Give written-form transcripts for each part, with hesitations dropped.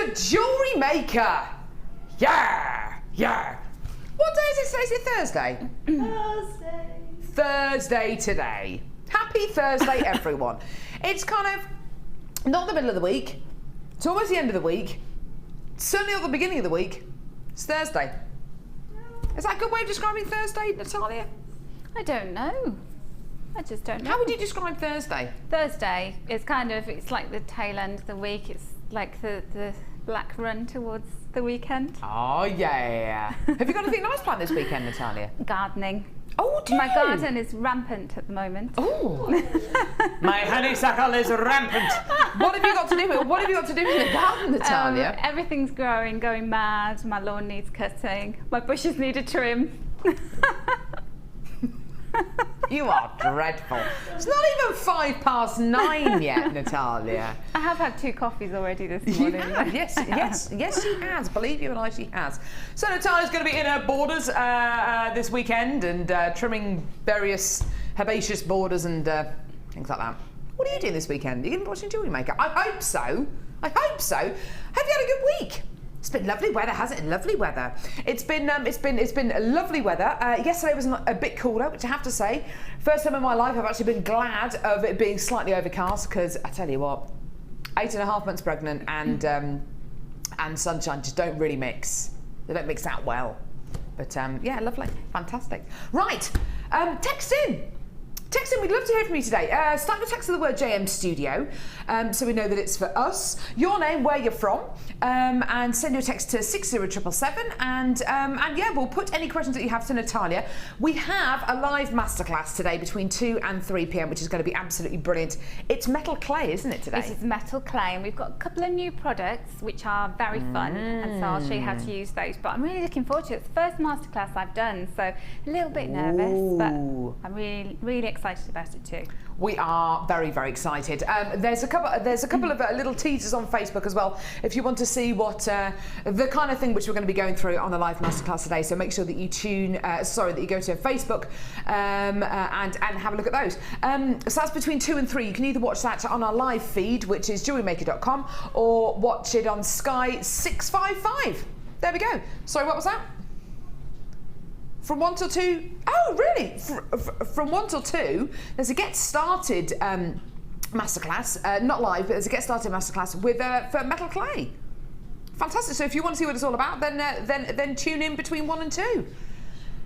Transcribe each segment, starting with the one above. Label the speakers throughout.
Speaker 1: to Jewellery Maker. Yeah, yeah. What day is it? Is it Thursday?
Speaker 2: Thursday.
Speaker 1: Thursday today. Happy Thursday, everyone. It's kind of not the middle of the week. It's almost the end of the week. Certainly not the beginning of the week. It's Thursday. Is that a good way of describing Thursday, Natalia?
Speaker 2: I don't know. I just don't know.
Speaker 1: How would you describe Thursday?
Speaker 2: Thursday is it's like the tail end of the week. It's like the black run towards the weekend.
Speaker 1: Oh, yeah. Have you got anything nice planned this weekend, Natalia?
Speaker 2: Gardening.
Speaker 1: Oh, do
Speaker 2: My
Speaker 1: you?
Speaker 2: garden is rampant at the moment.
Speaker 1: Oh. My honeysuckle is rampant. What have you got to do with the garden, Natalia?
Speaker 2: Everything's growing, going mad. My lawn needs cutting. My bushes need a trim.
Speaker 1: You are dreadful. It's not even 9:05 yet, Natalia.
Speaker 2: I have had 2 coffees already this
Speaker 1: You
Speaker 2: morning.
Speaker 1: have, yes, she has. Believe you and I, she has. So Natalia's going to be in her borders this weekend and trimming various herbaceous borders and things like that. What are you doing this weekend? Are you going to be watching Jewellery Maker? I hope so. Have you had a good week? It's been lovely weather, hasn't it? Lovely weather. It's been lovely weather. Yesterday was a bit cooler, which I have to say. First time in my life I've actually been glad of it being slightly overcast, because I tell you what, 8.5 months pregnant and sunshine just don't really mix. They don't mix that well. But yeah, lovely, fantastic. Right, text in. Text in, we'd love to hear from you today. Start your text with the word JM Studio, so we know that it's for us. Your name, where you're from, and send your text to 60777, and yeah, we'll put any questions that you have to Natalia. We have a live masterclass today between 2 and 3 p.m, which is going to be absolutely brilliant. It's metal clay, isn't it, today?
Speaker 2: This is metal clay, and we've got a couple of new products which are very fun, and so I'll show you how to use those. But I'm really looking forward to it. It's the first masterclass I've done, so a little bit nervous, but I'm really excited about it too.
Speaker 1: We are very, very excited. There's a couple of little teasers on Facebook as well, if you want to see what the kind of thing which we're going to be going through on the live masterclass today. So make sure that you that you go to Facebook and have a look at those. So that's between 2 and 3. You can either watch that on our live feed, which is JewelleryMaker.com, or watch it on Sky 655. There we go. Sorry, what was that? From 1 till 2? Oh, really? From 1 till 2, there's a Get Started masterclass, not live, but there's a Get Started masterclass with for metal clay. Fantastic. So if you want to see what it's all about, then tune in between 1 and 2.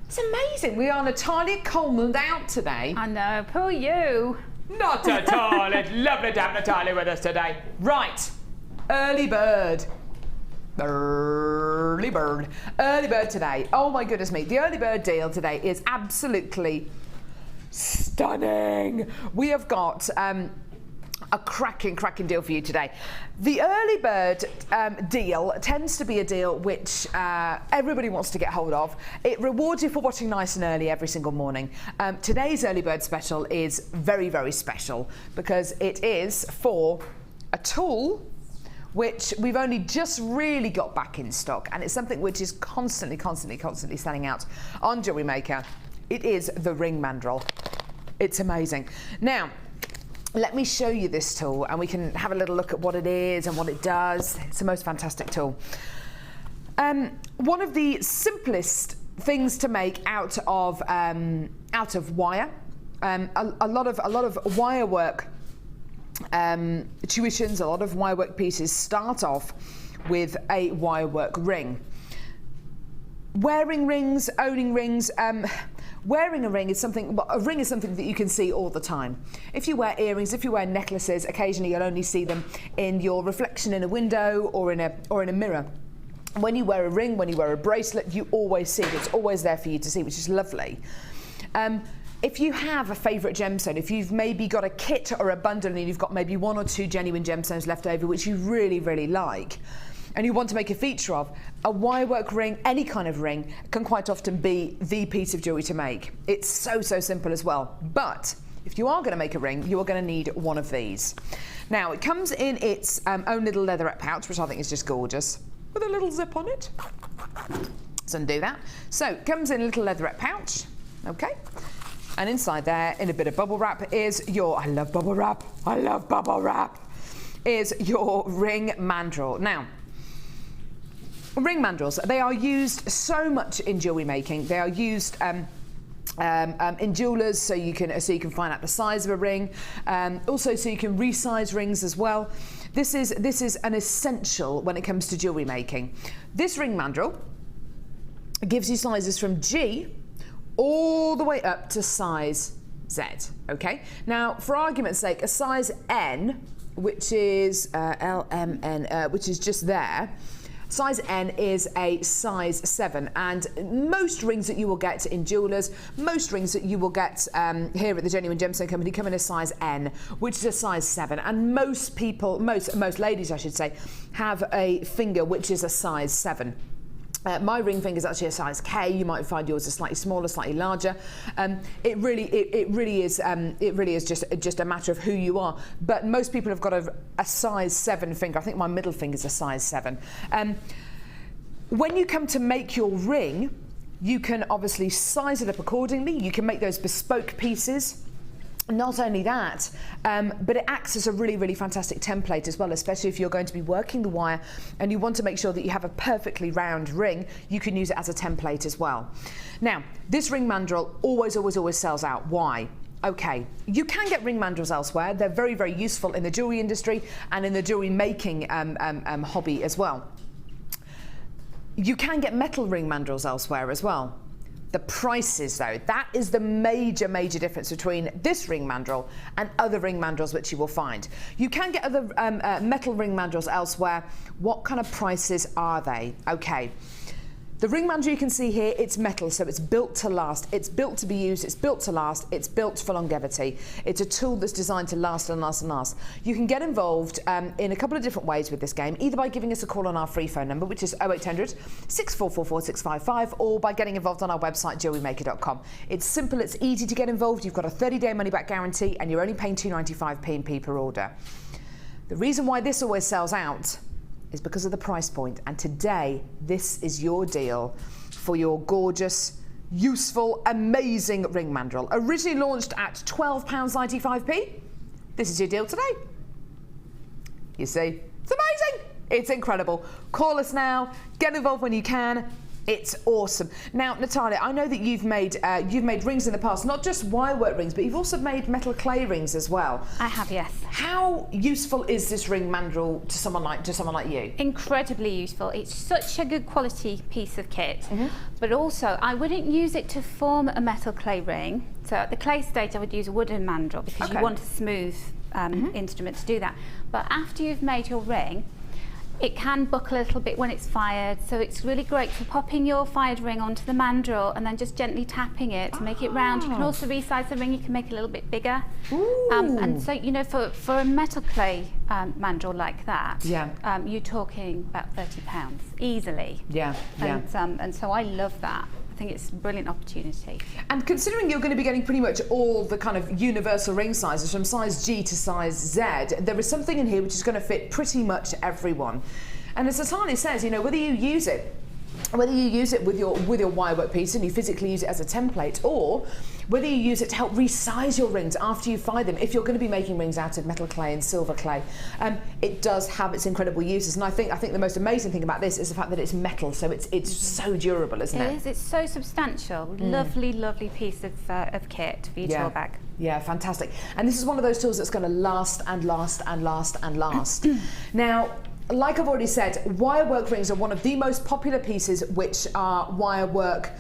Speaker 1: It's amazing. We are Natalia Coleman out today.
Speaker 2: I know, poor you.
Speaker 1: Not at all. It's lovely to have Natalia with us today. Right, early bird. Early bird today. Oh my goodness me, the early bird deal today is absolutely stunning. We have got a cracking deal for you today. The early bird deal tends to be a deal which everybody wants to get hold of. It rewards you for watching nice and early every single morning. Today's early bird special is very, very special because it is for a tool which we've only just really got back in stock, and it's something which is constantly selling out on Jewellery Maker. It is the ring mandrel. It's amazing. Now, let me show you this tool and we can have a little look at what it is and what it does. It's the most fantastic tool. One of the simplest things to make out of wire. A lot of wire work tuitions, a lot of wirework pieces start off with a wirework ring. Wearing rings, owning rings, wearing a ring is something, well, a ring is something that you can see all the time. If you wear earrings, if you wear necklaces, occasionally you'll only see them in your reflection in a window or in a mirror. When you wear a ring, when you wear a bracelet, you always see it. It's always there for you to see, which is lovely. If you have a favourite gemstone, if you've maybe got a kit or a bundle and you've got maybe 1 or 2 genuine gemstones left over which you really, really like, and you want to make a feature of, a wirework ring, any kind of ring, can quite often be the piece of jewellery to make. It's so simple as well. But if you are going to make a ring, you are going to need one of these. Now, it comes in its own little leatherette pouch, which I think is just gorgeous, with a little zip on it. Let's undo that. So, it comes in a little leatherette pouch, okay? And inside there, in a bit of bubble wrap, is your, I love bubble wrap, is your ring mandrel. Now, ring mandrels, they are used so much in jewellery making. They are used in jewellers, so you can find out the size of a ring. Also, so you can resize rings as well. This is an essential when it comes to jewellery making. This ring mandrel gives you sizes from G all the way up to size Z. Okay. Now, for argument's sake, a size N, which is LMN, which is just there. Size N is a size 7, and most rings that you will get in jewellers, most rings that you will get here at the Genuine Gemstone Company come in a size N, which is a size 7, and most people, most ladies I should say, have a finger which is a size 7. My ring finger is actually a size K. You might find yours is slightly smaller, slightly larger. It really is just a matter of who you are. But most people have got a size 7 finger. I think my middle finger is a size 7. When you come to make your ring, you can obviously size it up accordingly. You can make those bespoke pieces. Not only that, but it acts as a really fantastic template as well, especially if you're going to be working the wire and you want to make sure that you have a perfectly round ring. You can use it as a template as well. Now, this ring mandrel always sells out. Why? Okay, you can get ring mandrels elsewhere. They're very useful in the jewellery industry and in the jewellery making hobby as well. You can get metal ring mandrels elsewhere as well. The prices, though, that is the major difference between this ring mandrel and other ring mandrels which you will find. You can get other metal ring mandrels elsewhere. What kind of prices are they? Okay. The ring mandrel you can see here, it's metal, so it's built to last. It's built to be used, it's built to last, it's built for longevity. It's a tool that's designed to last and last and last. You can get involved in a couple of different ways with this game, either by giving us a call on our free phone number, which is 0800 6444 655, or by getting involved on our website, JewelleryMaker.com. It's simple, it's easy to get involved. You've got a 30-day money-back guarantee, and you're only paying £2.95 P&P per order. The reason why this always sells out is because of the price point, and today this is your deal for your gorgeous, useful, amazing ring mandrel. Originally launched at £12.95p, this is your deal today. You see, it's amazing, it's incredible. Call us now, get involved when you can. It's awesome. Now, Natalia, I know that you've made rings in the past, not just wirework rings, but you've also made metal clay rings as well.
Speaker 2: I have, yes.
Speaker 1: How useful is this ring mandrel to someone like you? Incredibly
Speaker 2: useful. It's such a good quality piece of kit, but also I wouldn't use it to form a metal clay ring. So at the clay stage, I would use a wooden mandrel because you want a smooth instrument to do that. But after you've made your ring, it can buckle a little bit when it's fired, so it's really great for popping your fired ring onto the mandrel and then just gently tapping it to make it round. You can also resize the ring, you can make it a little bit bigger. And so, you know, for a metal clay mandrel like that, you're talking about £30 easily. And so I love that. I think it's a brilliant opportunity. And considering you're going to be getting pretty much all the kind of universal ring sizes from size G to size Z, there is something in here which is going to fit pretty much everyone. And as Natalia says, you know, whether you use it with your wirework piece and you physically use it as a template, or whether you use it to help resize your rings after you fire them, if you're going to be making rings out of metal clay and silver clay, it does have its incredible uses. And I think the most amazing thing about this is the fact that it's metal, so it's so durable, isn't it? It is. It's so substantial. Lovely piece of kit for your tool bag. Yeah, fantastic. And this is one of those tools that's going to last and last and last and last. Now, like I've already said, wirework rings are one of the most popular pieces which our wirework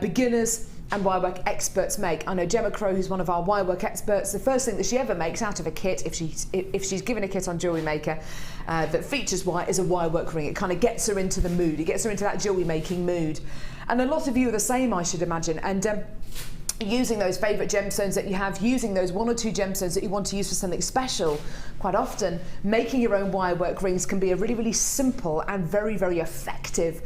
Speaker 2: beginners and wirework experts make. I know Gemma Crow, who's one of our wirework experts, the first thing that she ever makes out of a kit, if she's given a kit on Jewellery Maker that features wire, is a wirework ring. It kind of gets her into the mood. It gets her into that jewellery making mood. And a lot of you are the same, I should imagine. And using those favourite gemstones that you have, using those 1 or 2 gemstones that you want to use for something special, quite often making your own wirework rings can be a really simple and very effective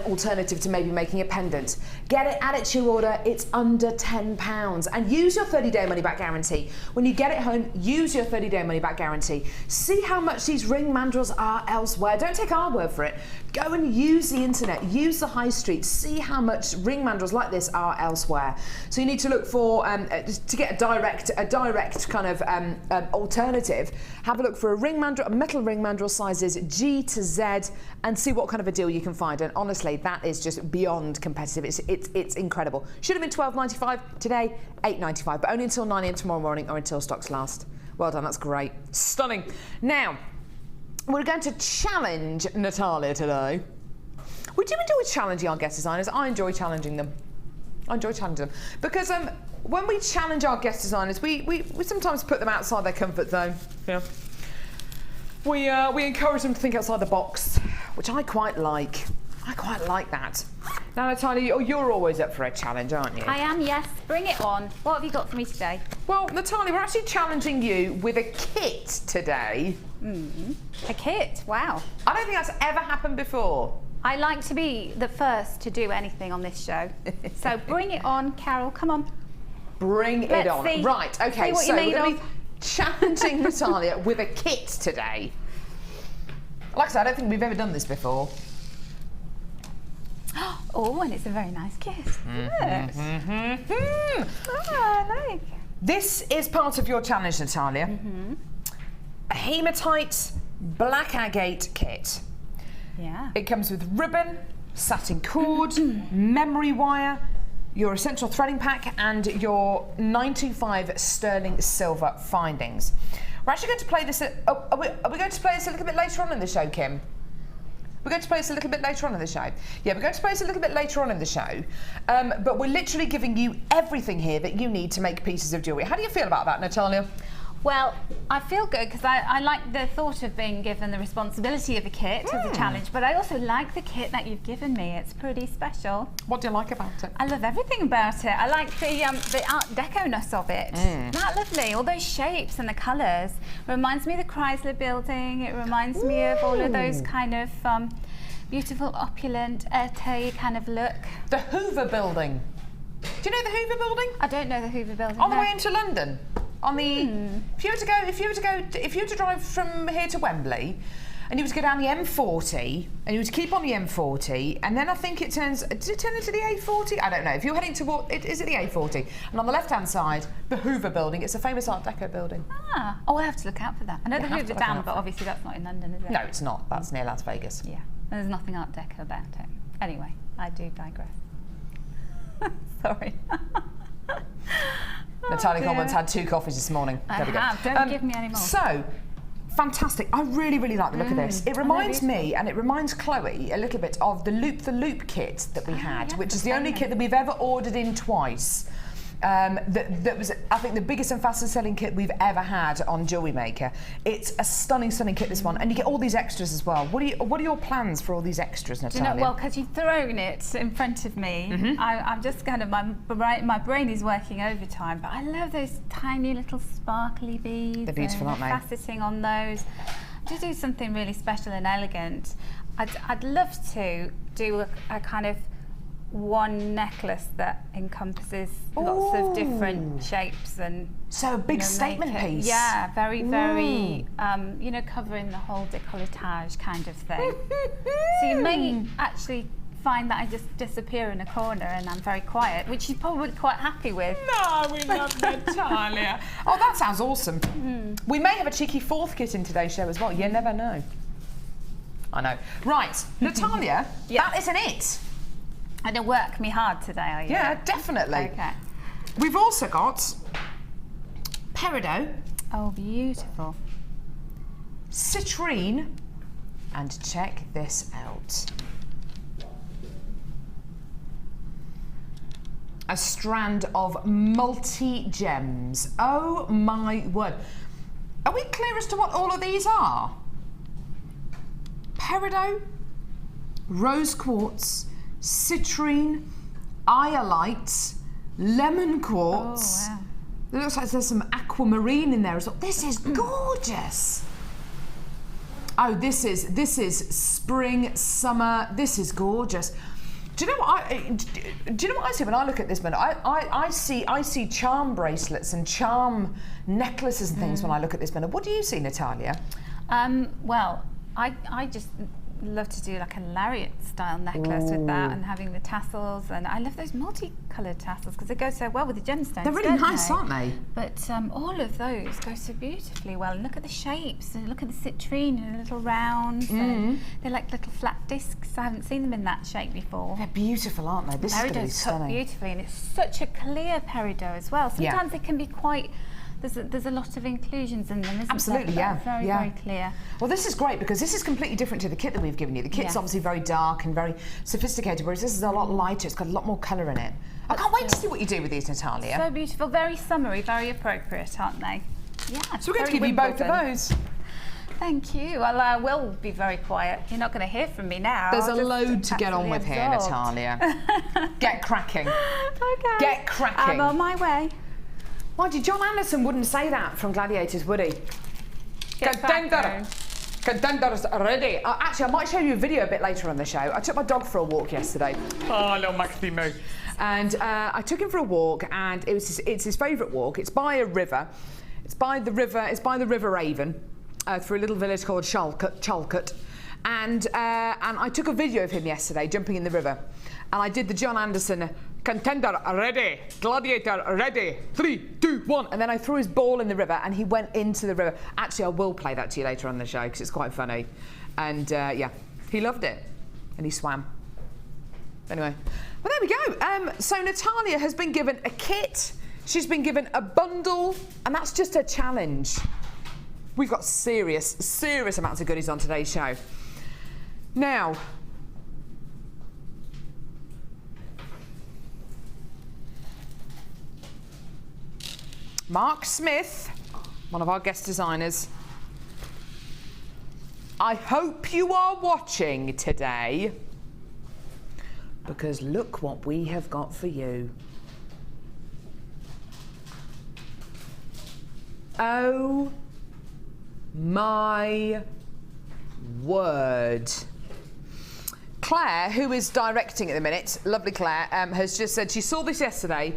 Speaker 2: alternative to maybe making a pendant. Get it, add it to your order. It's under £10, and use your 30-day money-back guarantee. When you get it home, use your 30-day money-back guarantee. See how much these ring mandrels are elsewhere. Don't take our word for it.
Speaker 1: Go and use the internet, use the high street, see how much ring mandrels like this are elsewhere. So you need to look for, to get a direct kind of alternative, have a look for a ring mandrel, a metal ring mandrel sizes G to Z, and see what kind of a deal you can find. And honestly, that is just beyond competitive. It's incredible. Should have been $12.95, today $8.95, but only until 9 a.m. tomorrow morning or until stocks last. Well done, that's great. Stunning. Now, we're going to challenge Natalia today. We do enjoy challenging our guest designers. I enjoy challenging them. Because when we challenge our guest designers, we sometimes put them outside their comfort zone. Yeah. We encourage them to think outside the box, which I quite like. I quite like that. Now, Natalia, you're always up for a challenge, aren't you?
Speaker 2: I am, yes. Bring it on. What have you got for me today?
Speaker 1: Well, Natalia, we're actually challenging you with a kit today.
Speaker 2: A kit? Wow.
Speaker 1: I don't think that's ever happened before.
Speaker 2: I like to be the first to do anything on this show. So bring it on, Carol. Come on.
Speaker 1: Bring it on.
Speaker 2: See,
Speaker 1: right, okay,
Speaker 2: see what
Speaker 1: so
Speaker 2: you're made
Speaker 1: we're going
Speaker 2: of.
Speaker 1: to be challenging Natalia with a kit today. Like I said, I don't think we've ever done this before.
Speaker 2: Oh, and it's a very nice kit. Yes. I like.
Speaker 1: This is part of your challenge, Natalia. A hematite black agate kit.
Speaker 2: Yeah.
Speaker 1: It comes with ribbon, satin cord, memory wire, your essential threading pack, and your 925 sterling silver findings. We're actually going to play this. Are we going to play this a little bit later on in the show, Kim? We're going to play this a little bit later on in the show. Yeah, we're going to play this a little bit later on in the show. But we're literally giving you everything here that you need to make pieces of jewellery. How do you feel about that, Natalia?
Speaker 2: Well, I feel good because I like the thought of being given the responsibility of a kit as a challenge, but I also like the kit that you've given me. It's pretty special.
Speaker 1: What do you like about it?
Speaker 2: I love everything about it. I like the Art Deco-ness of it. Isn't that lovely? All those shapes and the colours. It reminds me of the Chrysler building. It reminds me of all of those kind of beautiful, opulent, Erte kind of look.
Speaker 1: The Hoover building. Do you know the Hoover building?
Speaker 2: I don't know the Hoover building.
Speaker 1: On the way into London. On the, if you were to drive from here to Wembley, and you were to go down the M40, and you were to keep on the M40, and then I think it turns. Did it turn into the A40? I don't know. If you're heading toward, is it the A40? And on the left-hand side, the Hoover building. It's a famous Art Deco building.
Speaker 2: Ah, oh, I have to look out for that. I know the Hoover Dam, but obviously that's not in London, is it?
Speaker 1: No, it's not. That's near Las Vegas.
Speaker 2: Yeah, and there's nothing Art Deco about it. Anyway, I do digress. Sorry.
Speaker 1: Natalia Coleman's had 2 coffees this morning.
Speaker 2: I have. Don't give me any more.
Speaker 1: So, fantastic. I really, really like the look of this. It reminds me, and it reminds Chloe, a little bit of the Loop kit that we had,
Speaker 2: yeah,
Speaker 1: which is the only kit that we've ever ordered in twice. That was, I think, the biggest and fastest selling kit we've ever had on Jewellery Maker. It's a stunning kit, this one, and you get all these extras as well. What are your plans for all these extras, Natalia?
Speaker 2: Do you know, well, because you've thrown it in front of me, I'm just kind of, my brain is working overtime, but I love those tiny little sparkly beads.
Speaker 1: They're beautiful, aren't they?
Speaker 2: Faceting on those. To do something really special and elegant, I'd love to do a kind of one necklace that encompasses lots of different shapes and
Speaker 1: so a big statement piece.
Speaker 2: Yeah, very you know, covering the whole décolletage kind of thing. So you may actually find that I just disappear in a corner and I'm very quiet, which you're probably quite happy with.
Speaker 1: No, we love Natalia. Oh, that sounds awesome. We may have a cheeky 4th kit in today's show as well. You never know. I know. Right, Natalia, that isn't it.
Speaker 2: And you'll work me hard today, are you?
Speaker 1: Yeah, definitely.
Speaker 2: Okay.
Speaker 1: We've also got peridot.
Speaker 2: Oh, beautiful.
Speaker 1: Citrine. And check this out. A strand of multi-gems. Oh my word. Are we clear as to what all of these are? Peridot, rose quartz, citrine, iolite, lemon quartz.
Speaker 2: Oh, wow.
Speaker 1: It looks like there's some aquamarine in there as well. This is gorgeous. Oh, this is spring, summer. This is gorgeous. Do you know what I see when I look at this one? I see charm bracelets and charm necklaces and things when I look at this one. What do you see, Natalia?
Speaker 2: Well, I just love to do like a lariat style necklace with that, and having the tassels, and I love those multicoloured tassels because they go so well with the gemstones.
Speaker 1: They're really nice, aren't they?
Speaker 2: But all of those go so beautifully well. And look at the shapes, and look at the citrine and little rounds. And they're like little flat discs. I haven't seen them in that shape before.
Speaker 1: They're beautiful, aren't they? This is going to be stunning.
Speaker 2: Cut beautifully, and it's such a clear peridot as well. Sometimes they can be quite. There's a lot of inclusions in them, isn't
Speaker 1: Absolutely,
Speaker 2: there?
Speaker 1: yeah.
Speaker 2: Very clear.
Speaker 1: Well, this is great because this is completely different to the kit that we've given you. The kit's obviously very dark and very sophisticated, whereas this is a lot lighter. It's got a lot more colour in it. I can't wait to see what you do with these, Natalia.
Speaker 2: So beautiful, very summery, very appropriate, aren't they? Yeah.
Speaker 1: So we're going to give you both of those.
Speaker 2: Thank you. Well, I will be very quiet. You're not going to hear from me now.
Speaker 1: There's a load to get on with here, Natalia. Get cracking.
Speaker 2: Okay.
Speaker 1: Get cracking.
Speaker 2: I'm on my way.
Speaker 1: Mind you, John Anderson wouldn't say that from Gladiators, would he? Contenders ready. Actually, I might show you a video a bit later on the show. I took my dog for a walk yesterday. Oh, little Maximo. And I took him for a walk, and it's his favourite walk. It's by a river. It's by the River Avon, through a little village called Chalcot. And I took a video of him yesterday jumping in the river, and I did the John Anderson contender ready, gladiator ready, 3, 2, 1, and then I threw his ball in the river and he went into the river. Actually, I will play that to you later on the show because it's quite funny. And yeah, he loved it and he swam. Anyway, well, there we go. So Natalia has been given a kit, she's been given a bundle, and that's just a challenge. We've got serious amounts of goodies on today's show. Now, Mark Smith, one of our guest designers, I hope you are watching today, because look what we have got for you. Oh my word. Claire, who is directing at the minute, lovely Claire, has just said she saw this yesterday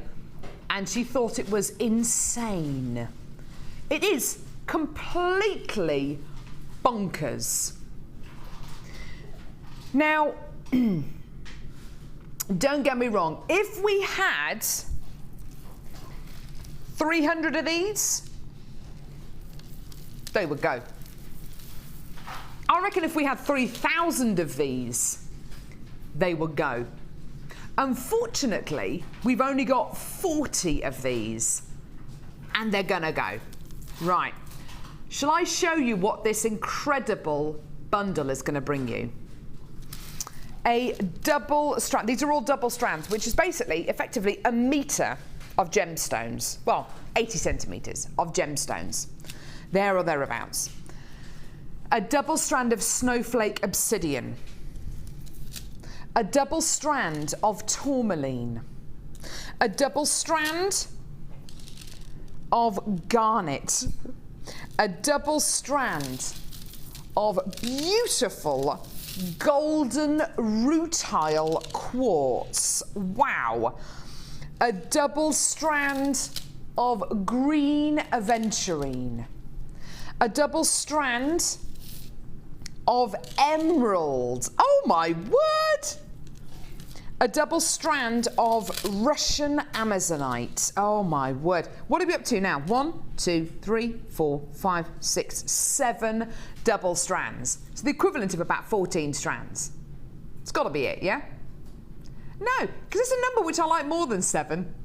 Speaker 1: and she thought it was insane. It is completely bonkers. Now, don't get me wrong, if we had 300 of these, they would go. I reckon if we had 3,000 of these, they would go. Unfortunately, we've only got 40 of these, and they're gonna go. Right, shall I show you what this incredible bundle is gonna bring you? A double strand, these are all double strands, which is basically, effectively, a metre of gemstones. Well, 80 centimetres of gemstones. There or thereabouts. A double strand of snowflake obsidian. A double strand of tourmaline. A double strand of garnet. A double strand of beautiful golden rutile quartz. Wow. A double strand of green aventurine. A double strand of emerald. Oh my word! A double strand of Russian amazonite. Oh my word. What are we up to now? 1, 2, 3, 4, 5, 6, 7 double strands. So the equivalent of about 14 strands. It's got to be it, yeah? No, because it's a number which I like more than 7.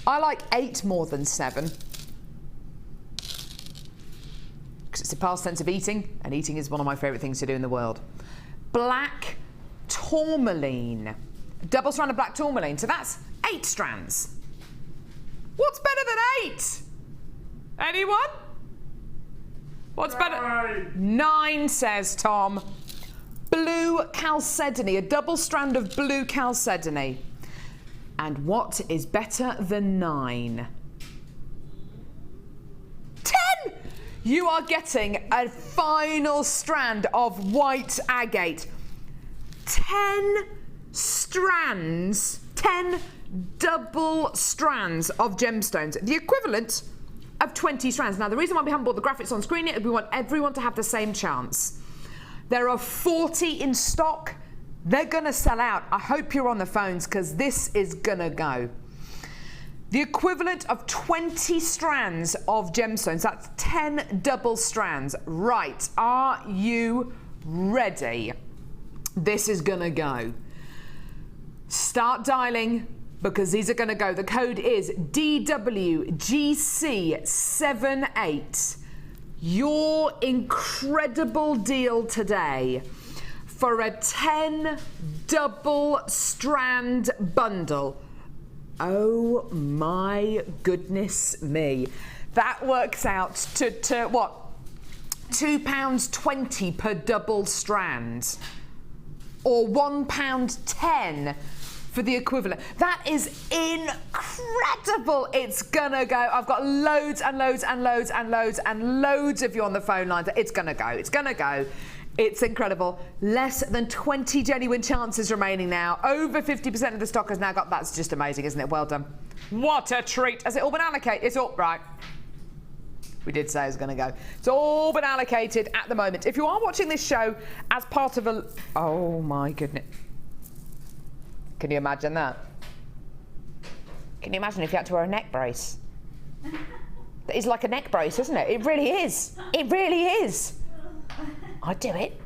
Speaker 1: I like 8 more than 7. Because it's a past tense of eating, and eating is one of my favourite things to do in the world. Black tourmaline. Double strand of black tourmaline. So that's 8 strands. What's better than 8? Anyone? What's better? 9, says Tom. Blue chalcedony. A double strand of blue chalcedony. And what is better than 9? 10! You are getting a final strand of white agate. 10 strands, 10 double strands of gemstones, the equivalent of 20 strands. Now, the reason why we haven't brought the graphics on screen yet is we want everyone to have the same chance. There are 40 in stock. They're gonna sell out. I hope you're on the phones because this is gonna go. The equivalent of 20 strands of gemstones. That's 10 double strands. Right, are you ready? This is gonna go. Start dialing because these are gonna go. The code is DWGC78. Your incredible deal today for a 10 double strand bundle. Oh my goodness me. That works out to what? £2.20 per double strand. Or £1.10 for the equivalent. That is incredible. It's gonna go. I've got loads and loads and loads and loads and loads of you on the phone lines. It's gonna go. It's gonna go. It's incredible. Less than 20 genuine chances remaining now. Over 50% of the stock has now got. That's just amazing, isn't it? Well done. What a treat. Has it all been allocated? It's all right. We did say it was going to go. It's all been allocated at the moment. If you are watching this show as part of a... Oh, my goodness. Can you imagine that? Can you imagine if you had to wear a neck brace? It's like a neck brace, isn't it? It really is. It really is. I'd do it.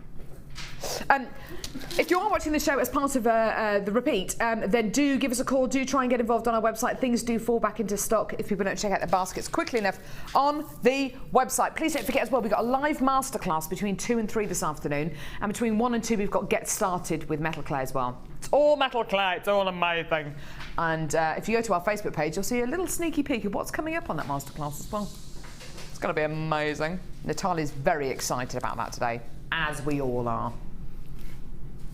Speaker 1: If you are watching the show as part of the repeat, then do give us a call. Do try and get involved on our website. Things do fall back into stock if people don't check out their baskets quickly enough on the website. Please don't forget as well, we've got a live masterclass between 2 and 3 this afternoon. And between 1 and 2, we've got Get Started with metal clay as well. It's all metal clay. It's all amazing. And if you go to our Facebook page, you'll see a little sneaky peek of what's coming up on that masterclass as well. It's going to be amazing. Natalia's very excited about that today, as we all are.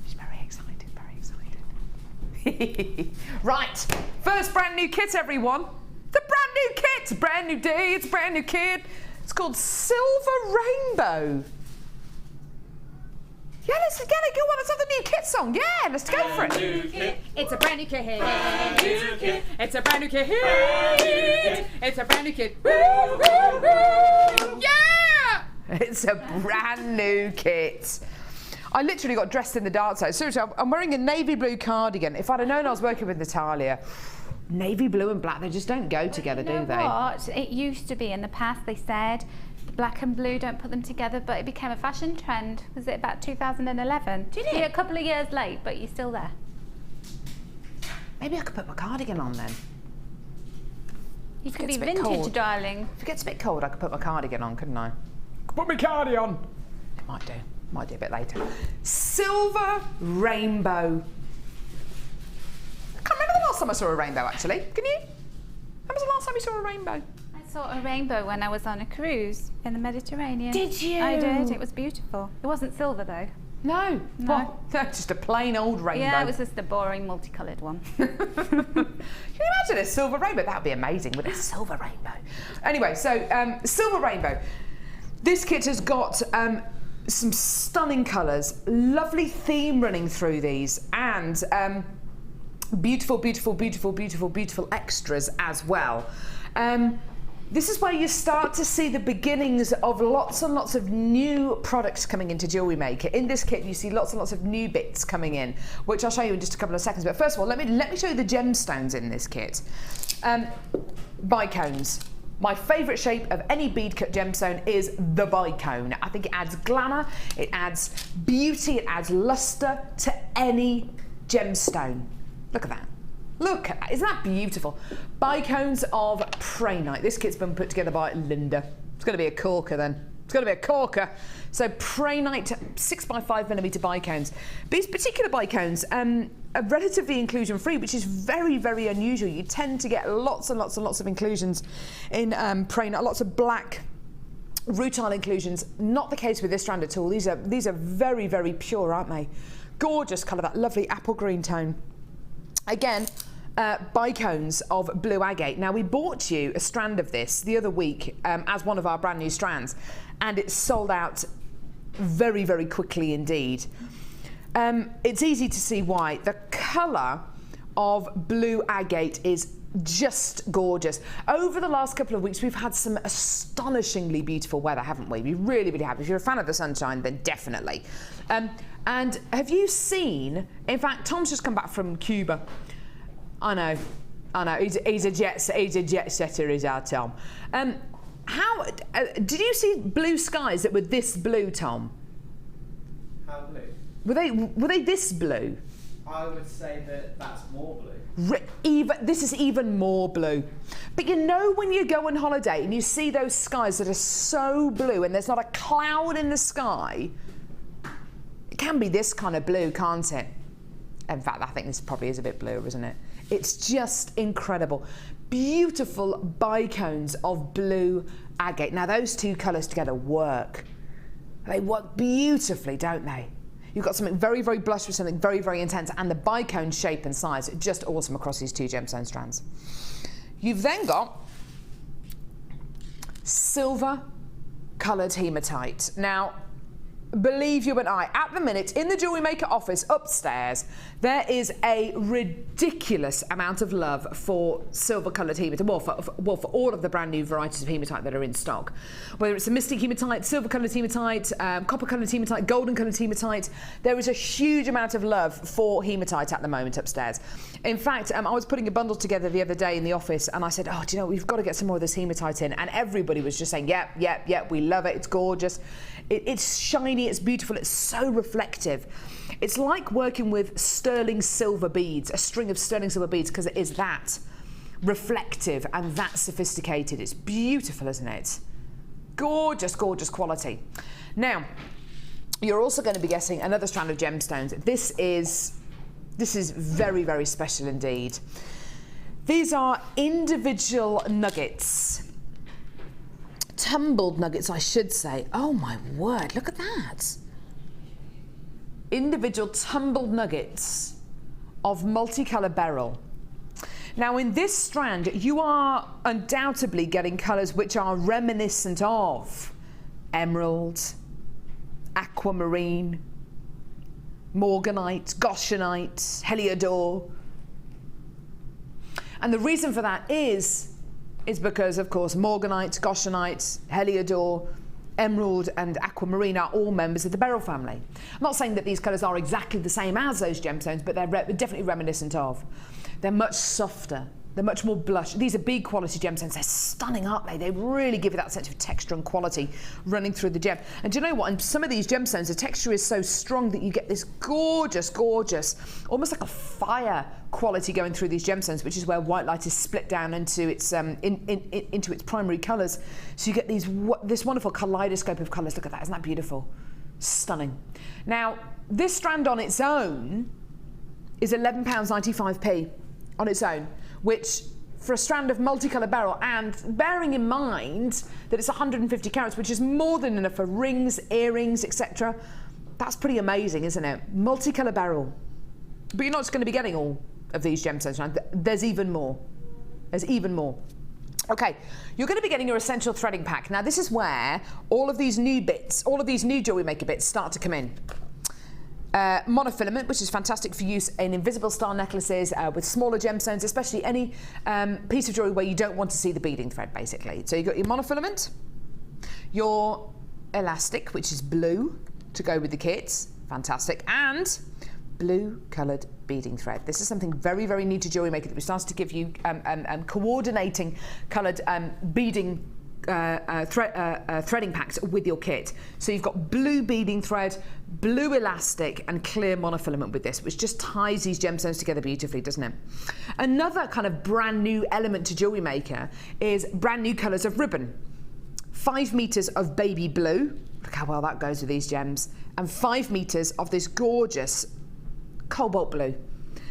Speaker 1: She's very excited, very excited. Right, first brand new kit, everyone. The brand new kit. It's a brand new day, it's a brand new kit. It's called Silver Rainbow. Yeah, let's get it. Go on, let's have the new kit song. Yeah, let's go for it.
Speaker 2: It's a brand new kit.
Speaker 3: Brand new kit.
Speaker 2: It's a brand new kit. It's a brand new kit.
Speaker 1: Woo, woo, woo. Yeah! It's a brand new kit. I literally got dressed in the dark side. Seriously, I'm wearing a navy blue cardigan. If I'd have known I was working with Natalia, navy blue and black, they just don't go together, do they?
Speaker 2: What? It used to be in the past, they said, black and blue, don't put them together, but it became a fashion trend. Was it about 2011?
Speaker 1: Did it?
Speaker 2: You're a couple of years late, but you're still there.
Speaker 1: Maybe I could put my cardigan on then.
Speaker 2: You could be
Speaker 1: It's a bit
Speaker 2: vintage,
Speaker 1: cold.
Speaker 2: darling.
Speaker 1: If it gets a bit cold, I could put my cardigan on, couldn't I? Put my cardigan on. It might do. Might do a bit later. Silver Rainbow. I can't remember the last time I saw a rainbow, actually. Can you? When was the last time you saw a rainbow?
Speaker 2: I saw a rainbow when I was on a cruise in the Mediterranean.
Speaker 1: Did you?
Speaker 2: I did. It was beautiful. It wasn't silver, though.
Speaker 1: No.
Speaker 2: No.
Speaker 1: Well, just a plain old rainbow.
Speaker 2: Yeah, it was just a boring, multicoloured one.
Speaker 1: Can you imagine a silver rainbow? That would be amazing with a silver rainbow. Anyway, so Silver Rainbow. This kit has got some stunning colours, lovely theme running through these, and beautiful, beautiful, beautiful, beautiful, beautiful extras as well. This is where you start to see the beginnings of lots and lots of new products coming into Jewellery Maker. In this kit, you see lots and lots of new bits coming in, which I'll show you in just a couple of seconds. But first of all, let me show you the gemstones in this kit. Bicones. My favourite shape of any bead cut gemstone is the bicone. I think it adds glamour, it adds beauty, it adds lustre to any gemstone. Look at that. Look at that. Isn't that beautiful? Bicones of Prainite. This kit's been put together by Linda. It's going to be a corker then. It's going to be a corker. So Prainite 6x5mm bicones. These particular bicones are relatively inclusion free, which is very, very unusual. You tend to get lots and lots and lots of inclusions in Prainite, lots of black rutile inclusions. Not the case with this strand at all. These are very, very pure, aren't they? Gorgeous colour, that lovely apple green tone. Again, bicones of blue agate. Now, we bought you a strand of this the other week as one of our brand new strands, and it sold out very, very quickly indeed. It's easy to see why. The colour of blue agate is just gorgeous. Over the last couple of weeks, we've had some astonishingly beautiful weather, haven't we? We really, really have. If you're a fan of the sunshine, then definitely. And have you seen, in fact, Tom's just come back from Cuba. I know, he's a jet setter, is our Tom. Did you see blue skies that were this blue, Tom?
Speaker 3: How blue?
Speaker 1: Were they this blue?
Speaker 3: I would say that that's more blue.
Speaker 1: This is even more blue. But you know when you go on holiday and you see those skies that are so blue and there's not a cloud in the sky, it can be this kind of blue, can't it? In fact, I think this probably is a bit bluer, isn't it? It's just incredible. Beautiful bicones of blue agate. Now those two colours together work. They work beautifully, don't they? You've got something very, very blush with something very, very intense, and the bicone shape and size are just awesome across these two gemstone strands. You've then got silver coloured hematite. Now, believe you and I, at the minute in the Jewellery Maker office upstairs, there is a ridiculous amount of love for silver coloured hematite, well, for all of the brand new varieties of hematite that are in stock. Whether it's a mystic hematite, silver coloured hematite, copper coloured hematite, golden coloured hematite, there is a huge amount of love for hematite at the moment upstairs. In fact, I was putting a bundle together the other day in the office and I said, oh, do you know, we've got to get some more of this hematite in, and everybody was just saying, yep, we love it, it's gorgeous. It's shiny, it's beautiful, it's so reflective. It's like working with sterling silver beads, a string of sterling silver beads, because it is that reflective and that sophisticated. It's beautiful, isn't it? Gorgeous, gorgeous quality. Now, you're also going to be getting another strand of gemstones. This is very, very special indeed. These are individual nuggets. Tumbled nuggets, I should say. Oh my word, look at that. Individual tumbled nuggets of multicolour beryl. Now in this strand, you are undoubtedly getting colours which are reminiscent of emerald, aquamarine, morganite, goshenite, heliodor. And the reason for that is because, of course, morganite, goshenite, heliodor, emerald and aquamarine are all members of the beryl family. I'm not saying that these colours are exactly the same as those gemstones, but they're definitely reminiscent of. They're much softer. They're much more blush. These are big quality gemstones. They're stunning, aren't they? They really give you that sense of texture and quality running through the gem. And do you know what? In some of these gemstones, the texture is so strong that you get this gorgeous, gorgeous, almost like a fire quality going through these gemstones, which is where white light is split down into its into its primary colours. So you get this wonderful kaleidoscope of colours. Look at that. Isn't that beautiful? Stunning. Now, this strand on its own is £11.95p on its own, which for a strand of multicolour beryl, and bearing in mind that it's 150 carats, which is more than enough for rings, earrings, etc. That's pretty amazing, isn't it? Multicolour beryl. But you're not just going to be getting all of these gemstones. There's even more. There's even more. Okay, you're going to be getting your essential threading pack. Now this is where all of these new bits, all of these new Jewellery Maker bits start to come in. Monofilament, which is fantastic for use in invisible style necklaces with smaller gemstones, especially any piece of jewellery where you don't want to see the beading thread, basically. So you've got your monofilament, your elastic, which is blue to go with the kits, fantastic, and blue coloured beading thread. This is something very, very new to Jewellery Maker that we started to give you coordinating coloured beading threading packs with your kit. So you've got blue beading thread, blue elastic and clear monofilament with this, which just ties these gemstones together beautifully, doesn't it? Another kind of brand new element to Jewellery Maker is brand new colours of ribbon. 5 meters of baby blue, look how well that goes with these gems, and 5 meters of this gorgeous cobalt blue.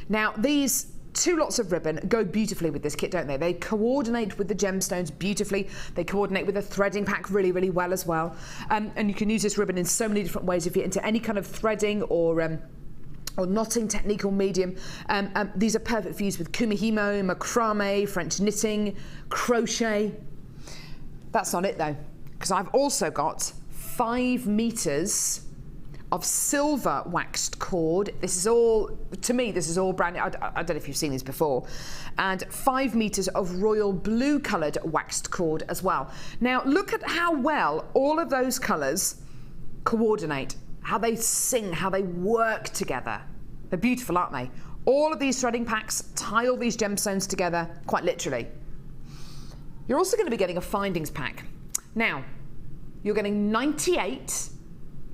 Speaker 1: Now these 2 lots of ribbon go beautifully with this kit, don't they? They coordinate with the gemstones beautifully. They coordinate with the threading pack really, really well as well. And you can use this ribbon in so many different ways if you're into any kind of threading or knotting technique or medium. These are perfect for use with kumihimo, macrame, French knitting, crochet. That's not it though, because I've also got 5 meters of silver waxed cord. This is all, to me, this is all brand new. I don't know if you've seen these before. And 5 meters of royal blue coloured waxed cord as well. Now, look at how well all of those colours coordinate, how they sing, how they work together. They're beautiful, aren't they? All of these threading packs tie all these gemstones together, quite literally. You're also going to be getting a findings pack. Now, you're getting 98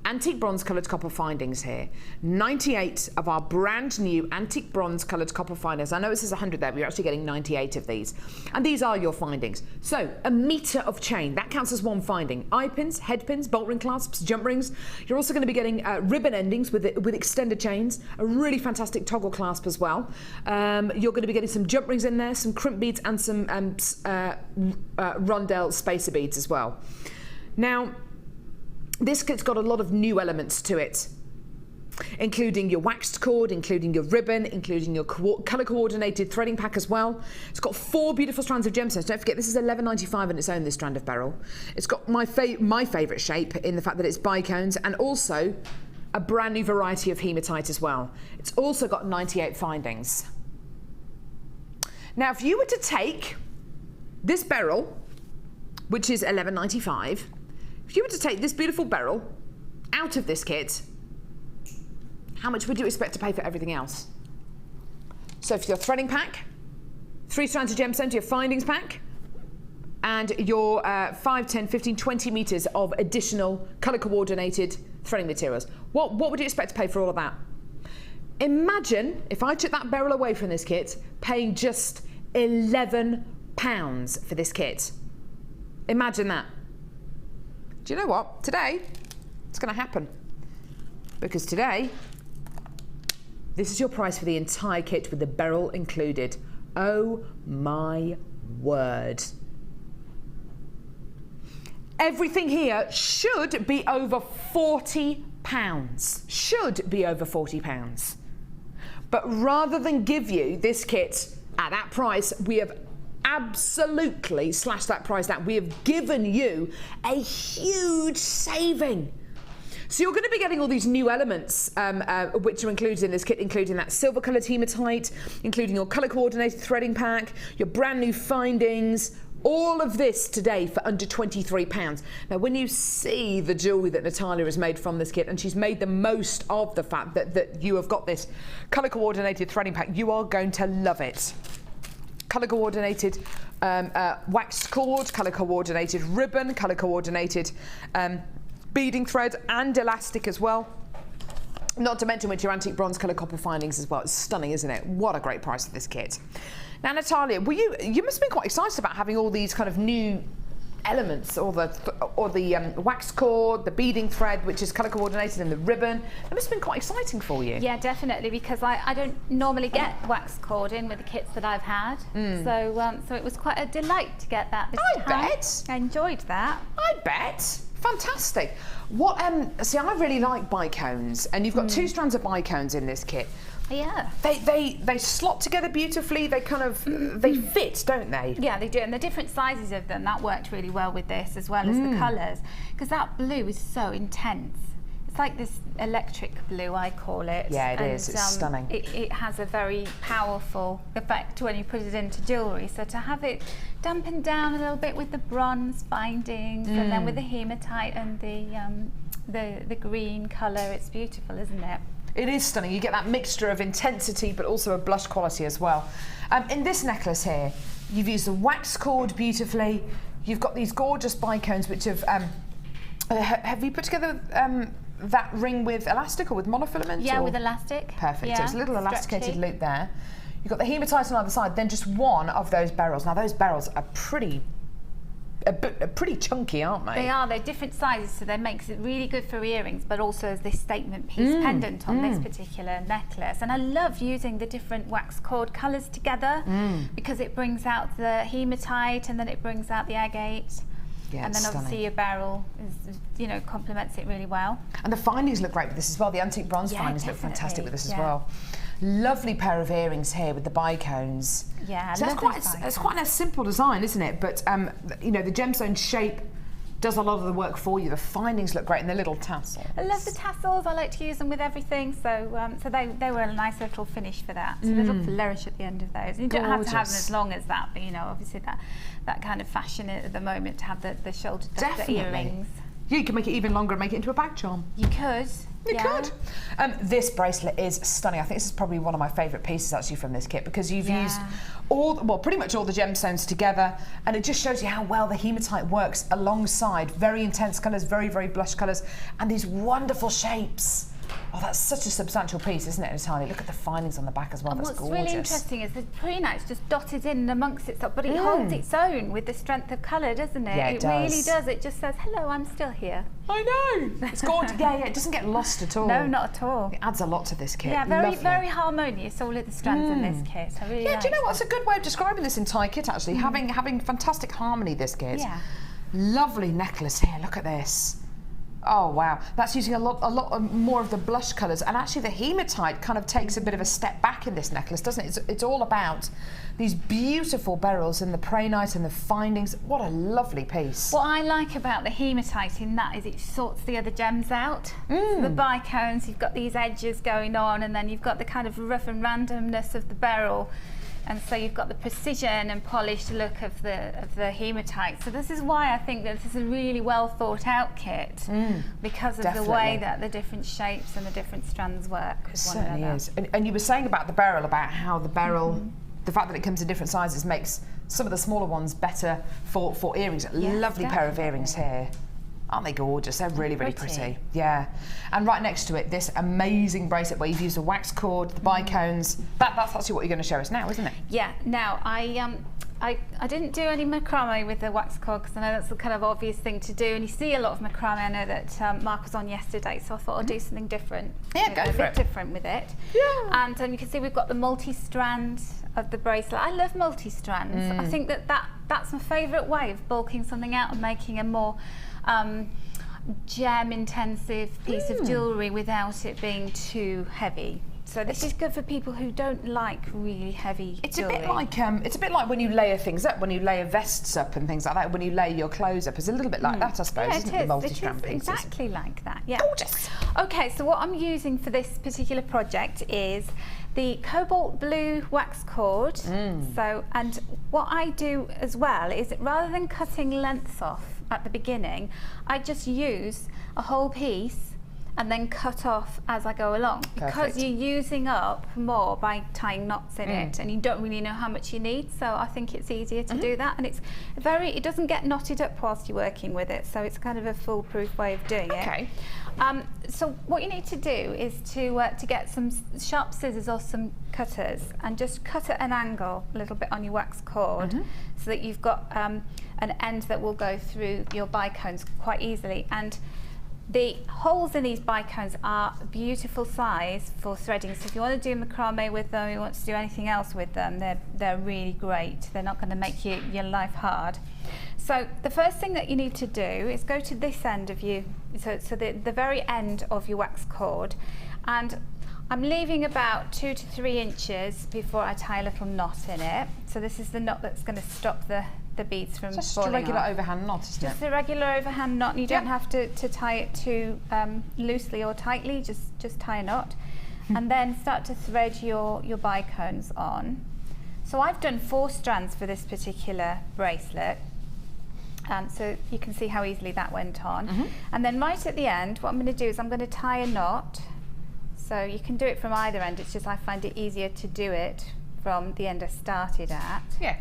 Speaker 1: antique bronze coloured copper findings here. 98 of our brand new antique bronze coloured copper findings. I know it says 100 there, but you're actually getting 98 of these. And these are your findings. So, 1 metre of chain, that counts as one finding. Eye pins, head pins, bolt ring clasps, jump rings. You're also going to be getting ribbon endings with extended chains, a really fantastic toggle clasp as well. You're going to be getting some jump rings in there, some crimp beads and some rondelle spacer beads as well. Now, this kit's got a lot of new elements to it, including your waxed cord, including your ribbon, including your colour coordinated threading pack as well. It's got 4 beautiful strands of gemstones. Don't forget, this is $11.95 on its own, this strand of beryl. It's got my favourite shape in the fact that it's bicones, and also a brand new variety of hematite as well. It's also got 98 findings. Now, if you were to take this beryl, which is $11.95, if you were to take this beautiful beryl out of this kit, how much would you expect to pay for everything else? So for your threading pack, 3 strands of gemstone to your findings pack, and your 5, 10, 15, 20 metres of additional colour coordinated threading materials. What would you expect to pay for all of that? Imagine if I took that beryl away from this kit, paying just £11 for this kit. Imagine that. Do you know what? Today, it's going to happen. Because today, this is your price for the entire kit with the beryl included. Oh my word. Everything here should be over £40. Should be over £40. But rather than give you this kit at that price, we have absolutely slashed that price down. We have given you a huge saving. So you're going to be getting all these new elements which are included in this kit, including that silver coloured hematite, including your colour coordinated threading pack, your brand new findings, all of this today for under £23. Now, when you see the jewellery that Natalia has made from this kit, and she's made the most of the fact that you have got this colour coordinated threading pack, you are going to love it. Colour coordinated waxed cord, colour coordinated ribbon, colour coordinated beading thread and elastic as well. Not to mention with your antique bronze colour copper findings as well. It's stunning, isn't it? What a great price for this kit. Now, Natalia, you must have been quite excited about having all these kind of new elements, or the waxed cord, the beading thread, which is colour coordinated, and the ribbon. It must have been quite exciting for you.
Speaker 2: Yeah, definitely, because I don't normally get waxed cord in with the kits that I've had. So it was quite a delight to get that this time.
Speaker 1: I bet.
Speaker 2: I enjoyed that.
Speaker 1: I bet. Fantastic. What see, I really like bicones, and you've got 2 strands of bicones in this kit.
Speaker 2: Yeah.
Speaker 1: They slot together beautifully. They kind of they fit, don't they?
Speaker 2: Yeah, they do, and the different sizes of them, that worked really well with this, as well as the colours, because that blue is so intense. It's like this electric blue, I call it.
Speaker 1: Yeah, it is. It's stunning.
Speaker 2: It has a very powerful effect when you put it into jewellery. So to have it dampened down a little bit with the bronze findings, and then with the hematite and the green colour, it's beautiful, isn't it?
Speaker 1: It is stunning. You get that mixture of intensity, but also a blush quality as well. In this necklace here, you've used the wax cord beautifully. You've got these gorgeous bicones, which have you put together that ring with elastic or with monofilament?
Speaker 2: Yeah,
Speaker 1: or?
Speaker 2: with elastic.
Speaker 1: Perfect.
Speaker 2: Yeah,
Speaker 1: so it's a little elasticated
Speaker 2: stretchy
Speaker 1: loop there. You've got the hematite on the other side, then just one of those beryls. Now, those beryls are pretty chunky, aren't they?
Speaker 2: They are. They're different sizes, so that makes it really good for earrings, but also as this statement piece pendant on this particular necklace. And I love using the different wax cord colours together because it brings out the hematite, and then it brings out the agate.
Speaker 1: Yeah,
Speaker 2: and then obviously your beryl is, complements it really well.
Speaker 1: And the findings look great with this as well. The antique bronze findings look fantastic with this as well. Lovely pair of earrings here with the bicones.
Speaker 2: Yeah,
Speaker 1: so it's quite a simple design, isn't it? But the gemstone shape does a lot of the work for you. The findings look great, and the little tassels.
Speaker 2: I love the tassels. I like to use them with everything. So so they were a nice little finish for that. So a little flourish at the end of those. And you don't have to have them as long as that, but you know, obviously that kind of fashion at the moment to have the shoulder the earrings.
Speaker 1: Yeah, you can make it even longer and make it into a bag charm.
Speaker 2: You could.
Speaker 1: You could. This bracelet is stunning. I think this is probably one of my favourite pieces actually from this kit, because you've used pretty much all the gemstones together, and it just shows you how well the hematite works alongside very intense colours, very, very blush colours, and these wonderful shapes. Oh, that's such a substantial piece, isn't it, Natalia? Look at the findings on the back as well.
Speaker 2: And
Speaker 1: that's
Speaker 2: what's
Speaker 1: gorgeous.
Speaker 2: really interesting is the pre-night's just dotted in amongst itself, but it holds its own with the strength of colour, doesn't it?
Speaker 1: Yeah, it does.
Speaker 2: Really does. It just says, hello, I'm still here.
Speaker 1: I know. It's gorgeous. Yeah, it doesn't get lost at all.
Speaker 2: No, not at all.
Speaker 1: It adds a lot to this kit.
Speaker 2: Yeah, very,
Speaker 1: Lovely.
Speaker 2: very harmonious, all of the strands in this kit. I really
Speaker 1: do you know
Speaker 2: like
Speaker 1: what's a good way of describing this entire kit, actually? Having fantastic harmony, this kit.
Speaker 2: Yeah.
Speaker 1: Lovely necklace here, look at this. Oh wow, that's using a lot more of the blush colours, and actually the hematite kind of takes a bit of a step back in this necklace, doesn't it? It's all about these beautiful beryls and the prehnite and the findings. What a lovely piece.
Speaker 2: What I like about the hematite in that is it sorts the other gems out. So the bicones, you've got these edges going on, and then you've got the kind of rough and randomness of the beryl. And so you've got the precision and polished look of the hematite. So this is why I think that this is a really well thought out kit, because of the way that the different shapes and the different strands work with one another.
Speaker 1: It certainly is. And you were saying about the beryl, about how the beryl, the fact that it comes in different sizes makes some of the smaller ones better for earrings.
Speaker 2: Yes,
Speaker 1: Lovely pair of earrings here. Aren't they gorgeous? They're really, really pretty. Yeah. And right next to it, this amazing bracelet where you've used a wax cord, the bicones. That's actually what you're going to show us now, isn't it?
Speaker 2: Yeah. Now, I didn't do any macrame with the wax cord, because I know that's the kind of obvious thing to do, and you see a lot of macrame. I know that Mark was on yesterday, so I thought I'd do something different.
Speaker 1: Yeah, go for it.
Speaker 2: A bit different with it.
Speaker 1: Yeah.
Speaker 2: And you can see we've got the multi-strand of the bracelet. I love multi-strands. I think that's my favourite way of bulking something out and making a more gem intensive piece of jewellery without it being too heavy. So this is good for people who don't like really heavy jewellery.
Speaker 1: It's a bit like when you layer things up, when you layer vests up and things like that, when you layer your clothes up. It's a little bit like that, I suppose, isn't it? The multi-strand pieces.
Speaker 2: Exactly like that. Yeah.
Speaker 1: Gorgeous.
Speaker 2: Okay, so what I'm using for this particular project is the cobalt blue wax cord. So, and what I do as well is, rather than cutting lengths off at the beginning, I just use a whole piece and then cut off as I go along. Because you're using up more by tying knots in it, and you don't really know how much you need, so I think it's easier to do that, and it doesn't get knotted up whilst you're working with it, so it's kind of a foolproof way of doing it. So what you need to do is to get some sharp scissors or some cutters and just cut at an angle a little bit on your wax cord, so that you've got an end that will go through your bicones quite easily. And the holes in these bicones are a beautiful size for threading, so if you want to do macrame with them, you want to do anything else with them, they're really great. They're not going to make your life hard. So the first thing that you need to do is go to this end of the very end of your wax cord, and I'm leaving about 2 to 3 inches before I tie a little knot in it. So this is the knot that's going to stop the beads from
Speaker 1: Just
Speaker 2: falling
Speaker 1: a regular
Speaker 2: off.
Speaker 1: Overhand knot, isn't it?
Speaker 2: Just a regular overhand knot, and you don't have to tie it too loosely or tightly, just tie a knot. And then start to thread your bicones on. So I've done 4 strands for this particular bracelet, so you can see how easily that went on. And then right at the end, what I'm going to do is I'm going to tie a knot. So you can do it from either end, it's just I find it easier to do it from the end I started at.
Speaker 1: Yeah,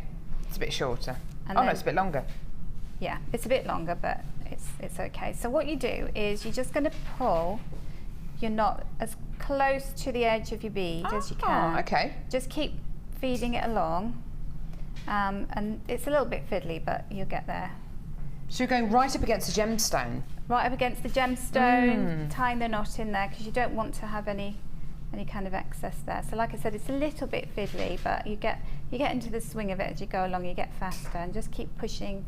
Speaker 1: it's a bit shorter.
Speaker 2: And
Speaker 1: no,
Speaker 2: then,
Speaker 1: it's a bit longer.
Speaker 2: Yeah, it's a bit longer, but it's okay. So what you do is you're just going to pull your knot as close to the edge of your bead as you can.
Speaker 1: Okay.
Speaker 2: Just keep feeding it along, and it's a little bit fiddly, but you'll get there.
Speaker 1: So you're going right up against the gemstone.
Speaker 2: Right up against the gemstone, tying the knot in there, because you don't want to have any kind of excess there. So like I said, it's a little bit fiddly, but you get into the swing of it as you go along. You get faster, and just keep pushing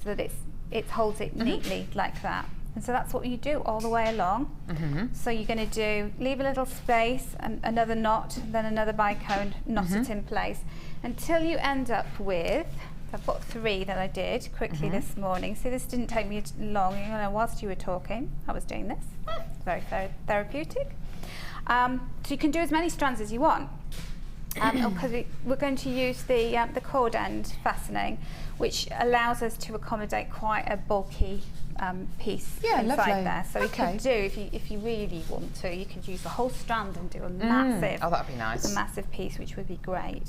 Speaker 2: so that it holds it neatly like that. And so that's what you do all the way along. So you're going to leave a little space, and another knot, then another bicone, knot it in place until you end up with I've got 3 that I did quickly this morning. See, this didn't take me long. You know, whilst you were talking, I was doing this. Very therapeutic. So you can do as many strands as you want. Because we're going to use the cord end fastening, which allows us to accommodate quite a bulky piece inside there. So you could do, if you really want to, you could use the whole strand and do a massive,
Speaker 1: that'd be nice.
Speaker 2: A massive piece, which would be great.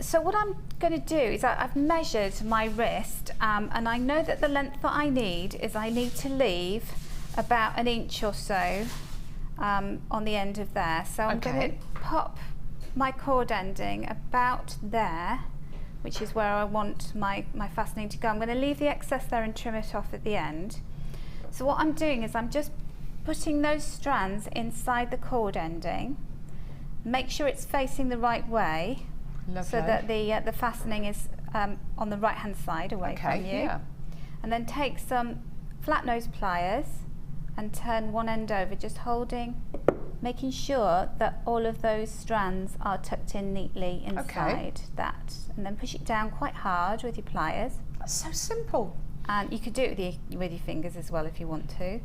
Speaker 2: So what I'm going to do is I've measured my wrist, and I know that the length that I need is I need to leave about 1 inch or so on the end of there. So I'm going to pop my cord ending about there, which is where I want my fastening to go. I'm going to leave the excess there and trim it off at the end. So what I'm doing is I'm just putting those strands inside the cord ending. Make sure it's facing the right way. Lovely. So that the fastening is on the right hand side away from you. Yeah. And then take some flat nose pliers and turn one end over, just holding, making sure that all of those strands are tucked in neatly inside that. And then push it down quite hard with your pliers.
Speaker 1: That's so simple.
Speaker 2: And you could do it with your fingers as well if you want to.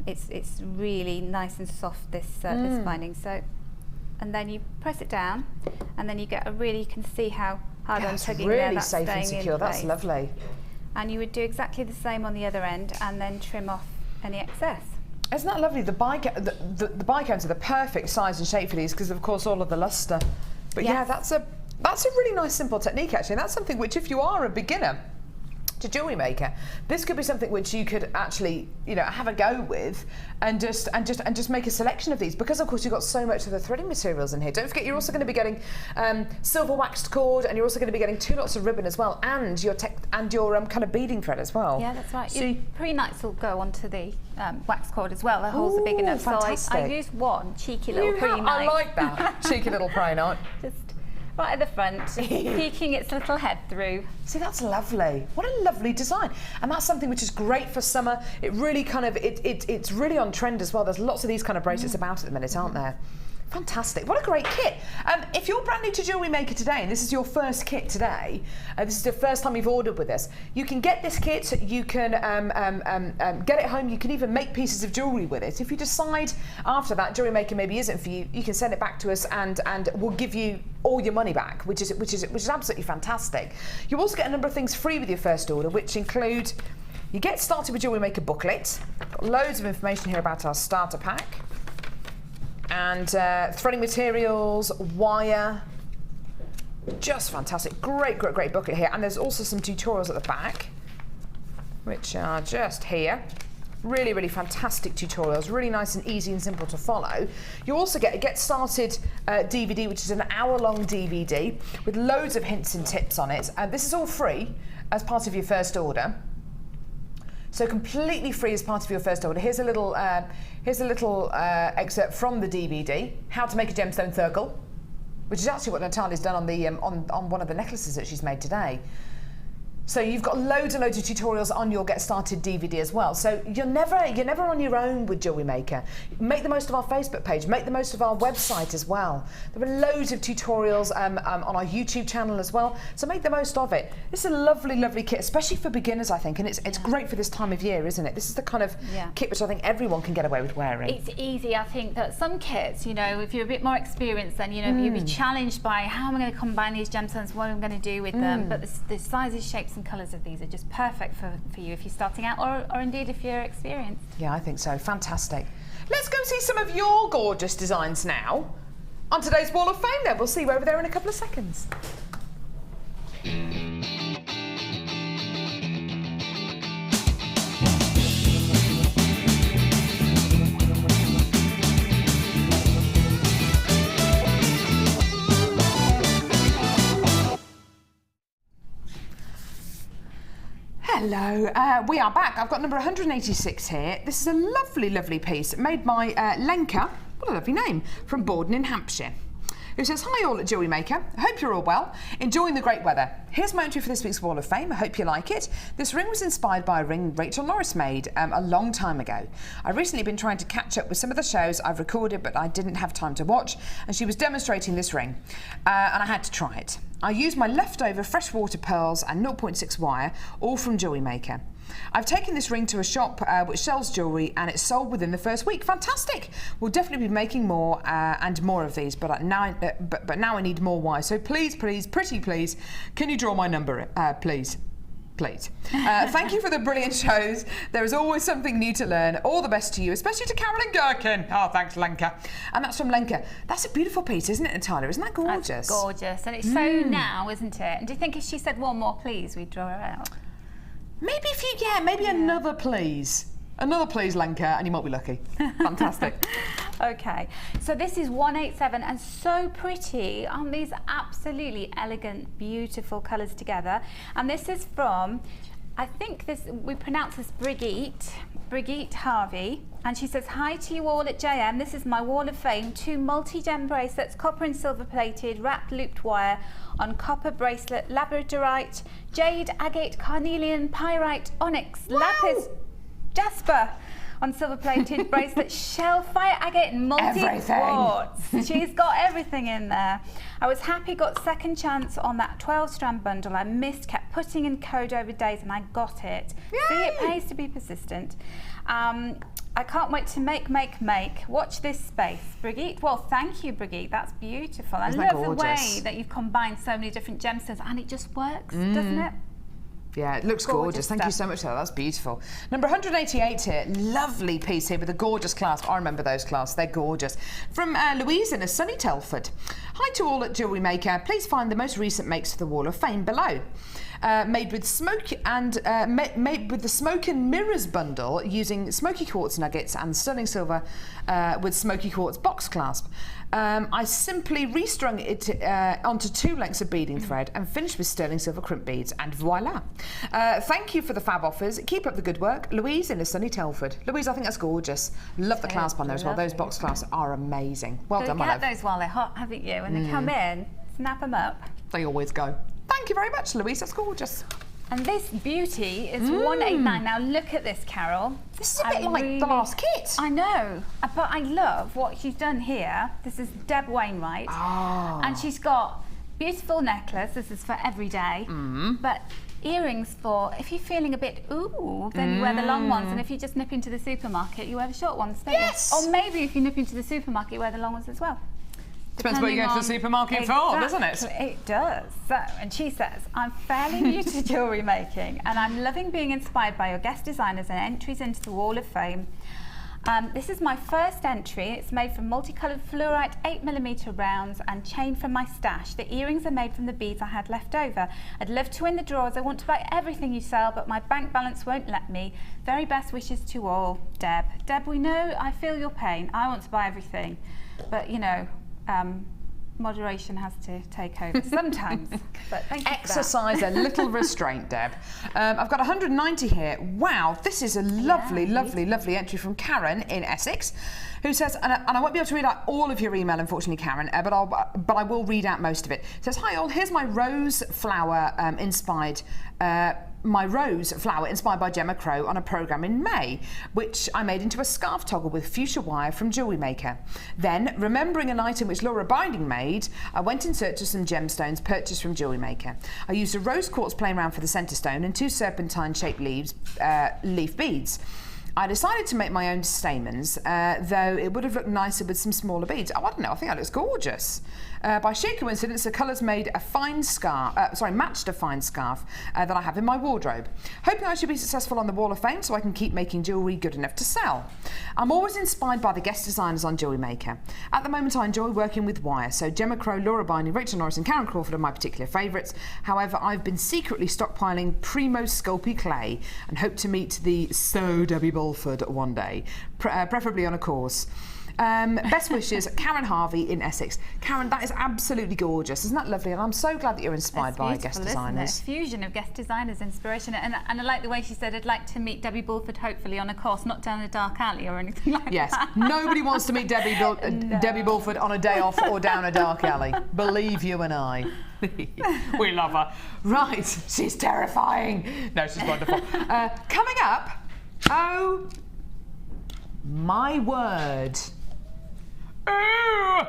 Speaker 2: It's really nice and soft, this binding. So, and then you press it down, and then you get you can see how hard I'm tugging
Speaker 1: really
Speaker 2: there. That's
Speaker 1: safe and secure. That's lovely.
Speaker 2: And you would do exactly the same on the other end, and then trim off any excess.
Speaker 1: Isn't that lovely? The bicones are the perfect size and shape for these because, of course, all of the luster. But yeah, that's a really nice, simple technique actually. And that's something which, if you are a beginner to Jewellery Maker, this could be something which you could actually, you know, have a go with, and just make a selection of these, because of course you've got so much of the threading materials in here. Don't forget, you're also going to be getting silver waxed cord, and you're also going to be getting 2 lots of ribbon as well, and your kind of beading thread as well.
Speaker 2: Yeah, that's right. So your pre-nights will go onto the wax cord as well. The holes are big enough.
Speaker 1: Fantastic.
Speaker 2: So I used one cheeky little pre-night.
Speaker 1: I like that cheeky little pre-night.
Speaker 2: Just right at the front, peeking its little head through.
Speaker 1: See, that's lovely. What a lovely design. And that's something which is great for summer. It really kind of, it's really on trend as well. There's lots of these kind of bracelets about at the minute, aren't there? Fantastic. What a great kit. If you're brand new to Jewellery Maker today, and this is your first kit today, this is the first time you've ordered with us, you can get this kit, you can get it home, you can even make pieces of jewellery with it. If you decide after that Jewellery Maker maybe isn't for you, you can send it back to us, and we'll give you all your money back, which is absolutely fantastic. You also get a number of things free with your first order, which include, you get started with Jewellery Maker booklet, got loads of information here about our starter pack, and threading materials, wire, just fantastic. Great booklet here. And there's also some tutorials at the back, which are just here. Really fantastic tutorials, really nice and easy and simple to follow. You also get a Get Started DVD, which is an hour-long DVD with loads of hints and tips on it. This is all free as part of your first order. So completely free as part of your first order. Here's a little excerpt from the DVD, how to make a gemstone circle, which is actually what Natalia's done on the on one of the necklaces that she's made today. So you've got loads and loads of tutorials on your Get Started DVD as well. So you're never on your own with Jewellery Maker. Make the most of our Facebook page. Make the most of our website as well. There are loads of tutorials on our YouTube channel as well. So make the most of it. This is a lovely kit, especially for beginners, I think, and it's great for this time of year, isn't it? This is the kind of kit which I think everyone can get away with wearing.
Speaker 2: It's easy. I think that some kits, you know, if you're a bit more experienced, then you'll be challenged by how am I going to combine these gemstones, what am I going to do with them. But the sizes, shapes, and colours of these are just perfect for you if you're starting out, or indeed if you're experienced.
Speaker 1: Yeah, I think so. Fantastic. Let's go see some of your gorgeous designs now on today's Wall of Fame then. We'll see you over there in a couple of seconds. Hello, we are back. I've got number 186 here. This is a lovely piece made by Lenka, what a lovely name, from Borden in Hampshire. who says, hi all at Jewellery Maker. I hope you're all well. Enjoying the great weather. Here's my entry for this week's Wall of Fame. I hope you like it. This ring was inspired by a ring Rachel Norris made a long time ago. I've recently been trying to catch up with some of the shows I've recorded, but I didn't have time to watch, and she was demonstrating this ring, and I had to try it. I used my leftover freshwater pearls and 0.6 wire, all from Jewellery Maker. I've taken this ring to a shop which sells jewellery, and it's sold within the first week. Fantastic! We'll definitely be making more and more of these, but now I need more wire. So please, pretty please, can you draw my number, please? Please. Thank you for the brilliant shows. There is always something new to learn. All the best to you, especially to Carol and Gherkin. Oh, thanks, Lenka. And that's from Lenka. That's a beautiful piece, isn't it, Natalia? Isn't that gorgeous?
Speaker 2: That's gorgeous. And it's so now, isn't it? And do you think if she said one more please, we'd draw her out?
Speaker 1: Maybe maybe another please. Another please, Lenka, and you might be lucky. Fantastic.
Speaker 2: Okay, so this is 187 and so pretty. Aren't these absolutely elegant, beautiful colours together? And this is from, I think we pronounce this Brigitte Harvey. And she says, hi to you all at JM. This is my Wall of Fame. 2 multi-gem bracelets, copper and silver plated, wrapped looped wire on copper bracelet, labradorite, jade, agate, carnelian, pyrite, onyx, lapis, jasper on silver plated bracelet, shell, fire agate and multi-quartz. She's got everything in there. I was happy, got second chance on that 12 strand bundle I missed, kept putting in code over days and I got it.
Speaker 1: Yay!
Speaker 2: See, it pays to be persistent. I can't wait to make. Watch this space. Brigitte, well, thank you, Brigitte. That's beautiful. I love the way that you've combined so many different gemstones and it just works, doesn't it?
Speaker 1: Yeah, it looks gorgeous. Thank you so much for that. That's beautiful. Number 188 here. Lovely piece here with a gorgeous clasp. I remember those clasps. They're gorgeous. From Louise in a sunny Telford. Hi to all at Jewellery Maker. Please find the most recent makes for the Wall of Fame below. Made with smoke and made with the smoke and mirrors bundle using smoky quartz nuggets and sterling silver with smoky quartz box clasp. I simply restrung it onto 2 lengths of beading thread and finished with sterling silver crimp beads, and voila. Thank you for the fab offers. Keep up the good work. Louise in a sunny Telford. Louise, I think that's gorgeous. Love the clasp on there as well. Those box clasps are amazing. Well done, my love.
Speaker 2: You've got those while they're hot, haven't you? When they come in, snap them up.
Speaker 1: They always go. Thank you very much, Louise. That's gorgeous.
Speaker 2: And this beauty is 189. Now look at this, Carol.
Speaker 1: This is a bit like the last kit.
Speaker 2: I know, but I love what she's done here. This is Deb Wainwright.
Speaker 1: Oh.
Speaker 2: And she's got beautiful necklace. This is for every day. But earrings for if you're feeling a bit then you wear the long ones, and if you just nip into the supermarket, you wear the short ones, don't you? Or maybe if you nip into the supermarket, you wear the long ones as well.
Speaker 1: Depends what you go to the supermarket for, doesn't it?
Speaker 2: It does. So, and she says, I'm fairly new to jewellery making and I'm loving being inspired by your guest designers and entries into the Wall of Fame. This is my first entry. It's made from multicoloured fluorite 8mm rounds and chain from my stash. The earrings are made from the beads I had left over. I'd love to win the drawers. I want to buy everything you sell, but my bank balance won't let me. Very best wishes to all, Deb. Deb, we know, I feel your pain. I want to buy everything, but you know, moderation has to take over sometimes. But thank you.
Speaker 1: Exercise a little restraint, Deb. I've got 190 here. Wow, this is a lovely, lovely entry from Karen in Essex, who says, and I won't be able to read out all of your email, unfortunately, Karen, but I will read out most of it. It says, hi all, here's my rose flower inspired by Gemma Crow on a programme in May, which I made into a scarf toggle with fuchsia wire from Jewellery Maker. Then, remembering an item which Laura Binding made, I went in search of some gemstones purchased from Jewellery Maker. I used a rose quartz plain round for the centre stone and 2 serpentine-shaped leaf beads. I decided to make my own stamens, though it would have looked nicer with some smaller beads. Oh, I don't know, I think that looks gorgeous. By sheer coincidence, the colours matched a fine scarf that I have in my wardrobe. Hoping I should be successful on the Wall of Fame so I can keep making jewellery good enough to sell. I'm always inspired by the guest designers on Jewellery Maker. At the moment, I enjoy working with wire, so Gemma Crow, Laura Binding, Rachel Norris and Karen Crawford are my particular favourites. However, I've been secretly stockpiling Primo Sculpey clay and hope to meet the So Debbie Bulford one day, preferably on a course. Best wishes, Karen Harvey in Essex. Karen, that is absolutely gorgeous. Isn't that lovely? And I'm so glad that you're inspired by guest designers.
Speaker 2: Fusion of guest designers, inspiration. And I like the way she said, I'd like to meet Debbie Bulford, hopefully on a course, not down a dark alley or anything like that.
Speaker 1: Yes, nobody wants to meet Debbie Bulford on a day off or down a dark alley. Believe you and I. We love her. Right, she's terrifying. No, she's wonderful. Coming up, oh my word. Ooh,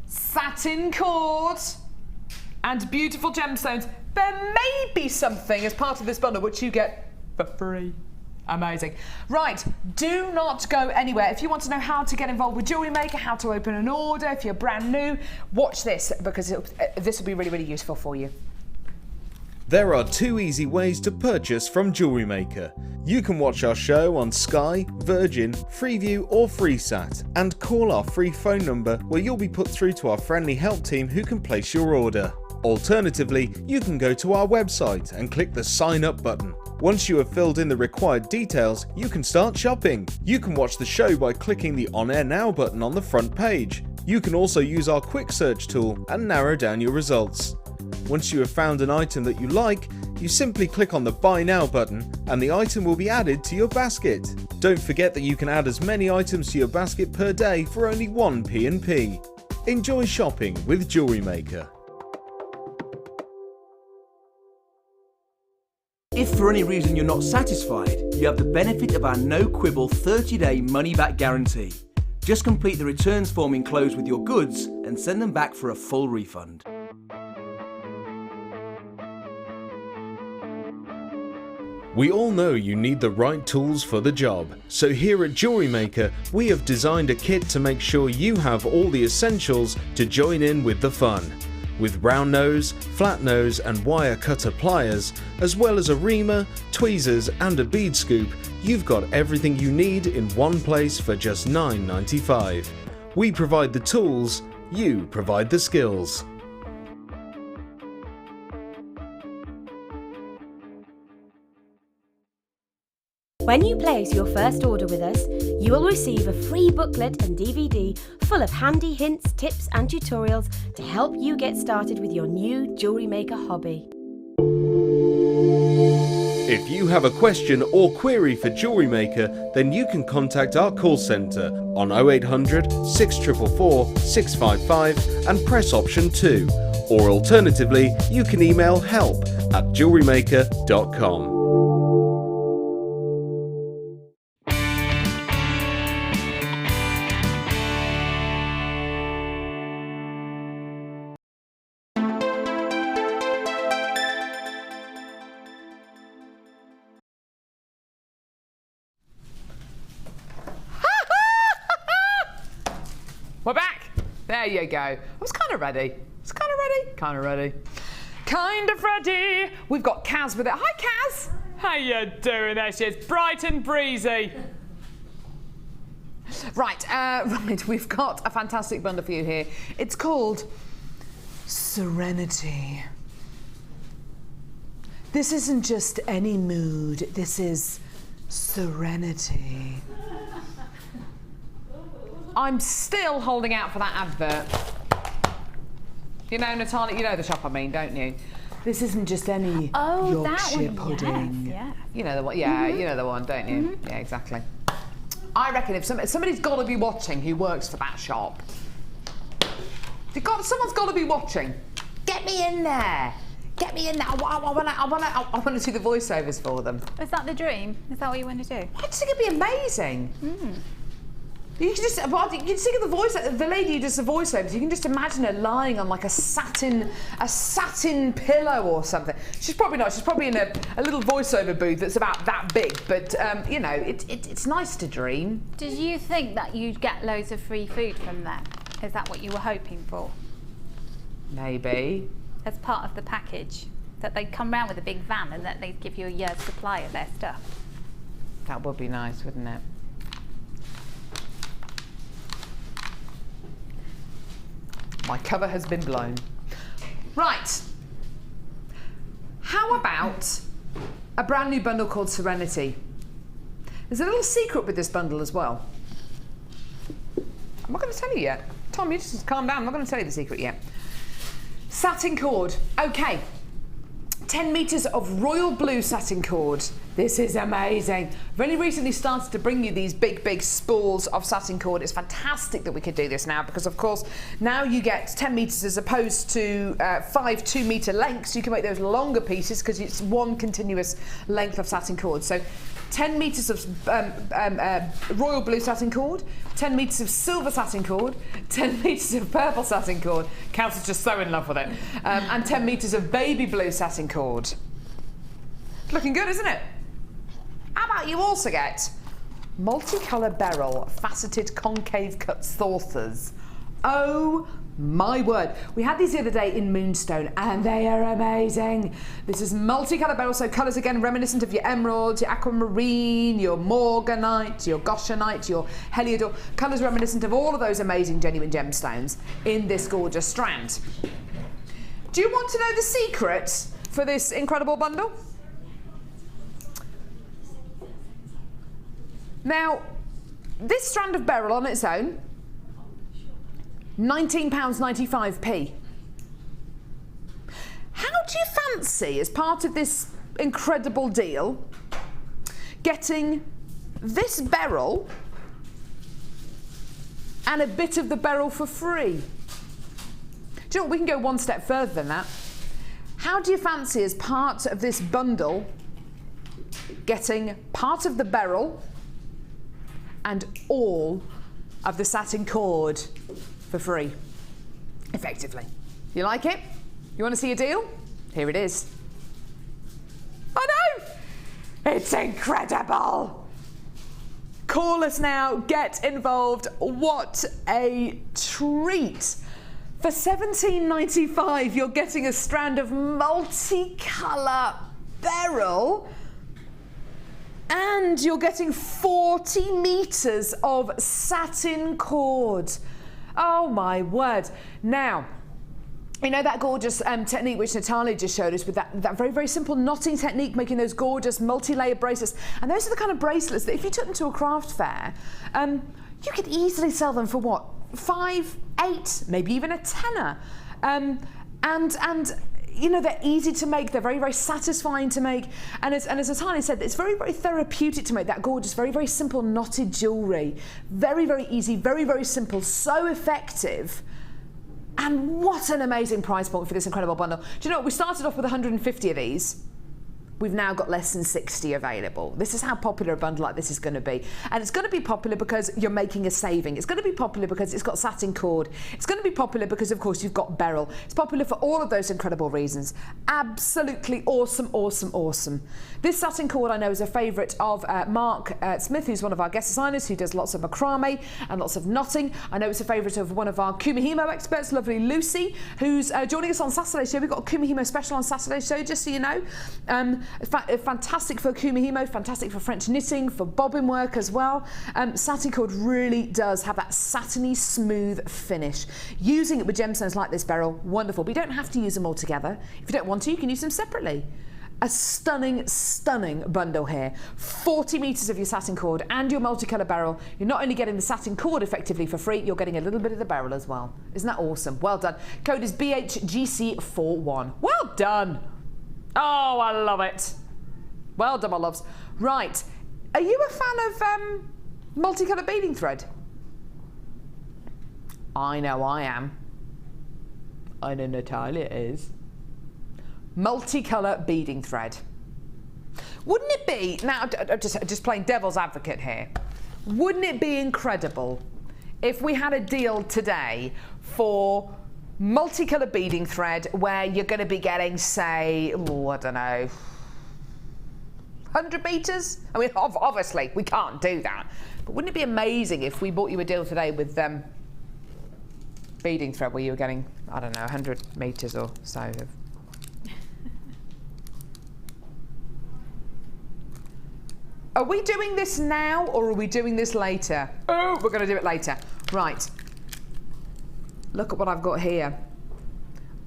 Speaker 1: satin cord and beautiful gemstones. There may be something as part of this bundle which you get for free. Amazing. Right, do not go anywhere. If you want to know how to get involved with Jewellery Maker, how to open an order, if you're brand new, watch this because this will be really, really useful for you.
Speaker 4: There are 2 easy ways to purchase from Jewellery Maker. You can watch our show on Sky, Virgin, Freeview or FreeSat and call our free phone number where you'll be put through to our friendly help team who can place your order. Alternatively, you can go to our website and click the sign up button. Once you have filled in the required details, you can start shopping. You can watch the show by clicking the On Air Now button on the front page. You can also use our quick search tool and narrow down your results. Once you have found an item that you like, you simply click on the Buy Now button and the item will be added to your basket. Don't forget that you can add as many items to your basket per day for only 1 P&P. Enjoy shopping with Jewellery Maker.
Speaker 5: If for any reason you're not satisfied, you have the benefit of our no-quibble 30-day money-back guarantee. Just complete the returns form enclosed with your goods and send them back for a full refund.
Speaker 4: We all know you need the right tools for the job, so here at Jewellery Maker we have designed a kit to make sure you have all the essentials to join in with the fun. With round nose, flat nose and wire cutter pliers, as well as a reamer, tweezers and a bead scoop, you've got everything you need in one place for just $9.95. We provide the tools, you provide the skills.
Speaker 6: When you place your first order with us, you will receive a free booklet and DVD full of handy hints, tips and tutorials to help you get started with your new Jewellery Maker hobby.
Speaker 4: If you have a question or query for Jewellery Maker, then you can contact our call centre on 0800 644 655 and press option 2. Or alternatively, you can email help@jewellerymaker.com.
Speaker 1: We're back. There you go. I was kind of ready. Kind of ready. We've got Kaz with it. Hi, Kaz. How you doing? There she is, bright and breezy. Right, we've got a fantastic bundle for you here. It's called Serenity. This isn't just any mood. This is serenity. I'm still holding out for that advert. You know, Natalia, you know the shop I mean, don't you? This isn't just any Yorkshire pudding.
Speaker 2: Yes.
Speaker 1: You know the one, yeah, you know the one, don't you? Yeah, exactly. I reckon if somebody's got to be watching who works for that shop. Someone's got to be watching. Get me in there. Get me in there. I want to do the voiceovers for them.
Speaker 2: Is that the dream? Is that what you want to do?
Speaker 1: I just think it'd be amazing. You can just think of the voice, the lady who does the voiceovers. You can just imagine her lying on like a satin pillow or something. She's probably not. She's probably in a little voiceover booth that's about that big. But you know, it's nice to dream.
Speaker 2: Did you think that you'd get loads of free food from them? Is that what you were hoping for?
Speaker 1: Maybe.
Speaker 2: As part of the package, that they'd come round with a big van and that they'd give you a year's supply of their stuff.
Speaker 1: That would be nice, wouldn't it? My cover has been blown. Right. How about a brand new bundle called Serenity? There's a little secret with this bundle as well. I'm not going to tell you yet. Tom, you just calm down. I'm not going to tell you the secret yet. Satin cord. Okay. 10 metres of royal blue satin cord. This is amazing. I've only recently started to bring you these big spools of satin cord. It's fantastic that we could do this now because, of course, now you get 10 metres as opposed to 5 2-metre lengths. You can make those longer pieces because it's one continuous length of satin cord. So 10 metres of royal blue satin cord, 10 metres of silver satin cord, 10 metres of purple satin cord. Council's just so in love with it. And 10 metres of baby blue satin cord. Looking good, isn't it? How about you also get multicolour beryl faceted concave cut saucers? Oh my word. We had these the other day in Moonstone and they are amazing. This is multicolour beryl, so colours again reminiscent of your emerald, your aquamarine, your morganite, your goshenite, your heliodor. Colours reminiscent of all of those amazing genuine gemstones in this gorgeous strand. Do you want to know the secret for this incredible bundle? Now, this strand of beryl on its own, £19.95p. How do you fancy, as part of this incredible deal, getting this beryl and a bit of the beryl for free? Do you know what, we can go one step further than that. How do you fancy, as part of this bundle, getting part of the beryl and all of the satin cord for free, effectively? You like it? You want to see a deal? Here it is. I know! It's incredible! Call us now, get involved. What a treat! For £17.95, you're getting a strand of multicolour beryl and you're getting 40 metres of satin cord. Oh my word. Now, you know that gorgeous technique which Natalia just showed us with that very simple knotting technique, making those gorgeous multi-layer bracelets. And those are the kind of bracelets that if you took them to a craft fair, you could easily sell them for what? 5, 8, maybe even a tenner. And you know, they're easy to make, they're very satisfying to make, and as Natalia said, it's very therapeutic to make that gorgeous, very simple knotted jewellery. Very easy, very simple, so effective. And what an amazing price point for this incredible bundle. Do you know what, we started off with 150 of these. We've now got less than 60 available. This is how popular a bundle like this is going to be. And it's going to be popular because you're making a saving. It's going to be popular because it's got satin cord. It's going to be popular because, of course, you've got beryl. It's popular for all of those incredible reasons. Absolutely awesome. This satin cord I know is a favourite of Mark Smith, who's one of our guest designers, who does lots of macrame and lots of knotting. I know it's a favourite of one of our Kumihimo experts, lovely Lucy, who's joining us on Saturday's show. We've got a Kumihimo special on Saturday's show, just so you know. Fantastic for kumihimo, fantastic for French knitting, for bobbin work as well. Satin cord really does have that satiny, smooth finish. Using it with gemstones like this beryl, wonderful. But you don't have to use them all together. If you don't want to, you can use them separately. A stunning bundle here. 40 metres of your satin cord and your multicolour beryl. You're not only getting the satin cord effectively for free, you're getting a little bit of the beryl as well. Isn't that awesome? Well done. Code is BHGC41. Well done. Oh, I love it. Well done, my loves. Right, are you a fan of multicolour beading thread? I know I am. I know Natalia is. Multicolour beading thread. Wouldn't it be, now just playing devil's advocate here, wouldn't it be incredible if we had a deal today for multicolour beading thread where you're going to be getting, say, oh, I don't know, 100 metres? I mean, obviously, we can't do that. But wouldn't it be amazing if we bought you a deal today with beading thread where you were getting, I don't know, 100 metres or so of... Are we doing this now or are we doing this later? Oh, we're going to do it later. Right. Look at what I've got here.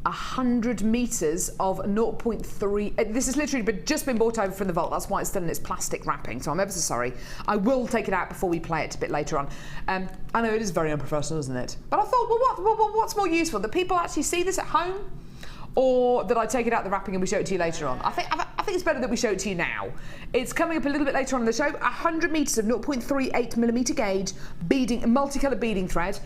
Speaker 1: 100 meters of 0.3. This has literally just been brought over from the vault. That's why it's still in its plastic wrapping. So I'm ever so sorry. I will take it out before we play it a bit later on. I know it is very unprofessional, isn't it? But I thought, well, what's more useful? That people actually see this at home, or that I take it out the wrapping and we show it to you later on? I think it's better that we show it to you now. It's coming up a little bit later on in the show. 100 meters of 0.38 millimeter gauge beading, multicolored beading thread.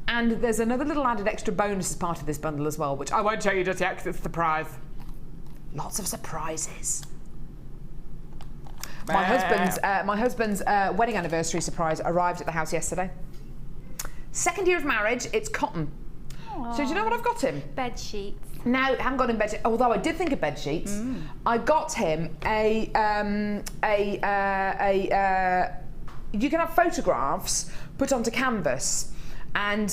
Speaker 1: And there's another little added extra bonus as part of this bundle as well, which I won't show you just yet because it's a surprise. Lots of surprises. My husband's wedding anniversary surprise arrived at the house yesterday. 2nd year of marriage, it's cotton. Aww. So do you know what I've got him?
Speaker 2: Bed sheets.
Speaker 1: No, I haven't got him bed sheets, although I did think of bed sheets. I got him you can have photographs put onto canvas. And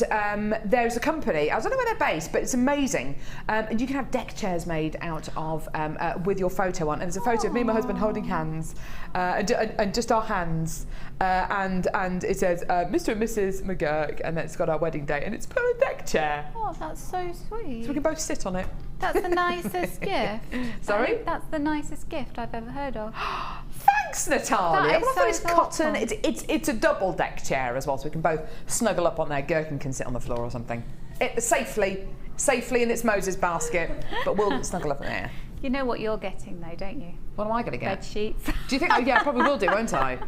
Speaker 1: there's a company, I don't know where they're based, but it's amazing. And you can have deck chairs made out of, with your photo on. And there's a photo of me and my husband holding hands, and just our hands. And it says, Mr. and Mrs. McGurk, and then it's got our wedding date, and it's put on a deck chair.
Speaker 2: Oh, that's so sweet.
Speaker 1: So we can both sit on it.
Speaker 2: That's the nicest gift.
Speaker 1: Sorry?
Speaker 2: That's the nicest gift I've ever heard of.
Speaker 1: Thanks, Natalia.
Speaker 2: That is
Speaker 1: Well, I thought it's
Speaker 2: so
Speaker 1: cotton.
Speaker 2: thoughtful.
Speaker 1: It's a double deck chair as well, so we can both snuggle up on there. Gherkin can sit on the floor or something. Safely in its Moses basket, but we'll snuggle up in there.
Speaker 2: You know what you're getting though, don't you?
Speaker 1: What am I going to get?
Speaker 2: Bed sheets.
Speaker 1: Do you think? Oh, yeah, I probably will do, won't I?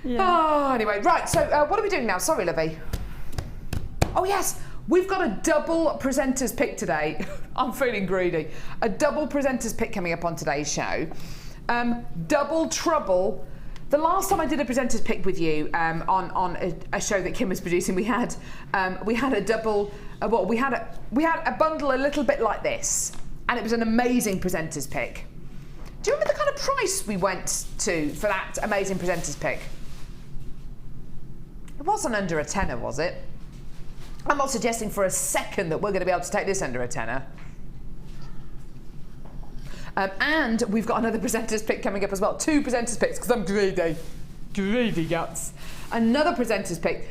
Speaker 2: Yeah.
Speaker 1: Oh, anyway, right. So, what are we doing now? Sorry, Livy. Oh yes, we've got a double presenters pick today. I'm feeling greedy. A double presenters pick coming up on today's show. Double trouble. The last time I did a presenters pick with you on a show that Kim was producing, we had a double. We had a bundle a little bit like this, and it was an amazing presenters pick. Do you remember the kind of price we went to for that amazing presenters pick? It wasn't under a tenner, was it? I'm not suggesting for a second that we're going to be able to take this under a tenner. And we've got another presenters pick coming up as well. 2 presenters picks, because I'm greedy guts. Another presenters pick.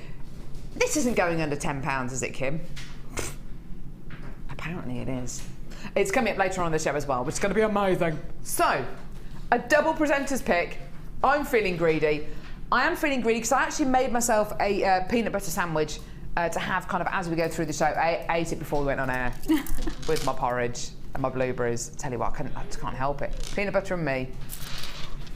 Speaker 1: This isn't going under £10, is it, Kim? Apparently it is. It's coming up later on in the show as well, which is going to be amazing. So, a double presenters pick. I'm feeling greedy. I am feeling greedy because I actually made myself a peanut butter sandwich to have kind of as we go through the show. I ate it before we went on air with my porridge and my blueberries. Tell you what, I just can't help it. Peanut butter and me.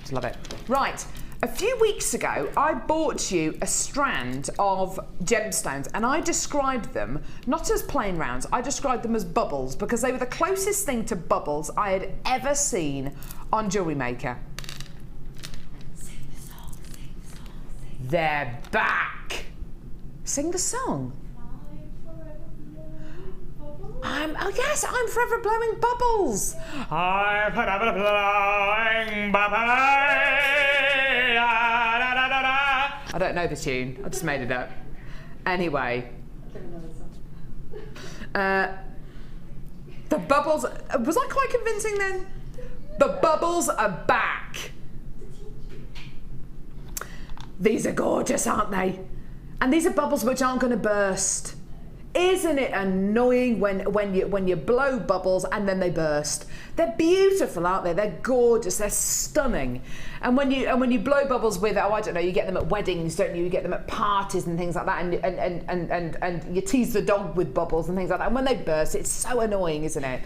Speaker 1: Just love it. Right. A few weeks ago, I bought you a strand of gemstones, and I described them not as plain rounds, I described them as bubbles because they were the closest thing to bubbles I had ever seen on Jewellery Maker.
Speaker 6: Sing the song, sing the song, sing.
Speaker 1: They're back. Sing the song. I'm forever blowing bubbles. I'm forever blowing bubbles. I don't know the tune. I just made it up. Anyway. The bubbles. Was I quite convincing then? The bubbles are back. These are gorgeous, aren't they? And these are bubbles which aren't going to burst. Isn't it annoying when you blow bubbles and then they burst? They're beautiful, aren't they? They're gorgeous. They're stunning. And when you blow bubbles with, I don't know, you get them at weddings, don't you? You get them at parties and things like that, and you tease the dog with bubbles and things like that. And when they burst, it's so annoying, isn't it?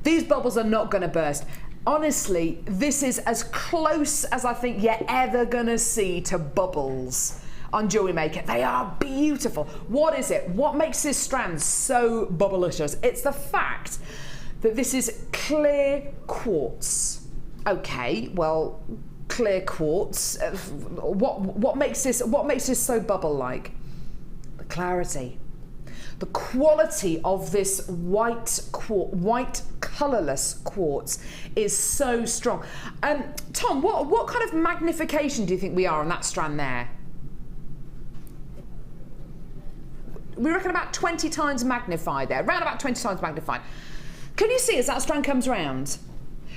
Speaker 1: These bubbles are not going to burst. Honestly, this is as close as I think you're ever going to see to bubbles on Jewellery Maker. They are beautiful. What is it? What makes this strand so bubblicious? It's the fact that this is clear quartz. Okay, well, clear quartz. What makes this so bubble-like? The clarity. The quality of this white colourless quartz is so strong. Tom, what kind of magnification do you think we are on that strand there? We reckon about 20 times magnified there, around about 20 times magnified. Can you see as that strand comes round?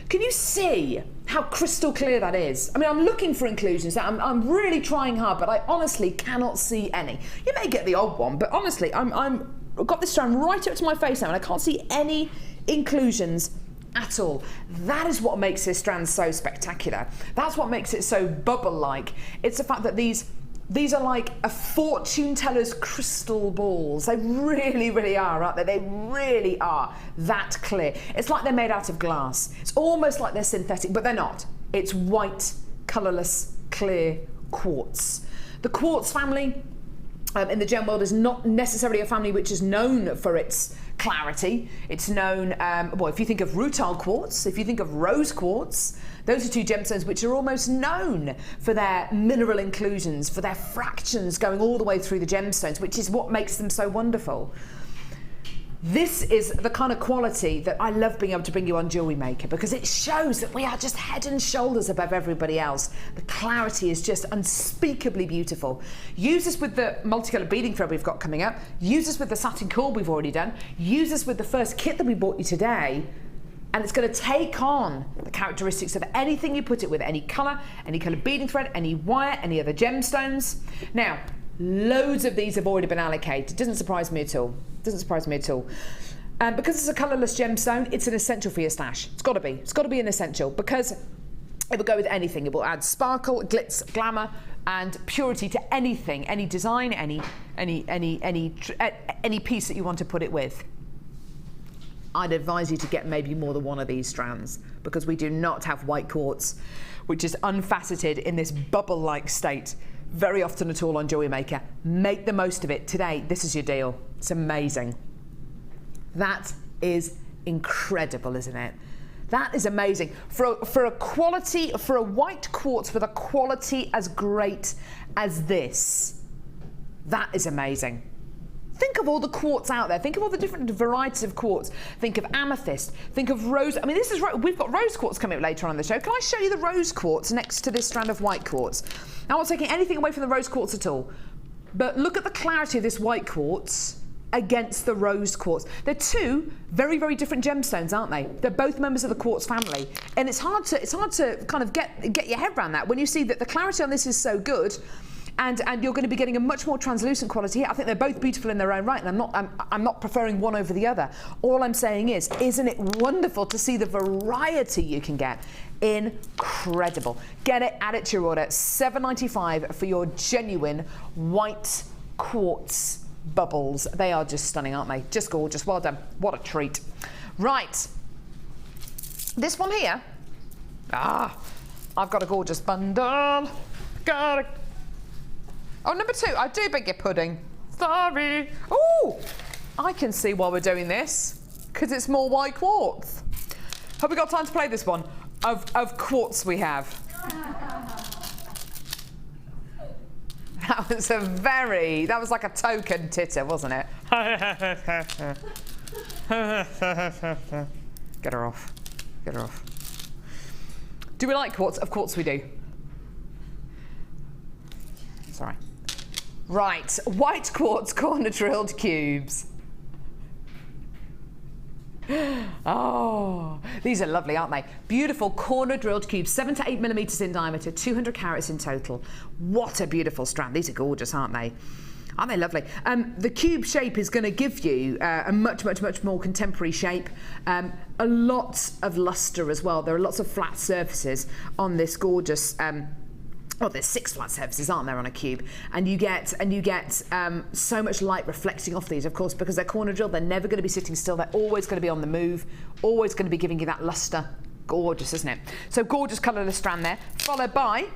Speaker 1: Can you see how crystal clear that is? I mean, I'm looking for inclusions. I'm really trying hard, but I honestly cannot see any. You may get the odd one, but honestly, I'm got this strand right up to my face now, and I can't see any inclusions at all. That is what makes this strand so spectacular. That's what makes it so bubble-like. It's the fact that these are like a fortune teller's crystal balls. They really, really are, aren't they? They really are that clear. It's like they're made out of glass. It's almost like they're synthetic, but they're not. It's white, colourless, clear quartz. The quartz family in the gem world is not necessarily a family which is known for its clarity. It's known, well, if you think of rutile quartz, if you think of rose quartz, those are two gemstones which are almost known for their mineral inclusions, for their fractions going all the way through the gemstones, which is what makes them so wonderful. This is the kind of quality that I love being able to bring you on Jewellery Maker, because it shows that we are just head and shoulders above everybody else. The clarity is just unspeakably beautiful. Use this with the multicoloured beading thread we've got coming up. Use this with the satin cord we've already done. Use this with the first kit that we bought you today. And it's going to take on the characteristics of anything you put it with, any colour, any coloured beading thread, any wire, any other gemstones. Now, loads of these have already been allocated. Doesn't surprise me at all. Doesn't surprise me at all. Because it's a colourless gemstone, it's an essential for your stash. It's got to be. It's got to be an essential, because it will go with anything. It will add sparkle, glitz, glamour, and purity to anything, any design, any piece that you want to put it with. I'd advise you to get maybe more than one of these strands, because we do not have white quartz, which is unfaceted in this bubble-like state very often at all on Jewellery Maker. Make the most of it today. This is your deal. It's amazing. That is incredible, isn't it? That is amazing. For a quality, for a white quartz with a quality as great as this, that is amazing. Think of all the quartz out there. Think of all the different varieties of quartz. Think of amethyst. Think of rose. I mean, this is we've got rose quartz coming up later on in the show. Can I show you the rose quartz next to this strand of white quartz? I'm not taking anything away from the rose quartz at all, but look at the clarity of this white quartz against the rose quartz. They're two very, very different gemstones, aren't they? They're both members of the quartz family, and it's hard to kind of get your head around that when you see that the clarity on this is so good. And you're going to be getting a much more translucent quality here. I think they're both beautiful in their own right, and I'm not preferring one over the other. All I'm saying is, isn't it wonderful to see the variety you can get? Incredible. Get it, add it to your order. $7.95 for your genuine white quartz bubbles. They are just stunning, aren't they? Just gorgeous. Well done. What a treat. Right. This one here. I've got a gorgeous bundle. Got it. Oh, number 2, I do beg your pudding. Sorry. Oh, I can see why we're doing this, because it's more white quartz. Have we got time to play this one? Of quartz we have. That was like a token titter, wasn't it? Get her off. Get her off. Do we like quartz? Of course we do. Sorry. Right, white quartz corner drilled cubes. Oh, these are lovely, aren't they? Beautiful corner drilled cubes, 7 to 8 millimeters in diameter, 200 carats in total. What a beautiful strand. These are gorgeous, aren't they? Aren't they lovely? The cube shape is going to give you a much more contemporary shape. A lot of luster as well. There are lots of flat surfaces on this gorgeous. Well, there's 6 flat surfaces, aren't there, on a cube? And you get so much light reflecting off these, of course, because they're corner drilled. They're never going to be sitting still. They're always going to be on the move, always going to be giving you that luster. Gorgeous, isn't it? So gorgeous colourless strand there, followed by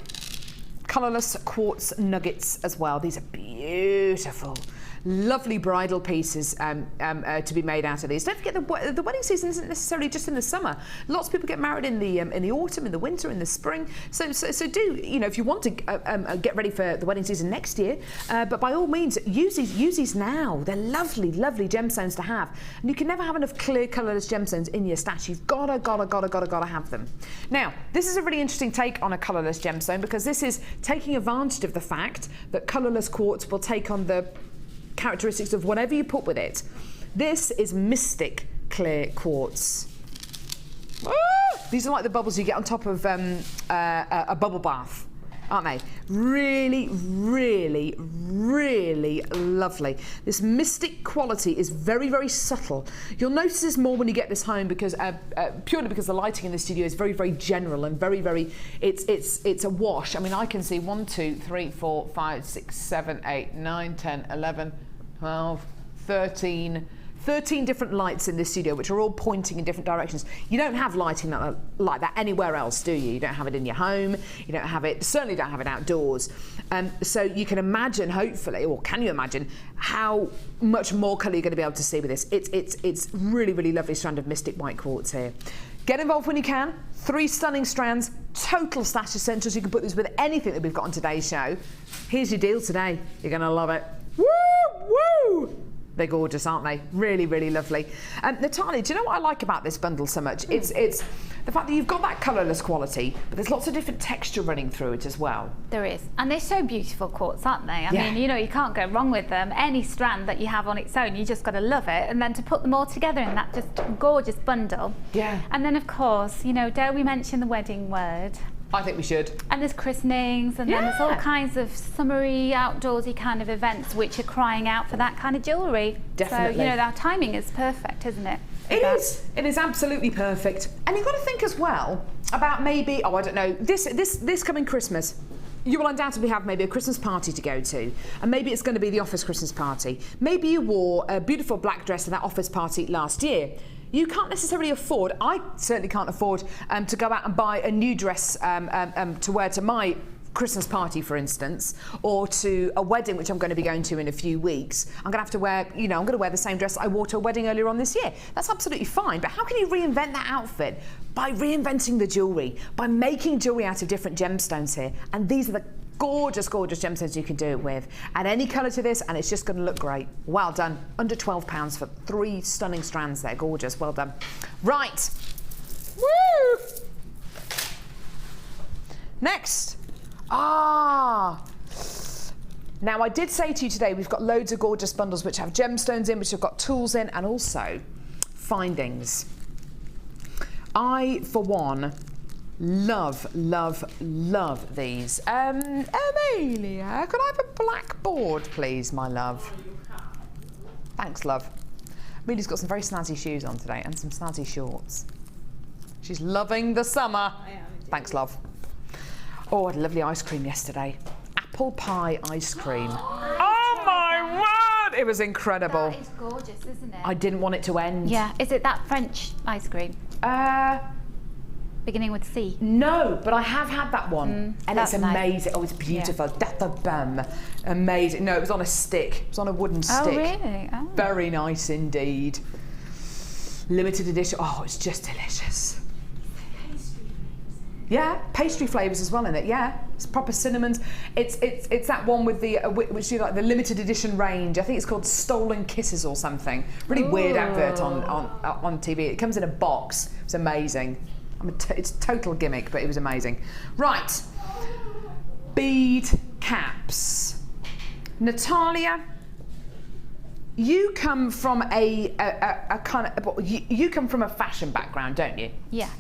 Speaker 1: colourless quartz nuggets as well. These are beautiful. Lovely bridal pieces to be made out of these. Don't forget the wedding season isn't necessarily just in the summer. Lots of people get married in the autumn, in the winter, in the spring. So do, you know, if you want to get ready for the wedding season next year, but by all means use these now. They're lovely gemstones to have, and you can never have enough clear colourless gemstones in your stash. You've gotta have them. Now, this is a really interesting take on a colourless gemstone, because this is taking advantage of the fact that colourless quartz will take on the characteristics of whatever you put with it. This is Mystic Clear Quartz. These are like the bubbles you get on top of a bubble bath. aren't they? Really, really, really lovely. This mystic quality is very, very subtle. You'll notice this more when you get this home because purely because the lighting in the studio is very, very general and very, very. It's a wash. I mean, I can see 1, 2, 3, 4, 5, 6, 7, 8, 9, 10, 11, 12, 13 different lights in this studio, which are all pointing in different directions. You don't have lighting like that anywhere else, do you? You don't have it in your home. You don't have it, certainly don't have it outdoors. So you can imagine, hopefully, or can you imagine, how much more colour you're going to be able to see with this. It's really, really lovely strand of mystic white quartz here. Get involved when you can. 3 stunning strands, total stash essentials. You can put this with anything that we've got on today's show. Here's your deal today. You're going to love it. Woo! Woo! They're gorgeous, aren't they? Really, really lovely. Natalia, do you know what I like about this bundle so much? It's the fact that you've got that colourless quality, but there's lots of different texture running through it as well.
Speaker 2: There is. And they're so beautiful quartz, aren't they? I mean, you know, you can't go wrong with them. Any strand that you have on its own, you just got to love it. And then to put them all together in that just gorgeous bundle.
Speaker 1: Yeah.
Speaker 2: And then, of course, you know, dare we mention the wedding word?
Speaker 1: I think we should.
Speaker 2: And there's christenings, and then there's all kinds of summery, outdoorsy kind of events which are crying out for that kind of jewellery.
Speaker 1: Definitely.
Speaker 2: So, you know, our timing is perfect, isn't it?
Speaker 1: It is. It is absolutely perfect. And you've got to think as well about maybe, I don't know, this coming Christmas. You will undoubtedly have maybe a Christmas party to go to, and maybe it's going to be the office Christmas party. Maybe you wore a beautiful black dress to that office party last year. You can't necessarily afford, I certainly can't afford to go out and buy a new dress to wear to my Christmas party, for instance, or to a wedding which I'm going to be going to in a few weeks. I'm going to have to wear, you know, I'm going to wear the same dress I wore to a wedding earlier on this year. That's absolutely fine, but how can you reinvent that outfit? By reinventing the jewellery, by making jewellery out of different gemstones here. And these are the gorgeous, gorgeous gemstones you can do it with. Add any colour to this and it's just going to look great. Well done. Under £12 for 3 stunning strands there. Gorgeous. Well done. Right. Woo! Next. Now I did say to you today we've got loads of gorgeous bundles which have gemstones in, which have got tools in, and also findings. I, for one, love these. Amelia, could I have a black board, please, my love? Thanks, love. Amelia's got some very snazzy shoes on today and some snazzy shorts. She's loving the summer. Thanks, love. Oh, I had a lovely ice cream yesterday. Apple pie ice cream. Oh my word! It was incredible.
Speaker 2: That is gorgeous, isn't it?
Speaker 1: I didn't want it to end.
Speaker 2: Yeah. Is it that French ice cream? Beginning with C.
Speaker 1: No, but I have had that one, and it's amazing. Nice. Oh, it's beautiful. Yeah. Amazing. No, it was on a stick. It was on a wooden stick.
Speaker 2: Oh, really? Oh.
Speaker 1: Very nice indeed. Limited edition. Oh, it's just delicious. Yeah, pastry flavours as well in it. Yeah, it's proper cinnamons. It's that one with the which you like, the limited edition range. I think it's called Stolen Kisses or something. Really weird advert on TV. It comes in a box. It's amazing. It's a total gimmick, but it was amazing. Right, bead caps. Natalia, you come from a kind of you come from a fashion background, don't you?
Speaker 2: Yes.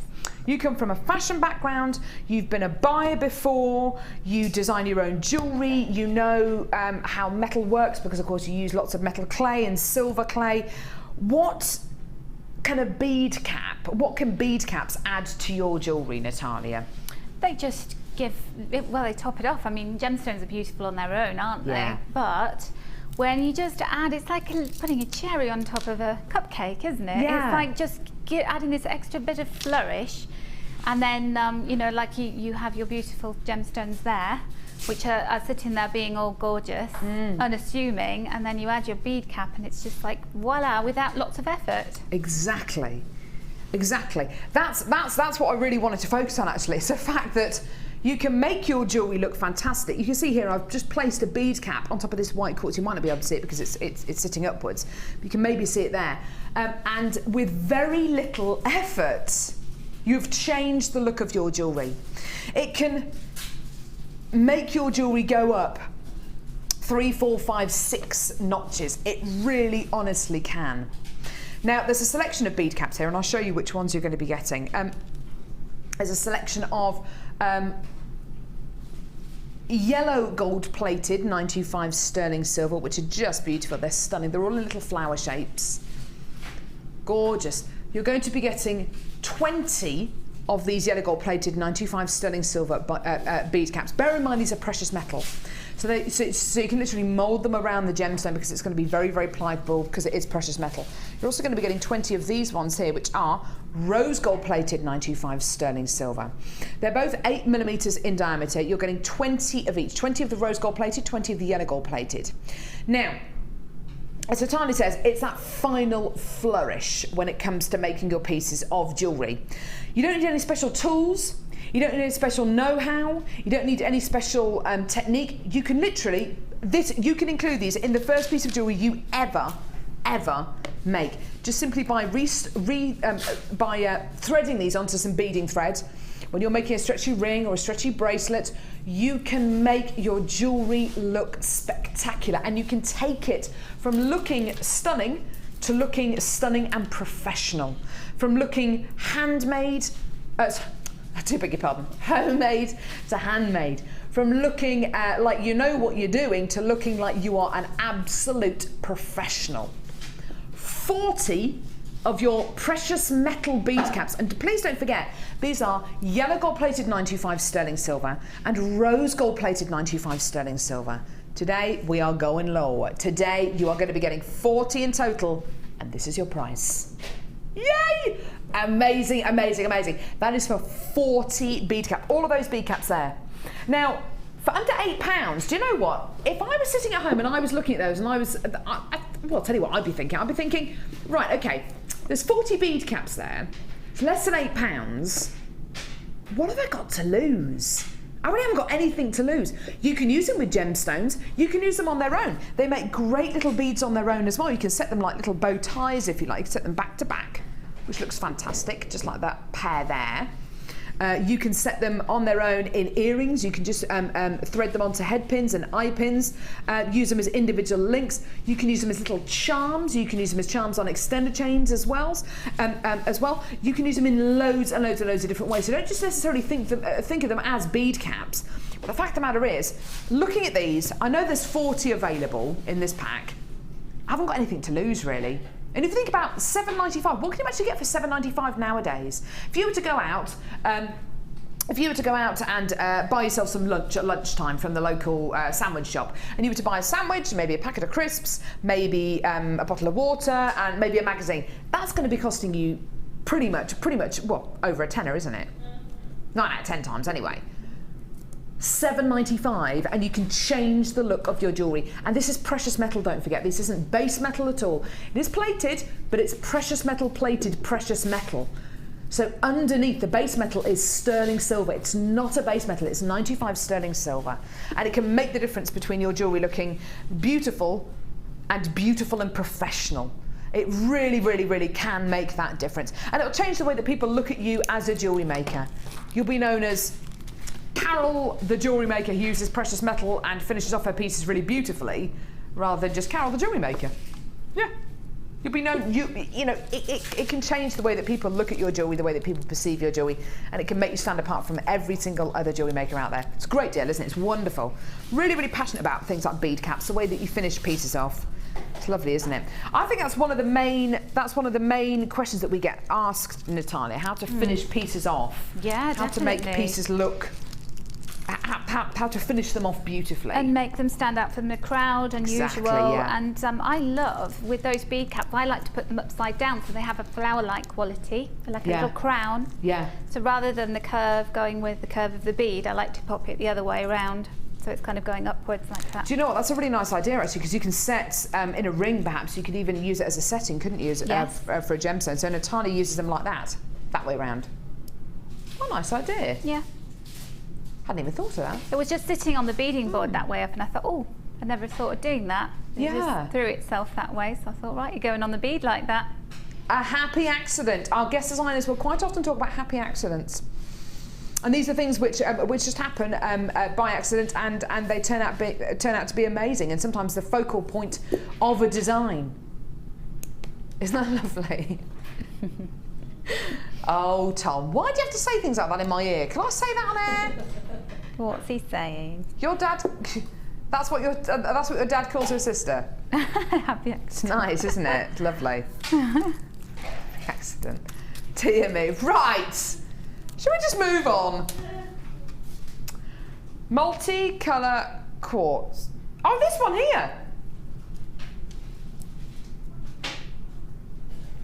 Speaker 1: You come from a fashion background, you've been a buyer before, you design your own jewellery, you know how metal works because of course you use lots of metal clay and silver clay. What kind of bead cap, what can bead caps add to your jewellery, Natalia?
Speaker 2: They just give, well, they top it off. I mean, gemstones are beautiful on their own, aren't they?
Speaker 1: Yeah.
Speaker 2: But when you just add, it's like putting a cherry on top of a cupcake, isn't it?
Speaker 1: Yeah.
Speaker 2: It's like just adding this extra bit of flourish. And then, you know, like you have your beautiful gemstones there, which are sitting there being all gorgeous, unassuming, and then you add your bead cap and it's just like, voila, without lots of effort.
Speaker 1: Exactly. Exactly. That's what I really wanted to focus on, actually. It's the fact that you can make your jewellery look fantastic. You can see here I've just placed a bead cap on top of this white quartz. You might not be able to see it because it's sitting upwards. But you can maybe see it there. And with very little effort, you've changed the look of your jewellery. It can make your jewellery go up 3, 4, 5, 6 notches. It really honestly can. Now, there's a selection of bead caps here, and I'll show you which ones you're going to be getting. There's a selection of yellow gold plated 925 sterling silver, which are just beautiful. They're stunning. They're all in little flower shapes. Gorgeous. You're going to be getting 20 of these yellow gold plated 925 sterling silver bead caps. Bear in mind these are precious metal. So you can literally mould them around the gemstone because it's going to be very, very pliable because it is precious metal. You're also going to be getting 20 of these ones here, which are rose gold plated 925 sterling silver. They're both 8mm in diameter. You're getting 20 of each. 20 of the rose gold plated, 20 of the yellow gold plated. Now, as Natalia says, it's that final flourish when it comes to making your pieces of jewellery. You don't need any special tools. You don't need any special know-how. You don't need any special technique. You can literally, you can include these in the first piece of jewellery you ever make. Just simply by threading these onto some beading thread. When you're making a stretchy ring or a stretchy bracelet, you can make your jewellery look spectacular, and you can take it from looking stunning to looking stunning and professional. From looking handmade, I do beg your pardon, homemade to handmade. From looking like you know what you're doing to looking like you are an absolute professional. 40 of your precious metal bead caps, and please don't forget, these are yellow gold plated 925 sterling silver and rose gold plated 925 sterling silver. Today we are going low. Today you are going to be getting 40 in total, and this is your price. Yay! Amazing, amazing, amazing. That is for 40 bead caps. All of those bead caps there. Now, for under £8, do you know what? If I was sitting at home and I was looking at those and well, I'll tell you what I'd be thinking. I'd be thinking, right, okay, there's 40 bead caps there. It's less than £8. What have I got to lose? I really haven't got anything to lose. You can use them with gemstones. You can use them on their own. They make great little beads on their own as well. You can set them like little bow ties if you like. Set them back to back, which looks fantastic, just like that pair there. You can set them on their own in earrings. You can just thread them onto head pins and eye pins. Use them as individual links. You can use them as little charms. You can use them as charms on extender chains as well. You can use them in loads and loads and loads of different ways. So don't just necessarily think of them as bead caps. But the fact of the matter is, looking at these, I know there's 40 available in this pack. I haven't got anything to lose really. And if you think about $7.95, what can you actually get for $7.95 nowadays? If you were to go out, and buy yourself some lunch at lunchtime from the local sandwich shop, and you were to buy a sandwich, maybe a packet of crisps, maybe a bottle of water, and maybe a magazine, that's going to be costing you pretty much, well, over a tenner, isn't it? 9 out of 10 times anyway. $7.95, and you can change the look of your jewellery. And this is precious metal, don't forget. This isn't base metal at all. It is plated, but it's precious metal plated precious metal. So underneath, the base metal is sterling silver. It's not a base metal, it's 95 sterling silver. And it can make the difference between your jewellery looking beautiful and professional. It really, really, really can make that difference. And it'll change the way that people look at you as a jewellery maker. You'll be known as Carol, the jewellery maker who uses precious metal and finishes off her pieces really beautifully, rather than just Carol, the jewellery maker. Yeah. You'll be known, it can change the way that people look at your jewellery, the way that people perceive your jewellery, and it can make you stand apart from every single other jewellery maker out there. It's a great deal, isn't it? It's wonderful. Really, really passionate about things like bead caps, the way that you finish pieces off. It's lovely, isn't it? I think that's one of the main questions that we get asked, Natalia, how to finish pieces off.
Speaker 2: Yeah,
Speaker 1: how to make pieces look, how to finish them off beautifully.
Speaker 2: And make them stand out from the crowd and
Speaker 1: Exactly,
Speaker 2: usual.
Speaker 1: yeah.
Speaker 2: And I love, with those bead caps, I like to put them upside down so they have a flower-like quality, like a little crown.
Speaker 1: Yeah.
Speaker 2: So rather than the curve going with the curve of the bead, I like to pop it the other way around. So it's kind of going upwards like that.
Speaker 1: Do you know what? That's a really nice idea actually, because you can set in a ring perhaps. You could even use it as a setting, couldn't you?
Speaker 2: Yes.
Speaker 1: For a gemstone. So Natalia uses them like that way around. What a nice idea.
Speaker 2: Yeah.
Speaker 1: Hadn't even thought of that.
Speaker 2: It was just sitting on the beading board that way up, and I thought, oh, I never thought of doing that. It just threw itself that way, so I thought, right, you're going on the bead like that.
Speaker 1: A happy accident. Our guest designers will quite often talk about happy accidents. And these are things which just happen by accident, and they turn out to be amazing, and sometimes the focal point of a design. Isn't that lovely? Oh, Tom, why do you have to say things like that in my ear? Can I say that on air?
Speaker 2: What's he saying?
Speaker 1: Your dad. That's what your dad calls her sister.
Speaker 2: Happy accident.
Speaker 1: It's nice, isn't it? It's lovely. Accident. Dear me. Right. Shall we just move on? Multicolour quartz. Oh, this one here.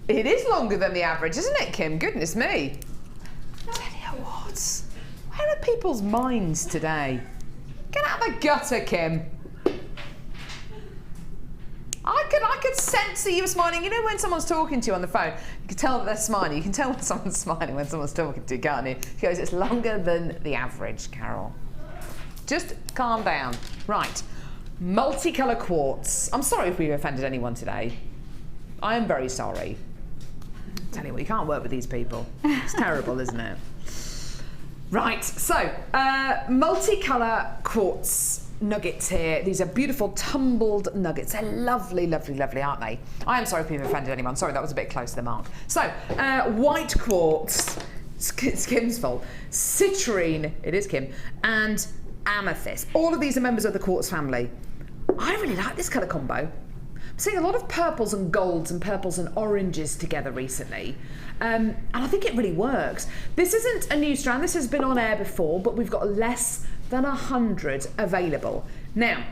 Speaker 1: It is longer than the average, isn't it, Kim? Goodness me. Tell you what. Where are people's minds today? Get out of the gutter, Kim. I could sense that you were smiling. You know when someone's talking to you on the phone, you can tell that they're smiling. You can tell when someone's smiling when someone's talking to you, can't you? She goes, it's longer than the average, Carol. Just calm down. Right. Multicolour quartz. I'm sorry if we've offended anyone today. I am very sorry. Tell you what, you can't work with these people. It's terrible, isn't it? Right, so multicolour quartz nuggets here. These are beautiful tumbled nuggets. They're lovely, lovely, lovely, aren't they? I am sorry if we've offended anyone. Sorry, that was a bit close to the mark. So, white quartz. It's Kim's fault. Citrine, it is Kim, and amethyst. All of these are members of the quartz family. I really like this colour combo. I'm seeing a lot of purples and golds and purples and oranges together recently. And I think it really works. This isn't a new strand. This has been on air before, but we've got less than 100 available. Now,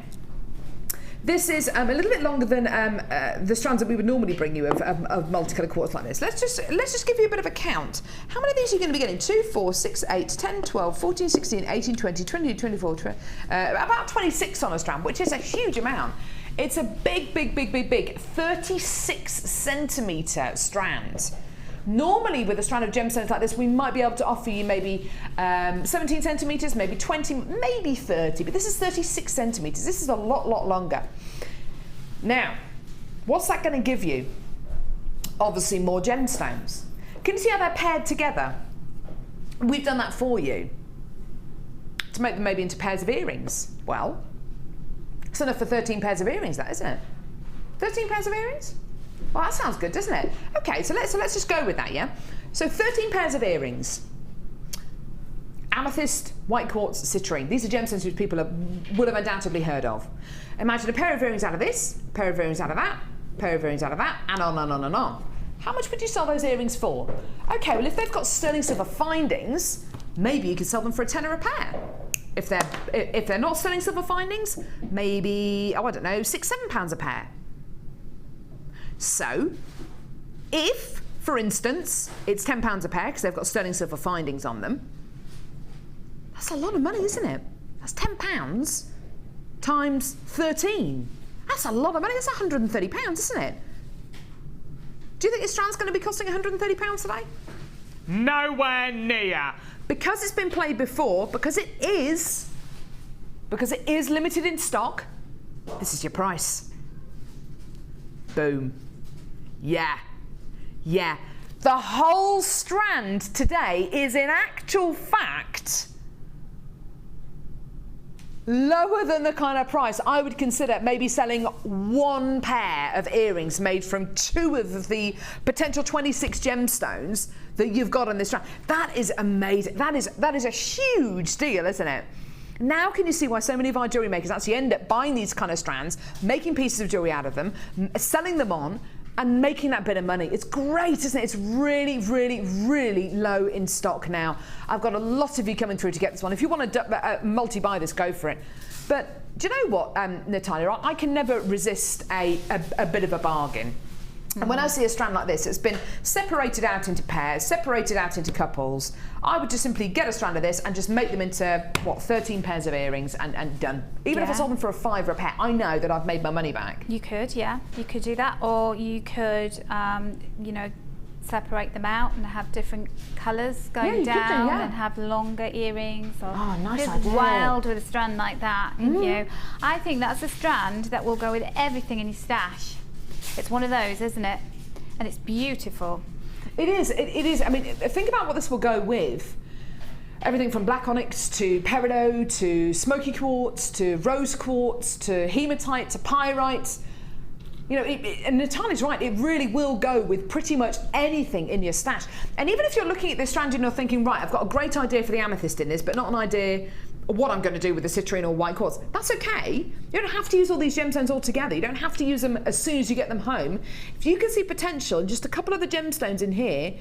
Speaker 1: this is a little bit longer than the strands that we would normally bring you of multicolour quartz like this. Let's just give you a bit of a count. How many of these are you going to be getting? 2, 4, 6, 8, 10, 12, 14, 16, 18, 20, 22, 24, about 26 on a strand, which is a huge amount. It's a big 36 centimetre strand. Normally with a strand of gemstones like this, we might be able to offer you maybe 17 centimetres, maybe 20, maybe 30, but this is 36 centimetres. This is a lot longer. Now, what's that going to give you? Obviously more gemstones. Can you see how they're paired together? We've done that for you to make them maybe into pairs of earrings. Well, it's enough for 13 pairs of earrings, that, isn't it? 13 pairs of earrings? Well, that sounds good, doesn't it? Okay, so let's just go with that, yeah? So 13 pairs of earrings. Amethyst, white quartz, citrine. These are gemstones which people would have undoubtedly heard of. Imagine a pair of earrings out of this, a pair of earrings out of that, a pair of earrings out of that, and on and on and on. How much would you sell those earrings for? Okay, well, if they've got sterling silver findings, maybe you could sell them for £10 a pair. If they're not sterling silver findings, maybe, oh, I don't know, £6, £7 a pair. So, if, for instance, it's £10 a pair because they've got sterling silver findings on them, that's a lot of money, isn't it? That's £10 times 13. That's a lot of money. That's £130, isn't it? Do you think this strand's going to be costing £130 today? Nowhere near. Because it's been played before, because it is limited in stock, this is your price. Boom. Yeah. The whole strand today is in actual fact lower than the kind of price I would consider maybe selling one pair of earrings made from 2 of the potential 26 gemstones that you've got on this strand. That is amazing. That is a huge deal, isn't it? Now can you see why so many of our jewellery makers actually end up buying these kind of strands, making pieces of jewellery out of them, selling them on, and making that bit of money? It's great, isn't it? It's really low in stock now. I've got a lot of you coming through to get this one. If you want to multi-buy this, go for it. But do you know what, Natalia? I can never resist a bit of a bargain. And when I see a strand like this, it's been separated out into pairs, separated out into couples, I would just simply get a strand of this and just make them into, 13 pairs of earrings and done. Even if I sold them for a £5 a pair, I know that I've made my money back.
Speaker 2: You could, yeah. You could do that. Or you could, separate them out and have different colours going down and have longer earrings. Or
Speaker 1: nice
Speaker 2: just
Speaker 1: idea.
Speaker 2: wild with a strand like that, you? I think that's a strand that will go with everything in your stash. It's one of those, isn't it? And it's beautiful.
Speaker 1: It is. It is. I mean, think about what this will go with. Everything from black onyx to peridot to smoky quartz to rose quartz to hematite to pyrite. You know, and Natalia's right, it really will go with pretty much anything in your stash. And even if you're looking at this strand and you're thinking, right, I've got a great idea for the amethyst in this, but not an idea what I'm going to do with the citrine or white quartz. That's okay. You don't have to use all these gemstones all together. You don't have to use them as soon as you get them home. If you can see potential in just a couple of the gemstones in here,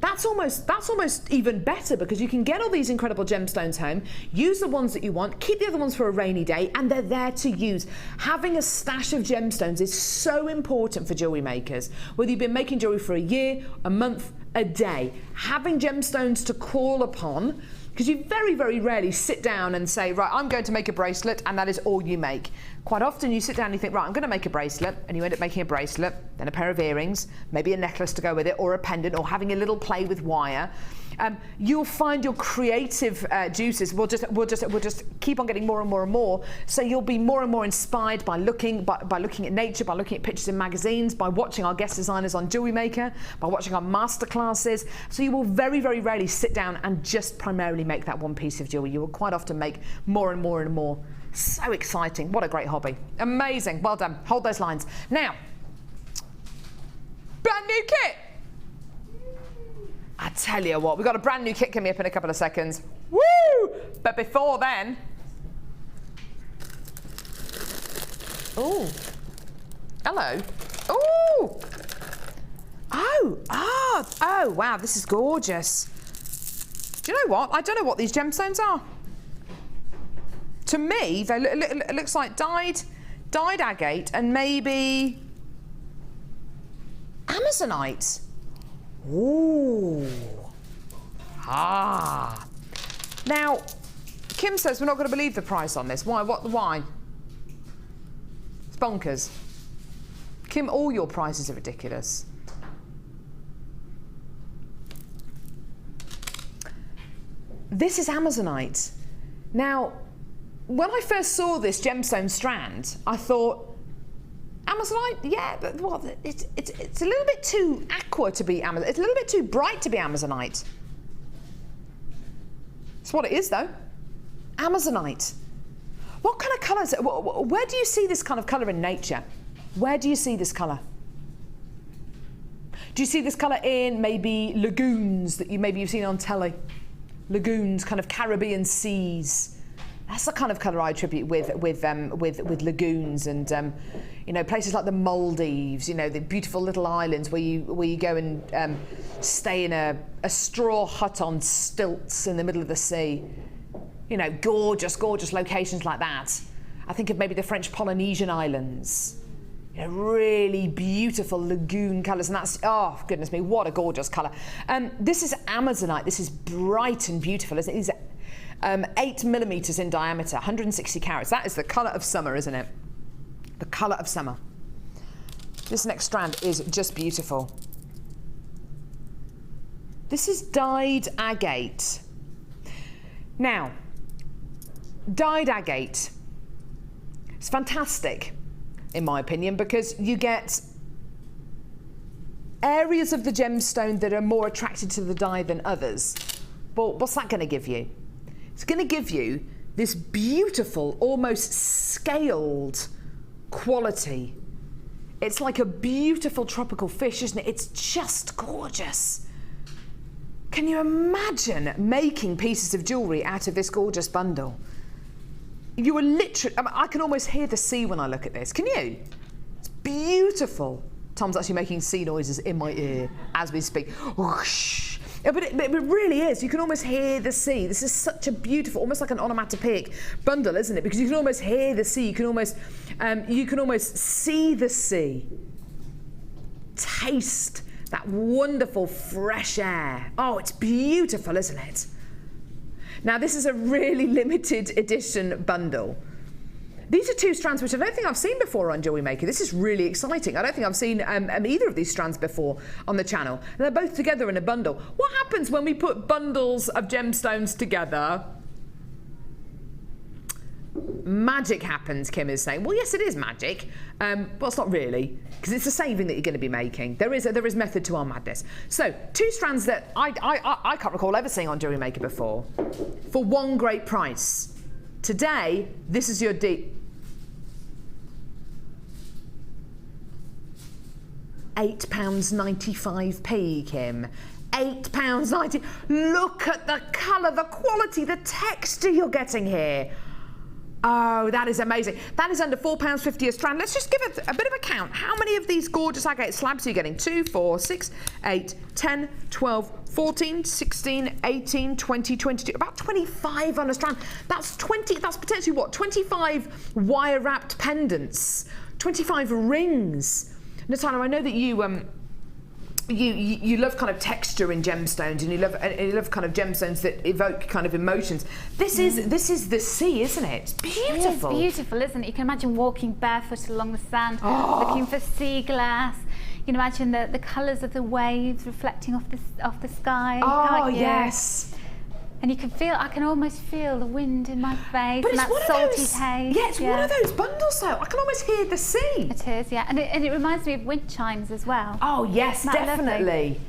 Speaker 1: that's almost even better, because you can get all these incredible gemstones home, use the ones that you want, keep the other ones for a rainy day, and they're there to use. Having a stash of gemstones is so important for jewellery makers. Whether you've been making jewellery for a year, a month, a day, having gemstones to call upon, because you very, very rarely sit down and say, right, I'm going to make a bracelet, and that is all you make. Quite often you sit down and you think, right, I'm going to make a bracelet, and you end up making a bracelet, then a pair of earrings, maybe a necklace to go with it, or a pendant, or having a little play with wire. You'll find your creative juices will just keep on getting more and more and more. So you'll be more and more inspired by looking at nature, by looking at pictures in magazines, by watching our guest designers on Jewellery Maker, by watching our masterclasses. So you will very, very rarely sit down and just primarily make that one piece of jewellery. You will quite often make more and more and more. So exciting. What a great hobby. Amazing. Well done. Hold those lines. Now, brand new kit. I tell you what, we've got a brand new kit coming up in a couple of seconds. Woo! But before then... Oh. Hello. Oh! Oh, wow, this is gorgeous. Do you know what? I don't know what these gemstones are. To me, they it looks like dyed agate and maybe Amazonite. Ooh. Ah. Now, Kim says we're not going to believe the price on this. Why? Why? It's bonkers. Kim, all your prices are ridiculous. This is Amazonite. Now, when I first saw this gemstone strand, I thought, Amazonite? Yeah, but what? It's a little bit too aqua to be Amazonite. It's a little bit too bright to be Amazonite. It's what it is, though. Amazonite. What kind of colours? Where do you see this kind of colour in nature? Where do you see this colour? Do you see this colour in maybe lagoons that you've seen on telly? Lagoons, kind of Caribbean seas. That's the kind of colour I attribute with lagoons and you know, places like the Maldives. You know, the beautiful little islands where you go and stay in a straw hut on stilts in the middle of the sea. You know, gorgeous, gorgeous locations like that. I think of maybe the French Polynesian islands. You know, really beautiful lagoon colours, and that's, oh goodness me, what a gorgeous colour. This is Amazonite. This is bright and beautiful, isn't it? These are 8 millimetres in diameter, 160 carats. That is the colour of summer, isn't it? The colour of summer. This next strand is just beautiful. This is dyed agate. Now, dyed agate. It's fantastic, in my opinion, because you get areas of the gemstone that are more attracted to the dye than others. Well, what's that going to give you? It's going to give you this beautiful, almost scaled quality. It's like a beautiful tropical fish, isn't it? It's just gorgeous. Can you imagine making pieces of jewellery out of this gorgeous bundle? You are literally, I can almost hear the sea when I look at this. Can you? It's beautiful. Tom's actually making sea noises in my ear as we speak. Whoosh. But it really is. You can almost hear the sea. This is such a beautiful, almost like an onomatopoeic bundle, isn't it? Because you can almost hear the sea. You can almost see the sea. Taste that wonderful fresh air. Oh, it's beautiful, isn't it? Now, this is a really limited edition bundle. These are 2 strands which I don't think I've seen before on Jewellery Maker. This is really exciting. I don't think I've seen either of these strands before on the channel. And they're both together in a bundle. What happens when we put bundles of gemstones together? Magic happens, Kim is saying. Well, yes, it is magic. Well, it's not really, because it's a saving that you're going to be making. There is method to our madness. So, 2 strands that I can't recall ever seeing on Jewellery Maker before, for one great price. Today, this is your deal. £8.95, Kim. £8.90. Look at the colour, the quality, the texture you're getting here. Oh, that is amazing. That is under £4.50 a strand. Let's just give it a bit of a count. How many of these gorgeous agate slabs are you getting? 2, 4, 6, 8, 10, 12, 14, 16, 18, 20, 22. About 25 on a strand. That's potentially what? 25 wire-wrapped pendants. 25 rings. Natalia, I know that you love kind of texture in gemstones, and you love kind of gemstones that evoke kind of emotions. This is the sea, isn't it? It's beautiful.
Speaker 2: It's beautiful, isn't it? You can imagine walking barefoot along the sand, looking for sea glass. You can imagine the colours of the waves reflecting off the sky.
Speaker 1: Oh, yes.
Speaker 2: And you can I can almost feel the wind in my face,
Speaker 1: But
Speaker 2: and
Speaker 1: it's
Speaker 2: that salty taste.
Speaker 1: Yeah, it's one of those bundles though. I can almost hear the sea.
Speaker 2: It is, yeah. And it reminds me of wind chimes as well.
Speaker 1: Oh, yes,
Speaker 2: Isn't that
Speaker 1: definitely.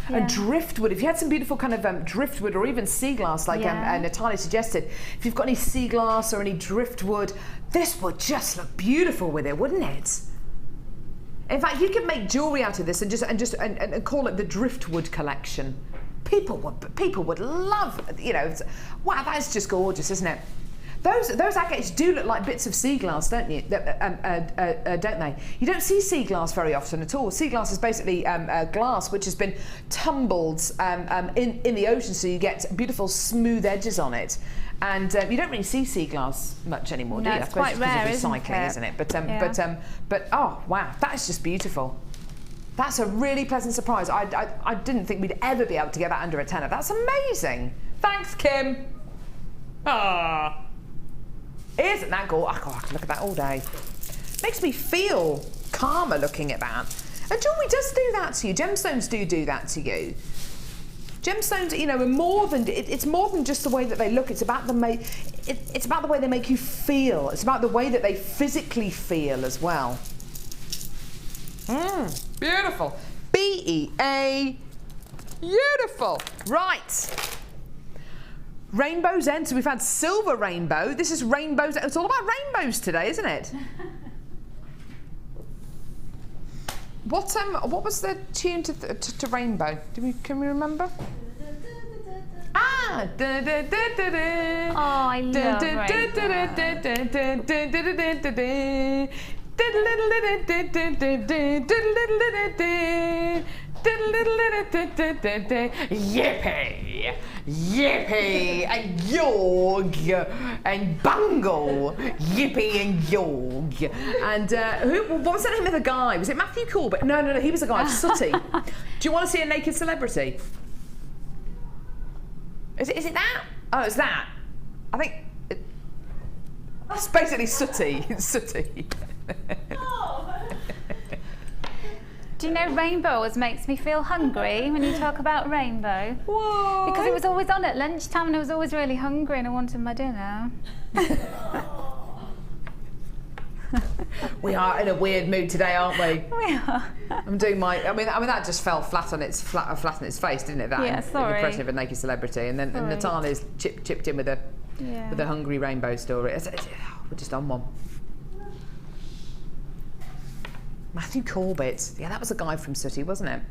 Speaker 2: Yeah.
Speaker 1: And driftwood, if you had some beautiful kind of driftwood or even sea glass, like Natalia suggested, if you've got any sea glass or any driftwood, this would just look beautiful with it, wouldn't it? In fact, you could make jewellery out of this and call it the driftwood collection. People would love, wow, that's just gorgeous, isn't it? Those agates do look like bits of sea glass, don't you? Don't they? You don't see sea glass very often at all. Sea glass is basically glass which has been tumbled in the ocean, so you get beautiful smooth edges on it. And you don't really see sea glass much anymore, do you?
Speaker 2: It's quite rare,
Speaker 1: isn't it? But oh wow, that is just beautiful. That's a really pleasant surprise. I didn't think we'd ever be able to get that under a tenner. That's amazing. Thanks, Kim. Ah, isn't that gorgeous? Oh, I can look at that all day. Makes me feel calmer looking at that. And jewellery does do that to you. Gemstones do that to you. Gemstones, are more than it's more than just the way that they look. It's about it's about the way they make you feel. It's about the way that they physically feel as well. Beautiful. BEA. Beautiful. Right. Rainbows end. So we've had silver rainbow. This is rainbows. It's all about rainbows today, isn't it? What was the tune to rainbow? Can we remember? Ah!
Speaker 2: Oh, I love rainbow.
Speaker 1: Yippee! Yippee! And yorg! And bungle! Yippee and yorg! And what was the name of the guy? Was it Matthew Corbett? No, he was a guy, Sooty. Do you want to see a naked celebrity? Is it that? Oh, it's that. I think it's basically Sooty. It's Sooty.
Speaker 2: Do you know rainbow always makes me feel hungry when you talk about rainbow?
Speaker 1: Whoa!
Speaker 2: Because it was always on at lunchtime and I was always really hungry and I wanted my dinner.
Speaker 1: We are in a weird mood today, aren't we?
Speaker 2: We are.
Speaker 1: I'm doing my. I mean that just fell flat on its face, didn't it? That
Speaker 2: Yeah, sorry.
Speaker 1: impression of a naked celebrity, and then and Natalia's chipped in with a hungry rainbow story. We're just on one. Matthew Corbett. Yeah, that was a guy from Sooty, wasn't it?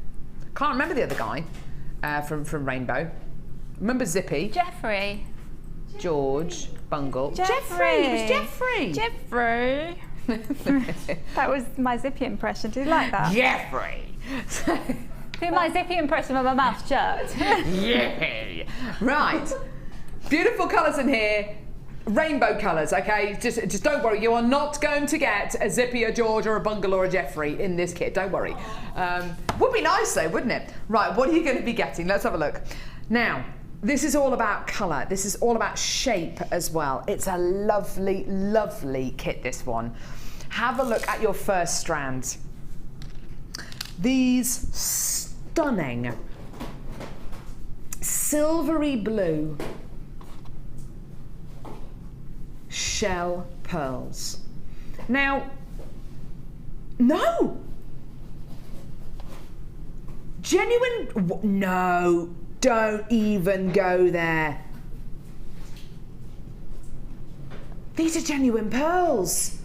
Speaker 1: Can't remember the other guy from Rainbow. Remember Zippy?
Speaker 2: Jeffrey.
Speaker 1: George Bungle.
Speaker 2: Jeffrey.
Speaker 1: It was Jeffrey.
Speaker 2: Jeffrey. That was my Zippy impression. Do you like that?
Speaker 1: Jeffrey.
Speaker 2: Do my Zippy impression with my mouth shut.
Speaker 1: Yeah. Right. Beautiful colours in here. Rainbow colours, okay? Just don't worry. You are not going to get a Zippy, a George, or a Bungle, or a Jeffrey in this kit. Don't worry. Would be nice though, wouldn't it? Right. What are you going to be getting? Let's have a look. Now, this is all about colour. This is all about shape as well. It's a lovely, lovely kit, this one. Have a look at your first strand. These stunning silvery blue shell pearls. Now, no! Genuine, no, don't even go there. These are genuine pearls.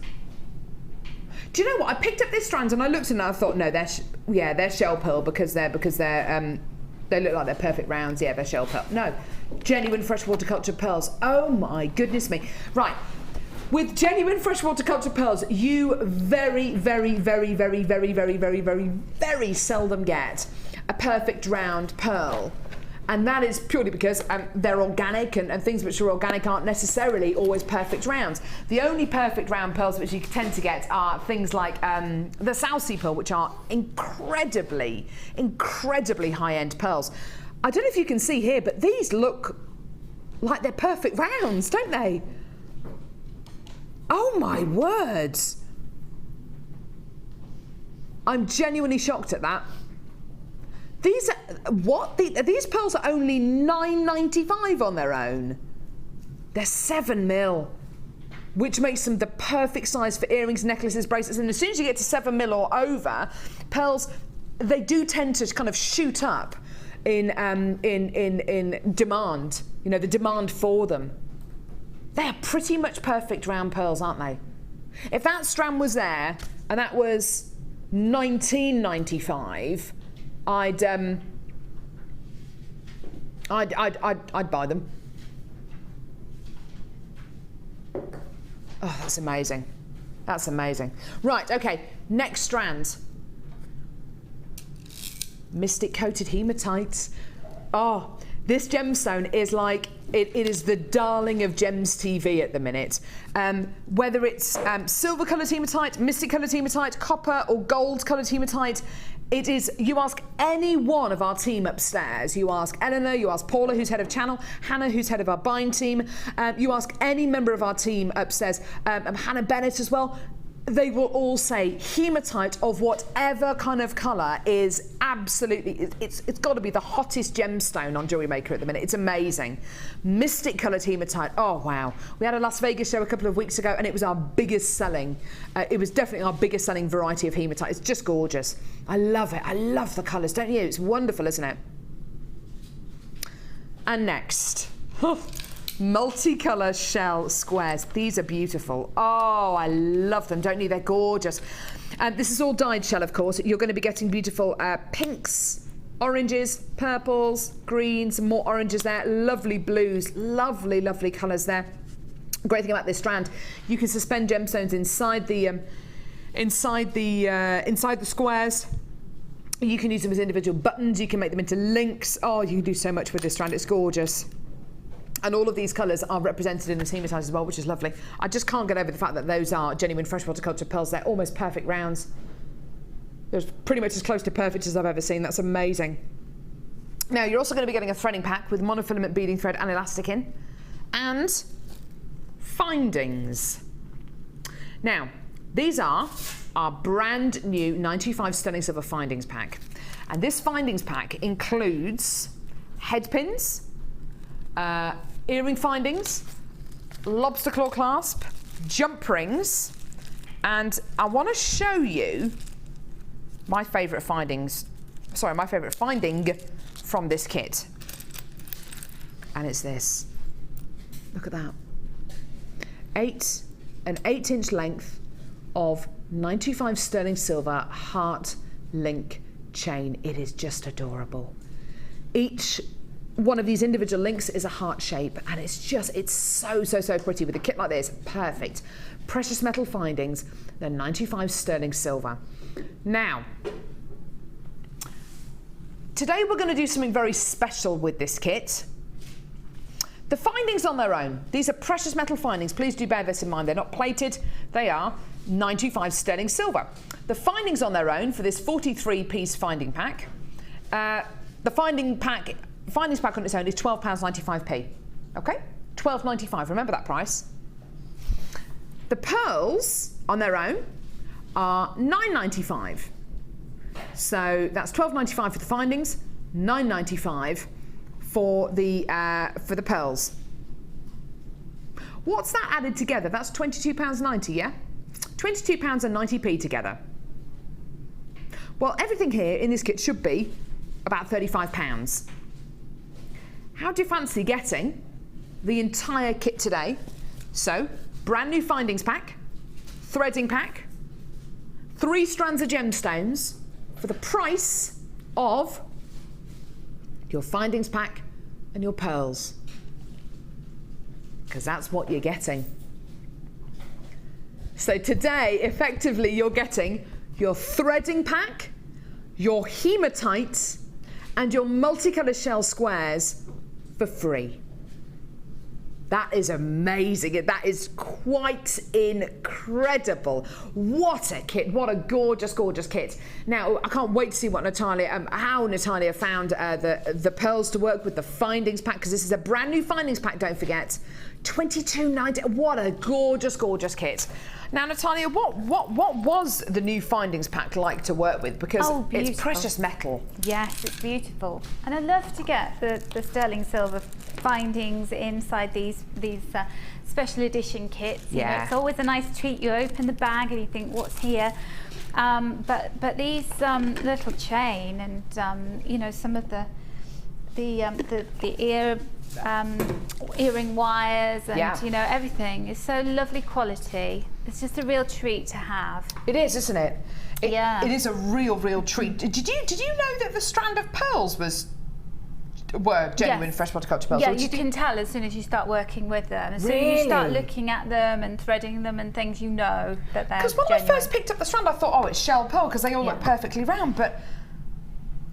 Speaker 1: Do you know what? I picked up this strand and I looked and I thought, no, they're shell pearl because they're They look like they're perfect rounds. Yeah, they're shell pearl. No, genuine freshwater cultured pearls. Oh my goodness me. Right. With genuine freshwater cultured pearls, you very, very, very, very, very, very, very, very, very seldom get a perfect round pearl. And that is purely because they're organic, and things which are organic aren't necessarily always perfect rounds. The only perfect round pearls which you tend to get are things like the South Sea pearl, which are incredibly, incredibly high-end pearls. I don't know if you can see here, but these look like they're perfect rounds, don't they? Oh my words. I'm genuinely shocked at that. These are, what? These pearls are only $9.95 on their own. They're 7 mil, which makes them the perfect size for earrings, necklaces, bracelets. And as soon as you get to 7 mil or over, pearls, they do tend to kind of shoot up in demand. You know, the demand for them. They are pretty much perfect round pearls, aren't they? If that strand was there and that was $19.95. I'd buy them. Oh, that's amazing. That's amazing. Right, okay, next strand. Mystic coated hematite. Oh, this gemstone is like, it is the darling of Gems TV at the minute. Whether it's silver coloured hematite, mystic coloured hematite, copper or gold coloured hematite, it is, you ask any one of our team upstairs, you ask Eleanor, you ask Paula, who's head of channel, Hannah, who's head of our bind team, you ask any member of our team upstairs, Hannah Bennett as well, they will all say hematite of whatever kind of colour is absolutely, it's got to be the hottest gemstone on Jewellery Maker at the minute. It's amazing. Mystic coloured hematite, oh wow. We had a Las Vegas show a couple of weeks ago and it was our biggest selling, it was definitely our biggest selling variety of hematite. It's just gorgeous. I love it. I love the colours, don't you? It's wonderful, isn't it? And next, multicolour shell squares. These are beautiful. Oh, I love them, don't you? They're gorgeous. This is all dyed shell, of course. You're going to be getting beautiful pinks, oranges, purples, greens, more oranges there. Lovely blues, lovely, lovely colours there. Great thing about this strand, you can suspend gemstones inside the squares. You can use them as individual buttons. You can make them into links. Oh, you can do so much with this strand. It's gorgeous. And all of these colours are represented in the hematite as well, which is lovely. I just can't get over the fact that those are genuine freshwater cultured pearls. They're almost perfect rounds. They're pretty much as close to perfect as I've ever seen. That's amazing. Now, you're also going to be getting a threading pack with monofilament beading thread and elastic in. And findings. Now, these are our brand new 95 sterling silver findings pack. And this findings pack includes head pins, earring findings, lobster claw clasp, jump rings, and I want to show you my favourite findings, my favourite finding from this kit. And it's this. Look at that. An 8-inch length of 95 sterling silver heart link chain. It is just adorable. Each one of these individual links is a heart shape, and it's so pretty with a kit like this. Perfect. Precious metal findings, they're 95 sterling silver. Now, today we're going to do something very special with this kit. The findings on their own, these are precious metal findings. Please do bear this in mind. They're not plated. They are 95 sterling silver. The findings on their own for this 43-piece finding pack, the findings pack on its own is £12.95p. Okay? £12.95. Remember that price. The pearls on their own are £9.95. So that's £12.95 for the findings, £9.95 for the pearls. What's that added together? That's £22.90, yeah? £22.90p together. Well, everything here in this kit should be about £35. How do you fancy getting the entire kit today? So, brand new findings pack, threading pack, 3 strands of gemstones for the price of your findings pack and your pearls. Because that's what you're getting. So today, effectively, you're getting your threading pack, your hematites, and your multicolour shell squares for free. That is amazing. That is quite incredible. What a kit. What a gorgeous, gorgeous kit. Now, I can't wait to see what Natalia, how Natalia found the pearls to work with the findings pack, because this is a brand new findings pack, don't forget. $22.90. What a gorgeous, gorgeous kit. Now, Natalia, what was the new findings pack like to work with? Because it's precious metal.
Speaker 2: Yes, it's beautiful. And I love to get the sterling silver findings inside these special edition kits. You know, it's always a nice treat. You open the bag and you think, what's here? But these little chain and you know, some of the earring wires and you know, everything is so lovely quality. It's just a real treat to have.
Speaker 1: It is, isn't it? It is a real treat. Did you know that the strand of pearls were genuine freshwater culture pearls?
Speaker 2: Yeah, you can tell as soon as you start working with them. As soon as you start looking at them and threading them and things, you know that they're
Speaker 1: Because when I first picked up the strand, I thought, oh, it's shell pearl, because they all look perfectly round, but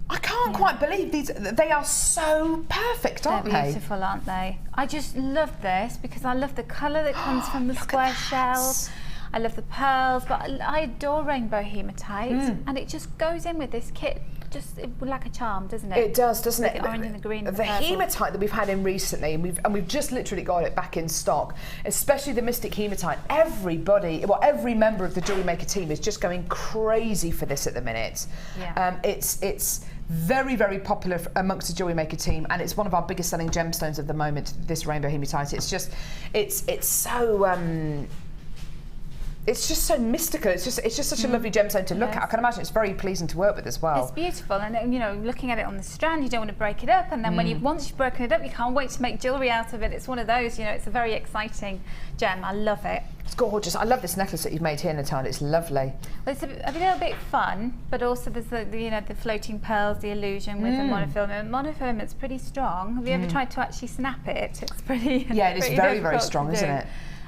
Speaker 1: I can't quite believe these. They are so perfect, aren't they?
Speaker 2: They're beautiful, aren't they? I just love this because I love the colour that comes from the square shells. I love the pearls, but I adore rainbow hematite, and it just goes in with this kit just like a charm, doesn't it?
Speaker 1: It does, doesn't it?
Speaker 2: The orange and the green.
Speaker 1: The hematite that we've had in recently, and we've just literally got it back in stock, especially the Mystic hematite. Every member of the Jewellery Maker team is just going crazy for this at the minute.
Speaker 2: Yeah.
Speaker 1: It's very, very popular amongst the Jewellery Maker team, and it's one of our biggest selling gemstones at the moment, this rainbow hematite. It's just so mystical. It's just such a lovely gemstone to look at. I can imagine it's very pleasing to work with as well.
Speaker 2: It's beautiful, and you know, looking at it on the strand, you don't want to break it up, and then once you've broken it up, you can't wait to make jewellery out of it. It's one of those, you know, it's a very exciting gem. I love it.
Speaker 1: It's gorgeous. I love this necklace that you've made here, Natalia. It's lovely.
Speaker 2: Well, it's a little bit fun, but also there's the floating pearls, the illusion with the monofilament. Monofilament's pretty strong. Have you ever tried to actually snap it? It's pretty.
Speaker 1: Yeah, it is very, very strong, isn't it?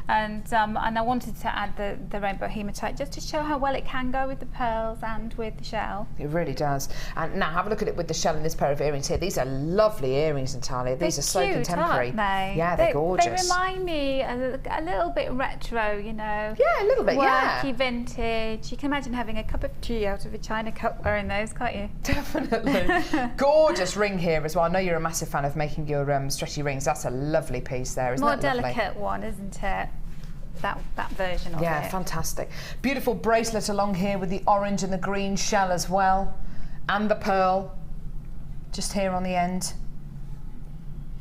Speaker 2: And I wanted to add the rainbow hematite just to show how well it can go with the pearls and with the shell.
Speaker 1: It really does. And now have a look at it with the shell and this pair of earrings here. These are lovely earrings, Natalia. These are so contemporary.
Speaker 2: Aren't they?
Speaker 1: Yeah, they're gorgeous.
Speaker 2: They remind me a little bit retro, you know.
Speaker 1: Yeah, a little bit,
Speaker 2: Worky vintage. You can imagine having a cup of tea out of a china cup wearing those, can't you?
Speaker 1: Definitely. Gorgeous ring here as well. I know you're a massive fan of making your stretchy rings. That's a lovely piece there, isn't it?
Speaker 2: More delicate one, isn't it? That version of it.
Speaker 1: Yeah, fantastic. Beautiful bracelet along here with the orange and the green shell as well, and the pearl just here on the end.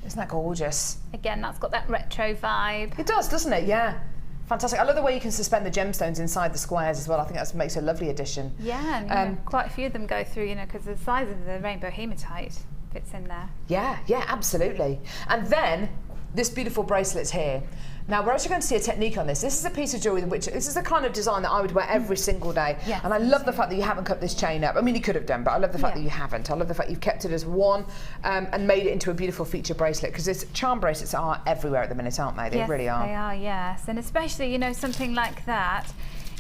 Speaker 1: Isn't that gorgeous?
Speaker 2: Again, that's got that retro vibe.
Speaker 1: It does, doesn't it? Yeah. Fantastic. I love the way you can suspend the gemstones inside the squares as well. I think that makes a lovely addition.
Speaker 2: Yeah, and you know, quite a few of them go through, you know, because the size of the rainbow hematite fits in there.
Speaker 1: Yeah, absolutely. And then this beautiful bracelet's here. Now, we're actually going to see a technique on this. This is a piece of jewellery this is the kind of design that I would wear every single day.
Speaker 2: Yes,
Speaker 1: and I love the fact that you haven't cut this chain up. I mean, you could have done, but I love the fact that you haven't. I love the fact you've kept it as one and made it into a beautiful feature bracelet, because charm bracelets are everywhere at the minute, aren't they? They really are.
Speaker 2: They are, yes. And especially, you know, something like that.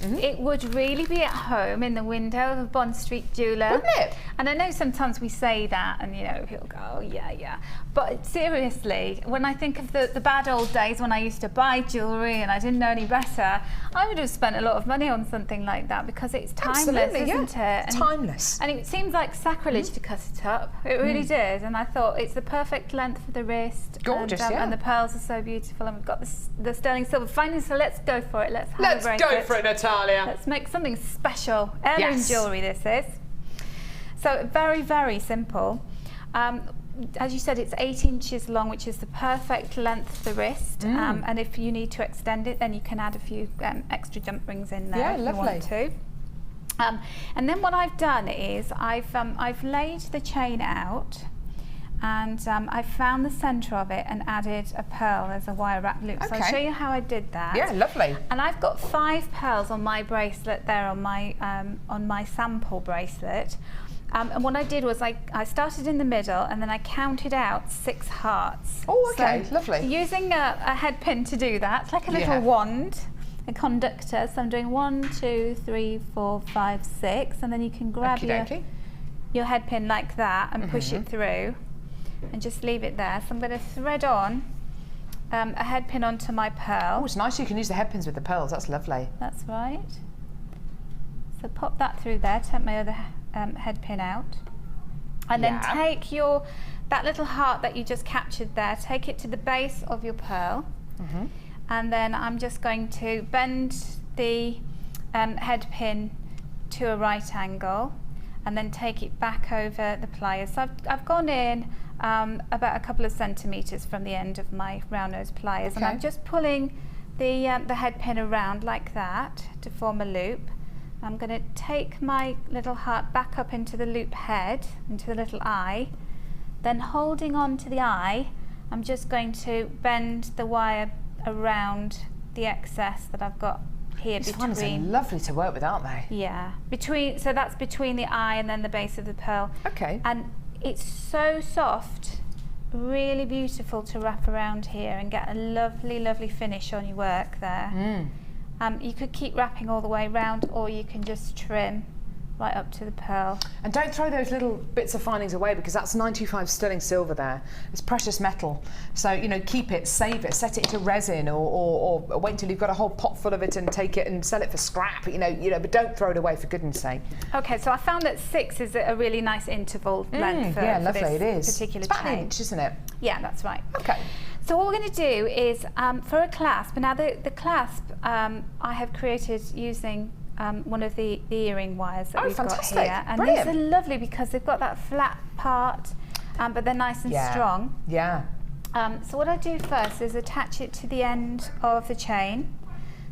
Speaker 2: It would really be at home in the window of a Bond Street jeweller.
Speaker 1: Wouldn't it?
Speaker 2: And I know sometimes we say that and, you know, people go, oh, yeah. But seriously, when I think of the bad old days when I used to buy jewellery and I didn't know any better, I would have spent a lot of money on something like that, because it's timeless, isn't it?
Speaker 1: It's timeless.
Speaker 2: And it seems like sacrilege to cut it up. It really did. And I thought it's the perfect length for the wrist.
Speaker 1: Gorgeous,
Speaker 2: and the pearls are so beautiful. And we've got the sterling silver findings, so let's go for it. Let's
Speaker 1: go for it, Natalia.
Speaker 2: Let's make something special. Heirloom jewellery this is. So very, very simple. As you said, it's 8 inches long, which is the perfect length for the wrist. And if you need to extend it, then you can add a few extra jump rings in there if you want to. And then what I've done is I've laid the chain out, and I've found the centre of it and added a pearl as a wire wrap loop. So I'll show you how I did that.
Speaker 1: Yeah, lovely.
Speaker 2: And I've got 5 pearls on my bracelet there, on my sample bracelet. And what I did was I started in the middle and then I counted out 6 hearts.
Speaker 1: Oh, okay,
Speaker 2: so
Speaker 1: lovely.
Speaker 2: Using a head pin to do that, it's like a little wand, a conductor. So I'm doing 1, 2, 3, 4, 5, 6, and then you can grab your head pin like that and push it through and just leave it there. So I'm going to thread on a head pin onto my pearl.
Speaker 1: Oh, it's nice you can use the head pins with the pearls. That's lovely.
Speaker 2: That's right. So pop that through there, take my other head pin out, and then take that little heart that you just captured there, take it to the base of your pearl, and then I'm just going to bend the head pin to a right angle and then take it back over the pliers. So I've gone in about a couple of centimetres from the end of my round nose pliers, and I'm just pulling the head pin around like that to form a loop. I'm going to take my little heart back up into the loop head, into the little eye, then holding on to the eye, I'm just going to bend the wire around the excess that I've got here.
Speaker 1: These ones are lovely to work with, aren't they?
Speaker 2: Yeah, so that's between the eye and then the base of the pearl.
Speaker 1: Okay.
Speaker 2: And it's so soft, really beautiful to wrap around here and get a lovely, lovely finish on your work there. You could keep wrapping all the way around, or you can just trim right up to the pearl. And
Speaker 1: don't throw those little bits of findings away, because that's 925 sterling silver there. It's precious metal. So, you know, keep it, save it, set it into resin, or wait until you've got a whole pot full of it and take it and sell it for scrap, you know, but don't throw it away, for goodness sake.
Speaker 2: Okay, so I found that 6 is a really nice interval length for
Speaker 1: lovely,
Speaker 2: this
Speaker 1: it is.
Speaker 2: particular
Speaker 1: it's about
Speaker 2: chain.
Speaker 1: an inch, isn't it?
Speaker 2: Yeah, that's right.
Speaker 1: Okay.
Speaker 2: So what we're going to do is, for a clasp, now the clasp I have created using one of the earring wires that we've
Speaker 1: fantastic.
Speaker 2: got here. And
Speaker 1: Brilliant.
Speaker 2: these are lovely because they've got that flat part, but they're nice and strong.
Speaker 1: Yeah.
Speaker 2: So what I do first is attach it to the end of the chain.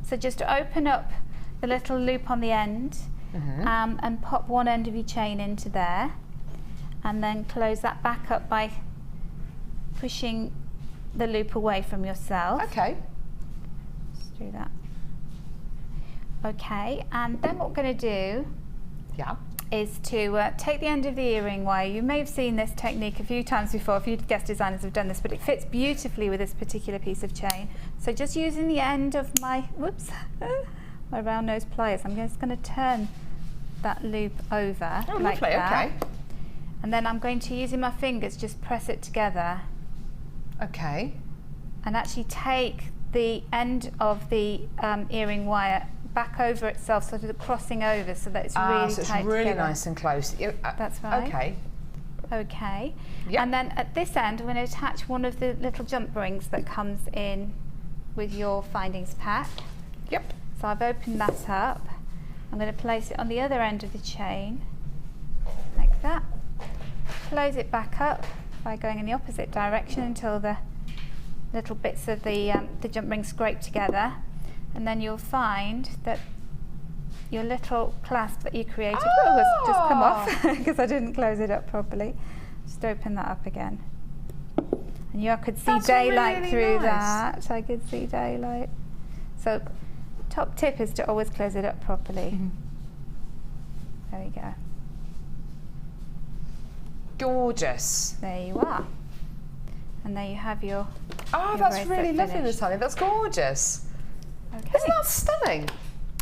Speaker 2: So just open up the little loop on the end and pop one end of your chain into there, and then close that back up by pushing the loop away from yourself.
Speaker 1: Okay.
Speaker 2: Just do that. Okay, and then what we're going to do is to take the end of the earring wire. You may have seen this technique a few times before, a few guest designers have done this, but it fits beautifully with this particular piece of chain. So just using the end of my, my round nose pliers, I'm just going to turn that loop over like that.
Speaker 1: Okay.
Speaker 2: And then I'm going to, using my fingers, just press it together.
Speaker 1: Okay.
Speaker 2: And actually take the end of the earring wire back over itself, sort of crossing over, so that it's really
Speaker 1: so
Speaker 2: tight
Speaker 1: it's really
Speaker 2: together.
Speaker 1: nice and close.
Speaker 2: That's right.
Speaker 1: Okay.
Speaker 2: Okay.
Speaker 1: Yep.
Speaker 2: And then at this end, we're going to attach one of the little jump rings that comes in with your findings pack.
Speaker 1: Yep.
Speaker 2: So I've opened that up. I'm going to place it on the other end of the chain, like that. Close it back up by going in the opposite direction until the little bits of the jump ring scrape together, and then you'll find that your little clasp that you created has just come off because I didn't close it up properly. Just open that up again, and you could see daylight
Speaker 1: really
Speaker 2: through
Speaker 1: nice.
Speaker 2: that. I could see daylight. So top tip is to always close it up properly. There you go.
Speaker 1: Gorgeous.
Speaker 2: There you are. And there you have your
Speaker 1: Oh,
Speaker 2: your
Speaker 1: that's
Speaker 2: bracelet
Speaker 1: really lovely,
Speaker 2: finished.
Speaker 1: Natalia. That's gorgeous.
Speaker 2: Okay.
Speaker 1: Isn't that stunning?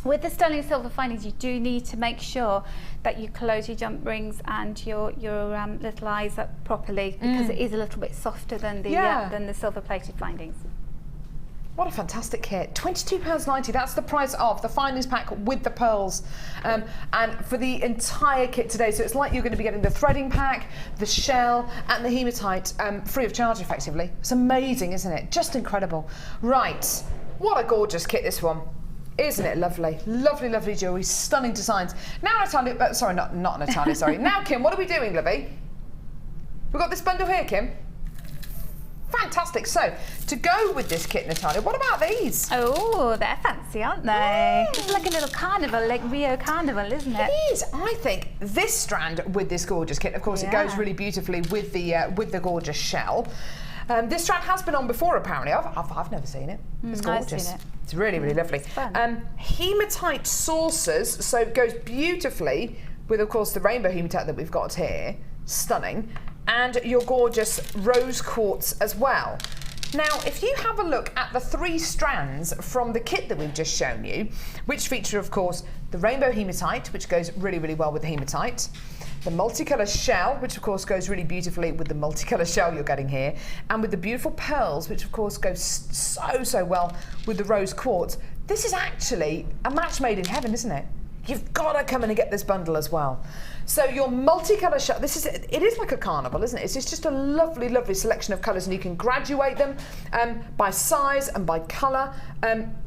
Speaker 2: With the sterling silver findings, you do need to make sure that you close your jump rings and your little eyes up properly, because it is a little bit softer than the silver plated findings.
Speaker 1: What a fantastic kit. £22.90, that's the price of the findings pack with the pearls. And for the entire kit today, so it's like you're going to be getting the threading pack, the shell and the hematite free of charge effectively. It's amazing, isn't it? Just incredible. Right, what a gorgeous kit this one. Isn't it lovely? Lovely, lovely jewellery, stunning designs. Now Natalia, sorry, not Natalia, sorry. Now Kim, what are we doing, Libby? We've got this bundle here, Kim. Fantastic. So, to go with this kit, Natalia, what about these?
Speaker 2: Oh, they're fancy, aren't they? It's like a little carnival, like Rio Carnival, isn't it?
Speaker 1: It is. I think this strand with this gorgeous kit, of course, it goes really beautifully with the gorgeous shell. This strand has been on before, apparently. I've never seen it. It's gorgeous.
Speaker 2: I've seen it.
Speaker 1: It's really, really lovely.
Speaker 2: It's fun.
Speaker 1: Hematite saucers, so it goes beautifully with, of course, the rainbow hematite that we've got here. Stunning. And your gorgeous rose quartz as well. Now, if you have a look at the 3 strands from the kit that we've just shown you, which feature, of course, the rainbow hematite, which goes really, really well with the hematite, the multicolour shell, which of course goes really beautifully with the multicolour shell you're getting here, and with the beautiful pearls, which of course goes so well with the rose quartz, this is actually a match made in heaven, isn't it? You've got to come in and get this bundle as well. So your multicolour shell, it is like a carnival, isn't it? It's just a lovely, lovely selection of colours, and you can graduate them by size and by colour.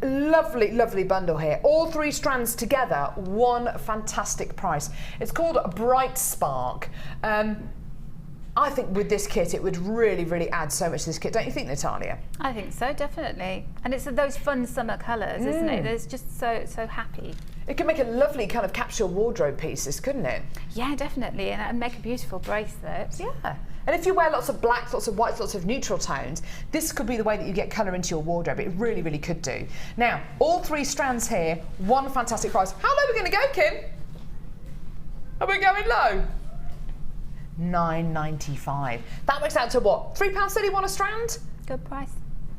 Speaker 1: Lovely, lovely bundle here. All 3 strands together, one fantastic price. It's called Bright Spark. I think with this kit, it would really, really add so much to this kit. Don't you think, Natalia?
Speaker 2: I think so, definitely. And it's those fun summer colours, isn't it? It's just so happy.
Speaker 1: It could make a lovely kind of capsule wardrobe pieces, couldn't it?
Speaker 2: Yeah, definitely, and make a beautiful bracelet.
Speaker 1: Yeah. And if you wear lots of blacks, lots of whites, lots of neutral tones, this could be the way that you get colour into your wardrobe. It really, really could do. Now, all 3 strands here, one fantastic price. How low are we going to go, Kim? Are we going low? £9.95. That works out to what? £3.31 a strand?
Speaker 2: Good price.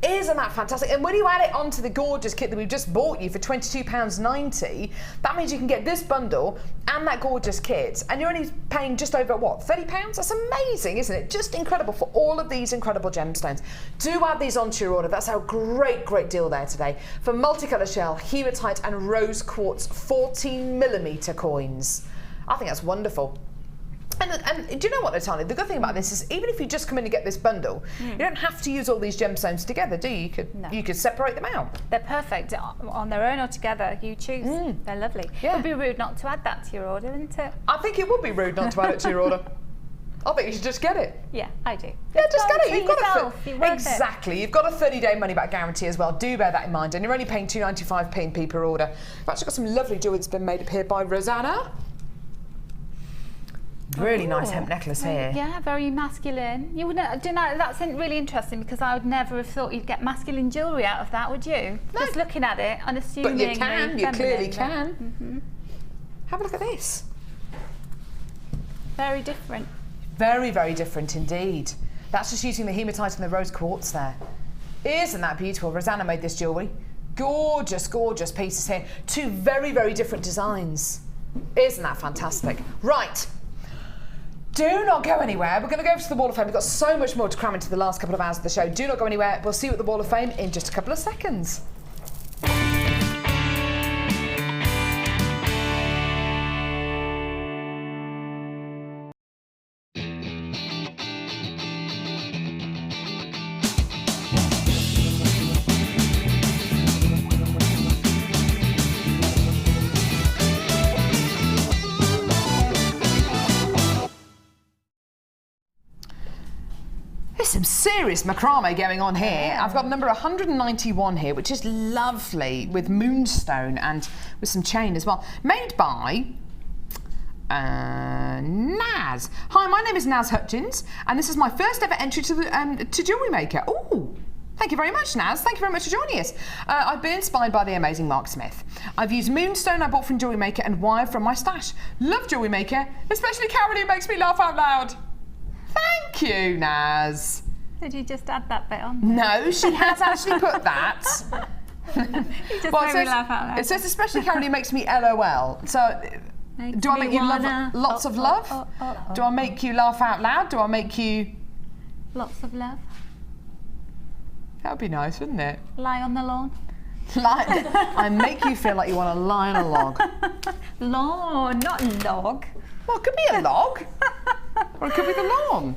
Speaker 1: Isn't that fantastic? And when you add it onto the gorgeous kit that we've just bought you for £22.90, that means you can get this bundle and that gorgeous kit, and you're only paying just over, what, £30? That's amazing, isn't it? Just incredible for all of these incredible gemstones. Do add these onto your order. That's a great, great deal there today. For multicolour shell, hematite and rose quartz 14mm coins. I think that's wonderful. And do you know what, Natalia? The good thing about this is even if you just come in and get this bundle, you don't have to use all these gemstones together, do you? You could separate them out.
Speaker 2: They're perfect on their own or together. You choose. They're lovely.
Speaker 1: Yeah.
Speaker 2: It would be rude not to add that to your order, wouldn't it?
Speaker 1: I think it would be rude not to add it to your order. I think you should just get it.
Speaker 2: Yeah, I do.
Speaker 1: Yeah, just get it.
Speaker 2: You've got
Speaker 1: exactly. You've got a 30-day money-back guarantee as well. Do bear that in mind. And you're only paying £2.95p per order. We've actually got some lovely jewellery that's been made up here by Rosanna. Really nice hemp necklace here.
Speaker 2: Yeah, very masculine. You wouldn't, do you know, that's really interesting because I would never have thought you'd get masculine jewellery out of that, would you? No. Just looking at it and assuming.
Speaker 1: But you can, you clearly can. Have a look at this.
Speaker 2: Very different.
Speaker 1: Very, very different indeed. That's just using the hematite and the rose quartz there. Isn't that beautiful? Rosanna made this jewellery. Gorgeous, gorgeous pieces here. 2 very, very different designs. Isn't that fantastic? Right. Do not go anywhere. We're going to go to the Wall of Fame. We've got so much more to cram into the last couple of hours of the show. Do not go anywhere. We'll see you at the Wall of Fame in just a couple of seconds. Some serious macrame going on here.
Speaker 2: Yeah.
Speaker 1: I've got number 191 here, which is lovely, with moonstone and with some chain as well. Made by Naz. Hi, my name is Naz Hutchins, and this is my first ever entry to Jewellery Maker. Ooh. Thank you very much, Naz. Thank you very much for joining us. I've been inspired by the amazing Mark Smith. I've used moonstone I bought from Jewellery Maker and wire from my stash. Love Jewellery Maker, especially Carol, who makes me laugh out loud. Thank you, Naz.
Speaker 2: Did you just add that bit on?
Speaker 1: No, she has actually put that.
Speaker 2: You just made me laugh out loud.
Speaker 1: It says especially Carol, who makes me LOL. So, do I make you lots of love? Do I make you laugh out loud? Do I make you...
Speaker 2: Lots of love.
Speaker 1: That would be nice, wouldn't it?
Speaker 2: Lie on the lawn.
Speaker 1: I make you feel like you want to lie on a log.
Speaker 2: Lawn, not log.
Speaker 1: Well, it could be a log. Or it could be the lawn.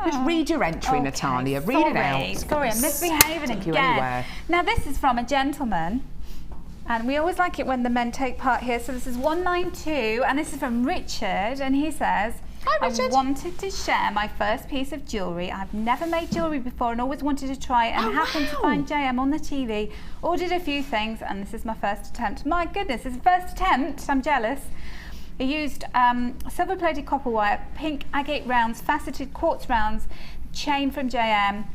Speaker 1: Just read your entry, Natalia. Read it out.
Speaker 2: Sorry, I'm misbehaving again. Now, this is from a gentleman. And we always like it when the men take part here. So this is 192, and this is from Richard. And he says,
Speaker 1: Hi, Richard.
Speaker 2: I wanted to share my first piece of jewellery. I've never made jewellery before and always wanted to try it, and happened to find JM on the TV. Ordered a few things, and this is my first attempt. My goodness, it's the first attempt. I'm jealous. I used silver-plated copper wire, pink agate rounds, faceted quartz rounds, chain from JM,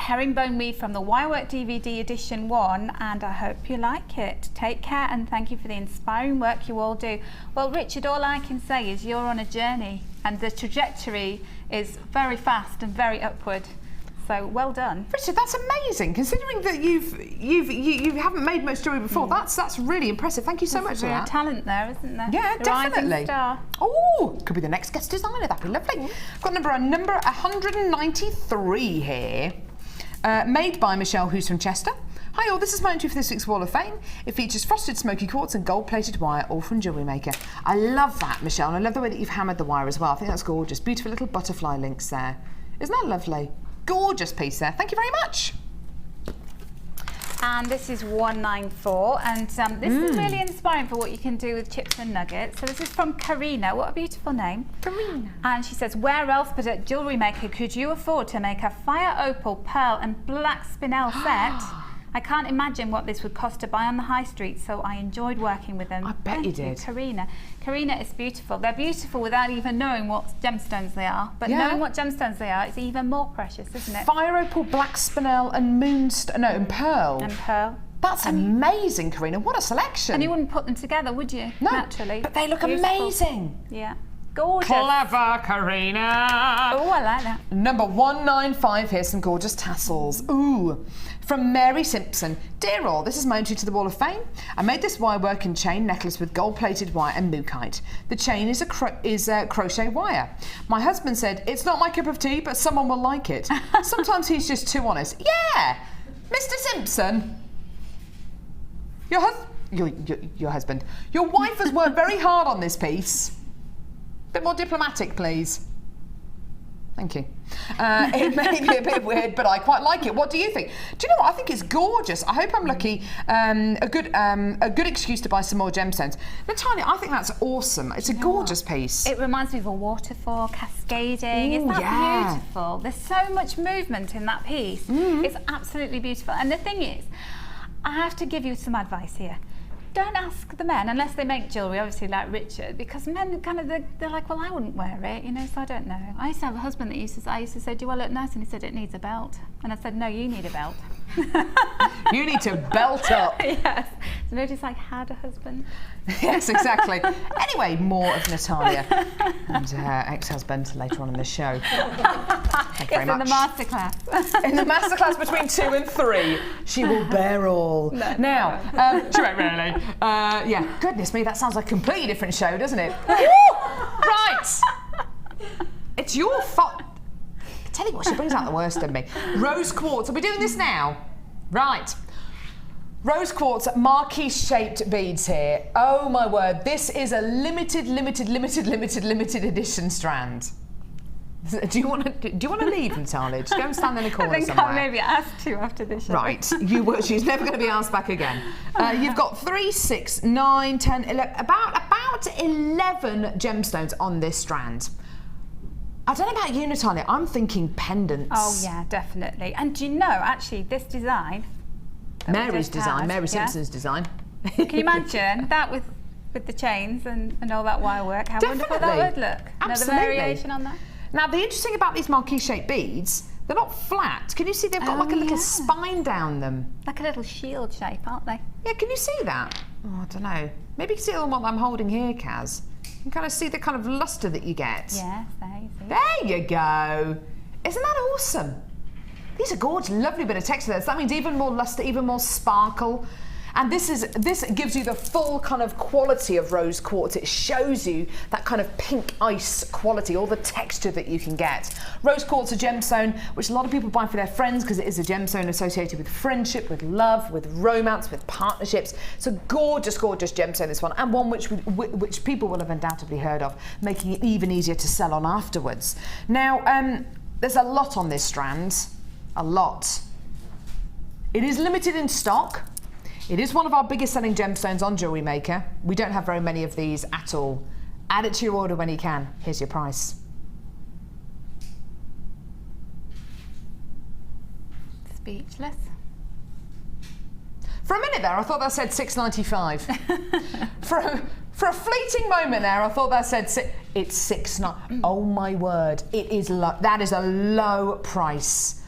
Speaker 2: herringbone weave from the Wirework DVD edition 1, and I hope you like it. Take care, and thank you for the inspiring work you all do. Well, Richard, all I can say is you're on a journey, and the trajectory is very fast and very upward. So well done,
Speaker 1: Richard. That's amazing, considering that you haven't made much jewellery before. That's really impressive. Thank you so much for that.
Speaker 2: Talent there, isn't there?
Speaker 1: Yeah, definitely.
Speaker 2: Rising star.
Speaker 1: Oh, could be the next guest designer. That'd be lovely. I've got number 193 here, made by Michelle, who's from Chester. Hi all, this is my entry for this week's Wall of Fame. It features frosted smoky quartz and gold-plated wire, all from Jewellery Maker. I love that, Michelle, and I love the way that you've hammered the wire as well. I think that's gorgeous. Beautiful little butterfly links there. Isn't that lovely? Gorgeous piece there. Thank you very much.
Speaker 2: And this is 194, and this is really inspiring for what you can do with chips and nuggets. So this is from Karina. What a beautiful name.
Speaker 1: Karina.
Speaker 2: And she says, where else but at Jewellery Maker could you afford to make a fire opal, pearl and black spinel set? I can't imagine what this would cost to buy on the high street, so I enjoyed working with them.
Speaker 1: I bet you did.
Speaker 2: Karina. Karina is beautiful. They're beautiful without even knowing what gemstones they are, but knowing what gemstones they are is even more precious, isn't it?
Speaker 1: Fire opal, black spinel and moonstone, no, and pearl.
Speaker 2: And pearl.
Speaker 1: That's amazing, Karina. What a selection.
Speaker 2: And you wouldn't put them together, would you?
Speaker 1: No,
Speaker 2: naturally.
Speaker 1: but they look
Speaker 2: Beautiful.
Speaker 1: amazing.
Speaker 2: Yeah. Gorgeous.
Speaker 1: Clever, Karina.
Speaker 2: Oh, I like that.
Speaker 1: Number 195, here's some gorgeous tassels. Ooh, from Mary Simpson. Dear all, this is my entry to the Wall of Fame. I made this wirework and chain necklace with gold-plated wire and mookite. The chain is a crochet wire. My husband said, it's not my cup of tea, but someone will like it. Sometimes he's just too honest. Yeah, Mr. Simpson. Your husband. Your wife has worked very hard on this piece. Bit more diplomatic, please. Thank you. It may be a bit weird, but I quite like it. What do you think? Do you know what? I think it's gorgeous. I hope I'm lucky. A good excuse to buy some more gemstones. Natalia, I think that's awesome. It's a gorgeous piece.
Speaker 2: It reminds me of a waterfall, cascading. Isn't that beautiful? There's so much movement in that piece. It's absolutely beautiful. And the thing is, I have to give you some advice here. Don't ask the men, unless they make jewellery, obviously like Richard, because men kind of, they're like, well, I wouldn't wear it, you know, so I don't know. I used to have a husband that I used to say, do I look nice? And he said, it needs a belt. And I said, no, you need a belt.
Speaker 1: You need to belt up.
Speaker 2: Yes. So notice I had a husband.
Speaker 1: Yes, exactly. Anyway, more of Natalia and her ex-husband later on in the show. Thank you very much.
Speaker 2: In the masterclass.
Speaker 1: In the masterclass between 2 and 3, she will bear all.
Speaker 2: No,
Speaker 1: now, she won't really. Yeah, goodness me, that sounds like a completely different show, doesn't it? Right. It's your fault. I tell you what, she brings out the worst in me. Rose quartz. Are we doing this now? Right. Rose quartz marquee-shaped beads here. Oh my word, this is a limited edition strand. Do you want to leave, Natalia? Just go and stand in a corner
Speaker 2: I think
Speaker 1: somewhere.
Speaker 2: I'll maybe ask to after this show.
Speaker 1: Right, you will. She's never going to be asked back again. You've got 3, 6, 9, 10, 11, about 11 gemstones on this strand. I don't know about you, Natalia. I'm thinking pendants.
Speaker 2: Oh yeah, definitely. And do you know, actually, this design.
Speaker 1: Mary's design, Mary Simpson's design.
Speaker 2: Can you imagine that with the chains and all that wire work? How wonderful that would look.
Speaker 1: Absolutely.
Speaker 2: Another variation on that.
Speaker 1: Now, the interesting about these marquee-shaped beads, they're not flat. Can you see they've got like a little spine down them?
Speaker 2: Like a little shield shape, aren't they?
Speaker 1: Yeah, can you see that? Oh, I don't know. Maybe you can see it on what I'm holding here, Kaz. You can kind of see the kind of luster that you get.
Speaker 2: Yes, there you see.
Speaker 1: There you go. Isn't that awesome? These are gorgeous, lovely bit of texture there. So that means even more luster, even more sparkle. And this gives you the full kind of quality of rose quartz. It shows you that kind of pink ice quality, all the texture that you can get. Rose quartz, a gemstone, which a lot of people buy for their friends because it is a gemstone associated with friendship, with love, with romance, with partnerships. It's a gorgeous, gorgeous gemstone, this one, and one which people will have undoubtedly heard of, making it even easier to sell on afterwards. Now, there's a lot on this strand, a lot. It is limited in stock. It is one of our biggest selling gemstones on Jewellery Maker. We don't have very many of these at all. Add it to your order when you can. Here's your price.
Speaker 2: Speechless.
Speaker 1: For a minute there, I thought that said $6.95. For a fleeting moment there, I thought that said it's $6.95. Oh my word! It is that is a low price.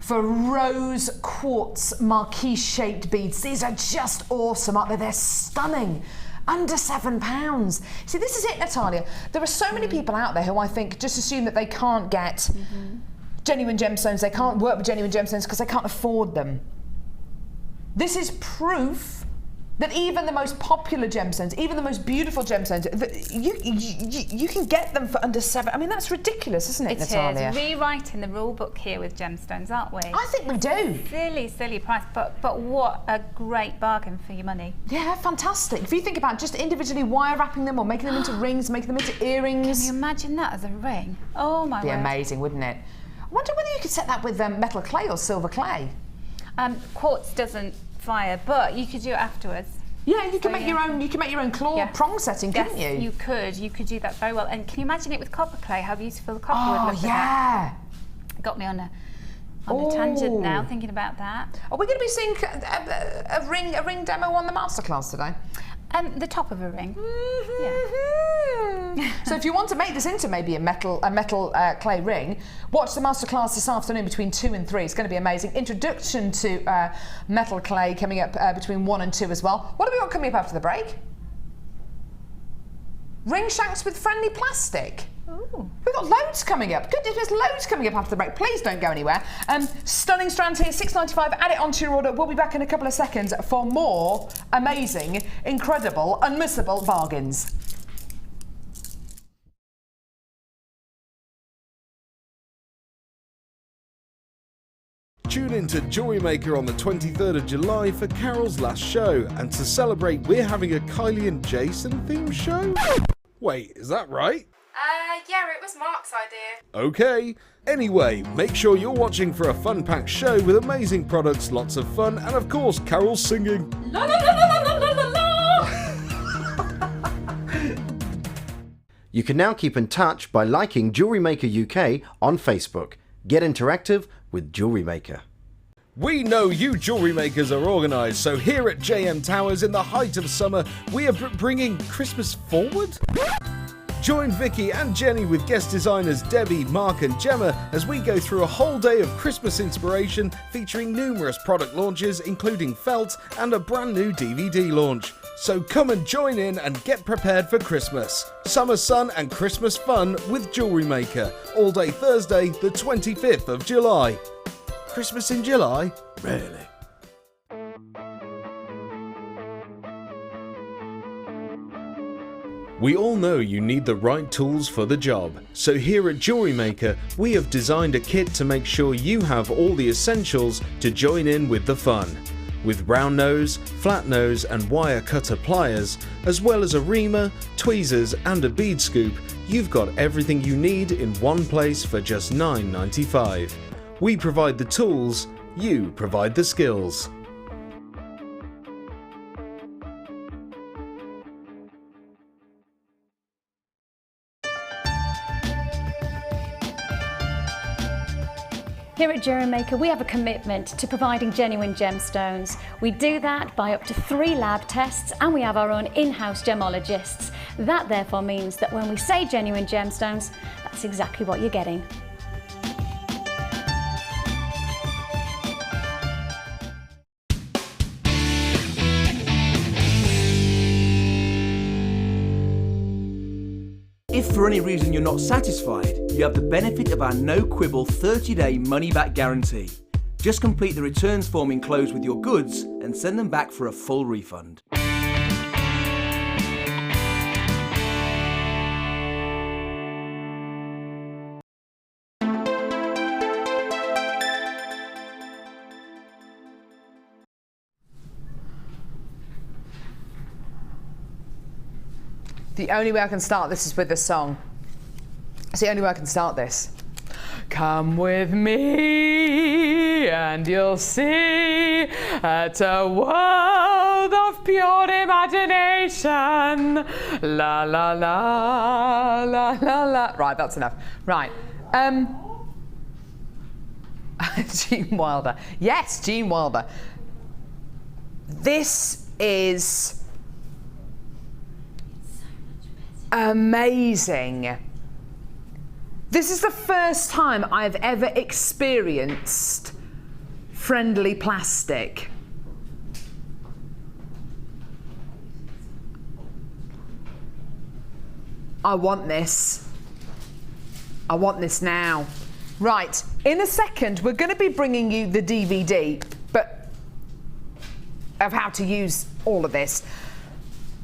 Speaker 1: for rose quartz marquee shaped beads. These are just awesome, aren't they? They're stunning. Under £7. See, this is it, Natalia. There are so many people out there who I think just assume that they can't get genuine gemstones, they can't work with genuine gemstones because they can't afford them. This is proof that even the most popular gemstones, even the most beautiful gemstones, you can get them for under £7. I mean, that's ridiculous, isn't it, Natalia?
Speaker 2: It is. Rewriting the rule book here with gemstones, aren't we?
Speaker 1: I think we do.
Speaker 2: Silly price, but what a great bargain for your money.
Speaker 1: Yeah, fantastic. If you think about just individually wire wrapping them or making them into rings, making them into earrings.
Speaker 2: Can you imagine that as a ring? Oh my word.
Speaker 1: It'd be amazing, wouldn't it? I wonder whether you could set that with metal clay or silver clay.
Speaker 2: Quartz doesn't fire, but you could do it afterwards.
Speaker 1: Yeah, you can make your own. You can make your own claw prong setting, couldn't you?
Speaker 2: You could. You could do that very well. And can you imagine it with copper clay? How beautiful the copper would look.
Speaker 1: Oh yeah.
Speaker 2: Got me on a tangent now, thinking about that.
Speaker 1: Are we going to be seeing a ring demo on the masterclass today?
Speaker 2: The top of a ring.
Speaker 1: So if you want to make this into maybe a metal clay ring, watch the masterclass this afternoon between 2 and 3. It's going to be amazing. Introduction to metal clay coming up between 1 and 2 as well. What have we got coming up after the break? Ring shanks with friendly plastic.
Speaker 2: Ooh.
Speaker 1: We've got loads coming up. Goodness, there's loads coming up after the break. Please don't go anywhere. Stunning strands here, £6.95. Add it onto your order. We'll be back in a couple of seconds for more amazing, incredible, unmissable bargains.
Speaker 4: Tune in to Jewellery Maker on the 23rd of July for Carol's last show, and to celebrate we're having a Kylie and Jason themed show? Wait, is that right?
Speaker 6: Yeah, it was Mark's idea.
Speaker 4: Okay. Anyway, make sure you're watching for a fun-packed show with amazing products, lots of fun, and of course, Carol singing.
Speaker 6: La la la la la la la la.
Speaker 7: You can now keep in touch by liking Jewellery Maker UK on Facebook. Get interactive with Jewellery Maker.
Speaker 4: We know you jewellery makers are organised, so here at JM Towers in the height of summer, we are bringing Christmas forward? Join Vicky and Jenny with guest designers Debbie, Mark and Gemma as we go through a whole day of Christmas inspiration featuring numerous product launches including felt and a brand new DVD launch. So come and join in and get prepared for Christmas. Summer sun and Christmas fun with Jewellery Maker. All day Thursday, the 25th of July. Christmas in July? Really? We all know you need the right tools for the job, so here at Jewellery Maker we have designed a kit to make sure you have all the essentials to join in with the fun. With round nose, flat nose and wire cutter pliers, as well as a reamer, tweezers and a bead scoop, you've got everything you need in one place for just $9.95. We provide the tools, you provide the skills.
Speaker 8: Here at Jewellery Maker, we have a commitment to providing genuine gemstones. We do that by up to 3 lab tests, and we have our own in-house gemologists. That therefore means that when we say genuine gemstones, that's exactly what you're getting.
Speaker 5: If for any reason you're not satisfied, you have the benefit of our no-quibble 30-day money-back guarantee. Just complete the returns form enclosed with your goods and send them back for a full refund.
Speaker 1: The only way I can start this is with this song. It's the only way I can start this. Come with me and you'll see it's a world of pure imagination. La la la la la la. Right, that's enough. Right. Gene Wilder. Yes, Gene Wilder. This is amazing. This is the first time I've ever experienced friendly plastic. I want this. I want this now. Right, in a second, we're going to be bringing you the DVD, but of how to use all of this.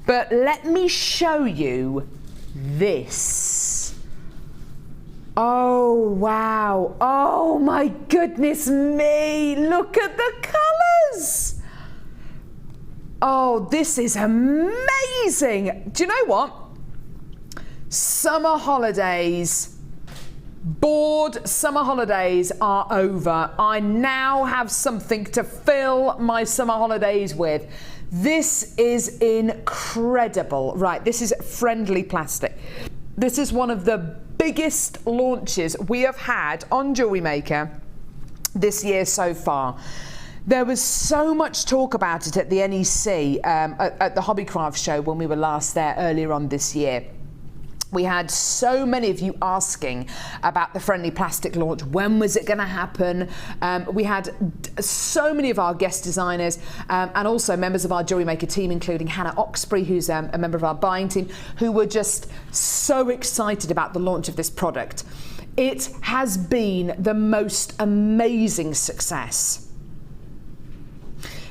Speaker 1: But let me show you this. Oh, wow. Oh, my goodness me. Look at the colours. Oh, this is amazing. Do you know what? Summer holidays, bored summer holidays are over. I now have something to fill my summer holidays with. This is incredible. Right, this is friendly plastic. This is one of the biggest launches we have had on Jewellery Maker this year so far. There was so much talk about it at the NEC, at the Hobbycraft show when we were last there earlier on this year. We had so many of you asking about the friendly plastic launch. When was it going to happen? We had so many of our guest designers and also members of our Jewellery Maker team, including Hannah Oxbury, who's a member of our buying team, who were just so excited about the launch of this product. It has been the most amazing success.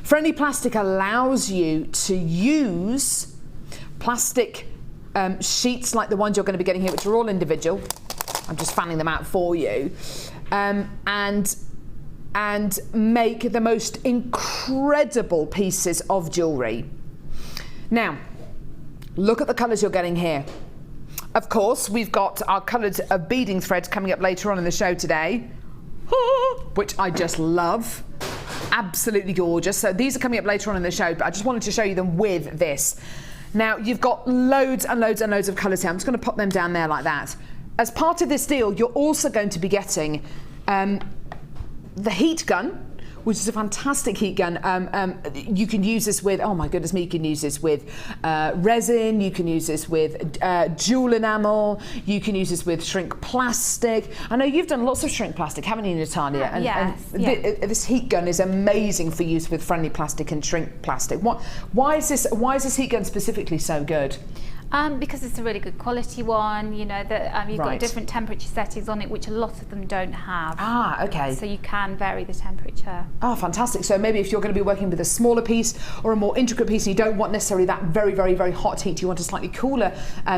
Speaker 1: Friendly plastic allows you to use plastic sheets like the ones you're going to be getting here, which are all individual. I'm just fanning them out for you, and make the most incredible pieces of jewellery. Now, look at the colours you're getting here. Of course, we've got our coloured beading threads coming up later on in the show today, which I just love. Absolutely gorgeous. So these are coming up later on in the show, but I just wanted to show you them with this. Now, you've got loads and loads and loads of colours here. I'm just going to pop them down there like that. As part of this deal, you're also going to be getting the heat gun, which is a fantastic heat gun. You can use this with, oh my goodness me, you can use this with resin, you can use this with jewel enamel, you can use this with shrink plastic. I know you've done lots of shrink plastic, haven't you, Natalia?
Speaker 2: Yes.
Speaker 1: This heat gun is amazing for use with friendly plastic and shrink plastic. Why is this heat gun specifically so good?
Speaker 2: Because it's a really good quality one, you know, that you've got different temperature settings on it, which a lot of them don't have.
Speaker 1: Ah, okay.
Speaker 2: So you can vary the temperature.
Speaker 1: Oh, fantastic. So maybe if you're going to be working with a smaller piece or a more intricate piece and you don't want necessarily that very, very, very hot heat, you want a slightly cooler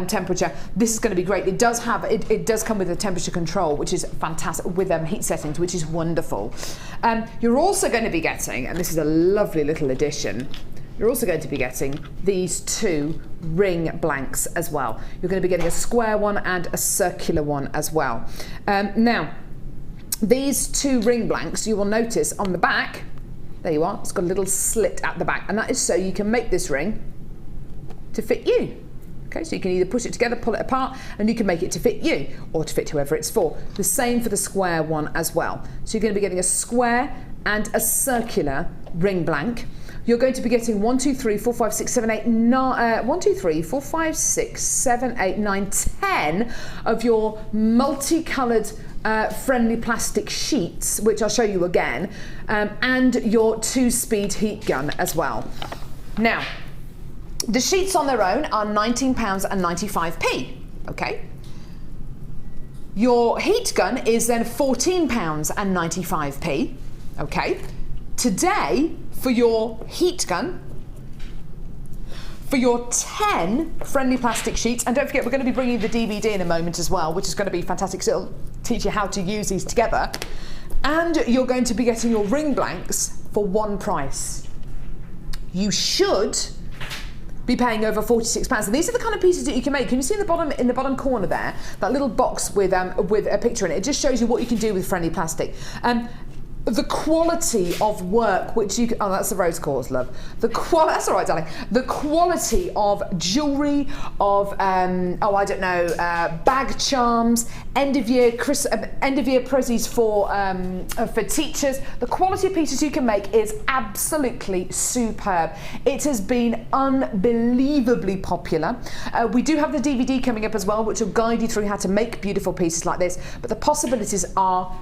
Speaker 1: temperature, this is going to be great. It does have, it does come with a temperature control, which is fantastic, with heat settings, which is wonderful. You're also going to be getting, and this is a lovely little addition, you're also going to be getting these two ring blanks as well. You're going to be getting a square one and a circular one as well. Now, these two ring blanks, you will notice on the back, there you are, it's got a little slit at the back, and that is so you can make this ring to fit you. Okay, so you can either push it together, pull it apart, and you can make it to fit you or to fit whoever it's for. The same for the square one as well. So you're going to be getting a square and a circular ring blank. You're going to be getting 1, 2, 3, 4, 5, 6, 7, 8, 9, 1, 2, 3, 4, 5, 6, 7, 8, 9, 10 of your multicoloured friendly plastic sheets, which I'll show you again, and your 2-speed heat gun as well. Now, the sheets on their own are £19.95p, okay? Your heat gun is then £14.95p, okay? Today, for your heat gun, for your 10 friendly plastic sheets, and don't forget we're going to be bringing the DVD in a moment as well, which is going to be fantastic, so it'll teach you how to use these together, and you're going to be getting your ring blanks for one price. You should be paying over £46, and these are the kind of pieces that you can make. Can you see in the bottom corner there, that little box with a picture in it? It just shows you what you can do with friendly plastic. The quality of work which you can, oh, that's the rose quartz, love. That's all right, darling. The quality of jewellery, of oh, I don't know, bag charms, end of year prezzies for teachers. The quality of pieces you can make is absolutely superb. It has been unbelievably popular. We do have the DVD coming up as well, which will guide you through how to make beautiful pieces like this. But the possibilities are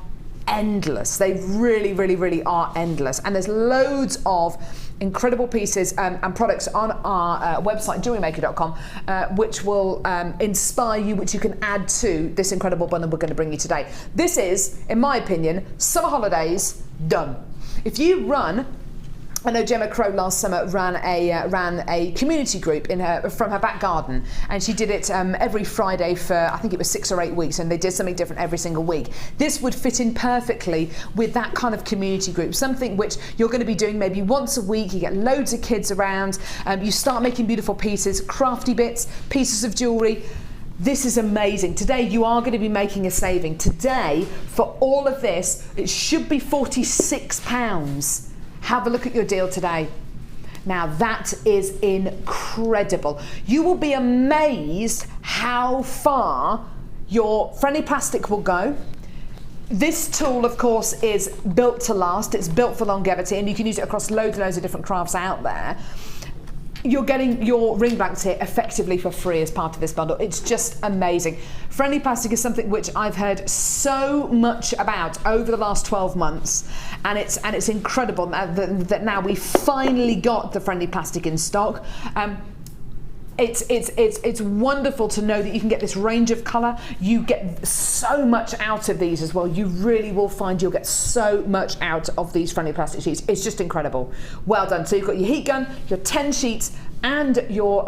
Speaker 1: endless. They really, really, really are endless. And there's loads of incredible pieces and products on our website, JewelleryMaker.com, which will inspire you, which you can add to this incredible bundle we're going to bring you today. This is, in my opinion, summer holidays done. If you run, I know Gemma Crow last summer ran a community group from her back garden, and she did it every Friday for, I think it was 6 or 8 weeks, and they did something different every single week. This would fit in perfectly with that kind of community group, something which you're going to be doing maybe once a week. You get loads of kids around, you start making beautiful pieces, crafty bits, pieces of jewellery. This is amazing. Today you are going to be making a saving. Today, for all of this, it should be £46. Have a look at your deal today. Now that is incredible. You will be amazed how far your friendly plastic will go. This tool, of course, is built to last. It's built for longevity, and you can use it across loads and loads of different crafts out there. You're getting your ring blanks here effectively for free as part of this bundle. It's just amazing. Friendly plastic is something which I've heard so much about over the last 12 months, and it's incredible that now we finally got the friendly plastic in stock. It's wonderful to know that you can get this range of colour. You get so much out of these as well. You really will find you'll get so much out of these friendly plastic sheets. It's just incredible. Well done. So you've got your heat gun, your 10 sheets, and your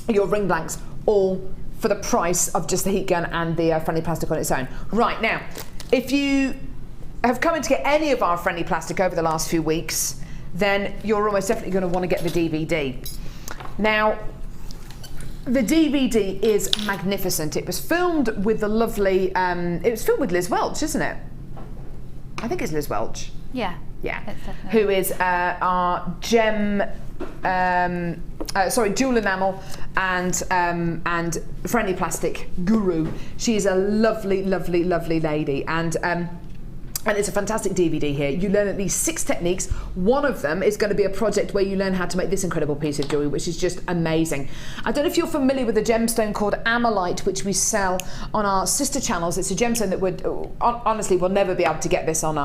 Speaker 1: ring blanks, all for the price of just the heat gun and the friendly plastic on its own. Right, now, if you have come in to get any of our friendly plastic over the last few weeks, then you're almost definitely going to want to get the DVD. Now, the DVD is magnificent. It was filmed with the lovely, it was filmed with Liz Welch, isn't it? I think it's Liz Welch.
Speaker 2: Yeah.
Speaker 1: Yeah. Who is our jewel enamel and friendly plastic guru. She is a lovely, lovely, lovely lady, and it's a fantastic DVD here. You learn at least 6 techniques. One of them is going to be a project where you learn how to make this incredible piece of jewellery, which is just amazing. I don't know if you're familiar with a gemstone called iolite, which we sell on our sister channels. It's a gemstone that would, honestly, we'll never be able to get this on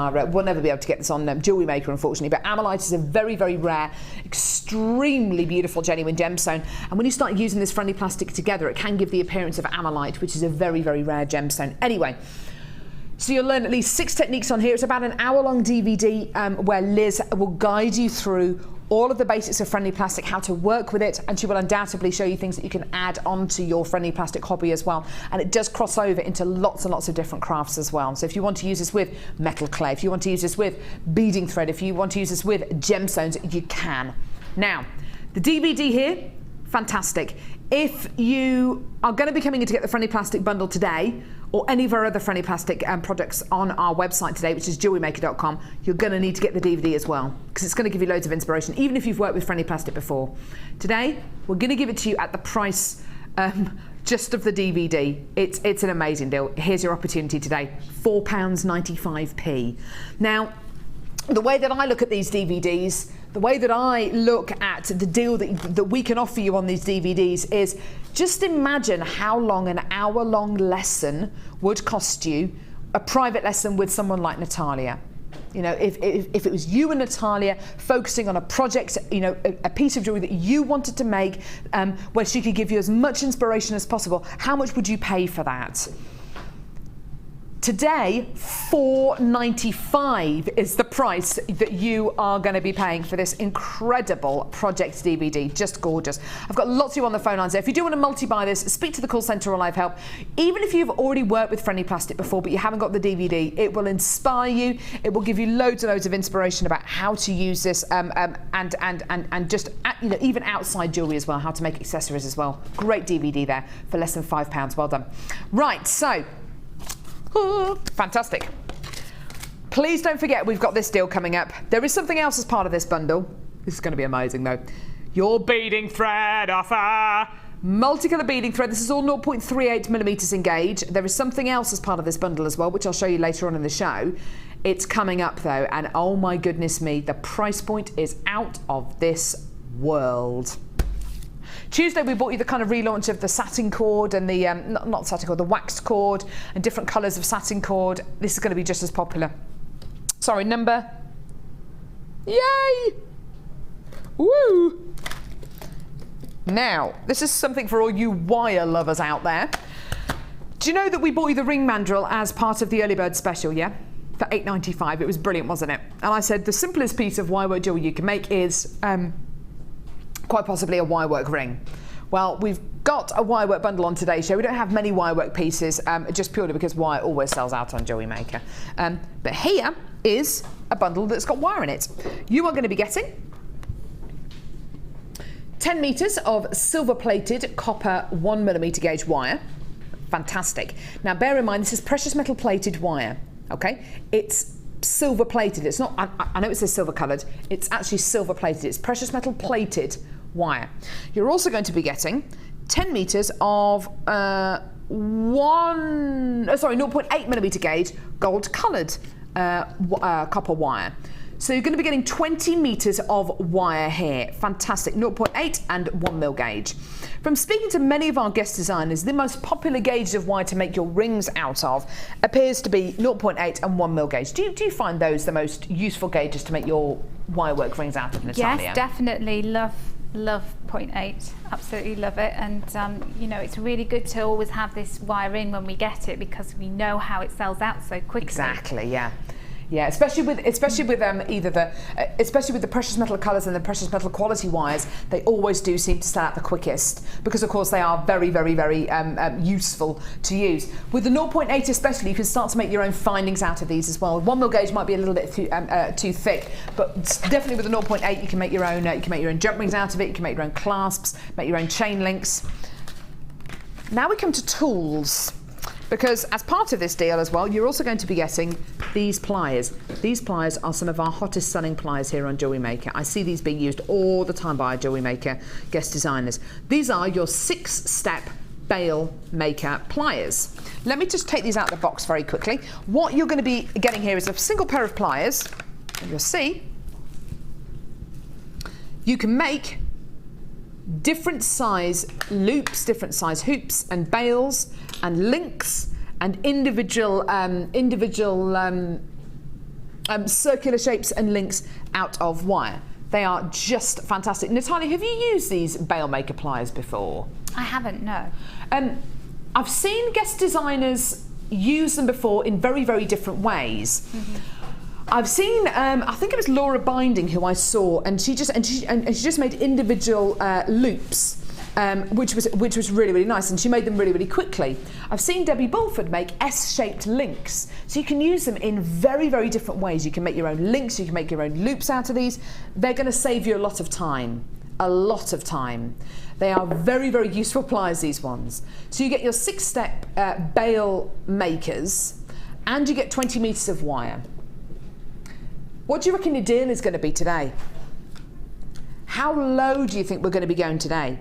Speaker 1: Jewellery Maker, unfortunately. But iolite is a very, very rare, extremely beautiful, genuine gemstone. And when you start using this friendly plastic together, it can give the appearance of iolite, which is a very, very rare gemstone. Anyway. So you'll learn at least 6 techniques on here. It's about an hour-long DVD where Liz will guide you through all of the basics of friendly plastic, how to work with it, and she will undoubtedly show you things that you can add onto your friendly plastic hobby as well. And it does cross over into lots and lots of different crafts as well. So if you want to use this with metal clay, if you want to use this with beading thread, if you want to use this with gemstones, you can. Now, the DVD here, fantastic. If you are going to be coming in to get the friendly plastic bundle today, or any of our other friendly plastic products on our website today, which is JewelleryMaker.com, you're going to need to get the DVD as well, because it's going to give you loads of inspiration, even if you've worked with friendly plastic before. Today, we're going to give it to you at the price just of the DVD. It's an amazing deal. Here's your opportunity today, £4.95p. Now, the way that I look at these DVDs, the way that I look at the deal that we can offer you on these DVDs is just imagine how long an hour-long lesson would cost you, a private lesson with someone like Natalia. You know, if it was you and Natalia focusing on a project, you know, a piece of jewellery that you wanted to make, where she could give you as much inspiration as possible, how much would you pay for that? Today, $4.95 is the price that you are going to be paying for this incredible project DVD. Just gorgeous. I've got lots of you on the phone lines there. If you do want to multi-buy this, speak to the call centre or live help. Even if you've already worked with friendly plastic before but you haven't got the DVD, it will inspire you. It will give you loads and loads of inspiration about how to use this and just, you know, even outside jewellery as well, how to make accessories as well. Great DVD there for less than £5. Well done. Right, so fantastic. Please don't forget we've got this deal coming up. There is something else as part of this bundle. This is going to be amazing though. Your beading thread offer. Multicolour beading thread. This is all 0.38mm in gauge. There is something else as part of this bundle as well, which I'll show you later on in the show. It's coming up though, and oh my goodness me, the price point is out of this world. Tuesday we brought you the kind of relaunch of the satin cord and the, not satin cord, the waxed cord and different colours of satin cord. This is going to be just as popular. Sorry, number. Yay! Woo! Now, this is something for all you wire lovers out there. Do you know that we bought you the ring mandrel as part of the early bird special, yeah? For $8.95. It was brilliant, wasn't it? And I said the simplest piece of wirework jewelry you can make is quite possibly a wirework ring. Well, we've got a wirework bundle on today's show. We don't have many wirework pieces, just purely because wire always sells out on Jewellery Maker. But here is a bundle that's got wire in it. You are going to be getting 10 metres of silver-plated copper 1mm gauge wire. Fantastic. Now, bear in mind, this is precious metal plated wire, okay? It's silver plated. It's not, I know it says silver coloured. It's actually silver plated. It's precious metal plated wire. You're also going to be getting 10 metres of 0.8mm gauge gold coloured copper wire. So you're going to be getting 20 metres of wire here. Fantastic. 0.8 and 1mm gauge. From speaking to many of our guest designers, the most popular gauge of wire to make your rings out of appears to be 0.8 and 1mm gauge. Do you find those the most useful gauges to make your wirework rings out of, Natalia?
Speaker 2: Yes, definitely. Love 0.8. Absolutely love it. And you know, it's really good to always have this wire in when we get it, because we know how it sells out so quickly.
Speaker 1: Exactly, yeah. Yeah, especially with especially with the precious metal colours and the precious metal quality wires, they always do seem to sell out the quickest, because of course they are very, very, very useful to use. With the 0.8 especially, you can start to make your own findings out of these as well. 1mm gauge might be a little bit too thick, but definitely with the 0.8 you can make your own. You can make your own jump rings out of it. You can make your own clasps, make your own chain links. Now we come to tools. Because as part of this deal as well, you're also going to be getting these pliers. These pliers are some of our hottest selling pliers here on Jewellery Maker. I see these being used all the time by our Jewellery Maker guest designers. These are your 6-step bail maker pliers. Let me just take these out of the box very quickly. What you're going to be getting here is a single pair of pliers. And you'll see you can make different size loops, different size hoops and bails and links and individual circular shapes and links out of wire. They are just fantastic. Natalia, have you used these bail maker pliers before?
Speaker 2: I haven't, no.
Speaker 1: I've seen guest designers use them before in very, very different ways. Mm-hmm. I've seen, I think it was Laura Binding who I saw, and she just made individual loops, which was really, really nice, and she made them really, really quickly. I've seen Debbie Bulford make S-shaped links, so you can use them in very, very different ways. You can make your own links, you can make your own loops out of these. They're going to save you a lot of time. A lot of time. They are very, very useful pliers, these ones. So you get your 6-step bail makers, and you get 20 metres of wire. What do you reckon your deal is going to be today? How low do you think we're going to be going today?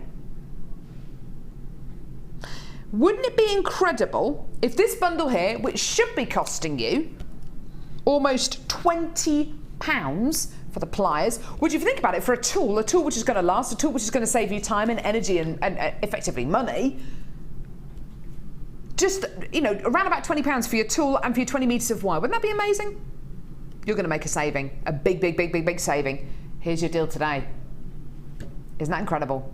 Speaker 1: Wouldn't it be incredible if this bundle here, which should be costing you almost £20 for the pliers, which if you think about it, for a tool which is going to last, a tool which is going to save you time and energy and effectively money, just, you know, around about £20 for your tool and for your 20 metres of wire. Wouldn't that be amazing? You're going to make a saving, a big, big, big, big, big saving. Here's your deal today. Isn't that incredible?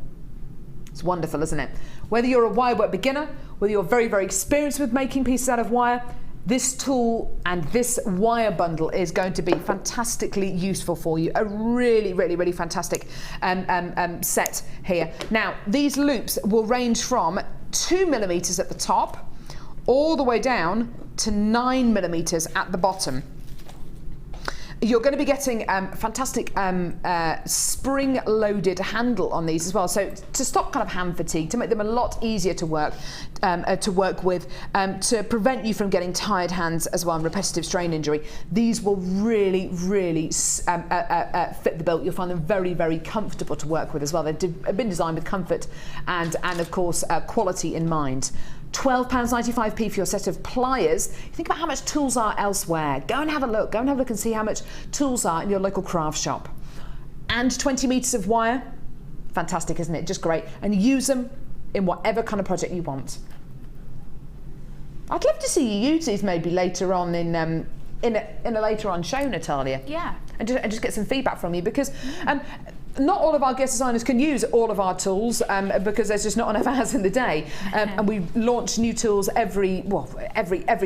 Speaker 1: It's wonderful, isn't it? Whether you're a wirework beginner, whether you're very, very experienced with making pieces out of wire, this tool and this wire bundle is going to be fantastically useful for you. A really, really, really fantastic set here. Now, these loops will range from 2mm at the top all the way down to 9mm at the bottom. You're going to be getting fantastic spring-loaded handle on these as well. So to stop kind of hand fatigue, to make them a lot easier to work with, to prevent you from getting tired hands as well and repetitive strain injury, these will really, really fit the bill. You'll find them very, very comfortable to work with as well. They've been designed with comfort and of course quality in mind. £12.95p for your set of pliers. Think about how much tools are elsewhere. Go and have a look. Go and have a look and see how much tools are in your local craft shop. And 20 metres of wire. Fantastic, isn't it? Just great. And use them in whatever kind of project you want. I'd love to see you use these maybe later on in a later on show, Natalia.
Speaker 2: Yeah.
Speaker 1: And just get some feedback from you, because not all of our guest designers can use all of our tools because there's just not enough hours in the day, and we launch new tools every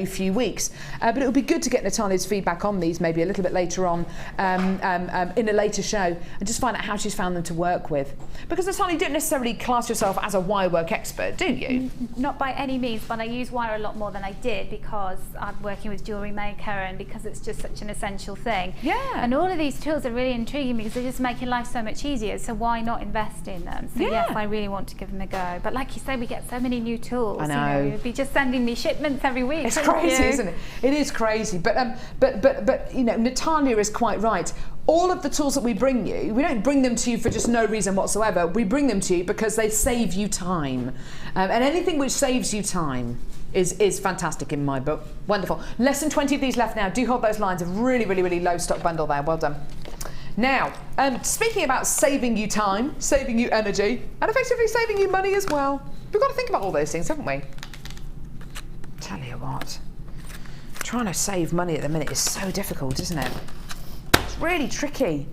Speaker 1: few weeks. But it would be good to get Natalia's feedback on these maybe a little bit later on in a later show, and just find out how she's found them to work with. Because Natalia, you don't necessarily class yourself as a wirework expert, do you?
Speaker 2: Not by any means, but I use wire a lot more than I did because I'm working with Jewellery Maker and because it's just such an essential thing.
Speaker 1: Yeah.
Speaker 2: And all of these tools are really intriguing because they're just making life so much easier, so why not invest in them? So yes, I really want to give them a go. But like you say, we get so many new tools.
Speaker 1: I know.
Speaker 2: You'd be just sending me shipments every week.
Speaker 1: It's crazy, isn't it? It is crazy. But you know, Natalia is quite right. All of the tools that we bring you, we don't bring them to you for just no reason whatsoever. We bring them to you because they save you time. And anything which saves you time is fantastic in my book. Wonderful. Less than 20 of these left now. Do hold those lines. A really, really, really low stock bundle there. Well done. Now, speaking about saving you time, saving you energy, and effectively saving you money as well, we've got to think about all those things, haven't we? Tell you what, trying to save money at the minute is so difficult, isn't it? It's really tricky.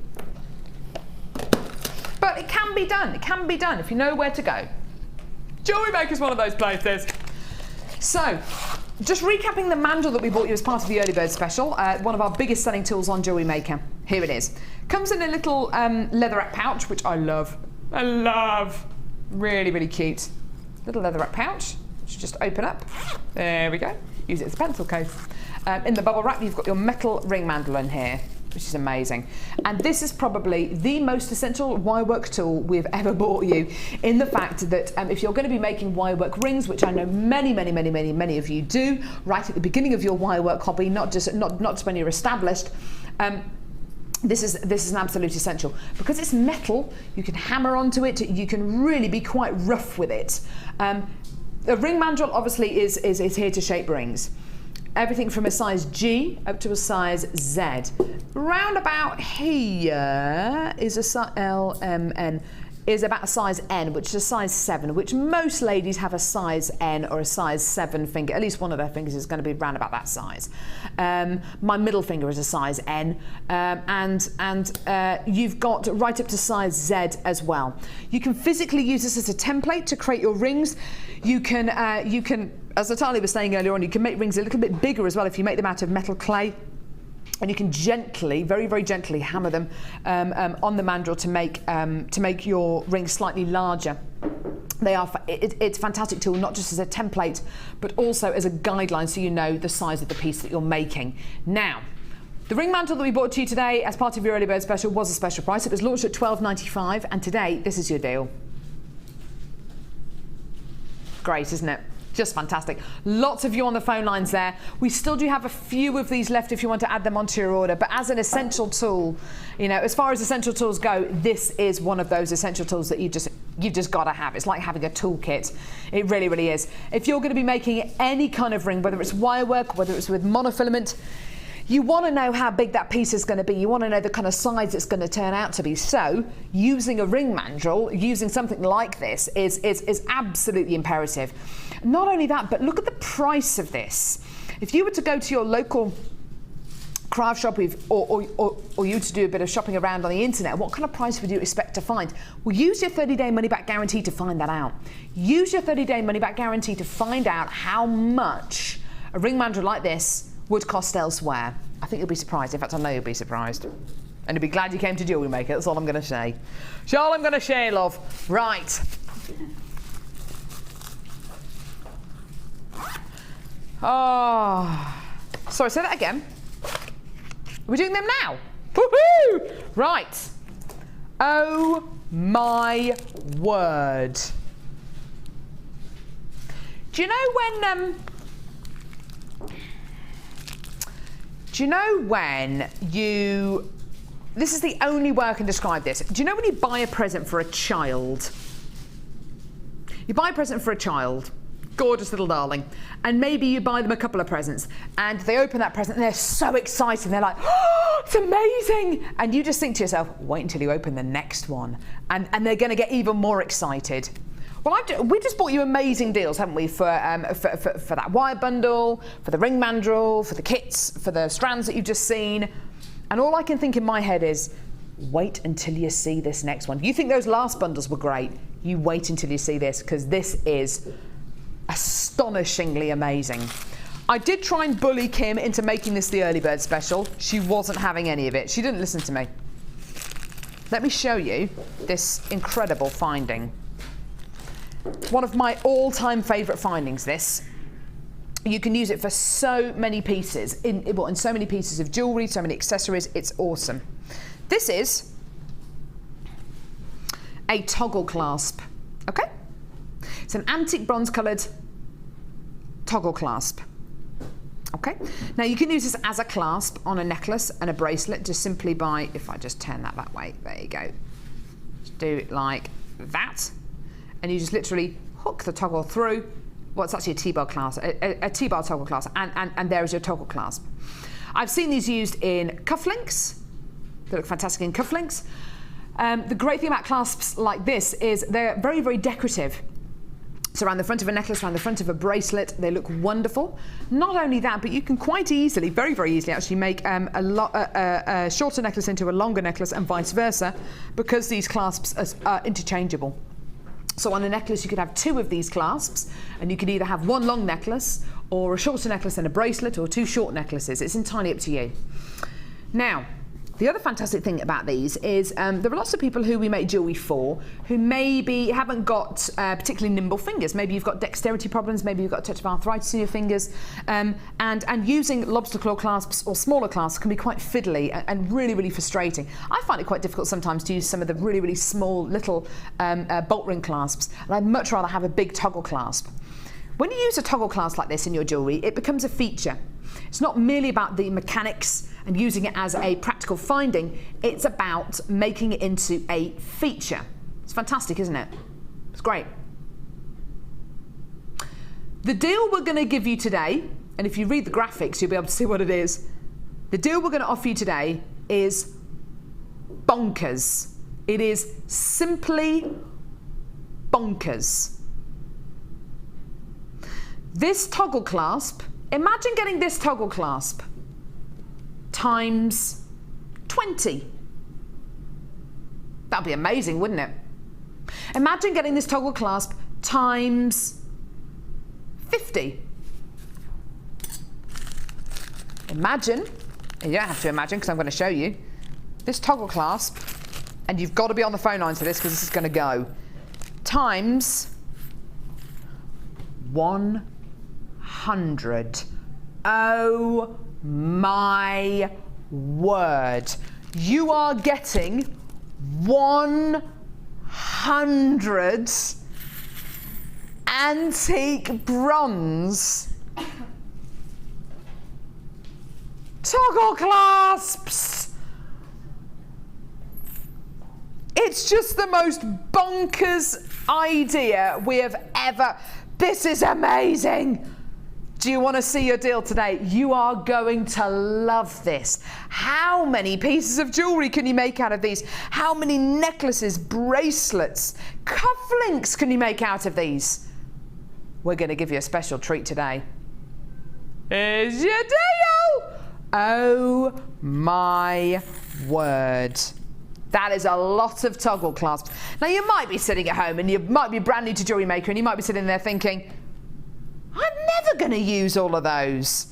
Speaker 1: But it can be done. It can be done if you know where to go. Jewellery Maker is one of those places. So, just recapping the mandrel that we bought you as part of the Early Bird special, one of our biggest selling tools on Jewellery Maker. Here it is. Comes in a little leatherette pouch, which I love. I love. Really, really cute. Little leatherette pouch, which you just open up. There we go. Use it as a pencil case. In the bubble wrap, you've got your metal ring mandrel in here, which is amazing. And this is probably the most essential wirework tool we've ever bought you, in the fact that if you're going to be making wirework rings, which I know many of you do, right at the beginning of your wirework hobby, not just when you're established, this is an absolute essential. Because it's metal, you can hammer onto it, you can really be quite rough with it. The ring mandrel obviously is here to shape rings. Everything from a size G up to a size Z. Round about here is a size L, M, N. Is about a size N, which is a size 7, which most ladies have a size N or a size 7 finger. At least one of their fingers is going to be around about that size. My middle finger is a size N, and you've got right up to size Z as well. You can physically use this as a template to create your rings. You can, as Natalia was saying earlier on, you can make rings a little bit bigger as well if you make them out of metal clay. And you can gently, very, very gently hammer them on the mandrel to make your ring slightly larger. It's a fantastic tool, not just as a template, but also as a guideline, so you know the size of the piece that you're making. Now, the ring mantle that we brought to you today as part of your Early Bird special was a special price. It was launched at $12.95, and today this is your deal. Great, isn't it? Just fantastic. Lots of you on the phone lines there. We still do have a few of these left if you want to add them onto your order, but as an essential tool, you know, as far as essential tools go, this is one of those essential tools that you've just got to have. It's like having a toolkit. It really, really is. If you're going to be making any kind of ring, whether it's wirework, whether it's with monofilament, you want to know how big that piece is going to be. You want to know the kind of size it's going to turn out to be. So using a ring mandrel, using something like this is absolutely imperative. Not only that, but look at the price of this. If you were to go to your local craft shop or you to do a bit of shopping around on the internet, what kind of price would you expect to find? Well, use your 30-day money-back guarantee to find that out. Use your 30-day money-back guarantee to find out how much a ring mandrel like this would cost elsewhere. I think you'll be surprised. In fact, I know you'll be surprised. And you'll be glad you came to Jewellery Maker. That's all I'm going to say. That's all I'm going to say, love. Right. Oh. Sorry, say that again. We're doing them now. Woohoo! Right. Oh my word. Do you know when this is the only way I can describe this. Do you know when you buy a present for a child? You buy a present for a child, gorgeous little darling, and maybe you buy them a couple of presents, and they open that present and they're so excited. They're like, oh, it's amazing. And you just think to yourself, wait until you open the next one. And they're going to get even more excited. Well, we just bought you amazing deals, haven't we, for that wire bundle, for the ring mandrel, for the kits, for the strands that you've just seen. And all I can think in my head is, wait until you see this next one. You think those last bundles were great. You wait until you see this, because this is astonishingly amazing. I did try and bully Kim into making this the early bird special. She wasn't having any of it. She didn't listen to me. Let me show you this incredible finding. One of my all-time favourite findings, this. You can use it for so many pieces, in so many pieces of jewellery, so many accessories. It's awesome. This is a toggle clasp, okay? It's an antique bronze coloured toggle clasp, okay? Now you can use this as a clasp on a necklace and a bracelet just simply by, if I just turn that way, there you go. Just do it like that, and you just literally hook the toggle through. Well, it's actually a T-bar clasp, a T-bar toggle clasp, and there is your toggle clasp. I've seen these used in cufflinks. They look fantastic in cufflinks. The great thing about clasps like this is they're very, very decorative. So around the front of a necklace, around the front of a bracelet, they look wonderful. Not only that, but you can quite easily, very, very easily actually make a shorter necklace into a longer necklace and vice versa, because these clasps are interchangeable. So on a necklace you could have 2 of these clasps, and you could either have 1 long necklace or a shorter necklace and a bracelet, or 2 short necklaces. It's entirely up to you. Now, the other fantastic thing about these is there are lots of people who we make jewellery for who maybe haven't got particularly nimble fingers. Maybe you've got dexterity problems, maybe you've got a touch of arthritis in your fingers, and using lobster claw clasps or smaller clasps can be quite fiddly and really, really frustrating. I find it quite difficult sometimes to use some of the really, really small little bolt ring clasps, and I'd much rather have a big toggle clasp. When you use a toggle clasp like this in your jewellery, it becomes a feature. It's not merely about the mechanics and using it as a practical finding, it's about making it into a feature. It's fantastic, isn't it? It's great. The deal we're going to give you today, and if you read the graphics you'll be able to see what it is. The deal we're going to offer you today is bonkers. It is simply bonkers. This toggle clasp, imagine getting this toggle clasp times 20. That'd be amazing, wouldn't it? Imagine getting this toggle clasp times 50. Imagine, and you don't have to imagine because I'm going to show you, this toggle clasp, and you've got to be on the phone lines for this because this is going to go, times 100. Oh my word. You are getting 100 antique bronze toggle clasps. It's just the most bonkers idea we have ever. This is amazing. Do you want to see your deal today? You are going to love this. How many pieces of jewellery can you make out of these? How many necklaces, bracelets, cufflinks can you make out of these? We're going to give you a special treat today. Here's your deal! Oh my word. That is a lot of toggle clasps. Now you might be sitting at home and you might be brand new to Jewellery Maker and you might be sitting there thinking, I'm never going to use all of those.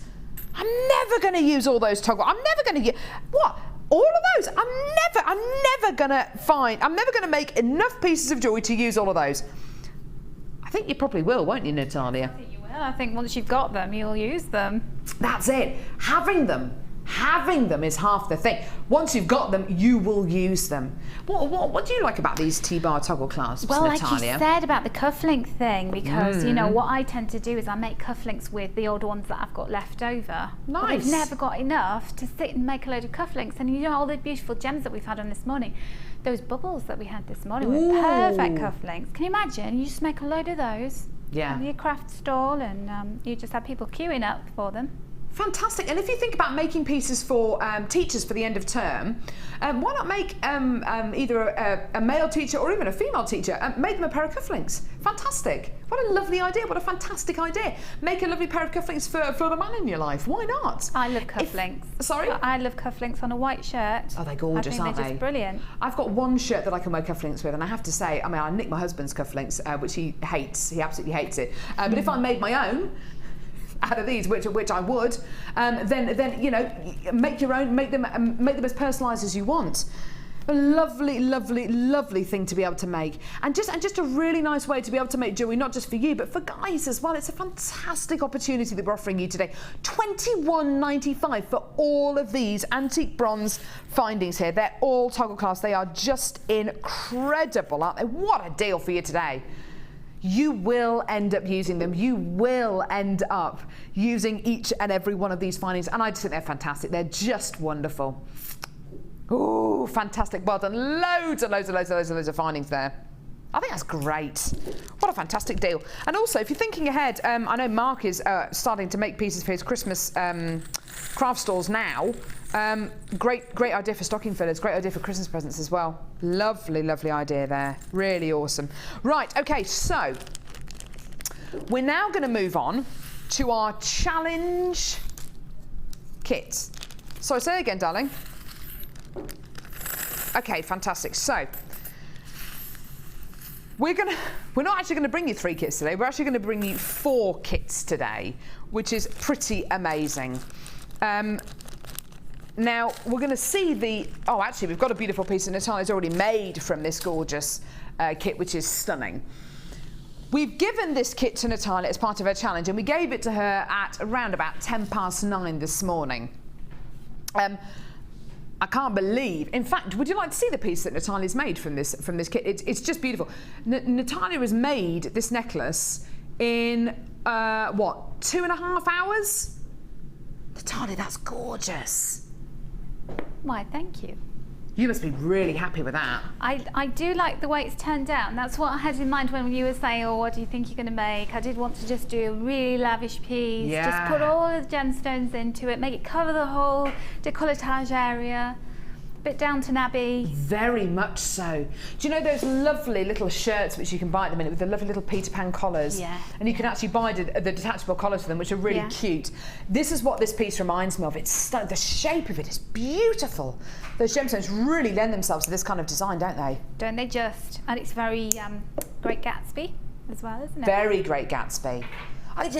Speaker 1: I'm never going to use all those toggle. I'm never going to use, what? All of those? I'm never going to make enough pieces of jewellery to use all of those. I think you probably will, won't you, Natalia?
Speaker 2: I think you will. I think once you've got them, you'll use them.
Speaker 1: That's it. Having them is half the thing. Once you've got them, you will use them. What do you like about these T-bar toggle clasps,
Speaker 2: well,
Speaker 1: Natalia?
Speaker 2: like you said about the cufflink thing, because you know what I tend to do is I make cufflinks with the old ones that I've got left over.
Speaker 1: Nice.
Speaker 2: But I've never got enough to sit and make a load of cufflinks. And you know all the beautiful gems that we've had on this morning, those bubbles that we had this morning were perfect cufflinks. Can you imagine? You just make a load of those.
Speaker 1: Yeah.
Speaker 2: On your craft stall, and you just have people queuing up for them.
Speaker 1: Fantastic. And if you think about making pieces for teachers for the end of term, why not make either a male teacher or even a female teacher, make them a pair of cufflinks? Fantastic. What a lovely idea. What a fantastic idea. Make a lovely pair of cufflinks for the man in your life. Why not?
Speaker 2: I love cufflinks.
Speaker 1: Sorry?
Speaker 2: I love cufflinks on a white shirt.
Speaker 1: Oh, they're gorgeous, aren't
Speaker 2: they're
Speaker 1: they?
Speaker 2: just brilliant.
Speaker 1: I've got one shirt that I can wear cufflinks with, and I have to say, I mean, I nick my husband's cufflinks, which he hates. He absolutely hates it. But if I made my own, out of these, which I would, then you know, make your own, make them as personalised as you want. A lovely, lovely, lovely thing to be able to make, and just a really nice way to be able to make jewellery, not just for you, but for guys as well. It's a fantastic opportunity that we're offering you today. $21.95 for all of these antique bronze findings here. They're all toggle clasp. They are just incredible, aren't they? What a deal for you today. You will end up using them. You will end up using each and every one of these findings, and I just think they're fantastic. They're just wonderful. Oh, fantastic. Well done. Loads and loads and loads and loads and loads of findings there. I think that's great. What a fantastic deal. And also, if you're thinking ahead, I know Mark is starting to make pieces for his Christmas craft stalls now. Great idea for stocking fillers. Great idea for Christmas presents as well. Lovely, lovely idea there. Really awesome. Right, okay, so we're now going to move on to our challenge kit. Sorry, say it again, darling. Okay, fantastic. So we're not actually going to bring you 3 kits today. We're actually going to bring you 4 kits today, which is pretty amazing. Now we're going to see actually we've got a beautiful piece that Natalia's already made from this gorgeous kit, which is stunning. We've given this kit to Natalia as part of her challenge, and we gave it to her at around about 9:10 this morning. I can't believe. In fact, would you like to see the piece that Natalia's made from this kit? It's just beautiful. Natalia has made this necklace in what, 2.5 hours? Natalia, that's gorgeous.
Speaker 2: Why, thank you.
Speaker 1: You must be really happy with that.
Speaker 2: I do like the way it's turned out, and that's what I had in mind when you were saying, oh, what do you think you're going to make? I did want to just do a really lavish piece, just put all the gemstones into it, make it cover the whole décolletage area, a bit Downton Abbey.
Speaker 1: Very much so. Do you know those lovely little shirts which you can buy at the minute with the lovely little Peter Pan collars?
Speaker 2: Yeah.
Speaker 1: And you can actually buy the detachable collars for them, which are really cute. This is what this piece reminds me of. It's the shape of it is beautiful. Those gemstones really lend themselves to this kind of design, don't they?
Speaker 2: Don't they just? And it's very Great Gatsby as well, isn't it?
Speaker 1: Very Great Gatsby.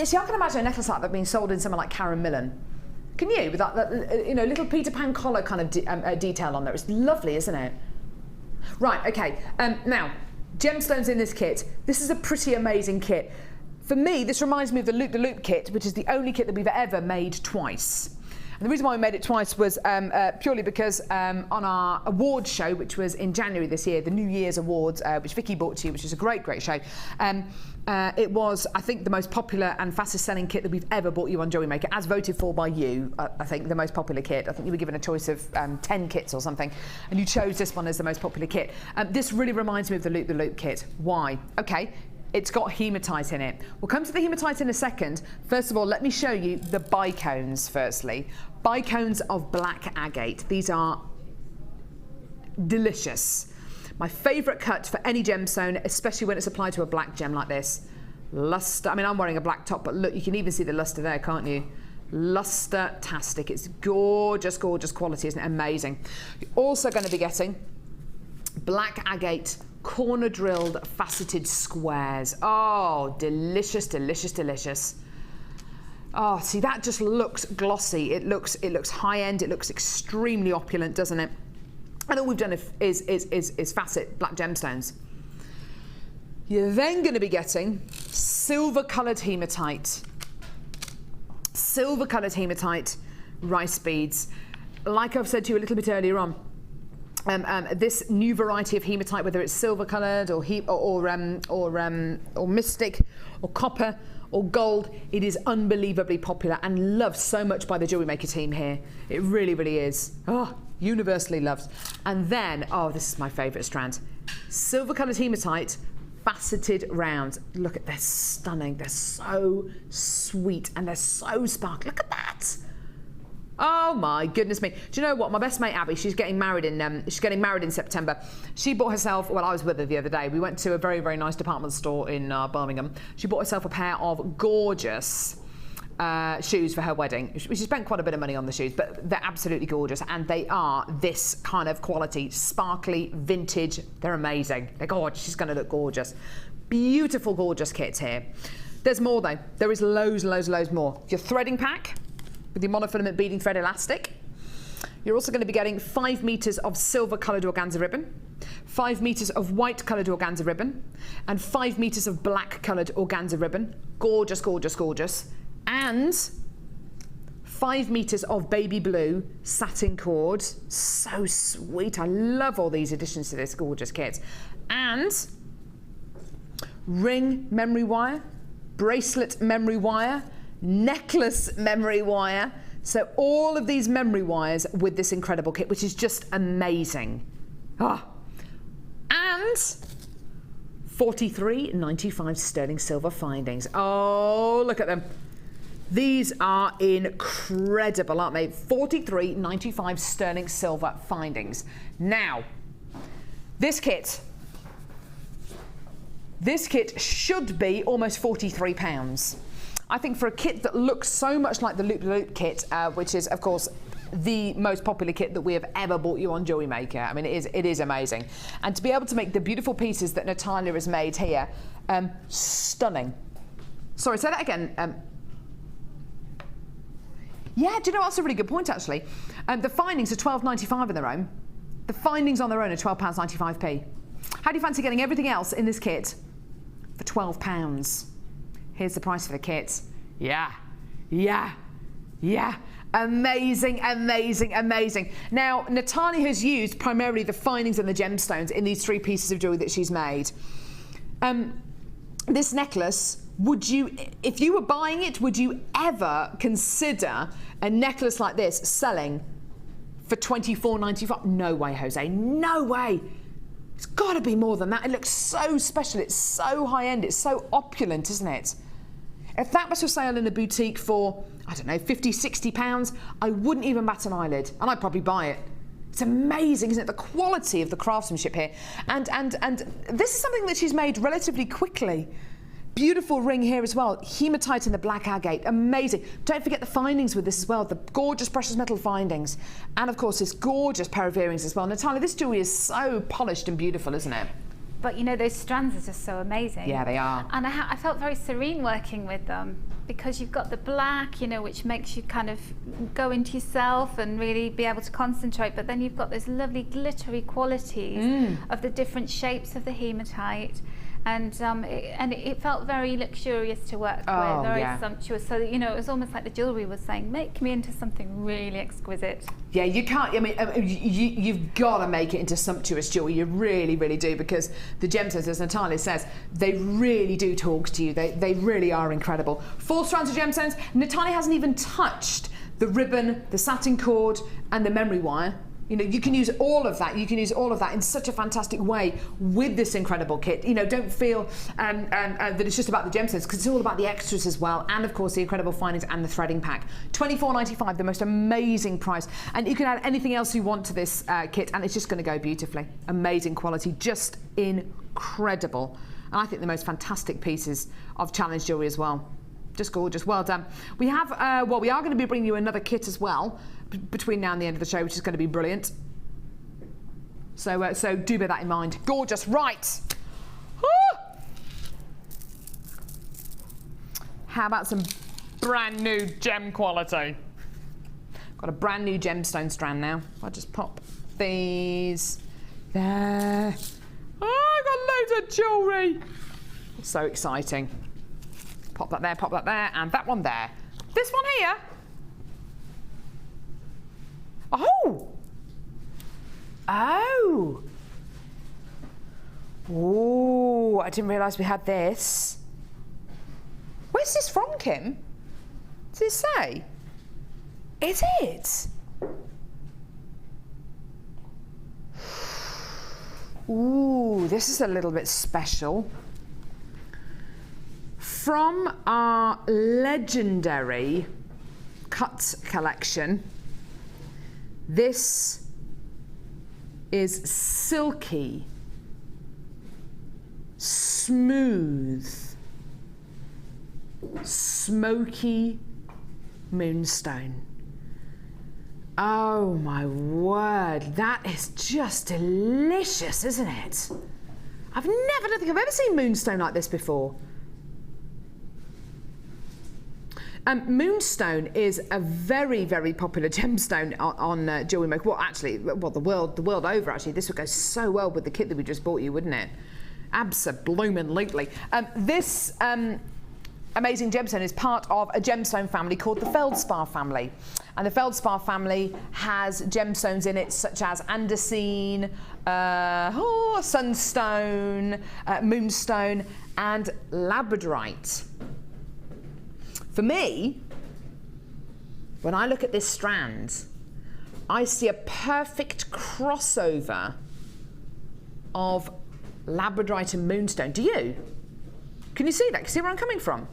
Speaker 1: See, I can imagine a necklace like that being sold in somewhere like Karen Millen. Can you? With that you know, little Peter Pan collar kind of detail on there. It's lovely, isn't it? Right, okay. Now, gemstones in this kit. This is a pretty amazing kit. For me, this reminds me of the Loop kit, which is the only kit that we've ever made twice. And the reason why we made it twice was purely because on our awards show, which was in January this year, the New Year's Awards, which Vicky brought to you, which is a great show, it was, I think, the most popular and fastest selling kit that we've ever brought you on Jewellery Maker, as voted for by you. I think the most popular kit. I think you were given a choice of 10 kits or something, and you chose this one as the most popular kit. This really reminds me of the Loop kit. Why? Okay. It's got hematite in it. We'll come to the hematite in a second. First of all, let me show you the bicones firstly. Bicones of black agate. These are delicious. My favourite cut for any gemstone, especially when it's applied to a black gem like this. Luster. I mean, I'm wearing a black top, but look, you can even see the luster there, can't you? Luster-tastic. It's gorgeous, gorgeous quality, isn't it? Amazing. You're also going to be getting black agate corner drilled faceted squares. Oh, delicious, delicious, delicious. Oh, see, that just looks glossy. It looks high end. It looks extremely opulent, doesn't it? And all we've done is facet black gemstones. You're then going to be getting silver coloured hematite. Silver coloured hematite rice beads. Like I've said to you a little bit earlier on, this new variety of hematite, whether it's silver coloured or mystic or copper or gold, it is unbelievably popular and loved so much by the Jewellery Maker team here. It really, really is. Oh, universally loved. And then, oh, this is my favourite strand. Silver coloured hematite, faceted rounds. Look at, they're stunning. They're so sweet and they're so sparkly. Look at that. Oh my goodness me. Do you know what? My best mate Abby, she's getting married in September. She bought herself, well, I was with her the other day. We went to a very, very nice department store in Birmingham. She bought herself a pair of gorgeous shoes for her wedding. She spent quite a bit of money on the shoes, but they're absolutely gorgeous, and they are this kind of quality, sparkly, vintage. They're amazing. They're gorgeous. She's going to look gorgeous. Beautiful, gorgeous kits here. There's more though. There is loads and loads and loads more. Your threading pack with your monofilament beading thread elastic. You're also going to be getting 5 meters of silver coloured organza ribbon, 5 meters of white coloured organza ribbon, and 5 meters of black coloured organza ribbon. Gorgeous, gorgeous, gorgeous. And 5 meters of baby blue satin cord. So sweet. I love all these additions to this gorgeous kit. And ring memory wire, bracelet memory wire, necklace memory wire. So all of these memory wires with this incredible kit, which is just amazing. And 43.95 sterling silver findings. Oh, look at them. These are incredible, aren't they? 43.95 sterling silver findings. Now, this kit should be almost £43. I think for a kit that looks so much like the Loop Loop kit, which is, of course, the most popular kit that we have ever bought you on Jewellery Maker. I mean, it is amazing. And to be able to make the beautiful pieces that Natalia has made here, stunning. Sorry, say that again. Yeah, do you know that's a really good point, actually? The findings are £12.95 on their own. The findings on their own are £12.95p. How do you fancy getting everything else in this kit for £12? Here's the price for the kit. Yeah. Amazing, amazing, amazing. Now, Natalia has used primarily the findings and the gemstones in these 3 pieces of jewellery that she's made. This necklace, if you were buying it, would you ever consider a necklace like this selling for £24.95? No way, Jose, no way. It's got to be more than that. It looks so special. It's so high-end. It's so opulent, isn't it? If that was for sale in a boutique for, I don't know, £50, £60, I wouldn't even bat an eyelid, and I'd probably buy it. It's amazing, isn't it? The quality of the craftsmanship here. And this is something that she's made relatively quickly. Beautiful ring here as well. Hematite in the black agate. Amazing. Don't forget the findings with this as well. The gorgeous precious metal findings. And of course, this gorgeous pair of earrings as well. Natalia, this jewellery is so polished and beautiful, isn't it?
Speaker 2: But you know, those strands are just so amazing.
Speaker 1: Yeah, they are.
Speaker 2: And I felt very serene working with them, because you've got the black, you know, which makes you kind of go into yourself and really be able to concentrate. But then you've got those lovely glittery qualities of the different shapes of the hematite. And it felt very luxurious to work with, very sumptuous. So that, you know, it was almost like the jewellery was saying, make me into something really exquisite.
Speaker 1: Yeah, you can't. I mean, you've got to make it into sumptuous jewellery. You really, really do, because the gemstones, as Natalia says, they really do talk to you. They really are incredible. 4 strands of gemstones. Natalia hasn't even touched the ribbon, the satin cord, and the memory wire. You know, you can use all of that. You can use all of that in such a fantastic way with this incredible kit. You know, don't feel that it's just about the gemstones, because it's all about the extras as well, and of course the incredible findings and the threading pack. £24.95, the most amazing price, and you can add anything else you want to this kit, and it's just going to go beautifully. Amazing quality, just incredible, and I think the most fantastic pieces of challenge jewellery as well. Just gorgeous. Well done. We have, we are going to be bringing you another kit as well between now and the end of the show, which is going to be brilliant. So do bear that in mind. Gorgeous. Right. How about some brand new gem quality? Got a brand new gemstone strand now. I'll just pop these there. Oh, I've got loads of jewellery. So exciting. Pop that there, and that one there. This one here. Oh, I didn't realise we had this. Where's this from, Kim? Does it say? Is it? Ooh, this is a little bit special. From our legendary cut collection, This is silky, smooth, smoky moonstone. Oh my word, that is just delicious, isn't it? I don't think I've ever seen moonstone like this before. Moonstone is a very, very popular gemstone on Jewellery Maker. Well, actually, the world over. Actually, this would go so well with the kit that we just bought you, wouldn't it? Absolutely. This amazing gemstone is part of a gemstone family called the Feldspar family, and the Feldspar family has gemstones in it such as andesine, sunstone, moonstone, and labradorite. For me, when I look at this strand, I see a perfect crossover of labradorite and moonstone. Do you? Can you see that? Can you see where I'm coming from?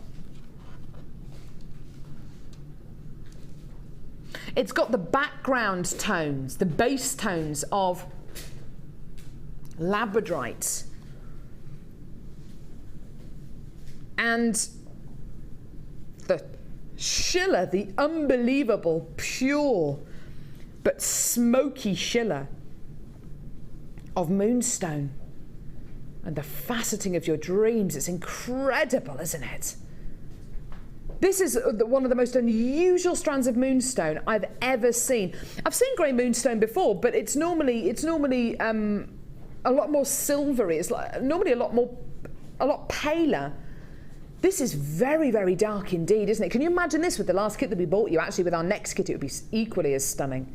Speaker 1: It's got the background tones, the base tones of labradorite. And the shiller, the unbelievable, pure, but smoky shiller of moonstone. And the faceting of your dreams, it's incredible, isn't it? This is one of the most unusual strands of moonstone I've ever seen. I've seen grey moonstone before, but it's normally a lot more silvery. It's normally a lot paler. This is very, very dark indeed, isn't it? Can you imagine this with the last kit that we bought you? Actually, with our next kit, it would be equally as stunning.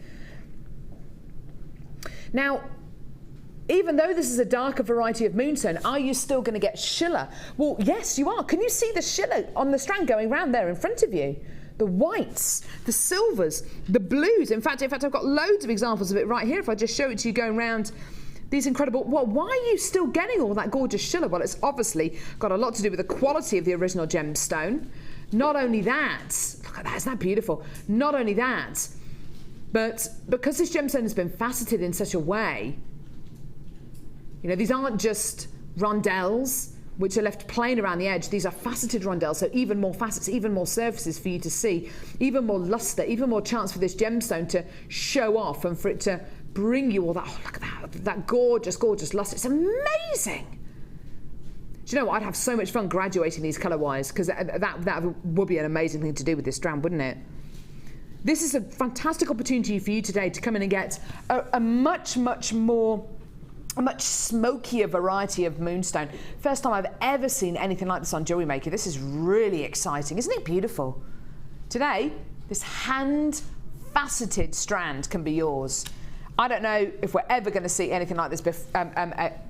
Speaker 1: Now, even though this is a darker variety of moonstone, are you still going to get shiller? Well, yes, you are. Can you see the shiller on the strand going round there in front of you? The whites, the silvers, the blues. In fact, I've got loads of examples of it right here. If I just show it to you going round these incredible... Well, why are you still getting all that gorgeous shiller? Well, it's obviously got a lot to do with the quality of the original gemstone. Not only that, look at that, isn't that beautiful? Not only that, but because this gemstone has been faceted in such a way, you know, these aren't just rondelles which are left plain around the edge. These are faceted rondelles, so even more facets, even more surfaces for you to see, even more luster, even more chance for this gemstone to show off and for it to bring you all that, oh, look at that gorgeous, gorgeous luster. It's amazing. Do you know what? I'd have so much fun graduating these colour-wise, because that would be an amazing thing to do with this strand, wouldn't it? This is a fantastic opportunity for you today to come in and get a much smokier variety of moonstone. First time I've ever seen anything like this on Jewellery Maker. This is really exciting. Isn't it beautiful? Today, this hand-faceted strand can be yours. I don't know if we're ever going to see anything like this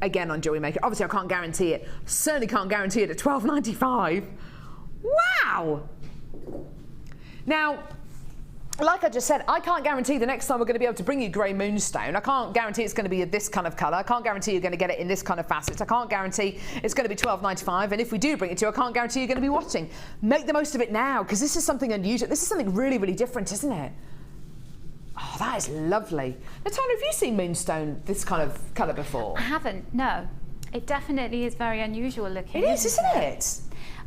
Speaker 1: again on Jewellery Maker. Obviously, I can't guarantee it. Certainly can't guarantee it at $12.95. Wow! Now, like I just said, I can't guarantee the next time we're going to be able to bring you grey moonstone. I can't guarantee it's going to be this kind of colour. I can't guarantee you're going to get it in this kind of facets. I can't guarantee it's going to be $12.95. And if we do bring it to you, I can't guarantee you're going to be watching. Make the most of it now, because this is something unusual. This is something really, really different, isn't it? Oh, that is lovely. Natalia, have you seen moonstone this kind of colour before?
Speaker 2: I haven't, no. It definitely is very unusual looking.
Speaker 1: It is, isn't it?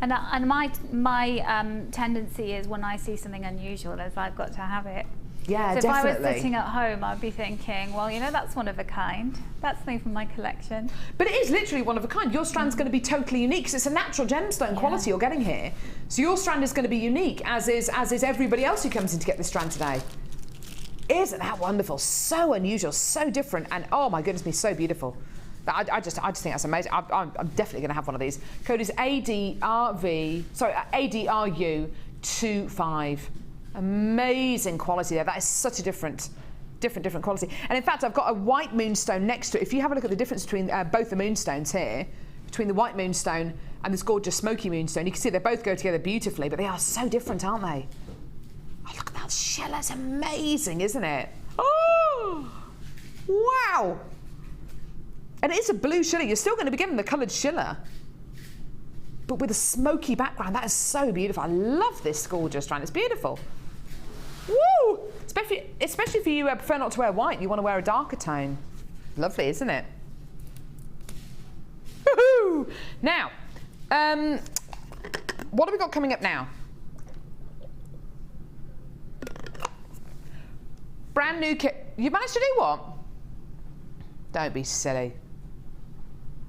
Speaker 2: And my tendency is when I see something unusual, is I've got to have it.
Speaker 1: Yeah,
Speaker 2: so
Speaker 1: definitely.
Speaker 2: if I was sitting at home, I'd be thinking, well, you know, that's one of a kind. That's something from my collection.
Speaker 1: But it is literally one of a kind. Your strand's going to be totally unique, because it's a natural gemstone quality you're getting here. So your strand is going to be unique, as is everybody else who comes in to get this strand today. Isn't that wonderful? So unusual, so different, and oh my goodness me, so beautiful. I just think that's amazing. I'm definitely going to have one of these. Code is ADRU25. Amazing quality there. That is such a different quality. And in fact, I've got a white moonstone next to it. If you have a look at the difference between both the moonstones here, between the white moonstone and this gorgeous smoky moonstone, you can see they both go together beautifully, but they are so different, aren't they? Oh, look at that shell. It's amazing, isn't it? Oh, wow. And it is a blue shiller. You're still going to be getting the coloured shiller, but with a smoky background. That is so beautiful. I love this gorgeous strand. It's beautiful. Woo! It's Especially for you who prefer not to wear white, you want to wear a darker tone. Lovely, isn't it? Woohoo! Now, what have we got coming up now? Brand new kit. You managed to do what? Don't be silly.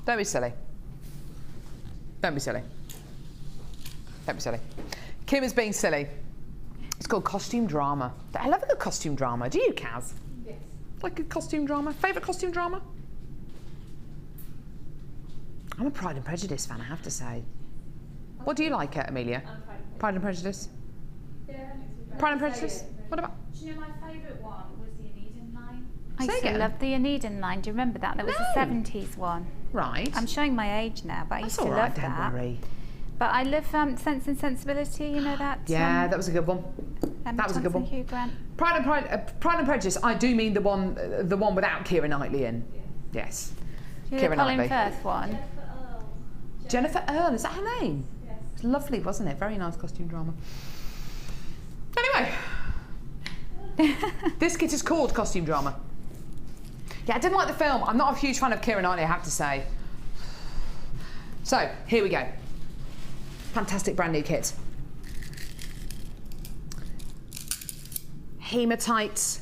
Speaker 1: Don't be silly. Don't be silly. Don't be silly. Kim is being silly. It's called costume drama. I love a good costume drama. Do you, Kaz?
Speaker 2: Yes.
Speaker 1: Like a costume drama? Favourite costume drama? I'm a Pride and Prejudice fan, I have to say. What do you like, Amelia? Pride and Prejudice.
Speaker 2: Yeah.
Speaker 1: Pride and Prejudice? What about?
Speaker 2: Do you know my favourite one was the Aneden line?
Speaker 1: Say
Speaker 2: I used
Speaker 1: again.
Speaker 2: to love the Aneden line. Do you remember that? That was a
Speaker 1: No.
Speaker 2: 70s one.
Speaker 1: Right.
Speaker 2: I'm showing my age now, but I used
Speaker 1: That's
Speaker 2: to
Speaker 1: all right,
Speaker 2: love
Speaker 1: don't
Speaker 2: that.
Speaker 1: worry.
Speaker 2: But I love Sense and Sensibility. You know that?
Speaker 1: Yeah, that was a good one.
Speaker 2: Emma
Speaker 1: that was a good
Speaker 2: Thompson,
Speaker 1: one.
Speaker 2: Hugh Grant.
Speaker 1: Pride and Prejudice. I do mean the one without Keira Knightley in. Yes.
Speaker 2: Do you know the
Speaker 1: Keira
Speaker 2: Colin
Speaker 1: Knightley.
Speaker 2: Firth one?
Speaker 1: Jennifer Earle. Is that her name? Yes. It's lovely, wasn't it? Very nice costume drama. Anyway, this kit is called Costume Drama. Yeah, I didn't like the film. I'm not a huge fan of Keira Knightley, I have to say. So here we go. Fantastic brand new kit. Hematite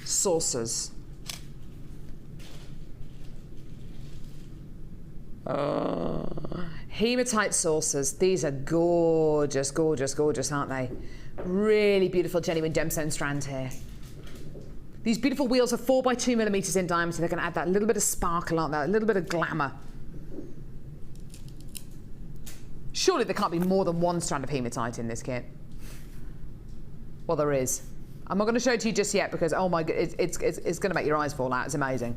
Speaker 1: saucers. Hematite saucers. These are gorgeous, gorgeous, gorgeous, aren't they? Really beautiful, genuine gemstone strands here. These beautiful wheels are 4 by 2 millimeters in diameter. They're going to add that little bit of sparkle, aren't they? A little bit of glamour. Surely there can't be more than one strand of hematite in this kit. Well, there is. I'm not going to show it to you just yet because, oh my god, it's going to make your eyes fall out. It's amazing.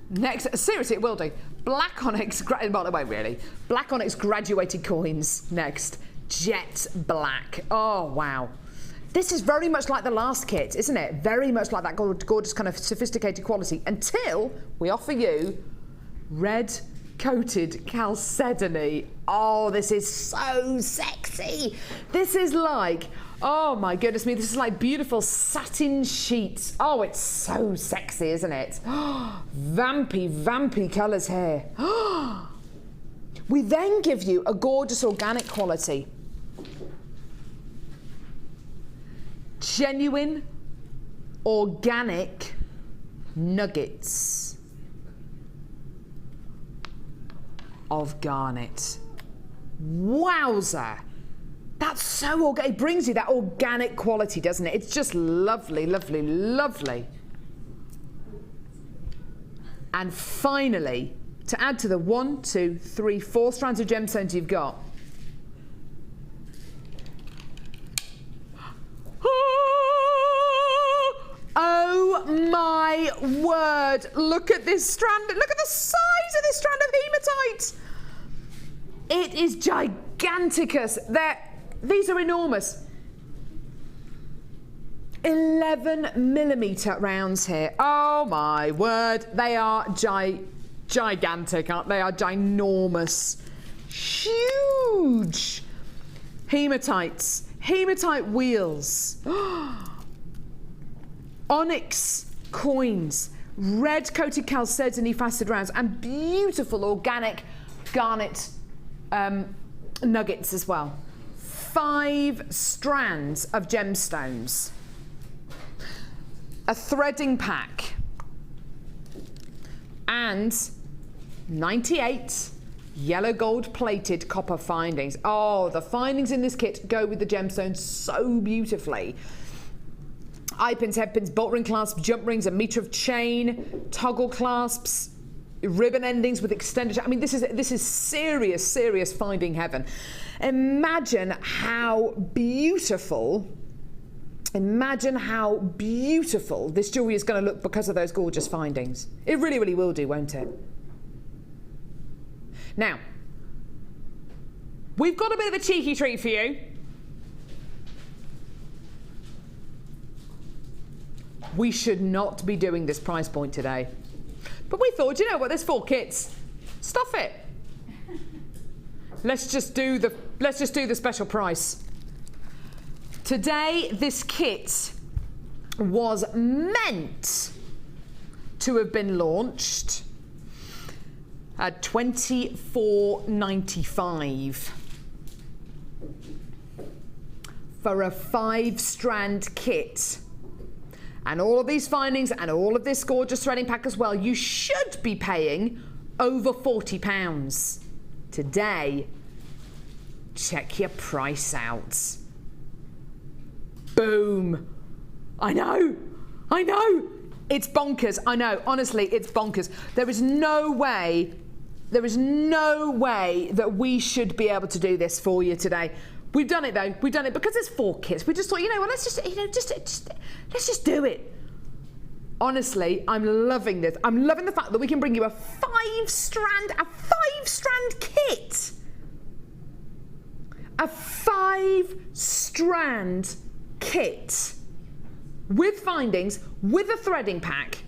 Speaker 1: Next, seriously, it will do. Black onyx, well, it won't really. Black onyx graduated coins next. Jet black. Oh, wow. This is very much like the last kit, isn't it? Very much like that gorgeous kind of sophisticated quality until we offer you red coated chalcedony. Oh, this is so sexy. This is like, oh my goodness me, this is like beautiful satin sheets. Oh, it's so sexy, isn't it? Vampy, vampy colours here. We then give you a gorgeous organic quality. Genuine, organic nuggets of garnet. Wowzer! That's so organic. It brings you that organic quality, doesn't it? It's just lovely, lovely, lovely. And finally, to add to the 1, 2, 3, 4 strands of gemstones you've got, oh my word, look at this strand, look at the size of this strand of hematite. It is giganticus. These are enormous. 11 millimetre rounds here. Oh my word, they are gigantic, aren't they? They are ginormous. Huge. Hematites, hematite wheels. Onyx coins, red coated chalcedony faceted rounds, and beautiful organic garnet nuggets as well. 5 strands of gemstones, a threading pack, and 98 yellow gold plated copper findings. Oh, the findings in this kit go with the gemstones so beautifully. Eye pins, head pins, bolt ring clasps, jump rings, a metre of chain, toggle clasps, ribbon endings with extended. I mean, this is serious, serious finding heaven. Imagine how beautiful. Imagine how beautiful this jewellery is going to look because of those gorgeous findings. It really, really will do, won't it? Now, we've got a bit of a cheeky treat for you. We should not be doing this price point today. But we thought, you know what, there's 4 kits. Stuff it. Let's just do the special price. Today, this kit was meant to have been launched at $24.95 for a 5-strand kit. And all of these findings and all of this gorgeous threading pack as well, you should be paying over £40. Today, check your price out. Boom. I know. It's bonkers. I know, honestly, it's bonkers. There is no way that we should be able to do this for you today. We've done it though. We've done it because it's 4 kits. We just thought, let's just do it. Honestly, I'm loving this. I'm loving the fact that we can bring you a 5-strand kit. A 5-strand kit with findings, with a threading pack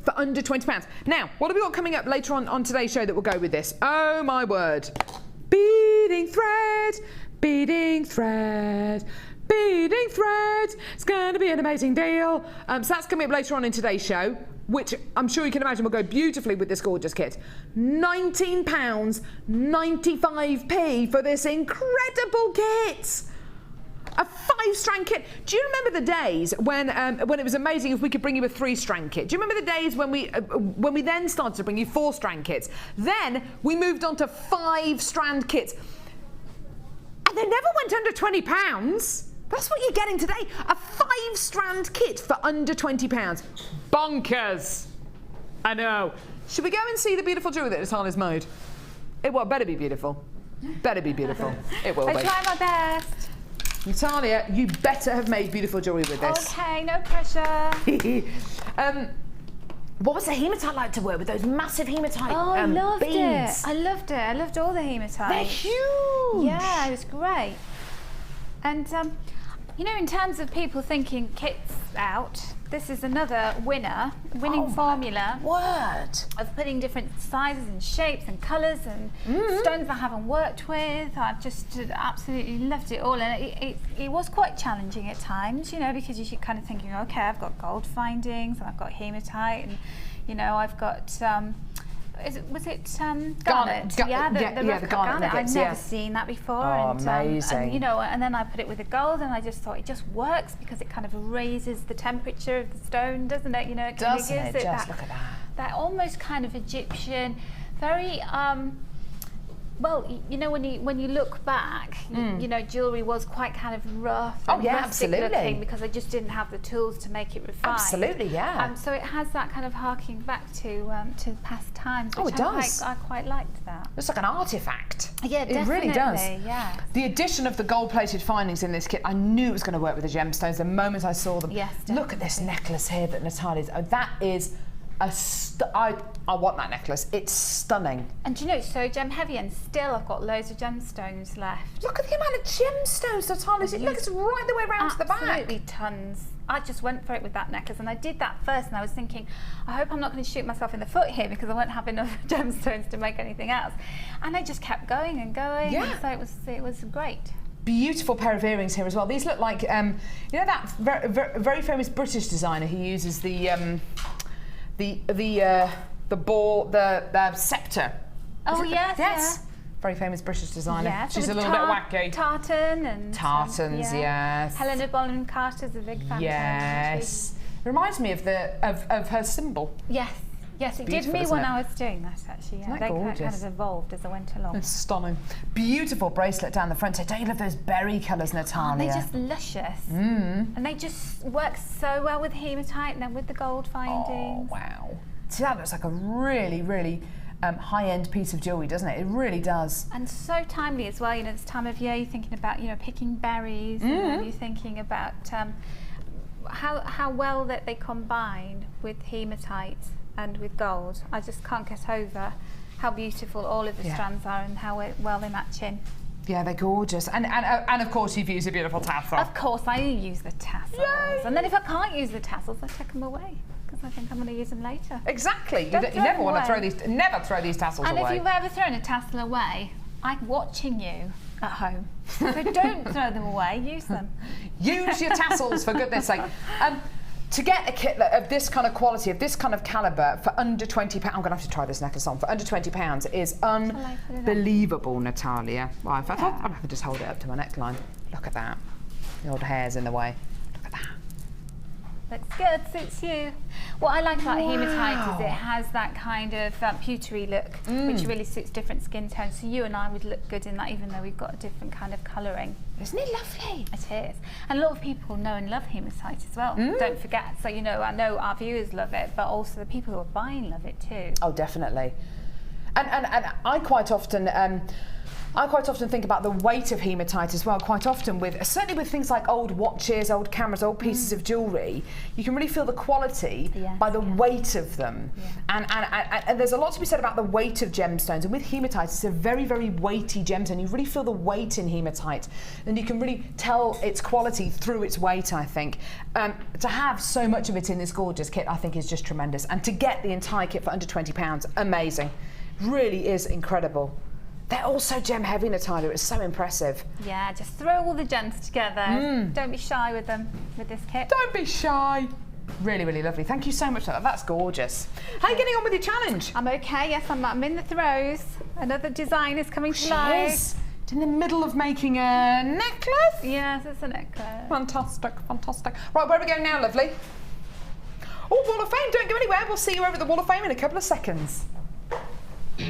Speaker 1: for under £20. Now, what have we got coming up later on today's show that will go with this? Oh my word. Beading thread, beading thread, beading thread. It's going to be an amazing deal. So that's coming up later on in today's show, which I'm sure you can imagine will go beautifully with this gorgeous kit. £19.95p for this incredible kit. A 5-strand kit. Do you remember the days when it was amazing if we could bring you a 3-strand kit? Do you remember the days when we then started to bring you 4-strand kits? Then we moved on to 5-strand kits, and they never went under £20. That's what you're getting today. A 5-strand kit for under £20. Bonkers. I know. Should we go and see the beautiful jewellery that Natalia's made? It better be beautiful. Better be beautiful. It will be.
Speaker 2: I try my best.
Speaker 1: Natalia, you better have made beautiful jewellery with this.
Speaker 2: Okay, no pressure.
Speaker 1: What was the hematite like to work with? Those massive hematite
Speaker 2: I loved
Speaker 1: beads.
Speaker 2: it. I loved all the hematite.
Speaker 1: They're huge.
Speaker 2: Yeah, it was great. And in terms of people thinking kits out, this is another winning formula.
Speaker 1: Word.
Speaker 2: Of putting different sizes and shapes and colours and stones I haven't worked with. I've just absolutely loved it all, and it was quite challenging at times, because you're kind of thinking, okay, I've got gold findings and I've got hematite, and I've got garnet?
Speaker 1: The garnet.
Speaker 2: I've never seen that before.
Speaker 1: Amazing.
Speaker 2: And then I put it with the gold, and I just thought it just works because it kind of raises the temperature of the stone, doesn't it? It kind of gives it
Speaker 1: look at
Speaker 2: that almost kind of Egyptian, very when you look back, jewellery was quite kind of rough and rustic looking because they just didn't have the tools to make it refined.
Speaker 1: Absolutely, yeah.
Speaker 2: So it has that kind of harking back to past times, which
Speaker 1: it does.
Speaker 2: I quite liked that.
Speaker 1: It's like an artefact.
Speaker 2: Yeah, definitely.
Speaker 1: It really does.
Speaker 2: Yeah.
Speaker 1: The addition of the gold-plated findings in this kit, I knew it was going to work with the gemstones the moment I saw them.
Speaker 2: Yes,
Speaker 1: look at this necklace here that Natalia's. That is I want that necklace. It's stunning.
Speaker 2: And it's so gem heavy, and still I've got loads of gemstones left.
Speaker 1: Look at the amount of gemstones, Natalia. It looks right the way around to the back.
Speaker 2: Absolutely tons. I just went for it with that necklace, and I did that first, and I was thinking, I hope I'm not going to shoot myself in the foot here because I won't have enough gemstones to make anything else. And I just kept going and going.
Speaker 1: Yeah.
Speaker 2: And so it was great.
Speaker 1: Beautiful pair of earrings here as well. These look like that very famous British designer who uses the scepter.
Speaker 2: Oh yes.
Speaker 1: Yes. Very famous British designer.
Speaker 2: Yeah,
Speaker 1: she's a little bit wacky. Tartans, yes.
Speaker 2: Helena Bonham Carter's a big fan.
Speaker 1: Yes. It reminds me of her symbol.
Speaker 2: Yes, it did me when I was doing that actually. Yeah. They kind of evolved as I went along.
Speaker 1: It's stunning. Beautiful bracelet down the front. So don't you love those berry colours, Natalia?
Speaker 2: They're just luscious. And they just work so well with hematite and then with the gold findings.
Speaker 1: Oh, wow. See, that looks like a really, really high-end piece of jewellery, doesn't it? It really does.
Speaker 2: And so timely as well. This time of year, you're thinking about, picking berries, and you're thinking about how well that they combine with hematite and with gold. I just can't get over how beautiful all of the strands are and how well they match in.
Speaker 1: Yeah, they're gorgeous. And of course you've used a beautiful tassel.
Speaker 2: Of course, I use the tassels. Yay! And then if I can't use the tassels, I take them away because I think I'm going to use them later.
Speaker 1: Exactly. You never want to throw these tassels away.
Speaker 2: And if you've ever thrown a tassel away, I'm watching you. at home. So don't throw them away, use them.
Speaker 1: Use your tassels, for goodness sake. To get a kit of this kind of quality, of this kind of calibre, for under £20, I'm going to have to try this necklace on, for under £20 is unbelievable, Natalia. Well, in fact, I'm going to just hold it up to my neckline. Look at that. The old hair's in the way. Look at that.
Speaker 2: Looks good, suits you. What I like about hematite is it has that kind of pewtery look, which really suits different skin tones. So you and I would look good in that, even though we've got a different kind of colouring.
Speaker 1: Isn't it lovely?
Speaker 2: It is. And a lot of people know and love hematite as well. Don't forget. So, you know, I know our viewers love it, but also the people who are buying love it too.
Speaker 1: Oh, definitely. And I quite often think about the weight of hematite as well. Quite often, certainly with things like old watches, old cameras, old pieces of jewellery, you can really feel the quality by the weight of them. Yeah. And there's a lot to be said about the weight of gemstones. And with hematite, it's a very, very weighty gemstone. You really feel the weight in hematite, and you can really tell its quality through its weight, I think. To have so much of it in this gorgeous kit, I think, is just tremendous. And to get the entire kit for under £20, amazing. Really is incredible. They're all so gem heavy, Natalia. It's so impressive.
Speaker 2: Yeah, just throw all the gems together. Don't be shy with them, with this kit.
Speaker 1: Don't be shy. Really, really lovely. Thank you so much for that. That's gorgeous. How are you getting on with your challenge?
Speaker 2: I'm okay, yes, I'm in the throes. Another design is coming to life.
Speaker 1: It's in the middle of making a necklace?
Speaker 2: Yes, it's a necklace.
Speaker 1: Fantastic, fantastic. Right, where are we going now, lovely? Oh, Wall of Fame, don't go anywhere. We'll see you over at the Wall of Fame in a couple of seconds. Do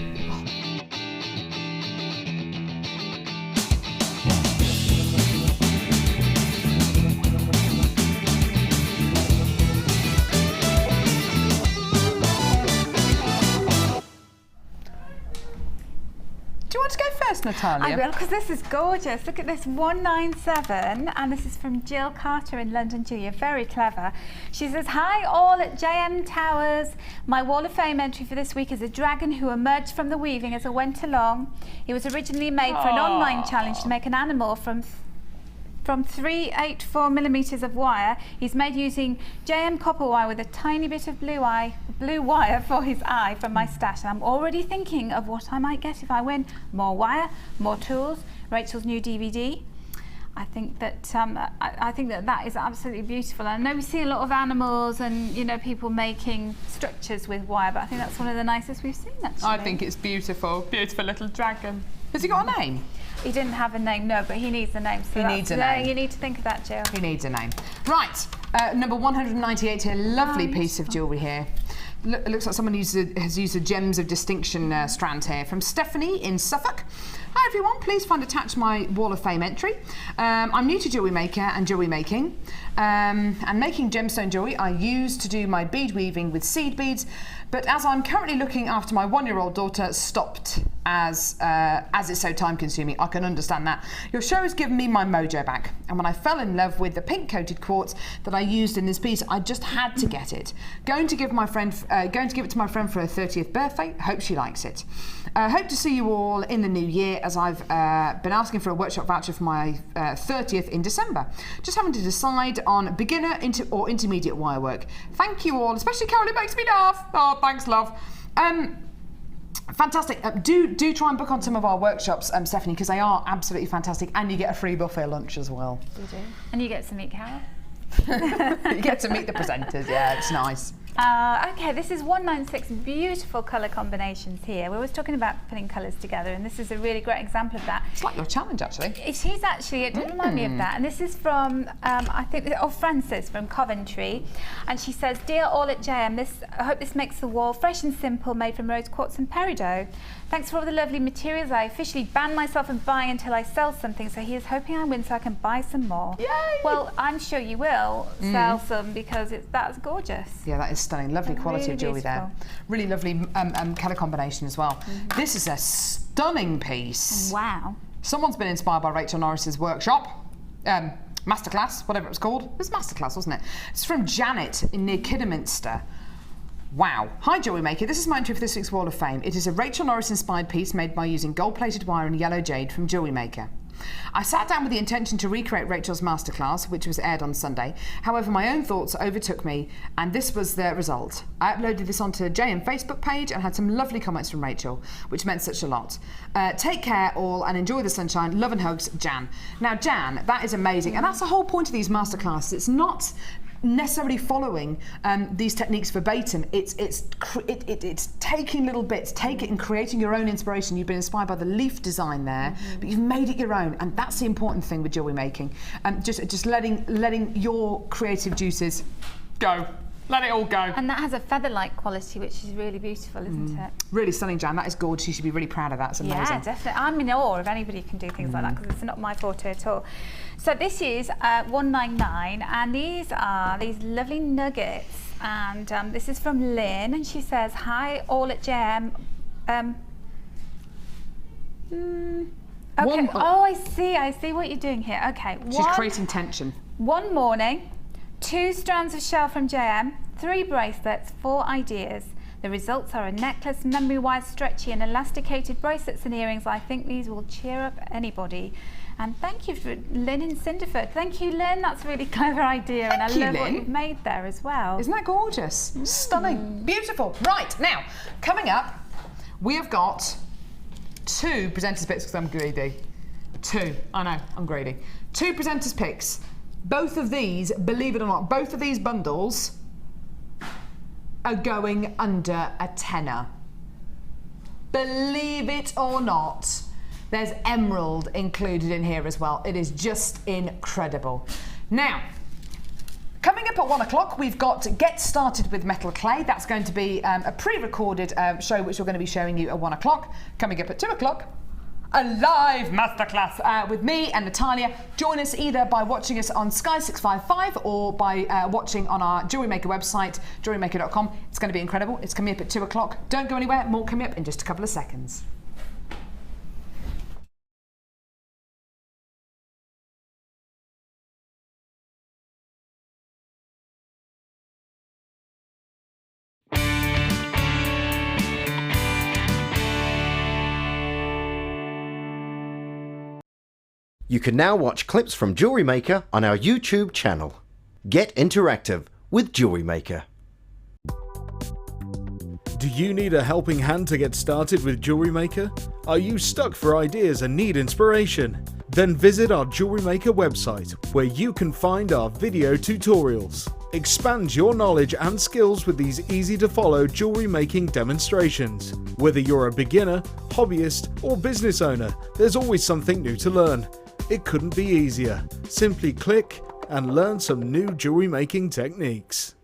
Speaker 1: you want to go first, Natalia?
Speaker 2: I will, because this is gorgeous. Look at this, 197, and this is from Jill Carter in London, Julia. Very clever. She says, hi all at JM Towers. My Wall of Fame entry for this week is a dragon who emerged from the weaving as I went along. He was originally made for an online challenge to make an animal from 384 millimeters of wire. He's made using JM copper wire with a tiny bit of blue wire for his eye from my stash. And I'm already thinking of what I might get if I win. More wire, more tools, Rachel's new DVD. I think that that is absolutely beautiful. I know we see a lot of animals and, you know, people making structures with wire, but I think that's one of the nicest we've seen, actually.
Speaker 1: I think it's beautiful. Beautiful little dragon. Has he got a name?
Speaker 2: He didn't have a name, no, but he needs a name. So
Speaker 1: he needs a name.
Speaker 2: You need to think of that, Jill.
Speaker 1: He needs a name. Right, number 198 here. Lovely piece of jewellery here. It looks like someone has used the Gems of Distinction strand here from Stephanie in Suffolk. Hi everyone, please find attached my Wall of Fame entry. I'm new to Jewellery Maker and jewellery making. And making gemstone jewellery I use to do my bead weaving with seed beads, but as I'm currently looking after my 1-year-old daughter, stopped as it's so time consuming. I can understand that. Your show has given me my mojo back, and when I fell in love with the pink coated quartz that I used in this piece, I just had to get it. Going to give it to my friend for her 30th birthday. Hope she likes it. Hope to see you all in the new year, as I've been asking for a workshop voucher for my 30th in December. Just having to decide on beginner or intermediate wire work. Thank you all, especially Carol, it makes me laugh. Oh, thanks, love. Fantastic. Do try and book on some of our workshops, Stephanie, because they are absolutely fantastic, and you get a free buffet lunch as well.
Speaker 2: You do. And you get to meet Carol.
Speaker 1: You get to meet the presenters, yeah, it's nice.
Speaker 2: Okay, this is 196, beautiful colour combinations here. We were talking about putting colours together, and this is a really great example of that.
Speaker 1: It's like your challenge, actually.
Speaker 2: It is actually, it did remind me of that. And this is from, Frances from Coventry. And she says, dear all at JM, I hope this makes the wall fresh and simple, made from rose quartz and peridot. Thanks for all the lovely materials. I officially banned myself from buying until I sell something, so he is hoping I win so I can buy some more.
Speaker 1: Yay!
Speaker 2: Well, I'm sure you will sell some, because that's gorgeous.
Speaker 1: Yeah, that is stunning. Lovely quality
Speaker 2: really
Speaker 1: of jewellery there. Really lovely colour combination as well. This is a stunning piece.
Speaker 2: Wow.
Speaker 1: Someone's been inspired by Rachel Norris's workshop. Masterclass, whatever it was called. It was Masterclass, wasn't it? It's from Janet near Kidderminster. Wow. Hi Jewellery Maker, this is my entry for this week's Wall of Fame. It is a Rachel Norris inspired piece made by using gold plated wire and yellow jade from Jewellery Maker. I sat down with the intention to recreate Rachel's masterclass, which was aired on Sunday. However, my own thoughts overtook me, and this was the result. I uploaded this onto JM Facebook page and had some lovely comments from Rachel, which meant such a lot. Take care all and enjoy the sunshine. Love and hugs, Jan. Now, Jan, that is amazing, and that's the whole point of these masterclasses. It's not necessarily following these techniques verbatim. It's taking little bits, take it and creating your own inspiration. You've been inspired by the leaf design there, but you've made it your own, and that's the important thing with jewellery making. Just letting your creative juices go. Let it all go.
Speaker 2: And that has a feather-like quality, which is really beautiful, isn't it?
Speaker 1: Really stunning, Jan. That is gorgeous. You should be really proud of that. It's amazing.
Speaker 2: Yeah, definitely. I'm in awe if anybody can do things like that, because it's not my forte at all. So this is 199, and these are these lovely nuggets. And this is from Lynn, and she says, "Hi, all at JM." Okay. Oh, I see what you're doing here. Okay.
Speaker 1: She's creating tension.
Speaker 2: One morning, 2 strands of shell from JM, 3 bracelets, 4 ideas. The results are a necklace, memory-wise, stretchy and elasticated bracelets and earrings. I think these will cheer up anybody. And thank you for Lynn in Cinderford. Thank you, Lynn. That's a really clever idea. And I love what you've made there as well.
Speaker 1: Isn't that gorgeous? Stunning. Beautiful. Right, now, coming up, we have got 2 presenters picks, because I'm greedy. 2. I know, I'm greedy. 2 presenters picks. Both of these, believe it or not, both of these bundles are going under a tenner. Believe it or not, there's emerald included in here as well. It is just incredible. Now, coming up at 1 o'clock, we've got Get Started with Metal Clay. That's going to be a pre-recorded show, which we're going to be showing you at 1 o'clock. Coming up at 2 o'clock, a live masterclass with me and Natalia. Join us either by watching us on Sky 655 or by watching on our Jewellery Maker website, JewelleryMaker.com. It's going to be incredible. It's coming up at 2 o'clock. Don't go anywhere. More coming up in just a couple of seconds.
Speaker 7: You can now watch clips from Jewellery Maker on our YouTube channel. Get interactive with Jewellery Maker.
Speaker 4: Do you need a helping hand to get started with Jewellery Maker? Are you stuck for ideas and need inspiration? Then visit our Jewellery Maker website, where you can find our video tutorials. Expand your knowledge and skills with these easy to follow jewellery making demonstrations. Whether you're a beginner, hobbyist or business owner, there's always something new to learn. It couldn't be easier. Simply click and learn some new jewellery making techniques.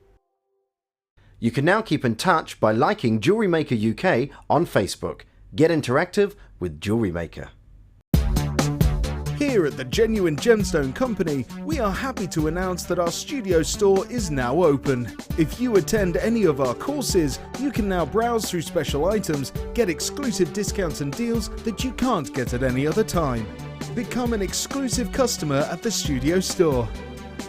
Speaker 7: You can now keep in touch by liking Jewellery Maker UK on Facebook. Get interactive with Jewellery Maker.
Speaker 4: Here at the Genuine Gemstone Company, we are happy to announce that our studio store is now open. If you attend any of our courses, you can now browse through special items, get exclusive discounts and deals that you can't get at any other time. Become an exclusive customer at the studio store.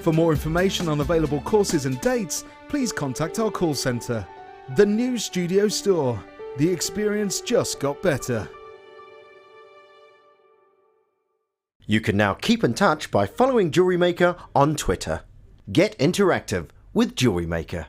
Speaker 4: For more information on available courses and dates, please contact our call centre. The new studio store. The experience just got better.
Speaker 7: You can now keep in touch by following Jewellery Maker on Twitter. Get interactive with Jewellery Maker.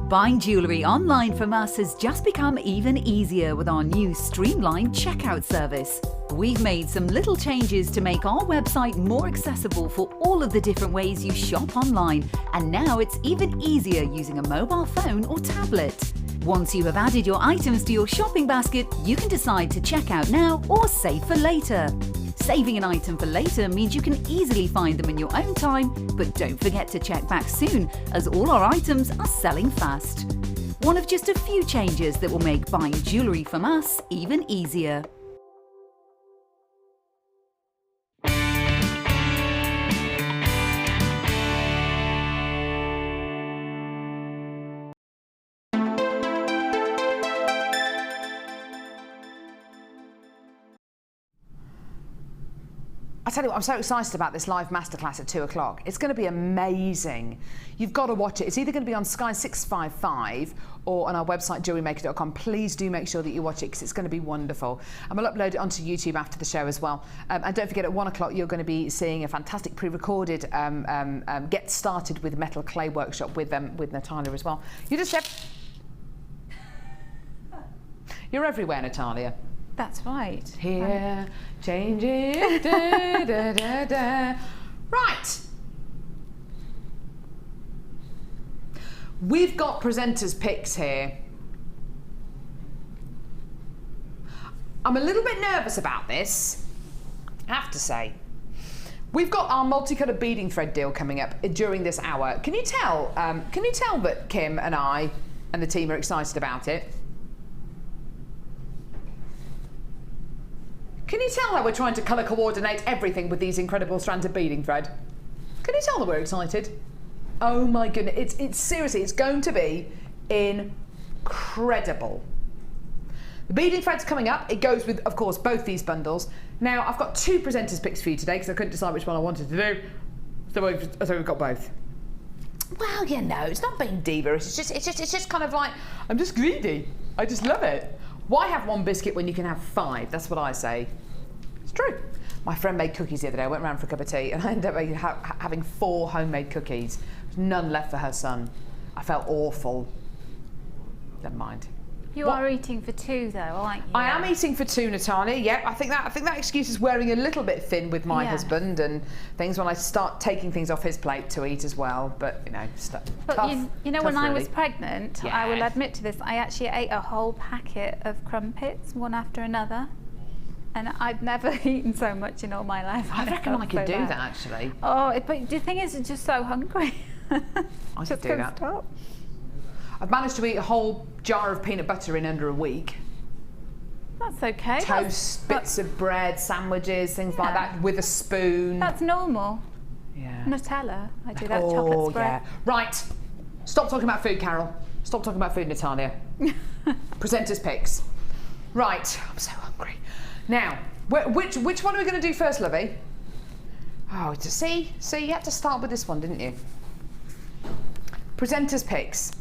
Speaker 9: Buying jewellery online from us has just become even easier with our new streamlined checkout service. We've made some little changes to make our website more accessible for all of the different ways you shop online, and now it's even easier using a mobile phone or tablet. Once you have added your items to your shopping basket, you can decide to check out now or save for later. Saving an item for later means you can easily find them in your own time, but don't forget to check back soon, as all our items are selling fast. One of just a few changes that will make buying jewellery from us even easier.
Speaker 1: I tell you what, I'm so excited about this live masterclass at 2 o'clock. It's going to be amazing. You've got to watch it. It's either going to be on Sky 655 or on our website, JewelleryMaker.com. Please do make sure that you watch it because it's going to be wonderful. And we'll upload it onto YouTube after the show as well. And don't forget, at 1 o'clock, you're going to be seeing a fantastic pre-recorded Get Started with Metal Clay workshop with Natalia as well. You just said... You're everywhere, Natalia.
Speaker 2: That's right.
Speaker 1: Here, change it, da, da, da, da. Right. We've got presenters' picks here. I'm a little bit nervous about this, I have to say. We've got our multicoloured beading thread deal coming up during this hour. Can you tell that Kim and I and the team are excited about it? Can you tell how we're trying to colour coordinate everything with these incredible strands of beading thread? Can you tell that we're excited? Oh my goodness, it's seriously, it's going to be incredible. The beading thread's coming up. It goes with, of course, both these bundles. Now, I've got 2 presenters picks for you today because I couldn't decide which one I wanted to do. So we've got both. Well, you know, it's not being diva. It's just kind of like, I'm just greedy. I just love it. Why have 1 biscuit when you can have 5? That's what I say. It's true. My friend made cookies the other day. I went round for a cup of tea and I ended up having 4 homemade cookies. There's none left for her son. I felt awful. Never mind.
Speaker 2: You are eating for 2 though, aren't you?
Speaker 1: I am eating for 2, Natalia. Yep, I think that excuse is wearing a little bit thin with my husband and things when I start taking things off his plate to eat as well. But you know,
Speaker 2: you know, when I was pregnant,
Speaker 1: Yeah.
Speaker 2: I will admit to this, I actually ate a whole packet of crumpets, one after another. And I'd never eaten so much in all my life.
Speaker 1: I reckon I could do that actually.
Speaker 2: Oh, but the thing is, I'm just so hungry.
Speaker 1: I could do that.
Speaker 2: Stop.
Speaker 1: I've managed to eat a whole jar of peanut butter in under a week.
Speaker 2: That's okay.
Speaker 1: Toast, bits of bread, sandwiches, things like that with a spoon.
Speaker 2: That's normal.
Speaker 1: Yeah.
Speaker 2: Nutella. I do that chocolate spread.
Speaker 1: Yeah. Right. Stop talking about food, Carol. Stop talking about food, Natalia. Presenters' picks. Right. I'm so hungry. Now, which one are we going to do first, lovey? Oh, see, you had to start with this one, didn't you? Presenters' picks.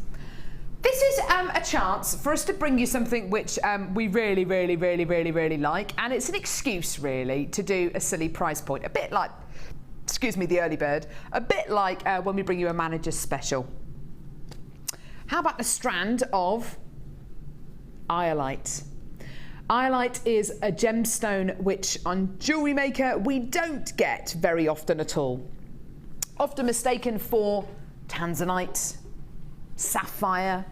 Speaker 1: This is a chance for us to bring you something which we really like, and it's an excuse really to do a silly price point, a bit like, excuse me, the early bird, a bit like when we bring you a manager's special. How about the strand of iolite? Iolite is a gemstone which on Jewellery Maker we don't get very often at all. Often mistaken for tanzanite, sapphire,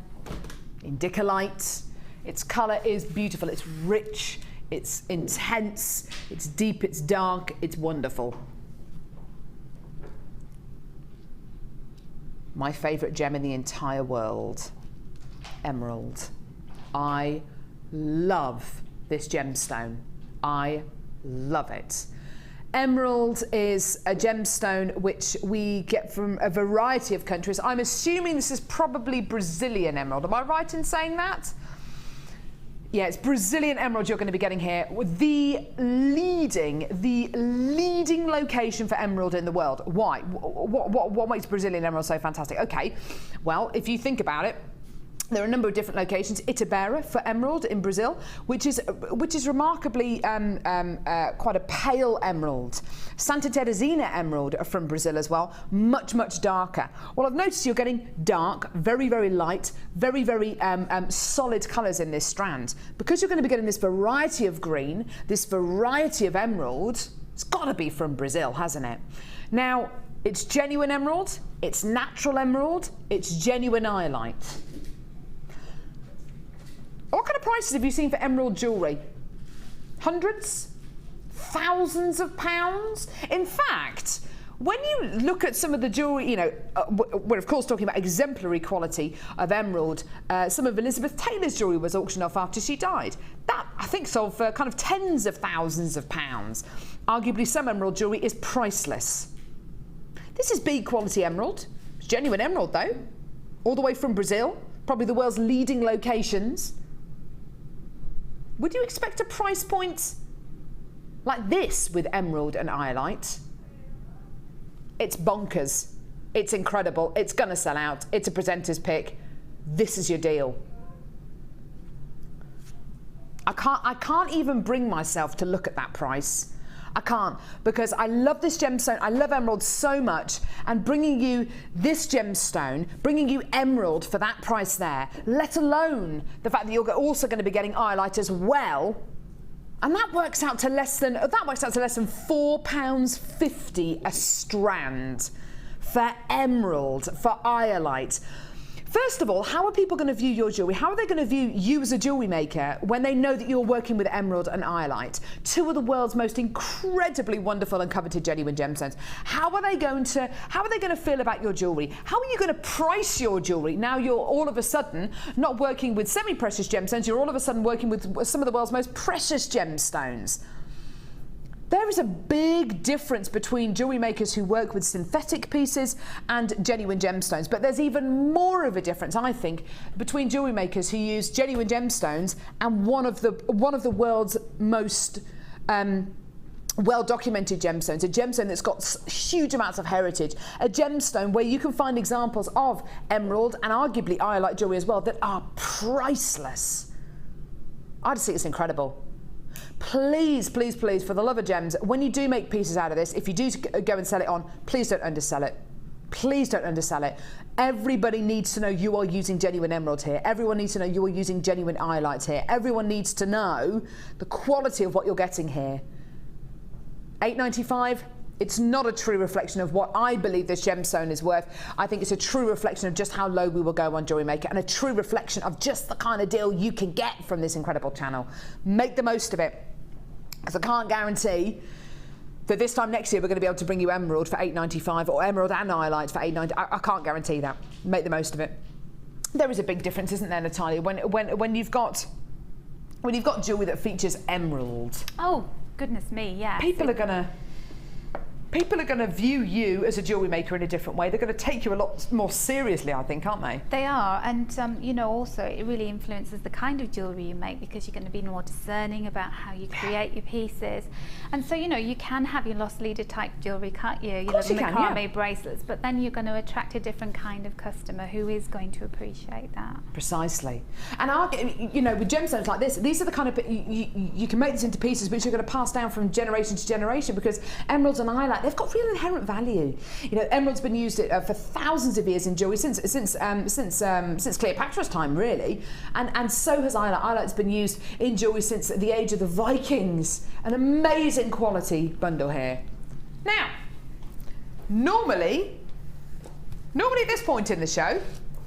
Speaker 1: indicolite. Its colour is beautiful, it's rich, it's intense, it's deep, it's dark, it's wonderful. My favourite gem in the entire world, emerald. I love this gemstone. I love it. Emerald is a gemstone which we get from a variety of countries. I'm assuming this is probably Brazilian emerald. Am I right in saying that? Yeah, it's Brazilian emerald you're going to be getting here. The leading location for emerald in the world. Why? What makes Brazilian emerald so fantastic? Okay, well, if you think about it, there are a number of different locations. Itabera for emerald in Brazil, which is remarkably quite a pale emerald. Santa Teresina emerald are from Brazil as well, much darker. Well, I've noticed you're getting dark, very light, very solid colours in this strand. Because you're going to be getting this variety of green, this variety of emerald, it's got to be from Brazil, hasn't it? Now, it's genuine emerald, it's natural emerald, it's genuine iolite. What kind of prices have you seen for emerald jewellery? Hundreds? Thousands of pounds? In fact, when you look at some of the jewellery, you know, we're of course talking about exemplary quality of emerald. Some of Elizabeth Taylor's jewellery was auctioned off after she died. That, I think, sold for kind of tens of thousands of pounds. Arguably, some emerald jewellery is priceless. This is Bead quality emerald. It's genuine emerald, though. All the way from Brazil, probably the world's leading locations. Would you expect a price point like this with emerald and iolite. It's bonkers. It's incredible. It's gonna sell out. It's a presenter's pick. This is your deal. I can't even bring myself to look at that price. I can't, because I love this gemstone. I love emerald so much, and bringing you this gemstone, bringing you emerald for that price there, let alone the fact that you're also going to be getting iolite as well, and that works out to less than £4.50 a strand for emerald, for iolite. First of all, how are people going to view your jewellery? How are they going to view you as a jewellery maker when they know that you're working with emerald and iolite, two of the world's most incredibly wonderful and coveted genuine gemstones? How are they going to feel about your jewellery? How are you going to price your jewellery? Now you're all of a sudden not working with semi-precious gemstones, you're all of a sudden working with some of the world's most precious gemstones. There is a big difference between jewellery makers who work with synthetic pieces and genuine gemstones, but there's even more of a difference, I think, between jewellery makers who use genuine gemstones and one of the world's most well-documented gemstones, a gemstone that's got huge amounts of heritage, a gemstone where you can find examples of emerald and arguably iolite jewellery as well that are priceless. I just think it's incredible. Please, please, please, for the love of gems, when you do make pieces out of this, if you do go and sell it on, please don't undersell it. Please don't undersell it. Everybody needs to know you are using genuine emerald here. Everyone needs to know you are using genuine iolite here. Everyone needs to know the quality of what you're getting here. $8.95. It's not a true reflection of what I believe this gemstone is worth. I think it's a true reflection of just how low we will go on Jewellery Maker, and a true reflection of just the kind of deal you can get from this incredible channel. Make the most of it, because I can't guarantee that this time next year we're going to be able to bring you emerald for $8.95 or emerald and iolite for $8.95. I can't guarantee that. Make the most of it. There is a big difference, isn't there, Natalia, when you've got jewellery that features emerald.
Speaker 2: Oh, goodness me, yeah.
Speaker 1: People are going to view you as a jewellery maker in a different way. They're going to take you a lot more seriously, I think, aren't they?
Speaker 2: They are, and you know, also it really influences the kind of jewellery you make, because you're going to be more discerning about how you create your pieces. And so, you know, you can have your lost leader type jewellery, can't you? You know, the Carnival bracelets, but then you're going to attract a different kind of customer who is going to appreciate that.
Speaker 1: Precisely. And you know, with gemstones like this, these are the kind of you can make this into pieces which you're going to pass down from generation to generation, because emeralds and iolite, they've got real inherent value. You know, emerald's been used for thousands of years in jewellery, since Cleopatra's time, really, and so has iolite. Iolite's been used in jewellery since the age of the Vikings. An amazing quality bundle here. Now, normally at this point in the show,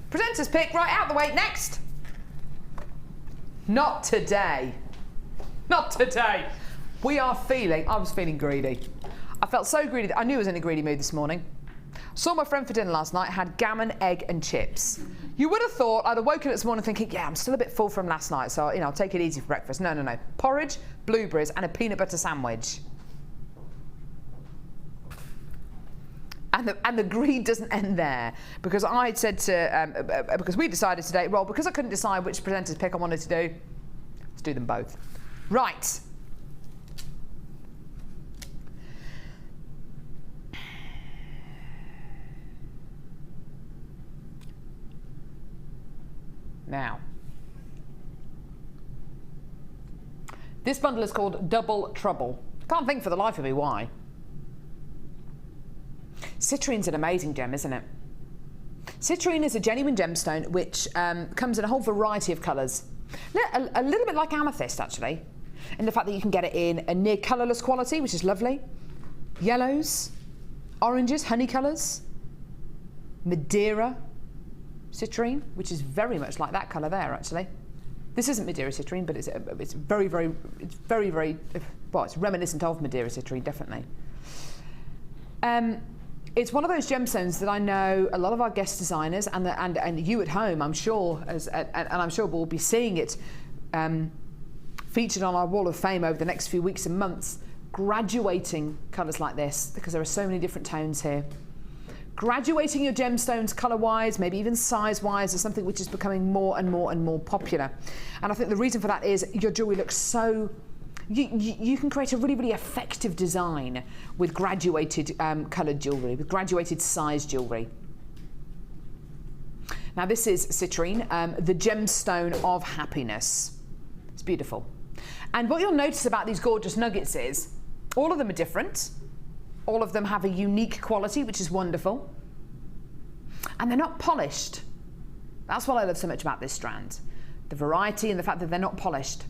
Speaker 1: presenter's pick, right, out the way, next. Not today. Not today. I was feeling greedy. I felt so greedy that I knew I was in a greedy mood this morning. Saw my friend for dinner last night, had gammon, egg and chips. You would have thought I'd have woken up this morning thinking, yeah, I'm still a bit full from last night, so, you know, I'll take it easy for breakfast. No, no, no. Porridge, blueberries and a peanut butter sandwich. And the greed doesn't end there, because I said to, because we decided today, well, because I couldn't decide which presenter's pick I wanted to do, let's do them both. Right. Now, this bundle is called Double Trouble. Can't think for the life of me why. Citrine's an amazing gem, isn't it? Citrine is a genuine gemstone which comes in a whole variety of colours. A little bit like amethyst, actually, in the fact that you can get it in a near colourless quality, which is lovely. Yellows, oranges, honey colours, Madeira citrine, which is very much like that colour there, actually. This isn't Madeira citrine, but it's very, well, it's reminiscent of Madeira citrine, definitely. It's one of those gemstones that I know a lot of our guest designers and you at home, I'm sure, and I'm sure we'll be seeing it featured on our wall of fame over the next few weeks and months, graduating colours like this, because there are so many different tones here. Graduating your gemstones colour-wise, maybe even size-wise, is something which is becoming more and more and more popular. And I think the reason for that is your jewellery looks so You can create a really, really effective design with graduated coloured jewellery, with graduated size jewellery. Now this is Citrine, the gemstone of happiness. It's beautiful. And what you'll notice about these gorgeous nuggets is all of them are different. All of them have a unique quality, which is wonderful. And they're not polished. That's what I love so much about this strand. The variety and the fact that they're not polished.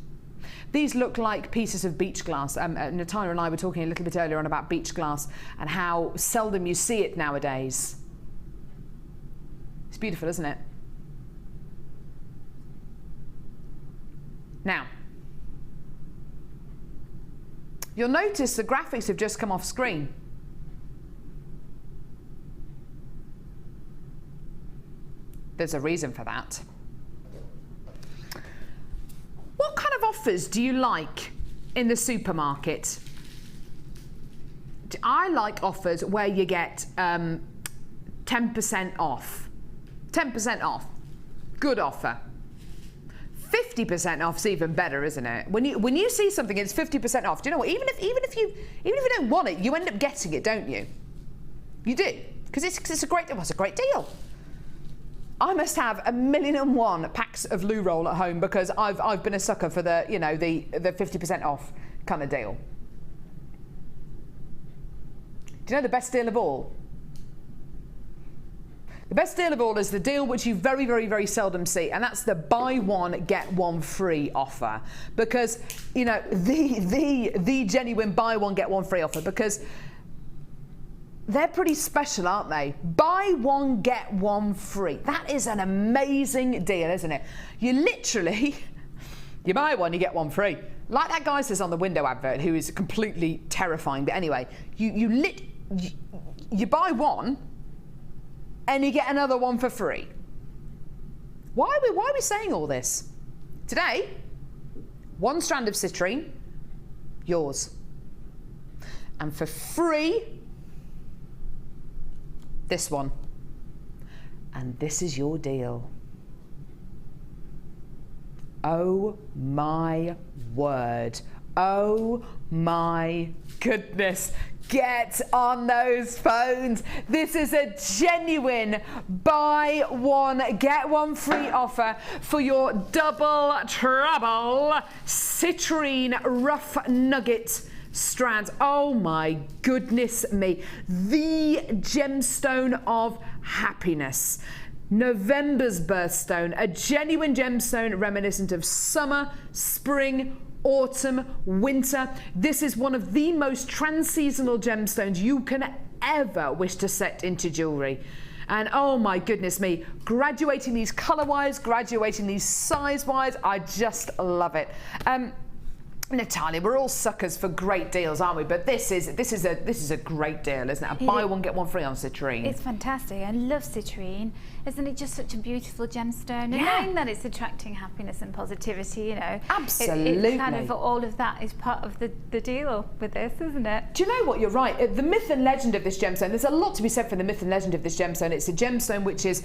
Speaker 1: These look like pieces of beach glass. Natalia and I were talking a little bit earlier on about beach glass and how seldom you see it nowadays. It's beautiful, isn't it? Now, you'll notice the graphics have just come off screen. There's a reason for that. What kind of offers do you like in the supermarket? I like offers where you get 10% off. 10% off. Good offer. 50% off's even better, isn't it? When you see something it's 50% off, do you know what? Even if you don't want it, you end up getting it, don't you? You do, because it's a great deal. I must have 1,000,001 packs of loo roll at home because I've been a sucker for the 50% off kind of deal. Do you know the best deal of all? The best deal of all is the deal which you very, very, very seldom see, and that's the buy one get one free offer. Because the genuine buy one get one free offer, because they're pretty special, aren't they? Buy one, get one free. That is an amazing deal, isn't it? You literally, you buy one, you get one free. Like that guy says on the window advert, who is completely terrifying. But anyway, you buy one, and you get another one for free. Why are we saying all this? Today, one strand of citrine, yours. And for free, this one. And this is your deal. Oh my word. Oh my goodness. Get on those phones. This is a genuine buy one, get one free offer for your double trouble citrine rough nugget strands. Oh my goodness me. The gemstone of happiness. November's birthstone, a genuine gemstone reminiscent of summer, spring, autumn, winter. This is one of the most trans-seasonal gemstones you can ever wish to set into jewellery. And oh my goodness me, graduating these colour-wise, graduating these size-wise, I just love it. Natalia, we're all suckers for great deals, aren't we? But this is a great deal, isn't it? A buy one get one free on citrine.
Speaker 2: It's fantastic. I love citrine. Isn't it just such a beautiful gemstone? And knowing that it's attracting happiness and positivity, you know.
Speaker 1: Absolutely.
Speaker 2: It's kind of all of that is part of the deal with this, isn't it?
Speaker 1: Do you know what? You're right. The myth and legend of this gemstone, there's a lot to be said for the myth and legend of this gemstone. It's a gemstone which is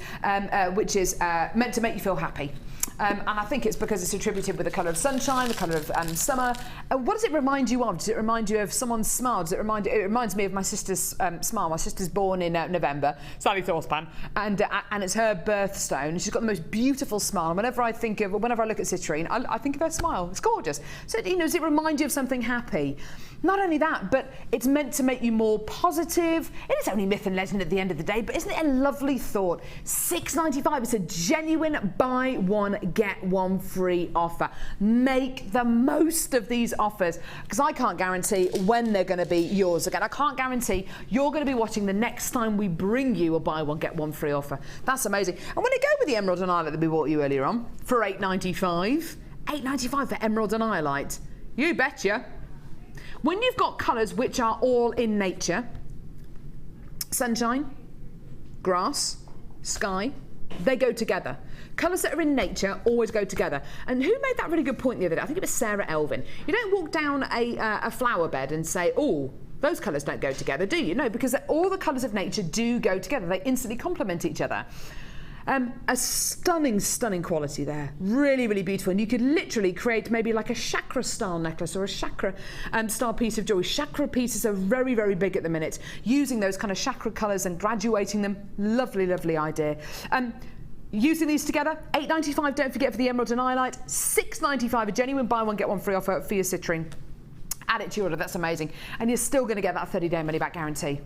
Speaker 1: meant to make you feel happy. And I think it's because it's attributed with the colour of sunshine, the colour of summer. What does it remind you of? Does it remind you of someone's smile? It reminds me of my sister's smile. My sister's born in November, Sally Thorspan, and it's her birthstone. She's got the most beautiful smile. And whenever I look at citrine, I think of her smile. It's gorgeous. So does it remind you of something happy? Not only that, but it's meant to make you more positive. It is only myth and legend at the end of the day, but isn't it a lovely thought? $6.95. It's a genuine buy one get one free offer. Make the most of these offers, because I can't guarantee when they're going to be yours again. I can't guarantee you're going to be watching the next time we bring you a buy one get one free offer. That's amazing. And when they go with the emerald and iolite that we bought you earlier on for $8.95, $8.95 for emerald and iolite. You betcha. When you've got colours which are all in nature, sunshine, grass, sky, they go together. Colours that are in nature always go together. And who made that really good point the other day? I think it was Sarah Elvin. You don't walk down a flower bed and say, oh, those colours don't go together, do you? No, because all the colours of nature do go together. They instantly complement each other. A stunning, stunning quality there. Really, really beautiful. And you could literally create maybe like a chakra style necklace or a chakra style piece of jewelry. Chakra pieces are very, very big at the minute. Using those kind of chakra colours and graduating them, lovely, lovely idea. Using these together, $8.95, don't forget, for the emerald and iolite, $6.95, a genuine buy one, get one free offer for your citrine. Add it to your order, that's amazing. And you're still going to get that 30-day money-back guarantee.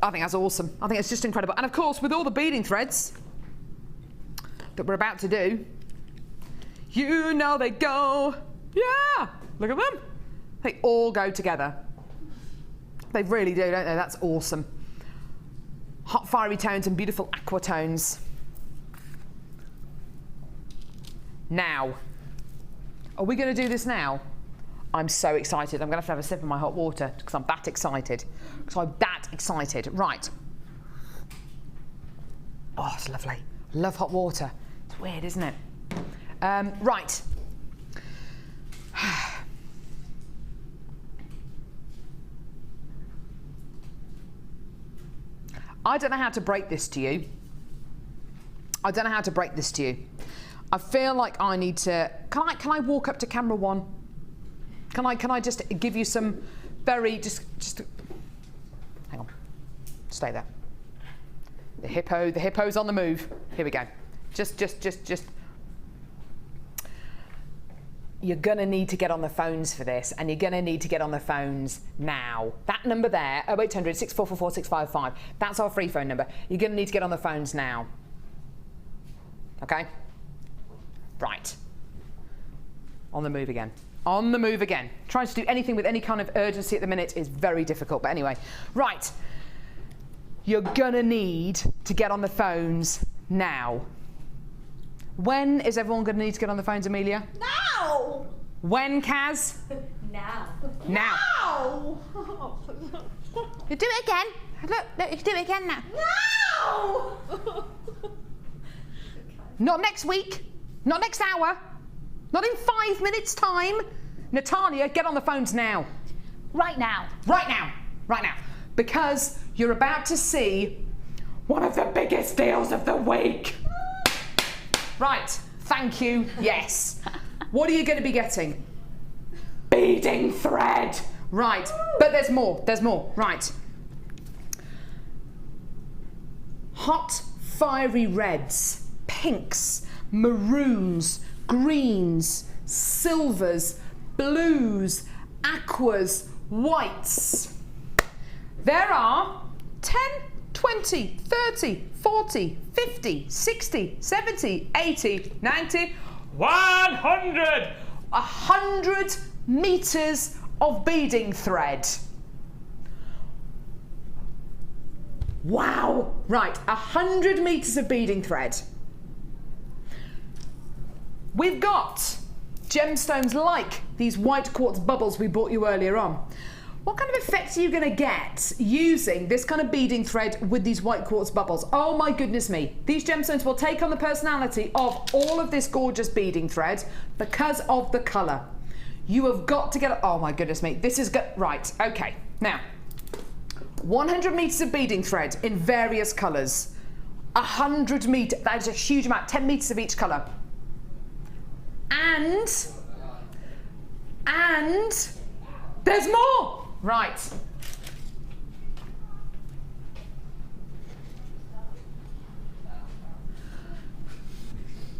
Speaker 1: I think that's awesome. I think it's just incredible. And of course, with all the beading threads that we're about to do, you know they go, yeah, look at them. They all go together. They really do, don't they? That's awesome. Hot fiery tones and beautiful aqua tones. Now, are we going to do this now? I'm so excited. I'm going to have a sip of my hot water because I'm that excited. Right. Oh, it's lovely. Love hot water. It's weird, isn't it? Right. I don't know how to break this to you. I feel like I need to. Can I walk up to camera one? Can I just give you some very just hang on. Stay there. The hippo's on the move. Here we go. Just you're gonna need to get on the phones for this, and you're gonna need to get on the phones now. That number there, 0800 6444 655, that's our free phone number. You're gonna need to get on the phones now. Okay? Right. On the move again. Trying to do anything with any kind of urgency at the minute is very difficult, but anyway. Right. You're gonna need to get on the phones now. When is everyone gonna need to get on the phones, Amelia?
Speaker 10: Now!
Speaker 1: When, Kaz?
Speaker 10: Now.
Speaker 1: You do it again. Look, you do it again now.
Speaker 10: No!
Speaker 1: Not next week. Not next hour. Not in 5 minutes' time. Natalia, get on the phones now.
Speaker 2: Right now.
Speaker 1: Because you're about to see one of the biggest deals of the week. Right, thank you, yes. What are you going to be getting? Beading thread. Right, but there's more, right. Hot, fiery reds, pinks, maroons, greens, silvers, blues, aquas, whites. There are 10, 20, 30, 40, 50, 60, 70, 80, 90, 100! 100 meters of beading thread. Wow! Right, 100 meters of beading thread. We've got gemstones like these white quartz bubbles we bought you earlier on. What kind of effect are you going to get using this kind of beading thread with these white quartz bubbles? Oh my goodness me. These gemstones will take on the personality of all of this gorgeous beading thread because of the colour. You have got to get, oh my goodness me. This is good. Right, okay. Now, 100 meters of beading thread in various colours. 100 meters, that is a huge amount, 10 meters of each colour. And there's more. Right.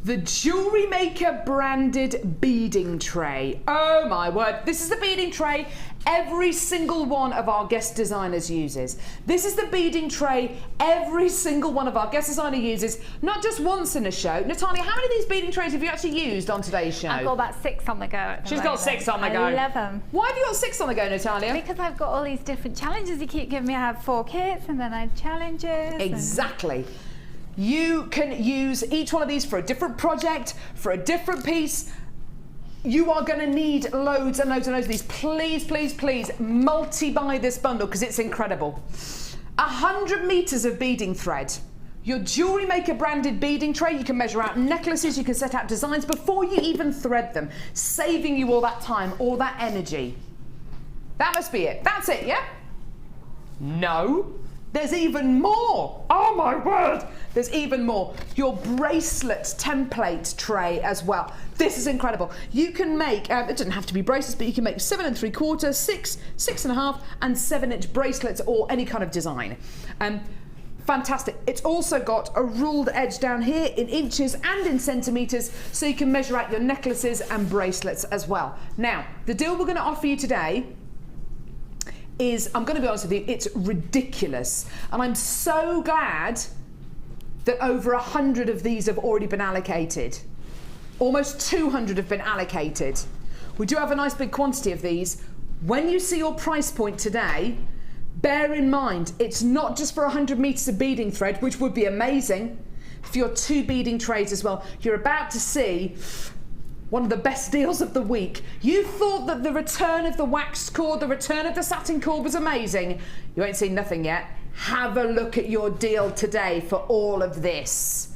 Speaker 1: The Jewellery Maker branded beading tray. Oh my word. This is the beading tray every single one of our guest designers uses. This is the beading tray every single one of our guest designer uses, not just once in a show. Natalia, how many of these beading trays have you actually used on today's show?
Speaker 2: I've got about 6 on the go.
Speaker 1: She's got 6 on the go.
Speaker 2: I love them.
Speaker 1: Why have you got 6 on the go, Natalia?
Speaker 2: Because I've got all these different challenges you keep giving me. I have 4 kits and then I have challenges.
Speaker 1: Exactly. You can use each one of these for a different project, for a different piece. You are going to need loads and loads and loads of these. Please, please, please multi-buy this bundle because it's incredible. 100 meters of beading thread. Your Jewellery Maker branded beading tray. You can measure out necklaces, you can set out designs before you even thread them, saving you all that time, all that energy. That must be it. That's it, yeah? No. There's even more. Oh my word. There's even more. Your bracelet template tray as well. This is incredible. You can make, it doesn't have to be bracelets, but you can make 7 3/4, 6, 6.5, and 7-inch bracelets or any kind of design. Fantastic. It's also got a ruled edge down here in inches and in centimetres, so you can measure out your necklaces and bracelets as well. Now, the deal we're going to offer you today is, I'm going to be honest with you, it's ridiculous. And I'm so glad that over 100 of these have already been allocated. Almost 200 have been allocated. We do have a nice big quantity of these. When you see your price point today, bear in mind, it's not just for 100 metres of beading thread, which would be amazing, for your 2 beading trays as well. You're about to see one of the best deals of the week. You thought that the return of the waxed cord, the return of the satin cord was amazing. You ain't seen nothing yet. Have a look at your deal today for all of this.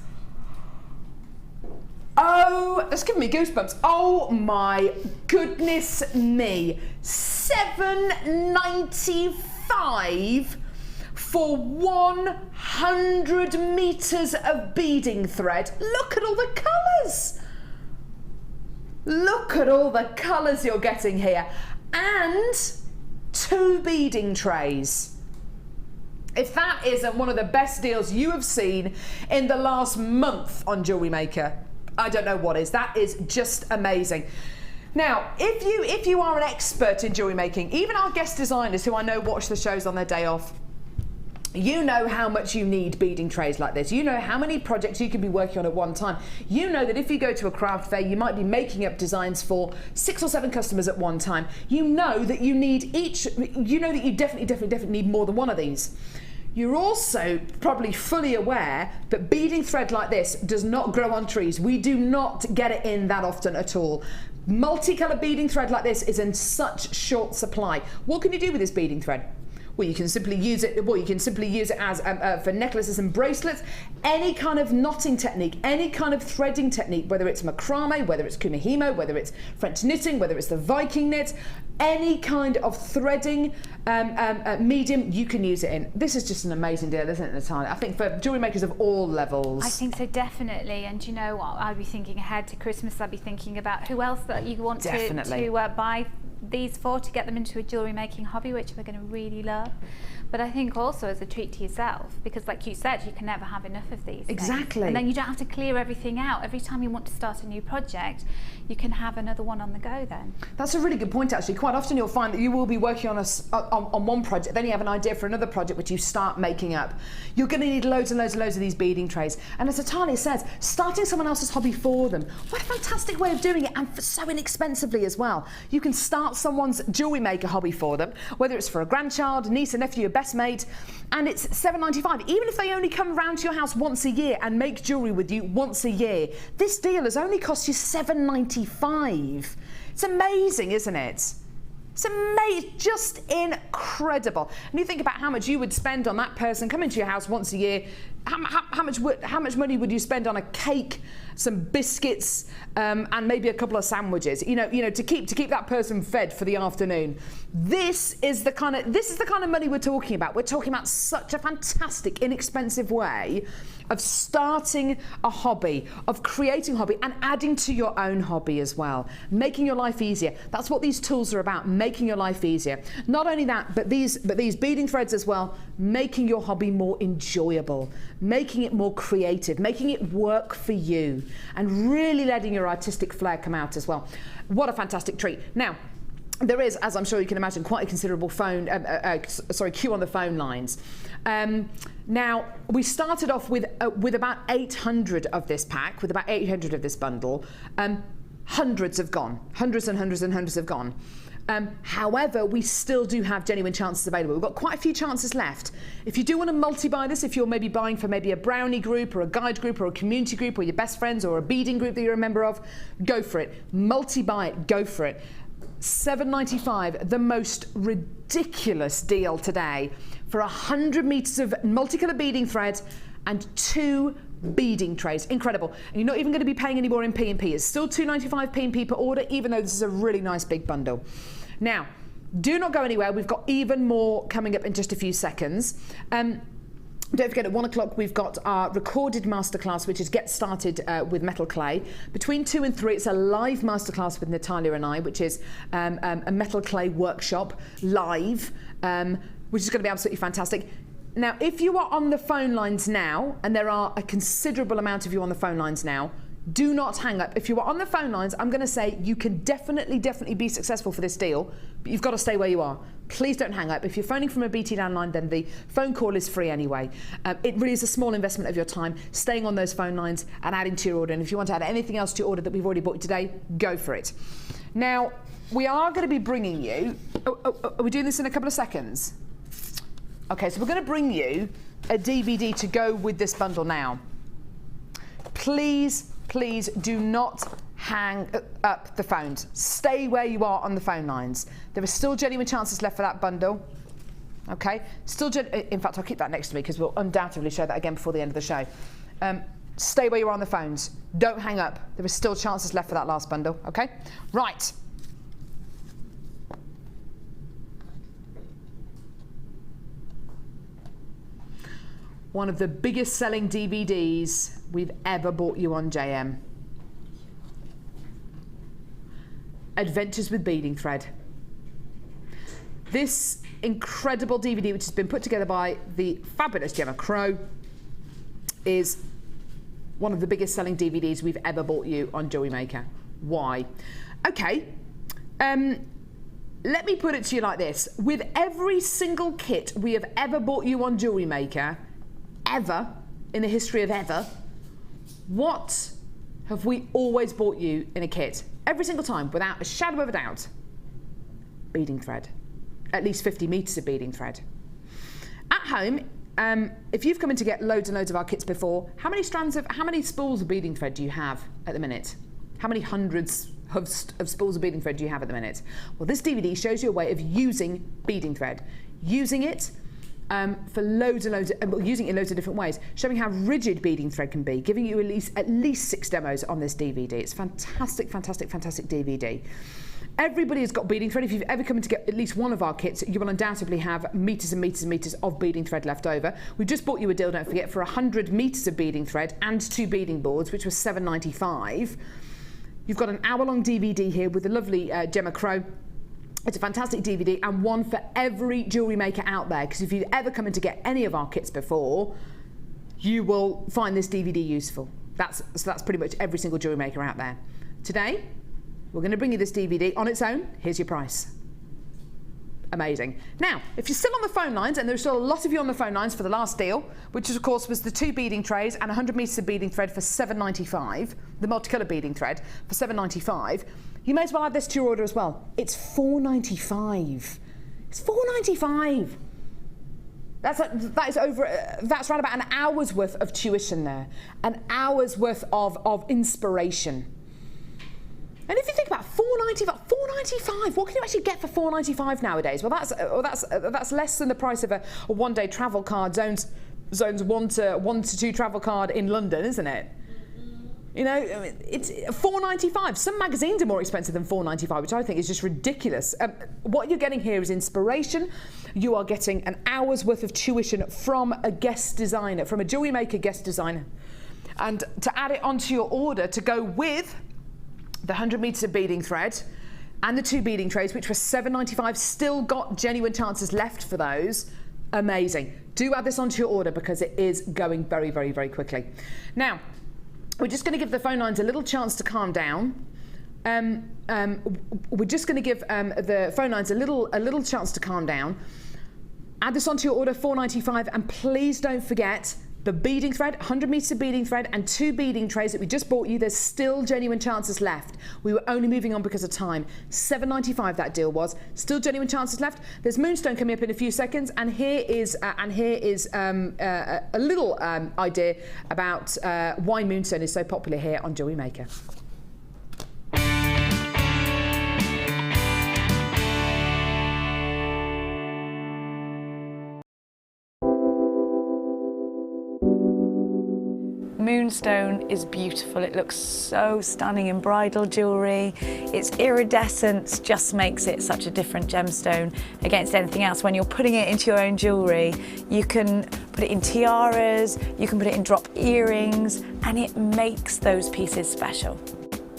Speaker 1: Oh, that's giving me goosebumps. Oh my goodness me. $7.95 for 100 metres of beading thread. Look at all the colours. Look at all the colours you're getting here. And 2 beading trays. If that isn't one of the best deals you have seen in the last month on Jewellery Maker, I don't know what is. That is just amazing. Now, if you are an expert in jewellery making, even our guest designers who I know watch the shows on their day off, you know how much you need beading trays like this. You know how many projects you can be working on at one time. You know that if you go to a craft fair, you might be making up designs for 6 or 7 customers at one time. You know that you need you know that you definitely need more than one of these. You're also probably fully aware that beading thread like this does not grow on trees. We do not get it in that often at all. Multicolour beading thread like this is in such short supply. What can you do with this beading thread? Well, you can simply use it. Well, you can simply use it as for necklaces and bracelets. Any kind of knotting technique, any kind of threading technique, whether it's macrame, whether it's kumihimo, whether it's French knitting, whether it's the Viking knit, any kind of threading medium, you can use it in. This is just an amazing deal, isn't it, Natalia? I think for jewellery makers of all levels.
Speaker 2: I think so, definitely. And you know what? I'd be thinking ahead to Christmas. I'd be thinking about who else that you want to buy these for to get them into a jewellery making hobby, which we're going to really love. But I think also as a treat to yourself, because like you said, you can never have enough of these.
Speaker 1: Exactly.
Speaker 2: Things. And then you don't have to clear everything out. Every time you want to start a new project, you can have another one on the go then.
Speaker 1: That's a really good point, actually. Quite often you'll find that you will be working on one project, then you have an idea for another project which you start making up. You're going to need loads and loads and loads of these beading trays. And as Natalia says, starting someone else's hobby for them. What a fantastic way of doing it, and for so inexpensively as well. You can start someone's jewellery maker hobby for them, whether it's for a grandchild, niece, a nephew, a best mate, and it's $7.95. Even if they only come round to your house once a year and make jewellery with you once a year, this deal has only cost you $7.95. It's amazing, isn't it? It's amazing, just incredible. And you think about how much you would spend on that person coming to your house once a year. How much money would you spend on a cake, some biscuits, and maybe a couple of sandwiches? You know, to keep that person fed for the afternoon. This is the kind of money we're talking about. We're talking about such a fantastic, inexpensive way of starting a hobby, of creating a hobby and adding to your own hobby as well, making your life easier. That's what these tools are about, making your life easier. Not only that, but these beading threads as well, making your hobby more enjoyable, making it more creative, making it work for you, and really letting your artistic flair come out as well. What a fantastic treat. Now, there is, as I'm sure you can imagine, quite a considerable queue on the phone lines. Now, we started off with about 800 of this pack, with about 800 of this bundle. Hundreds have gone. Hundreds and hundreds and hundreds have gone. However, we still do have genuine chances available. We've got quite a few chances left. If you do want to multi-buy this, if you're maybe buying for maybe a brownie group or a guide group or a community group or your best friends or a beading group that you're a member of, go for it. Multi-buy it, go for it. $7.95, the most ridiculous deal today for 100 meters of multicolour beading thread and 2 beading trays. Incredible. And you're not even going to be paying any more in P&P. It's still $2.95 P&P per order, even though this is a really nice big bundle. Now, Do not go anywhere. We've got even more coming up in just a few seconds. Don't forget, at 1 o'clock we've got our recorded masterclass, which is Get Started with Metal Clay. Between 2 and 3, it's a live masterclass with Natalia and I, which is a metal clay workshop live, which is going to be absolutely fantastic. Now, if you are on the phone lines now, and there are a considerable amount of you on the phone lines now, do not hang up. If you are on the phone lines, I'm going to say you can definitely be successful for this deal, but you've got to stay where you are. Please don't hang up. If you're phoning from a BT landline, then the phone call is free anyway. It really is a small investment of your time, staying on those phone lines and adding to your order. And if you want to add anything else to your order that we've already bought you today, go for it. Now, we are going to be bringing you... are we doing this in a couple of seconds? Okay, so we're going to bring you a DVD to go with this bundle now. Please do not hang up the phones. Stay where you are on the phone lines. There are still genuine chances left for that bundle. Okay? In fact, I'll keep that next to me because we'll undoubtedly show that again before the end of the show. Stay where you are on the phones. Don't hang up. There are still chances left for that last bundle. Okay? Right. One of the biggest selling DVDs we've ever bought you on JM. Adventures with Beading Thread. This incredible DVD, which has been put together by the fabulous Gemma Crow, is one of the biggest selling DVDs we've ever bought you on Jewellery Maker. Why? Okay, let me put it to you like this. With every single kit we have ever bought you on Jewellery Maker, ever, in the history of ever, what have we always bought you in a kit? Every single time, without a shadow of a doubt. Beading thread. At least 50 metres of beading thread. At home, if you've come in to get loads and loads of our kits before, how many spools of beading thread do you have at the minute? How many hundreds of spools of beading thread do you have at the minute? Well, this DVD shows you a way of using beading thread. Using it for loads and loads, using it in loads of different ways, showing how rigid beading thread can be, giving you at least 6 demos on this DVD. It's fantastic DVD. Everybody has got beading thread. If you've ever come in to get at least one of our kits, you will undoubtedly have metres and metres and metres of beading thread left over. We've just bought you a deal, don't forget, for 100 metres of beading thread and 2 beading boards, which was $7.95. You've got an hour-long DVD here with the lovely Gemma Crow. It's a fantastic DVD and one for every jewellery maker out there, because if you've ever come in to get any of our kits before, you will find this DVD useful. So that's pretty much every single jewellery maker out there. Today, we're going to bring you this DVD on its own. Here's your price. Amazing. Now, if you're still on the phone lines, and there's still a lot of you on the phone lines for the last deal, which of course was the 2 beading trays and 100 metres of beading thread for $7.95, the multicolour beading thread for $7.95, you may as well add this to your order as well. It's $4.95. It's $4.95. That's around about an hour's worth of tuition there, an hour's worth of inspiration. And if you think about $4.95, what can you actually get for $4.95 nowadays? Well, that's less than the price of a one-day travel card, zones 1 to 2 travel card in London, isn't it? You know, it's $4.95. Some magazines are more expensive than $4.95, which I think is just ridiculous. What you're getting here is inspiration. You are getting an hour's worth of tuition from a guest designer, from a Jewellery Maker guest designer. And to add it onto your order to go with the 100 metres of beading thread and the 2 beading trays, which were $7.95, still got genuine chances left for those. Amazing. Do add this onto your order because it is going very, very, very quickly. Now, we're just going to give the phone lines a little chance to calm down. We're just going to give the phone lines a little chance to calm down. Add this onto your order, $4.95, and please don't forget the beading thread, 100 metres of beading thread and 2 beading trays that we just bought you. There's still genuine chances left. We were only moving on because of time. $7.95 that deal was. Still genuine chances left. There's Moonstone coming up in a few seconds, and here is a little idea about why Moonstone is so popular here on Jewellery Maker.
Speaker 11: moonstone is beautiful. It looks so stunning in bridal jewellery. Its iridescence just makes it such a different gemstone against anything else. When you're putting it into your own jewellery, you can put it in tiaras, you can put it in drop earrings, and it makes those pieces special.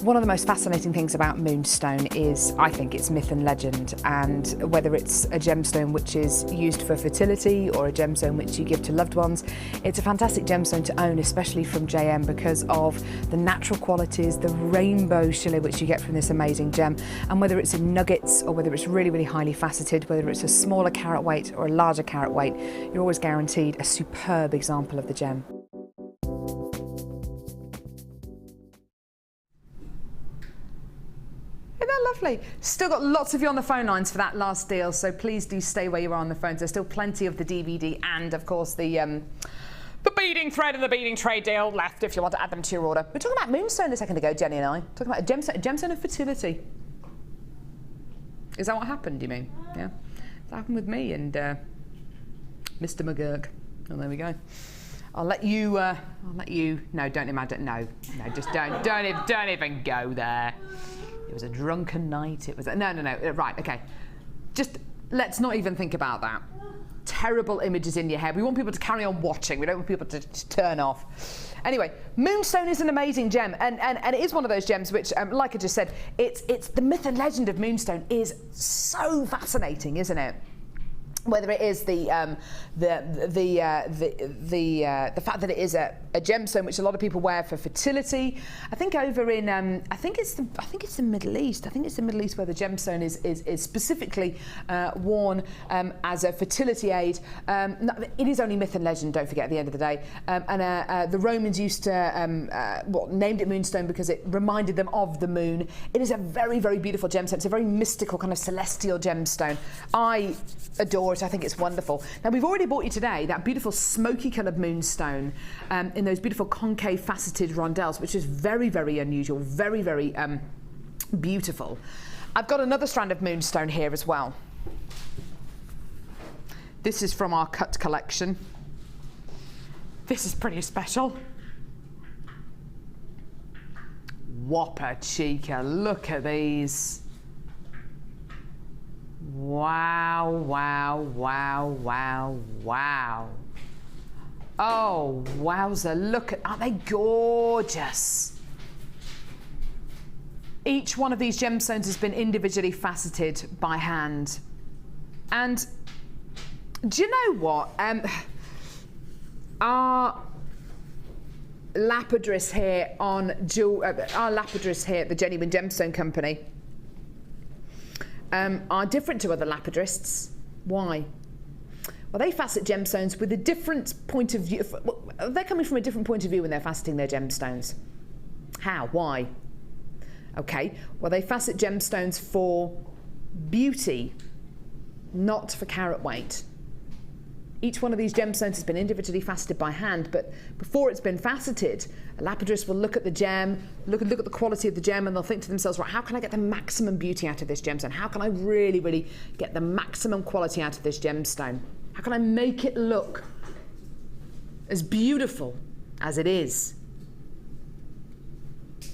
Speaker 1: One of the most fascinating things about moonstone is, I think, it's myth and legend, and whether it's a gemstone which is used for fertility or a gemstone which you give to loved ones, it's a fantastic gemstone to own, especially from JM, because of the natural qualities, the rainbow shimmer which you get from this amazing gem. And whether it's in nuggets or whether it's really, really highly faceted, whether it's a smaller carat weight or a larger carat weight, you're always guaranteed a superb example of the gem. Isn't that lovely? Still got lots of you on the phone lines for that last deal, so please do stay where you are on the phones. There's still plenty of the DVD and, of course, the beading thread and the beading tray deal left if you want to add them to your order. We were talking about moonstone a second ago, Jenny and I. Talking about a gemstone of fertility. Is that what happened, you mean? Yeah. That happened with me and Mr. McGurk. Oh, there we go. I'll let you, no, don't imagine, no, just don't even go there. It was a drunken night. It was no. Right, okay. Just let's not even think about that. Terrible images in your head. We want people to carry on watching. We don't want people to turn off. Anyway, moonstone is an amazing gem, and it is one of those gems which, like I just said, it's the myth and legend of moonstone is so fascinating, isn't it? Whether it is the fact that it is a gemstone which a lot of people wear for fertility. I think over in I think it's the Middle East. I think it's the Middle East where the gemstone is specifically worn as a fertility aid. It is only myth and legend. Don't forget at the end of the day. And the Romans used to named it moonstone because it reminded them of the moon. It is a very, very beautiful gemstone. It's a very mystical kind of celestial gemstone. I adore it. I think it's wonderful. Now we've already bought you today that beautiful smoky coloured moonstone in those beautiful concave faceted rondelles, which is very, very unusual, very, very beautiful. I've got another strand of moonstone here as well. This is from our cut collection. This is pretty special. Whopper chica, look at these. Wow, wow, wow, wow, wow. Oh, wowza, look at, aren't they gorgeous? Each one of these gemstones has been individually faceted by hand. And do you know what? Our lapidress here at the Genuine Gemstone Company are different to other lapidrists. Why? Well, they facet gemstones with a different point of view. They're coming from a different point of view when they're faceting their gemstones. How? Why? Okay, well, they facet gemstones for beauty, not for carat weight. Each one of these gemstones has been individually faceted by hand, but before it's been faceted, a lapidrist will look at the gem, look at the quality of the gem, and they'll think to themselves, right, how can I get the maximum beauty out of this gemstone? How can I really, really get the maximum quality out of this gemstone? How can I make it look as beautiful as it is?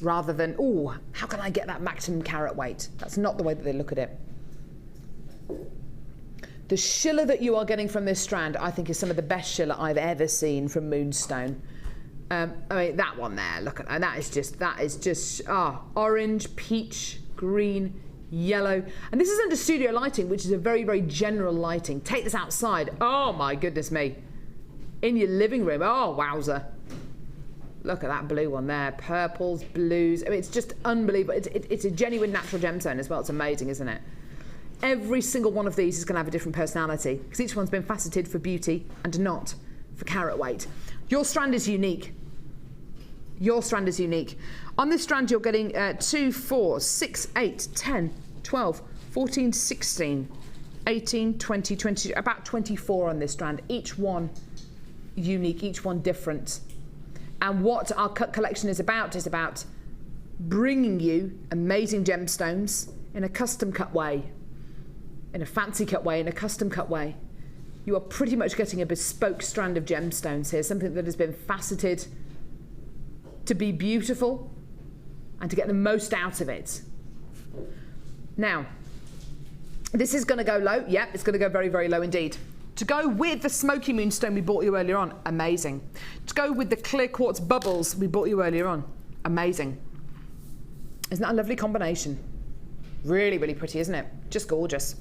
Speaker 1: Rather than, oh, how can I get that maximum carat weight? That's not the way that they look at it. The shiller that you are getting from this strand, I think, is some of the best shiller I've ever seen from moonstone. I mean, that one there, look at that. That is just orange, peach, green, yellow. And this is under studio lighting, which is a very, very general lighting. Take this outside. Oh, my goodness me. In your living room. Oh, wowza. Look at that blue one there. Purples, blues. I mean, it's just unbelievable. It's a genuine natural gemstone as well. It's amazing, isn't it? Every single one of these is going to have a different personality because each one's been faceted for beauty and not for carat weight. Your strand is unique. Your strand is unique. On this strand, you're getting 2, 4, 6, 8, 10, 12, 14, 16, 18, 20, 20, about 24 on this strand. Each one unique, each one different. And what our cut collection is about bringing you amazing gemstones in a custom cut way. In a fancy cut way, in a custom cut way. You are pretty much getting a bespoke strand of gemstones here, something that has been faceted to be beautiful and to get the most out of it. Now, this is going to go low. Yep, it's going to go very, very low indeed. To go with the Smoky moonstone we bought you earlier on, amazing. To go with the clear quartz bubbles we bought you earlier on, amazing. Isn't that a lovely combination? Really, really pretty, isn't it? Just gorgeous.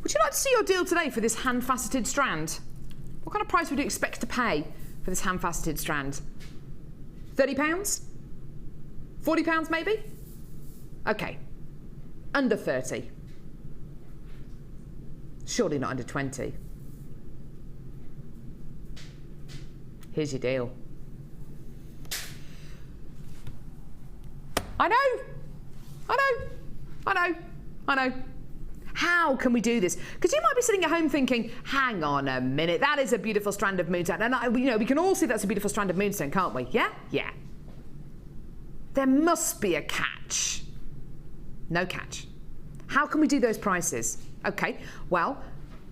Speaker 1: Would you like to see your deal today for this hand-faceted strand? What kind of price would you expect to pay for this hand-faceted strand? £30? £40 maybe? Okay, under 30. Surely not under 20. Here's your deal. I know. How can we do this? Because you might be sitting at home thinking, hang on a minute, that is a beautiful strand of moonstone. And we can all see that's a beautiful strand of moonstone, can't we? Yeah? Yeah. There must be a catch. No catch. How can we do those prices? Okay, well,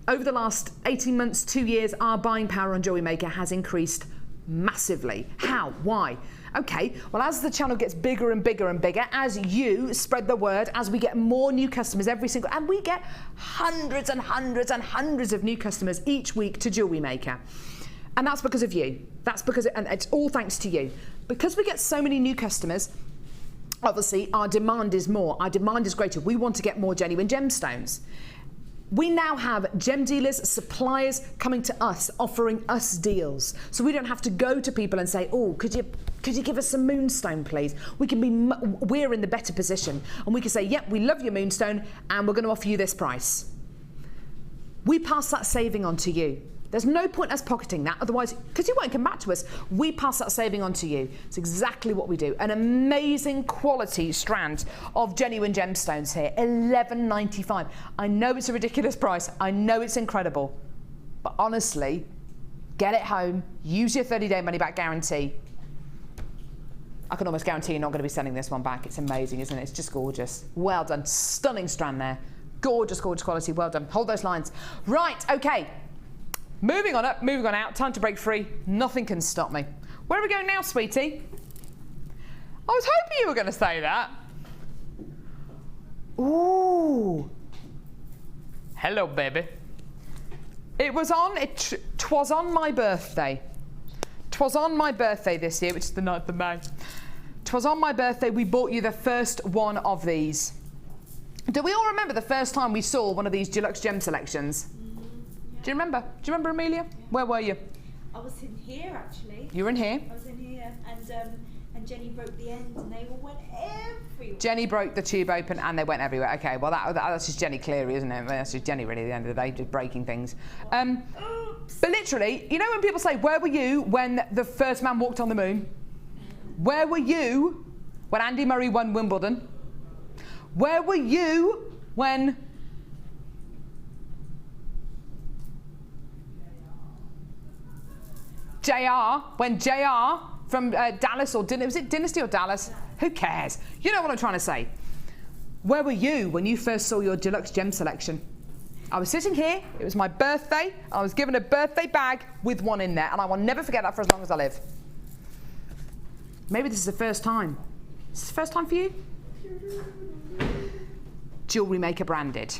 Speaker 1: over the last 18 months, 2 years, our buying power on Jewellery Maker has increased massively. How? Why? Okay, well, as the channel gets bigger and bigger and bigger, as you spread the word, as we get more new customers every single, and we get hundreds and hundreds and hundreds of new customers each week to Jewellery Maker. And that's because of you. That's because, and it's all thanks to you. Because we get so many new customers, obviously our demand is more. Our demand is greater. We want to get more genuine gemstones. We now have gem dealers, suppliers coming to us, offering us deals. So we don't have to go to people and say, oh, could you give us some moonstone, please? We're in the better position. And we can say, yep, we love your moonstone and we're going to offer you this price. We pass that saving on to you. There's no point us pocketing that, otherwise, because you won't come back to us, we pass that saving on to you. It's exactly what we do. An amazing quality strand of genuine gemstones here, $11.95. I know it's a ridiculous price. I know it's incredible. But honestly, get it home, use your 30-day money-back guarantee. I can almost guarantee you're not going to be sending this one back. It's amazing, isn't it? It's just gorgeous. Well done. Stunning strand there. Gorgeous, gorgeous quality. Well done. Hold those lines. Right, okay. Moving on up, moving on out, time to break free. Nothing can stop me. Where are we going now, sweetie? I was hoping you were going to say that. Ooh. Hello, baby. Twas on my birthday. 'Twas on my birthday this year, which is the 9th of May. 'Twas on my birthday we bought you the first one of these. Do we all remember the first time we saw one of these deluxe gem selections? Do you remember? Do you remember, Amelia? Where were you?
Speaker 10: I was in here, actually.
Speaker 1: You were in here?
Speaker 10: I was in here, and Jenny broke the end, and they all went everywhere.
Speaker 1: Jenny broke the tube open, and they went everywhere. Okay, well, that's just Jenny Cleary, isn't it? That's just Jenny, really, at the end of the day, just breaking things. But literally, you know when people say, where were you when the first man walked on the moon? Where were you when Andy Murray won Wimbledon? Where were you when... when JR from Dallas, or was it Dynasty or Dallas? Who cares? You know what I'm trying to say. Where were you when you first saw your deluxe gem selection? I was sitting here, it was my birthday, I was given a birthday bag with one in there, and I will never forget that for as long as I live. Maybe this is the first time. Is this the first time for you? Jewellery Maker branded.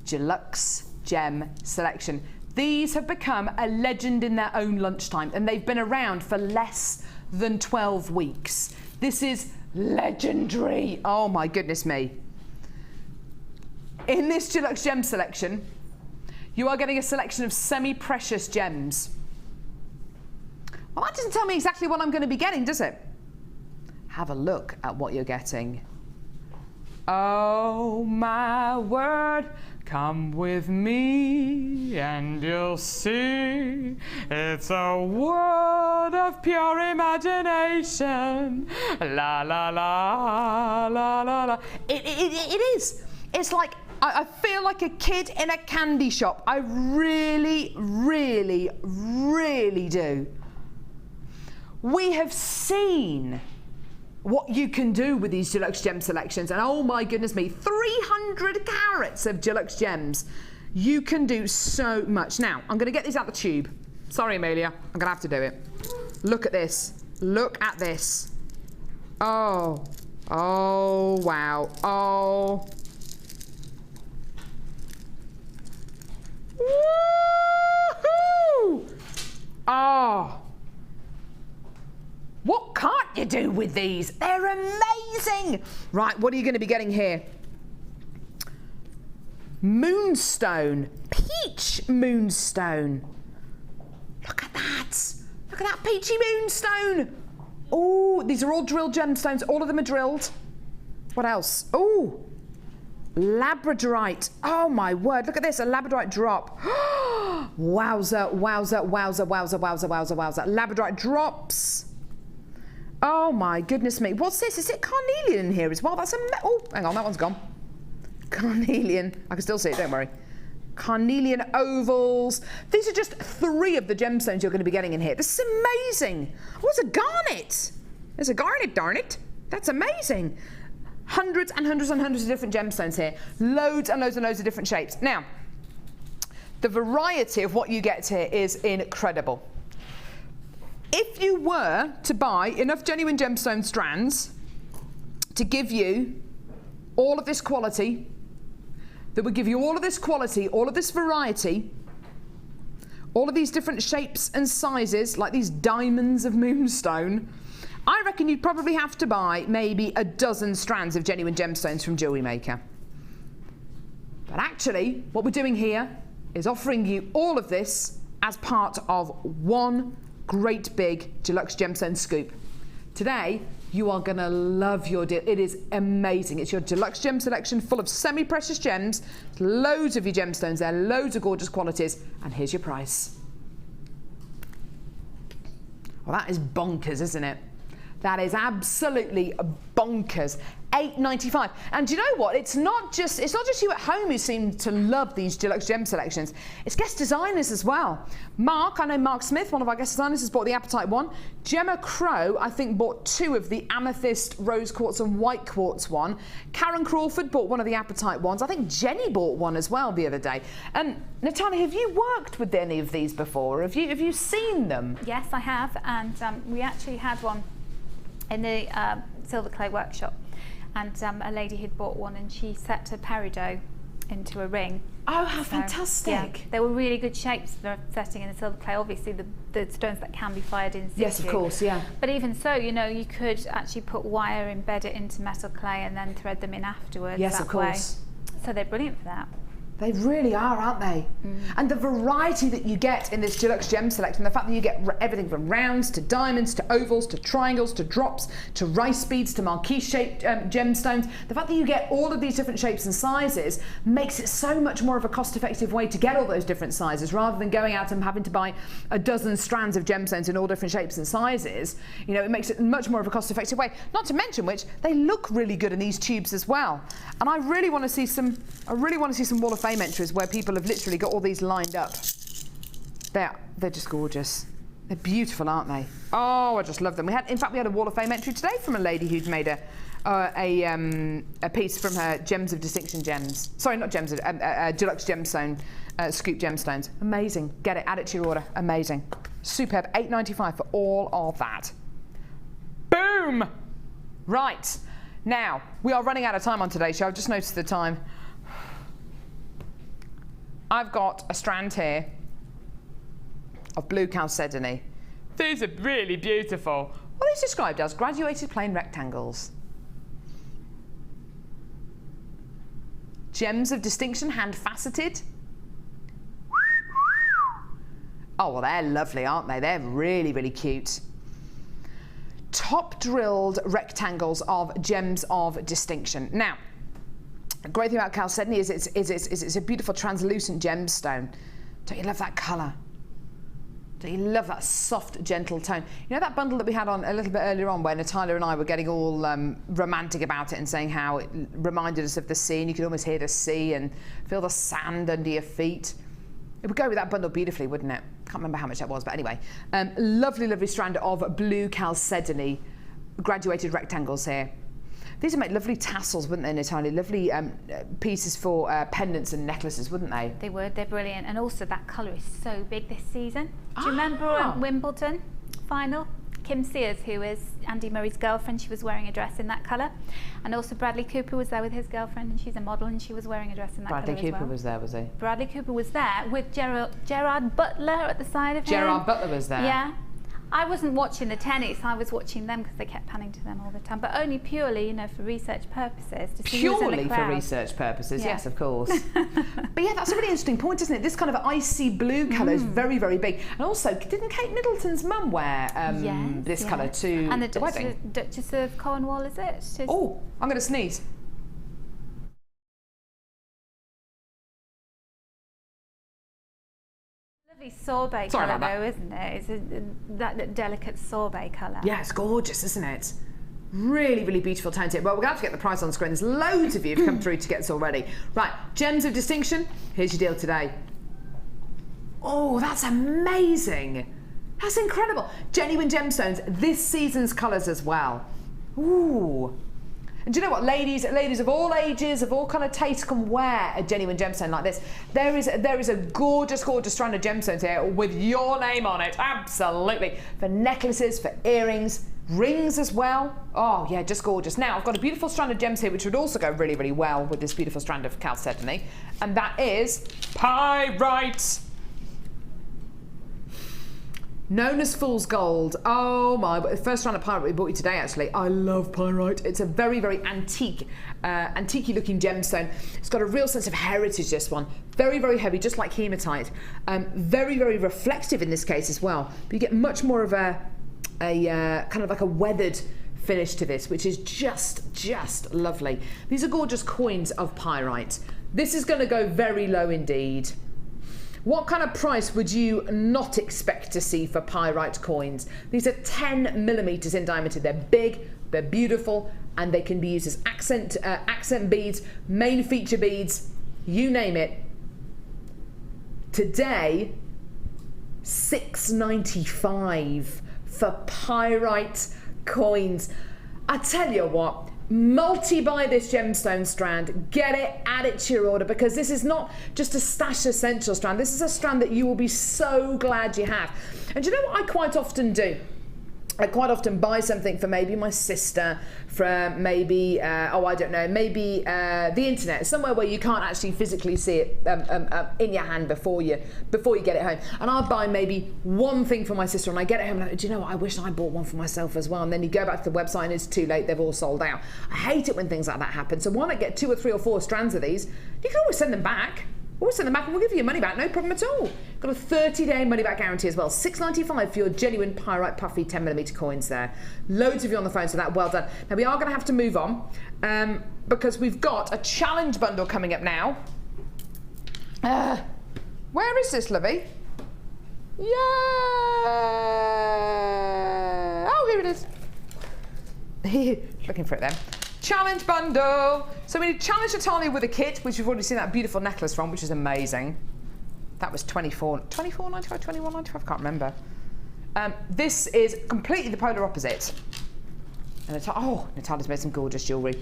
Speaker 1: Deluxe gem selection. These have become a legend in their own lunchtime, and they've been around for less than 12 weeks. This is legendary. Oh my goodness me. In this deluxe gem selection, you are getting a selection of semi-precious gems. Well, that doesn't tell me exactly what I'm going to be getting, does it? Have a look at what you're getting. Oh my word, come with me and you'll see it's a world of pure imagination. La la la la la la. It is. It's like I feel like a kid in a candy shop. I really, really, really do. We have seen what you can do with these deluxe gem selections, and oh my goodness me, 300 carats of deluxe gems. You can do so much. Now, I'm going to get these out the tube. Sorry, Amelia, I'm going to have to do it. Look at this. Look at this. Oh. Oh, wow. Oh. Woohoo! Oh. What can't you do with these? They're amazing. Right, what are you going to be getting here? Moonstone. Peach moonstone. Look at that. Look at that peachy moonstone. Oh, these are all drilled gemstones. All of them are drilled. What else? Oh, labradorite. Oh my word, look at this, a labradorite drop. Wowza, wowza, wowza, wowza, wowza, wowza, wowza. Labradorite drops. Oh my goodness me. What's this? Is it carnelian in here as well? That's a oh, hang on, that one's gone. Carnelian. I can still see it, don't worry. Carnelian ovals. These are just 3 of the gemstones you're going to be getting in here. This is amazing. Oh, it's a garnet. There's a garnet, darn it. That's amazing. Hundreds and hundreds and hundreds of different gemstones here. Loads and loads and loads of different shapes. Now, the variety of what you get here is incredible. If you were to buy enough genuine gemstone strands to give you all of this quality, that would give you all of this quality, all of this variety, all of these different shapes and sizes, like these diamonds of moonstone, I reckon you'd probably have to buy maybe a dozen strands of genuine gemstones from Jewellery Maker. But actually, what we're doing here is offering you all of this as part of one great big deluxe gemstone scoop. Today, you are going to love your deal. It is amazing. It's your deluxe gem selection full of semi-precious gems, loads of your gemstones there, loads of gorgeous qualities, and here's your price. Well, that is bonkers, isn't it? That is absolutely bonkers. $8.95. And do you know what? It's not just you at home who seem to love these deluxe gem selections. It's guest designers as well. Mark, I know Mark Smith, one of our guest designers, has bought the Apatite one. Gemma Crow, I think, bought 2 of the Amethyst Rose Quartz and White Quartz one. Karen Crawford bought one of the Apatite ones. I think Jenny bought one as well the other day. And Natalia, have you worked with any of these before? Have you seen them?
Speaker 2: Yes, I have, and we actually had one in the Silver Clay workshop. And a lady had bought one and she set a peridot into a ring.
Speaker 1: Oh, how fantastic.
Speaker 2: Yeah, they were really good shapes for setting in the silver clay. Obviously, the stones that can be fired in situ.
Speaker 1: Yes, of course, yeah.
Speaker 2: But even so, you know, you could actually put wire, embed it into metal clay and then thread them in afterwards.
Speaker 1: Yes, of course.
Speaker 2: So they're brilliant for that.
Speaker 1: They really are, aren't they? And the variety that you get in this deluxe gem selection, the fact that you get everything from rounds to diamonds to ovals to triangles to drops to rice beads to marquee shaped gemstones, the fact that you get all of these different shapes and sizes makes it so much more of a cost-effective way to get all those different sizes, rather than going out and having to buy a dozen strands of gemstones in all different shapes and sizes. You know, it makes it much more of a cost-effective way. Not to mention which, they look really good in these tubes as well. And I really want to see some Wall of Fame entries where people have literally got all these lined up. They're just gorgeous. They're beautiful, aren't they? Oh, I just love them. In fact, we had a Wall of Fame entry today from a lady who'd made a piece from her Gems of Distinction gems. Sorry, not gems of deluxe gemstone scoop gemstones. Amazing. Get it. Add it to your order. Amazing. Superb. $8.95 for all of that. Boom. Right. Now, we are running out of time on today's show. I've just noticed the time. I've got a strand here of blue chalcedony. These are really beautiful. What are these described as? Graduated plain rectangles. Gems of distinction, hand faceted. Oh, well, they're lovely, aren't they? They're really, really cute. Top drilled rectangles of gems of distinction. Now, the great thing about chalcedony is it's a beautiful translucent gemstone. Don't you love that colour? Don't you love that soft, gentle tone? You know that bundle that we had on a little bit earlier on where Natalia and I were getting all romantic about it and saying how it reminded us of the sea, and you could almost hear the sea and feel the sand under your feet? It would go with that bundle beautifully, wouldn't it? Can't remember how much that was, but anyway. Lovely, lovely strand of blue chalcedony, graduated rectangles here. These would make lovely tassels, wouldn't they, Natalia? Lovely pieces for pendants and necklaces, wouldn't they?
Speaker 2: They would. They're brilliant. And also that colour is so big this season. Do you remember Wimbledon final? Kim Sears, who is Andy Murray's girlfriend, she was wearing a dress in that colour. And also Bradley Cooper was there with his girlfriend, and she's a model, and she was wearing a dress in that colour as well.
Speaker 1: Bradley Cooper was there, was he?
Speaker 2: Bradley Cooper was there with Gerard Butler at the side of him.
Speaker 1: Gerard Butler was there?
Speaker 2: Yeah. I wasn't watching the tennis, I was watching them because they kept panning to them all the time, but only purely, you know, for research purposes. To see who's in the
Speaker 1: Purely for
Speaker 2: crowd.
Speaker 1: research purposes,
Speaker 2: Yeah.
Speaker 1: yes, of course. But yeah, that's a really interesting point, isn't it? This kind of icy blue colour is very, very big. And also, didn't Kate Middleton's mum wear this colour to
Speaker 2: and
Speaker 1: the wedding?
Speaker 2: Duchess of Cornwall, is it?
Speaker 1: Oh, I'm going to sneeze.
Speaker 2: Lovely sorbet
Speaker 1: Sorry
Speaker 2: colour
Speaker 1: about that.
Speaker 2: though, isn't it? It's that delicate sorbet colour.
Speaker 1: Yeah, it's gorgeous, isn't it? Really, really beautiful talented. Well, we're going to have to get the price on screen. There's loads of you who've come through to get this already. Right, gems of distinction. Here's your deal today. Oh, that's amazing. That's incredible. Genuine gemstones, this season's colours as well. Ooh. And do you know what, ladies of all ages, of all kind of tastes can wear a genuine gemstone like this. There is a gorgeous, gorgeous strand of gemstones here with your name on it, absolutely. For necklaces, for earrings, rings as well. Oh yeah, just gorgeous. Now I've got a beautiful strand of gems here which would also go really, really well with this beautiful strand of chalcedony, and that is pyrite. Known as fool's gold. Oh my, the first strand of pyrite we bought you today actually. I love pyrite. It's a very, very antique, antique-y looking gemstone. It's got a real sense of heritage, this one. Very, very heavy, just like hematite. Very, very reflective in this case as well. But you get much more of a kind of like a weathered finish to this, which is just lovely. These are gorgeous coins of pyrite. This is going to go very low indeed. What kind of price would you not expect to see for pyrite coins? These are 10 millimeters in diameter. They're big, they're beautiful, and they can be used as accent beads, main feature beads, you name it. Today, $6.95 for pyrite coins. I tell you what, multi-buy this gemstone strand, get it, add it to your order, because this is not just a stash essential strand, this is a strand that you will be so glad you have. And do you know what I quite often do? I quite often buy something for maybe my sister, for maybe, oh I don't know, maybe the internet, somewhere where you can't actually physically see it in your hand before you get it home. And I'll buy maybe one thing for my sister, and I get it home and I'm like, do you know what, I wish I bought one for myself as well. And then you go back to the website and it's too late, they've all sold out. I hate it when things like that happen. So why not get 2 or 3 or 4 strands of these? You can always send them back. Always send them back and we'll give you your money back, no problem at all. Got a 30-day money back guarantee as well. $6.95 for your genuine pyrite puffy 10mm coins there. Loads of you on the phone, so that well done. Now we are going to have to move on because we've got a challenge bundle coming up now. Where is this, Lovey? Yeah! Oh, here it is. Looking for it then. Challenge bundle. So we challenge Natalia with a kit, which we've already seen that beautiful necklace from, which is amazing. That was $24.95, $21.95, I can't remember. This is completely the polar opposite. And Natalia's made some gorgeous jewellery.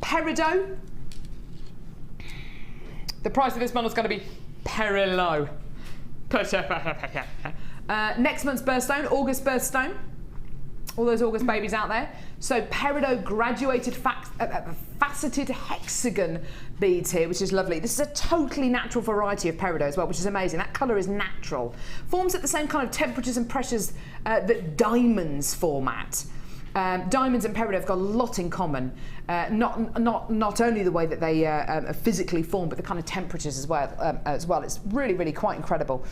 Speaker 1: Peridot. The price of this bundle is going to be Perillo. Next month's birthstone, August birthstone. All those August babies out there. So peridot graduated faceted hexagon beads here, which is lovely. This is a totally natural variety of peridot as well, which is amazing. That colour is natural. Forms at the same kind of temperatures and pressures that diamonds form at. Diamonds and peridot have got a lot in common. Not only the way that they are physically formed, but the kind of temperatures as well. It's really, really quite incredible.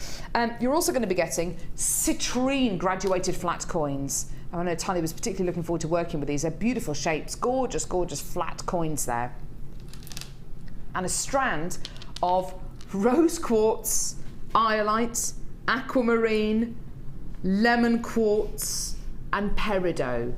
Speaker 1: You're also going to be getting citrine graduated flat coins. I know Natalia was particularly looking forward to working with these. They're beautiful shapes, gorgeous, gorgeous flat coins there. And a strand of rose quartz, iolite, aquamarine, lemon quartz, and peridot.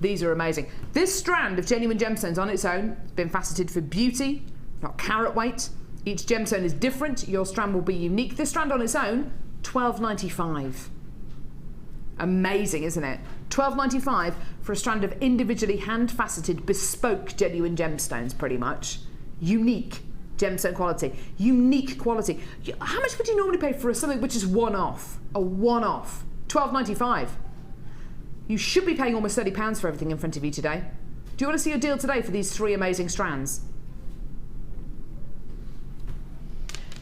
Speaker 1: These are amazing. This strand of genuine gemstones on its own has been faceted for beauty, not carat weight. Each gemstone is different. Your strand will be unique. This strand on its own, $12.95. Amazing, isn't it? $12.95 for a strand of individually hand-faceted, bespoke genuine gemstones, pretty much. Unique gemstone quality. Unique quality. How much would you normally pay for something which is one-off? A one-off. $12.95. You should be paying almost £30 for everything in front of you today. Do you want to see your deal today for these 3 amazing strands?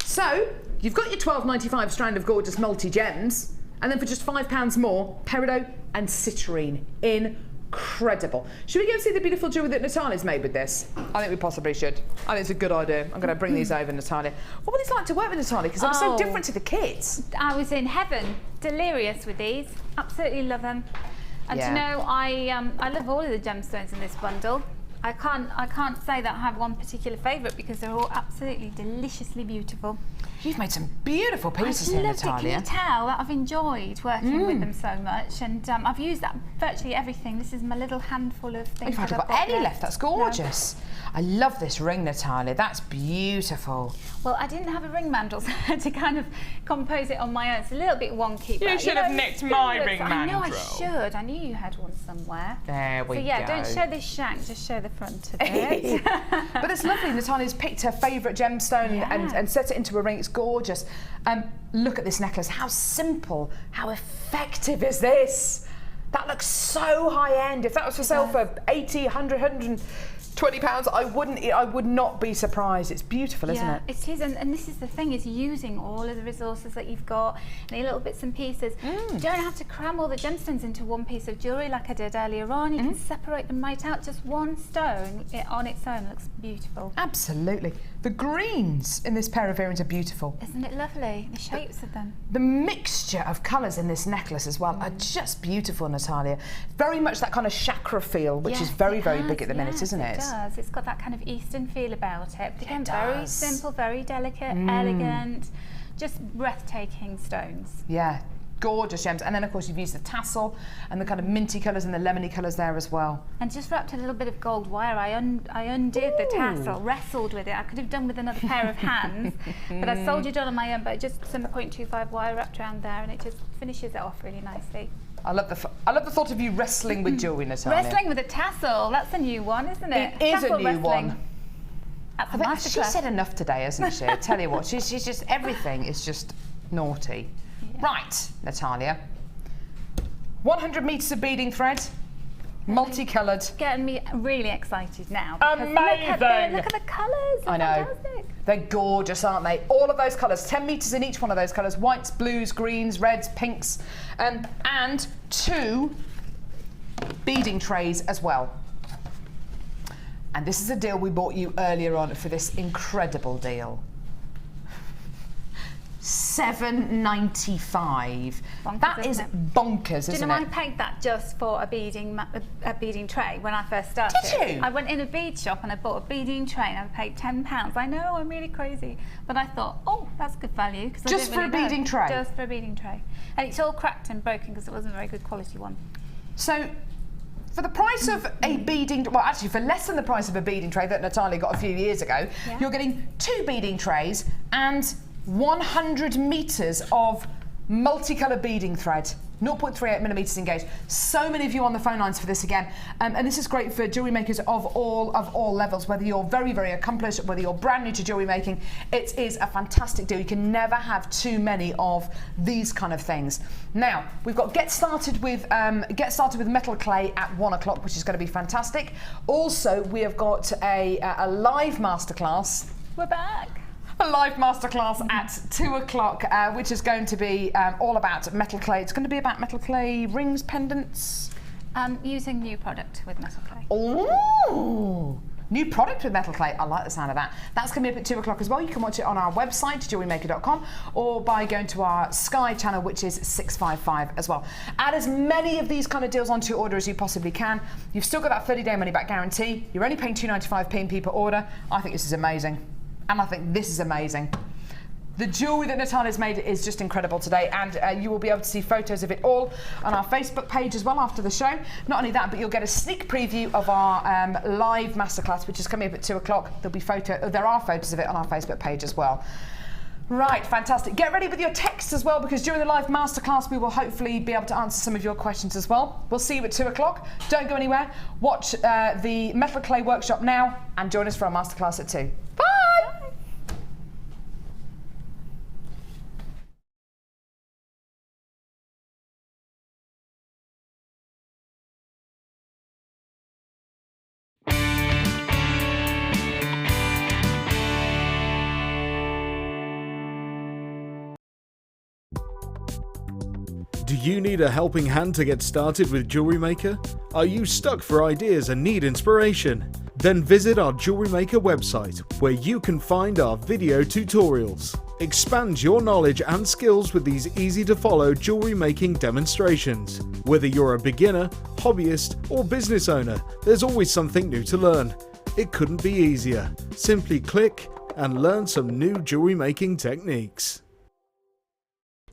Speaker 1: So, you've got your £12.95 strand of gorgeous multi-gems, and then for just £5 more, peridot and citrine. Incredible. Should we go and see the beautiful jewellery that Natalia's made with this? I think we possibly should. I think it's a good idea. I'm going to bring these over, Natalia. What would it like to work with, Natalia? Because they're so different to the kids.
Speaker 2: I was in heaven, delirious with these. Absolutely love them. And you know, I love all of the gemstones in this bundle. I can't say that I have one particular favourite because they're all absolutely deliciously beautiful.
Speaker 1: You've made some beautiful pieces here, Natalia.
Speaker 2: Can you tell that I've enjoyed working with them so much? And I've used that virtually everything. This is my little handful of things.
Speaker 1: You've hardly got any left. That's gorgeous. No. I love this ring, Natalia. That's beautiful.
Speaker 2: Well, I didn't have a ring mandrel, so I had to kind of compose it on my own. It's a little bit wonky.
Speaker 1: You should have nicked my ring mandrel.
Speaker 2: I know I should. I knew you had one somewhere.
Speaker 1: There we go.
Speaker 2: So yeah, don't show this shank, just show the front of it.
Speaker 1: But it's lovely. Natalia's picked her favourite gemstone and set it into a ring. It's gorgeous. Look at this necklace. How simple, how effective is this? That looks so high end. If that was for sale for 80, 100, 120 £20, I would not be surprised. It's beautiful, isn't it?
Speaker 2: It is, and this is the thing, is using all of the resources that you've got, any little bits and pieces. You don't have to cram all the gemstones into one piece of jewellery like I did earlier on. You can separate them right out. Just one stone on its own looks beautiful.
Speaker 1: Absolutely. The greens in this pair of earrings are beautiful.
Speaker 2: Isn't it lovely? The shapes of them.
Speaker 1: The mixture of colours in this necklace as well are just beautiful, Natalia. Very much that kind of chakra feel, which is very, very big at the minute, isn't it?
Speaker 2: It does. It's got that kind of Eastern feel about it. But again, very simple, very delicate, elegant, just breathtaking stones.
Speaker 1: Yeah. Gorgeous gems, and then of course you've used the tassel and the kind of minty colours and the lemony colours there as well.
Speaker 2: And just wrapped a little bit of gold wire. I undid the tassel, wrestled with it. I could have done with another pair of hands, but I soldiered on my own. But just some 0.25 wire wrapped around there, and it just finishes it off really nicely.
Speaker 1: I love the thought of you wrestling with jewellery, Natalia.
Speaker 2: Wrestling with a tassel. That's a new one, isn't it?
Speaker 1: It is a new one.
Speaker 2: That's a masterclass.
Speaker 1: She's said enough today, hasn't she? I tell you what, she's just everything is just naughty. Right, Natalia. 100 metres of beading thread, multicoloured.
Speaker 2: Getting me really excited now.
Speaker 1: Amazing!
Speaker 2: Look at the colours.
Speaker 1: I know.
Speaker 2: Fantastic.
Speaker 1: They're gorgeous, aren't they? All of those colours, 10 metres in each one of those colours. Whites, blues, greens, reds, pinks, and 2 beading trays as well. And this is a deal we bought you earlier on for this incredible deal. £7.95. That is bonkers, isn't it?
Speaker 2: Do you know I pegged that just for a beading tray when I first started?
Speaker 1: Did you?
Speaker 2: I went in a bead shop and I bought a beading tray and I paid £10. I know, I'm really crazy, but I thought, oh, that's good value.
Speaker 1: Just for a beading tray?
Speaker 2: Just for a beading tray. And it's all cracked and broken because it wasn't a very good quality one.
Speaker 1: So, for the price of a beading, well actually for less than the price of a beading tray that Natalia got a few years ago, you're getting 2 beading trays and 100 metres of multicoloured beading thread, 0.38mm engaged. So many of you on the phone lines for this again, and this is great for jewellery makers of all levels, whether you're very, very accomplished, whether you're brand new to jewellery making. It is a fantastic deal. You can never have too many of these kind of things. Now, we've got Get Started with Metal Clay at 1 o'clock, which is going to be fantastic. Also, we have got a live masterclass.
Speaker 2: We're back.
Speaker 1: A live masterclass at 2 o'clock, which is going to be all about metal clay. It's going to be about metal clay rings, pendants.
Speaker 2: Using new product with metal clay.
Speaker 1: Oh, new product with metal clay. I like the sound of that. That's going to be up at 2 o'clock as well. You can watch it on our website, JewelleryMaker.com, or by going to our Sky channel, which is 655 as well. Add as many of these kind of deals onto your order as you possibly can. You've still got that 30-day money-back guarantee. You're only paying £2.95 P&P per order. I think this is amazing. And I think this is amazing. The jewellery that Natalia's made is just incredible today, and you will be able to see photos of it all on our Facebook page as well after the show. Not only that, but you'll get a sneak preview of our live masterclass, which is coming up at 2 o'clock. There are photos of it on our Facebook page as well. Right, fantastic. Get ready with your texts as well, because during the live masterclass we will hopefully be able to answer some of your questions as well. We'll see you at 2 o'clock. Don't go anywhere. Watch the Metal Clay Workshop now and join us for our masterclass at 2. Bye!
Speaker 4: Do you need a helping hand to get started with Jewellery Maker? Are you stuck for ideas and need inspiration? Then visit our Jewellery Maker website, where you can find our video tutorials. Expand your knowledge and skills with these easy-to-follow jewellery making demonstrations. Whether you're a beginner, hobbyist, or business owner, there's always something new to learn. It couldn't be easier. Simply click and learn some new jewellery making techniques.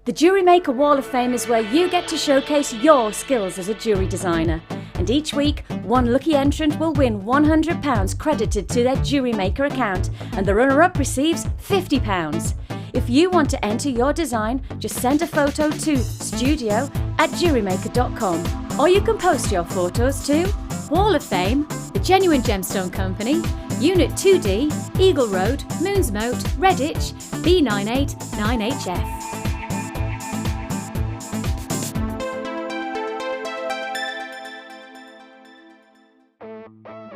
Speaker 6: The Jewellery Maker Wall of Fame is where you get to showcase your skills as a jewellery designer. And each week, one lucky entrant will win £100 credited to their Jewellery Maker account, and the runner-up receives £50. If you want to enter your design, just send a photo to studio@jewellerymaker.com, or you can post your photos to
Speaker 8: Wall of Fame, The Genuine Gemstone Company, Unit 2D, Eagle Road, Moonsmote, Redditch, B989HF.